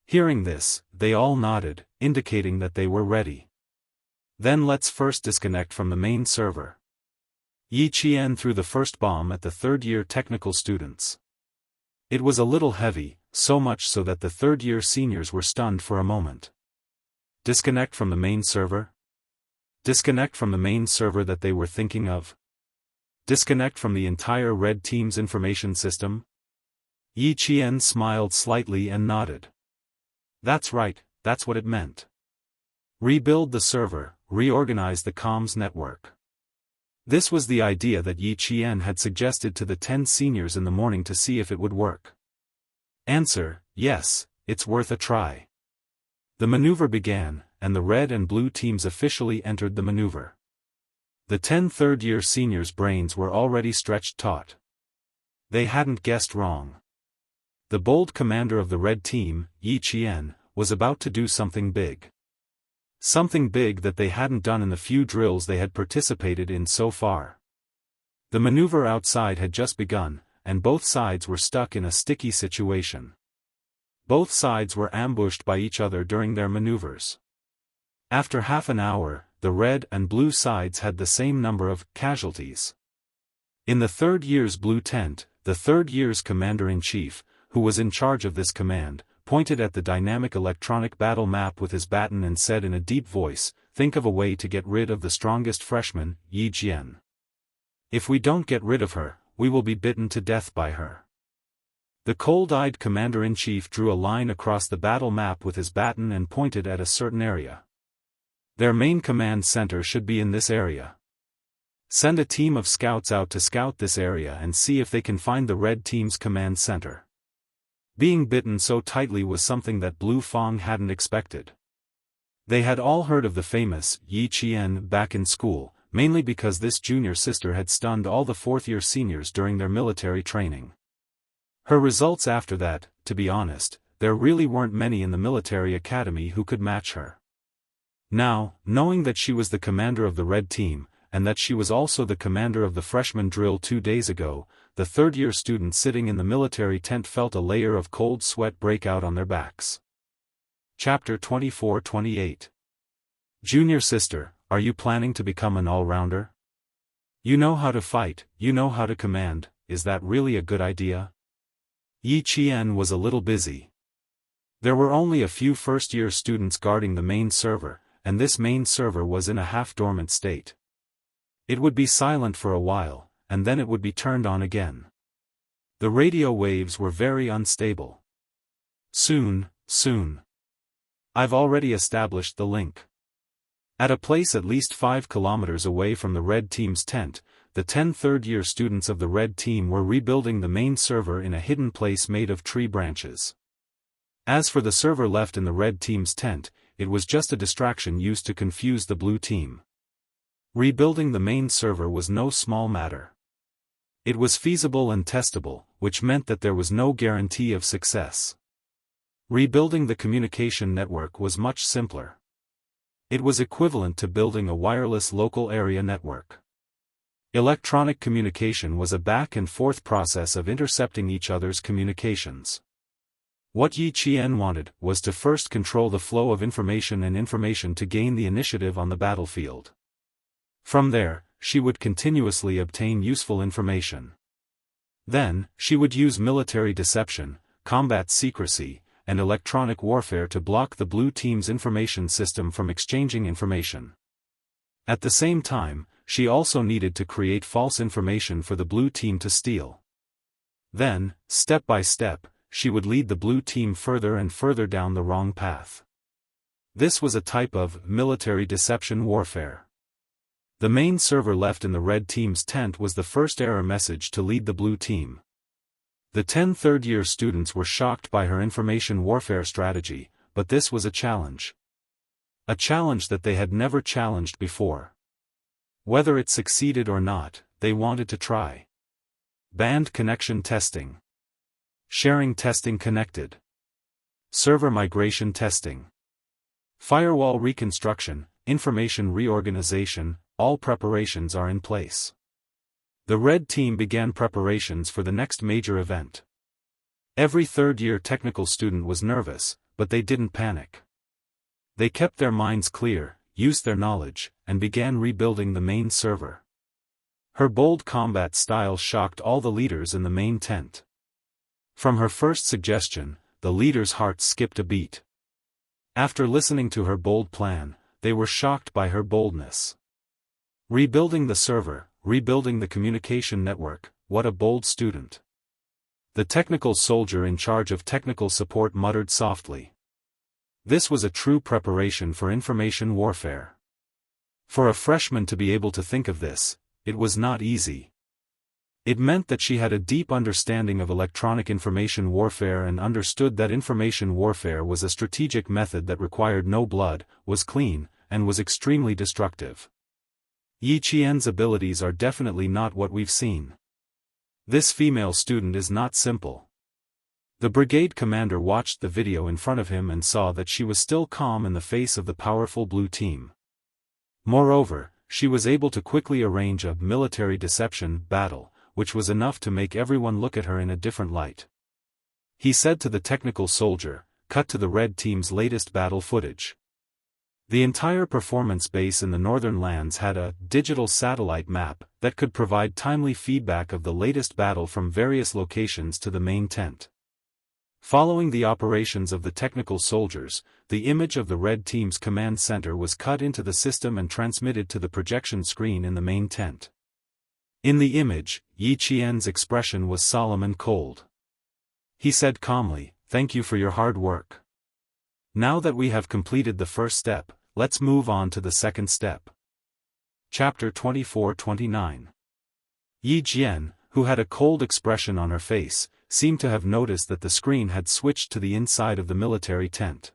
S1: Hearing this, they all nodded, indicating that they were ready. "Then let's first disconnect from the main server." Yi Qian threw the first bomb at the third-year technical students. It was a little heavy, so much so that the third-year seniors were stunned for a moment. Disconnect from the main server? Disconnect from the main server that they were thinking of? Disconnect from the entire red team's information system? Yi Qian smiled slightly and nodded. "That's right, that's what it meant. Rebuild the server, reorganize the comms network." This was the idea that Yi Qian had suggested to the 10 seniors in the morning to see if it would work. Answer: yes, it's worth a try. The maneuver began, and the red and blue teams officially entered the maneuver. The 10 third-year seniors' brains were already stretched taut. They hadn't guessed wrong. The bold commander of the red team, Yi Qian, was about to do something big. Something big that they hadn't done in the few drills they had participated in so far. The maneuver outside had just begun, and both sides were stuck in a sticky situation. Both sides were ambushed by each other during their maneuvers. After half an hour, the red and blue sides had the same number of casualties. In the third year's blue tent, the third year's commander-in-chief, who was in charge of this command, pointed at the dynamic electronic battle map with his baton and said in a deep voice, "Think of a way to get rid of the strongest freshman, Yi Qian. If we don't get rid of her, we will be bitten to death by her." The cold-eyed commander-in-chief drew a line across the battle map with his baton and pointed at a certain area. Their main command center should be in this area. Send a team of scouts out to scout this area and see if they can find the red team's command center. Being bitten so tightly was something that Blue Fong hadn't expected. They had all heard of the famous Yi Qian back in school, mainly because this junior sister had stunned all the fourth-year seniors during their military training. Her results after that, to be honest, there really weren't many in the military academy who could match her. Now, knowing that she was the commander of the red team, and that she was also the commander of the freshman drill 2 days ago, the third-year students sitting in the military tent felt a layer of cold sweat break out on their backs. Chapter 24-28. Junior sister, are you planning to become an all-rounder? You know how to fight, you know how to command, is that really a good idea? Yi Qian was a little busy. There were only a few first-year students guarding the main server, and this main server was in a half-dormant state. It would be silent for a while, and then it would be turned on again. The radio waves were very unstable. Soon. I've already established the link. At a place at least 5 kilometers away from the red team's tent, the 10 third-year students of the red team were rebuilding the main server in a hidden place made of tree branches. As for the server left in the red team's tent, it was just a distraction used to confuse the blue team. Rebuilding the main server was no small matter. It was feasible and testable, which meant that there was no guarantee of success. Rebuilding the communication network was much simpler. It was equivalent to building a wireless local area network. Electronic communication was a back-and-forth process of intercepting each other's communications. What Yi Qian wanted was to first control the flow of information and information to gain the initiative on the battlefield. From there, she would continuously obtain useful information. Then, she would use military deception, combat secrecy, and electronic warfare to block the blue team's information system from exchanging information. At the same time, she also needed to create false information for the blue team to steal. Then, step by step, she would lead the blue team further and further down the wrong path. This was a type of military deception warfare. The main server left in the red team's tent was the first error message to lead the blue team. The 10 third-year students were shocked by her information warfare strategy, but this was a challenge. A challenge that they had never challenged before. Whether it succeeded or not, they wanted to try. Band connection testing. Sharing testing connected. Server migration testing. Firewall reconstruction, information reorganization, all preparations are in place. The red team began preparations for the next major event. Every third-year technical student was nervous, but they didn't panic. They kept their minds clear, used their knowledge, and began rebuilding the main server. Her bold combat style shocked all the leaders in the main tent. From her first suggestion, the leaders' hearts skipped a beat. After listening to her bold plan, they were shocked by her boldness. Rebuilding the server, rebuilding the communication network, what a bold student. The technical soldier in charge of technical support muttered softly. This was a true preparation for information warfare. For a freshman to be able to think of this, it was not easy. It meant that she had a deep understanding of electronic information warfare and understood that information warfare was a strategic method that required no blood, was clean, and was extremely destructive. Yi Qian's abilities are definitely not what we've seen. This female student is not simple. The brigade commander watched the video in front of him and saw that she was still calm in the face of the powerful blue team. Moreover, she was able to quickly arrange a military deception battle, which was enough to make everyone look at her in a different light. He said to the technical soldier, "Cut to the red team's latest battle footage." The entire performance base in the northern lands had a digital satellite map that could provide timely feedback of the latest battle from various locations to the main tent. Following the operations of the technical soldiers, the image of the red team's command center was cut into the system and transmitted to the projection screen in the main tent. In the image, Yi Qian's expression was solemn and cold. He said calmly, "Thank you for your hard work. Now that we have completed the first step, let's move on to the second step." Chapter 24-29. Yi Jian, who had a cold expression on her face, seemed to have noticed that the screen had switched to the inside of the military tent.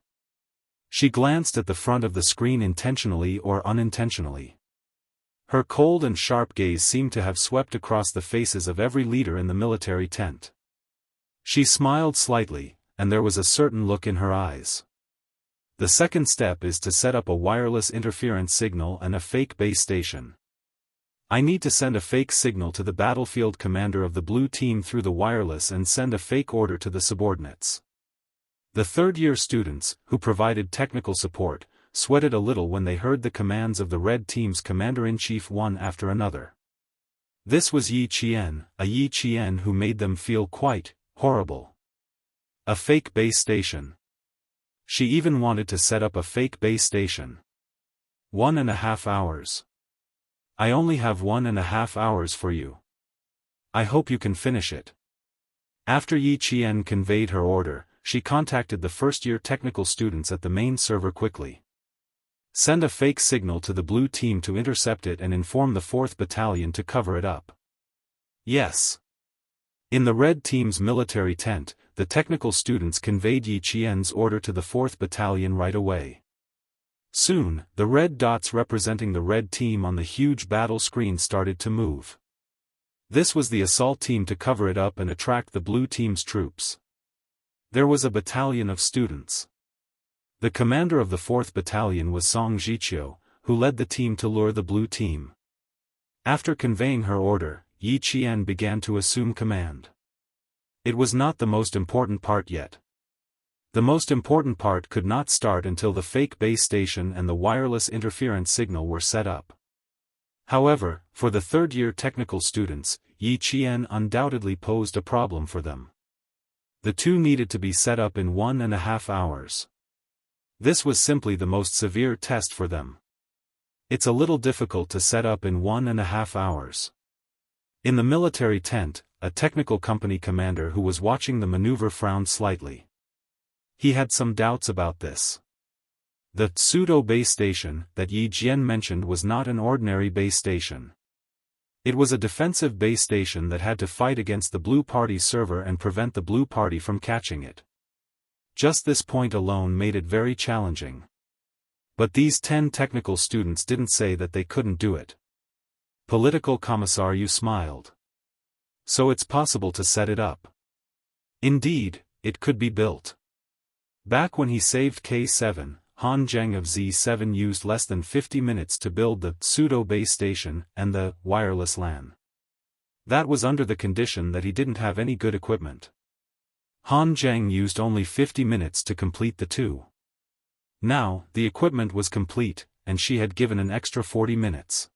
S1: She glanced at the front of the screen intentionally or unintentionally. Her cold and sharp gaze seemed to have swept across the faces of every leader in the military tent. She smiled slightly, and there was a certain look in her eyes. The second step is to set up a wireless interference signal and a fake base station. I need to send a fake signal to the battlefield commander of the blue team through the wireless and send a fake order to the subordinates. The third-year students, who provided technical support, sweated a little when they heard the commands of the red team's commander-in-chief one after another. This was Yi Qian who made them feel quite horrible. A fake base station. She even wanted to set up a fake base station. 1.5 hours. I only have 1.5 hours for you. I hope you can finish it. After Yi Qian conveyed her order, she contacted the first-year technical students at the main server quickly. Send a fake signal to the blue team to intercept it and inform the 4th Battalion to cover it up. Yes. In the red team's military tent, the technical students conveyed Yi Qian's order to the 4th Battalion right away. Soon, the red dots representing the red team on the huge battle screen started to move. This was the assault team to cover it up and attract the blue team's troops. There was a battalion of students. The commander of the 4th Battalion was Song Zhiqiu, who led the team to lure the blue team. After conveying her order, Yi Qian began to assume command. It was not the most important part yet. The most important part could not start until the fake base station and the wireless interference signal were set up. However, for the third-year technical students, Yi Qian undoubtedly posed a problem for them. The two needed to be set up in 1.5 hours. This was simply the most severe test for them. It's a little difficult to set up in 1.5 hours. In the military tent, a technical company commander who was watching the maneuver frowned slightly. He had some doubts about this. The pseudo-base station that Yi Jian mentioned was not an ordinary base station. It was a defensive base station that had to fight against the Blue Party's server and prevent the Blue Party from catching it. Just this point alone made it very challenging. But these 10 technical students didn't say that they couldn't do it. Political Commissariat smiled. So it's possible to set it up. Indeed, it could be built. Back when he saved K7, Han Zheng of Z7 used less than 50 minutes to build the pseudo-base station and the wireless LAN. That was under the condition that he didn't have any good equipment. Han Zheng used only 50 minutes to complete the two. Now, the equipment was complete, and she had given an extra 40 minutes.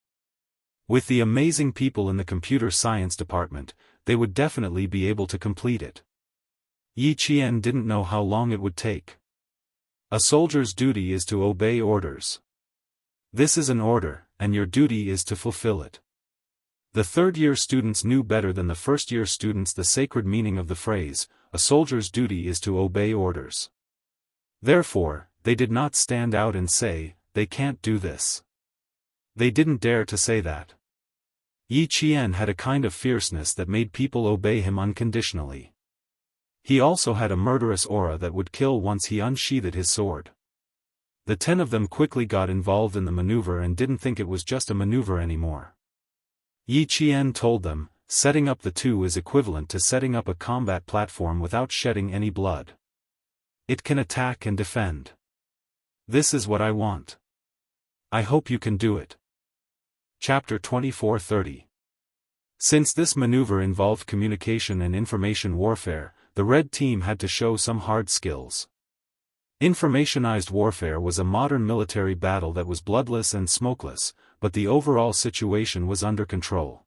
S1: With the amazing people in the computer science department, they would definitely be able to complete it. Yi Qian didn't know how long it would take. A soldier's duty is to obey orders. This is an order, and your duty is to fulfill it. The third-year students knew better than the first-year students the sacred meaning of the phrase, a soldier's duty is to obey orders. Therefore, they did not stand out and say, they can't do this. They didn't dare to say that. Yi Qian had a kind of fierceness that made people obey him unconditionally. He also had a murderous aura that would kill once he unsheathed his sword. The 10 of them quickly got involved in the maneuver and didn't think it was just a maneuver anymore. Yi Qian told them, setting up the two is equivalent to setting up a combat platform without shedding any blood. It can attack and defend. This is what I want. I hope you can do it. Chapter 24-30. Since this maneuver involved communication and information warfare, the red team had to show some hard skills. Informationized warfare was a modern military battle that was bloodless and smokeless, but the overall situation was under control.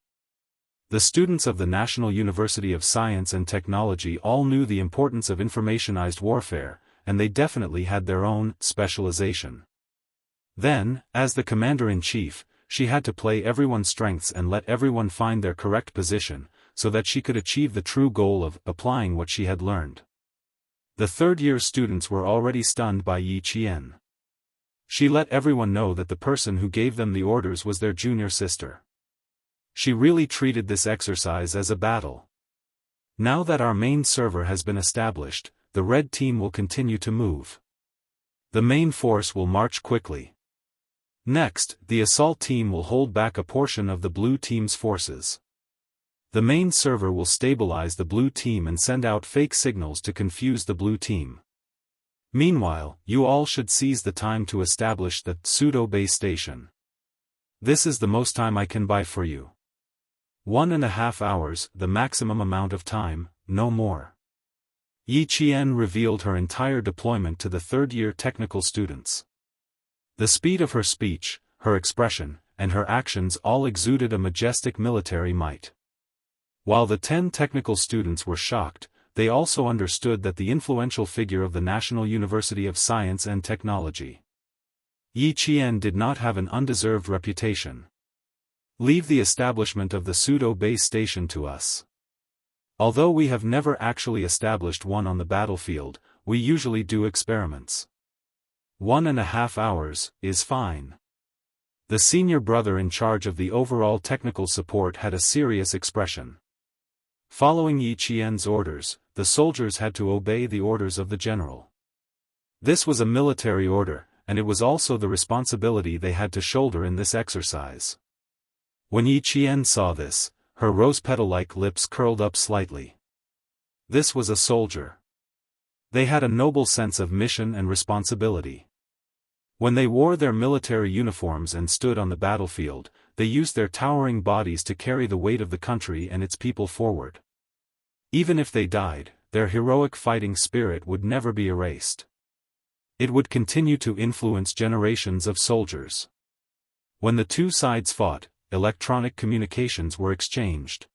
S1: The students of the National University of Science and Technology all knew the importance of informationized warfare, and they definitely had their own specialization. Then, as the commander-in-chief, she had to play everyone's strengths and let everyone find their correct position, so that she could achieve the true goal of applying what she had learned. The third-year students were already stunned by Yi Qian. She let everyone know that the person who gave them the orders was their junior sister. She really treated this exercise as a battle. Now that our main server has been established, the red team will continue to move. The main force will march quickly. Next, the assault team will hold back a portion of the blue team's forces. The main server will stabilize the blue team and send out fake signals to confuse the blue team. Meanwhile, you all should seize the time to establish the pseudo-base station. This is the most time I can buy for you. 1.5 hours, the maximum amount of time, no more. Yi Qian revealed her entire deployment to the third-year technical students. The speed of her speech, her expression, and her actions all exuded a majestic military might. While the 10 technical students were shocked, they also understood that the influential figure of the National University of Science and Technology, Yi Qian, did not have an undeserved reputation. Leave the establishment of the pseudo-base station to us. Although we have never actually established one on the battlefield, we usually do experiments. 1.5 hours is fine. The senior brother in charge of the overall technical support had a serious expression. Following Yi Qian's orders, the soldiers had to obey the orders of the general. This was a military order, and it was also the responsibility they had to shoulder in this exercise. When Yi Qian saw this, her rose-petal-like lips curled up slightly. This was a soldier. They had a noble sense of mission and responsibility. When they wore their military uniforms and stood on the battlefield, they used their towering bodies to carry the weight of the country and its people forward. Even if they died, their heroic fighting spirit would never be erased. It would continue to influence generations of soldiers. When the two sides fought, electronic communications were exchanged.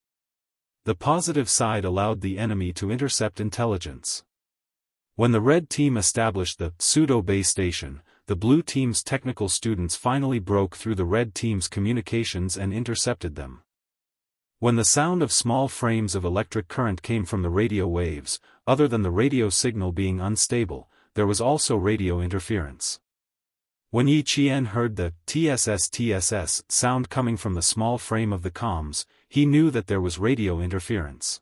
S1: The positive side allowed the enemy to intercept intelligence. When the red team established the pseudo-base station, the blue team's technical students finally broke through the red team's communications and intercepted them. When the sound of small frames of electric current came from the radio waves, other than the radio signal being unstable, there was also radio interference. When Yi Qian heard the TSS sound coming from the small frame of the comms, he knew that there was radio interference.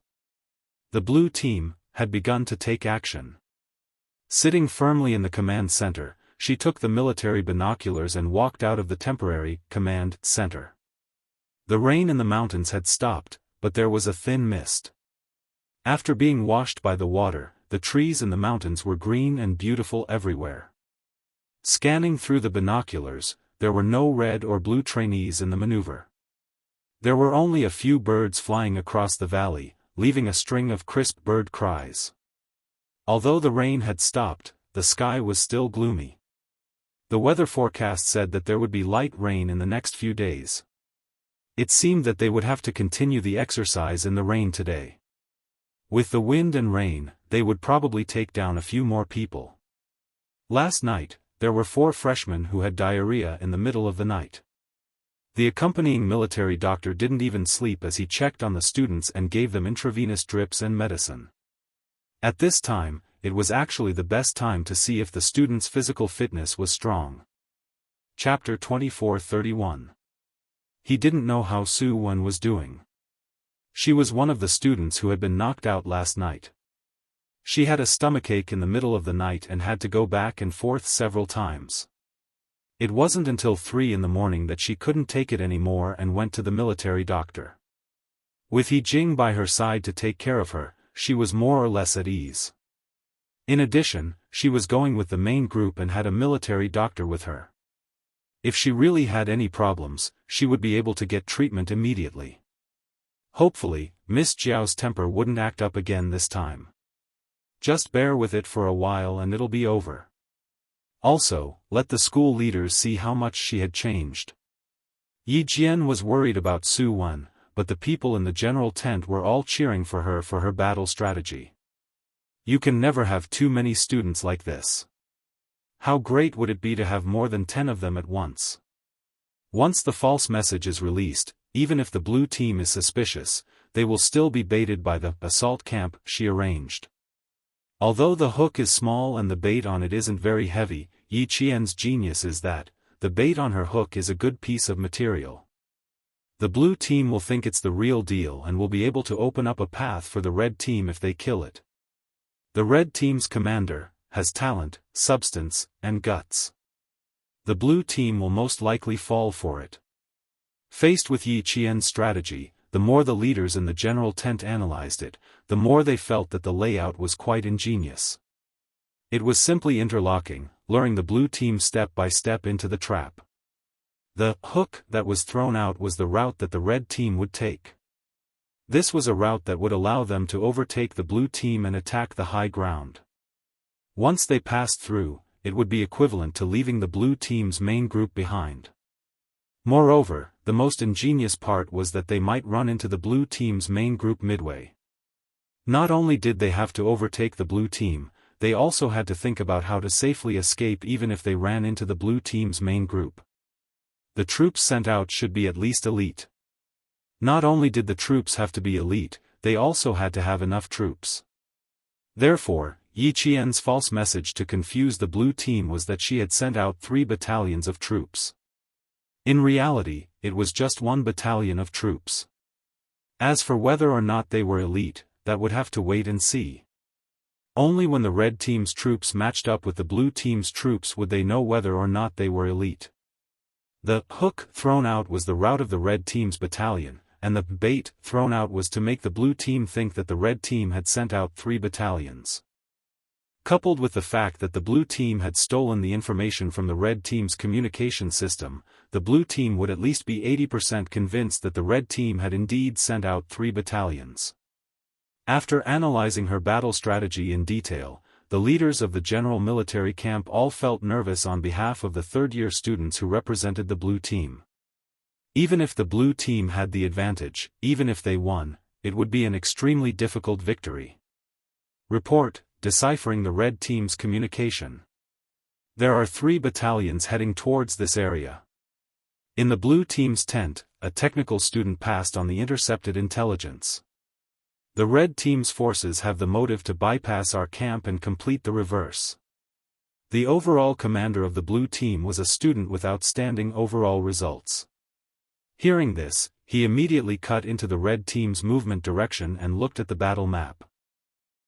S1: The blue team had begun to take action. Sitting firmly in the command center, she took the military binoculars and walked out of the temporary command center. The rain in the mountains had stopped, but there was a thin mist. After being washed by the water, the trees in the mountains were green and beautiful everywhere. Scanning through the binoculars, there were no red or blue trainees in the maneuver. There were only a few birds flying across the valley, leaving a string of crisp bird cries. Although the rain had stopped, the sky was still gloomy. The weather forecast said that there would be light rain in the next few days. It seemed that they would have to continue the exercise in the rain today. With the wind and rain, they would probably take down a few more people. Last night, there were 4 freshmen who had diarrhea in the middle of the night. The accompanying military doctor didn't even sleep as he checked on the students and gave them intravenous drips and medicine. At this time, it was actually the best time to see if the students' physical fitness was strong. Chapter 24:31. He didn't know how Su Wen was doing. She was one of the students who had been knocked out last night. She had a stomachache in the middle of the night and had to go back and forth several times. It wasn't until 3 in the morning that she couldn't take it anymore and went to the military doctor. With He Jing by her side to take care of her, she was more or less at ease. In addition, she was going with the main group and had a military doctor with her. If she really had any problems, she would be able to get treatment immediately. Hopefully, Miss Jiao's temper wouldn't act up again this time. Just bear with it for a while and it'll be over. Also, let the school leaders see how much she had changed. Yi Jian was worried about Su Wen, but the people in the general tent were all cheering for her battle strategy. You can never have too many students like this. How great would it be to have more than 10 of them at once? Once the false message is released, even if the blue team is suspicious, they will still be baited by the assault camp she arranged. Although the hook is small and the bait on it isn't very heavy, Yi Qian's genius is that the bait on her hook is a good piece of material. The blue team will think it's the real deal and will be able to open up a path for the red team if they kill it. The red team's commander has talent, substance, and guts. The blue team will most likely fall for it. Faced with Yi Qian's strategy, the more the leaders in the general tent analyzed it, the more they felt that the layout was quite ingenious. It was simply interlocking, luring the blue team step by step into the trap. The hook that was thrown out was the route that the red team would take. This was a route that would allow them to overtake the blue team and attack the high ground. Once they passed through, it would be equivalent to leaving the blue team's main group behind. Moreover, the most ingenious part was that they might run into the blue team's main group midway. Not only did they have to overtake the blue team, they also had to think about how to safely escape even if they ran into the blue team's main group. The troops sent out should be at least elite. Not only did the troops have to be elite, they also had to have enough troops. Therefore, Yi Qian's false message to confuse the blue team was that she had sent out 3 battalions of troops. In reality, it was just 1 battalion of troops. As for whether or not they were elite, that would have to wait and see. Only when the red team's troops matched up with the blue team's troops would they know whether or not they were elite. The hook thrown out was the route of the red team's battalion, and the bait thrown out was to make the blue team think that the red team had sent out 3 battalions. Coupled with the fact that the blue team had stolen the information from the red team's communication system, the blue team would at least be 80% convinced that the red team had indeed sent out 3 battalions. After analyzing her battle strategy in detail, the leaders of the general military camp all felt nervous on behalf of the third-year students who represented the blue team. Even if the blue team had the advantage, even if they won, it would be an extremely difficult victory. Report: Deciphering the red team's communication. There are 3 battalions heading towards this area. In the blue team's tent, a technical student passed on the intercepted intelligence. The red team's forces have the motive to bypass our camp and complete the reverse. The overall commander of the blue team was a student with outstanding overall results. Hearing this, he immediately cut into the red team's movement direction and looked at the battle map.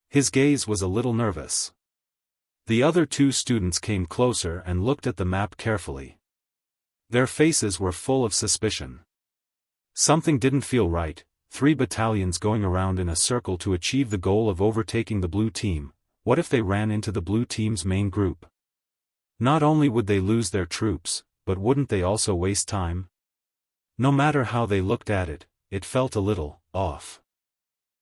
S1: His gaze was a little nervous. The other 2 students came closer and looked at the map carefully. Their faces were full of suspicion. Something didn't feel right. 3 battalions going around in a circle to achieve the goal of overtaking the blue team. What if they ran into the blue team's main group? Not only would they lose their troops, but wouldn't they also waste time? No matter how they looked at it, it felt a little off.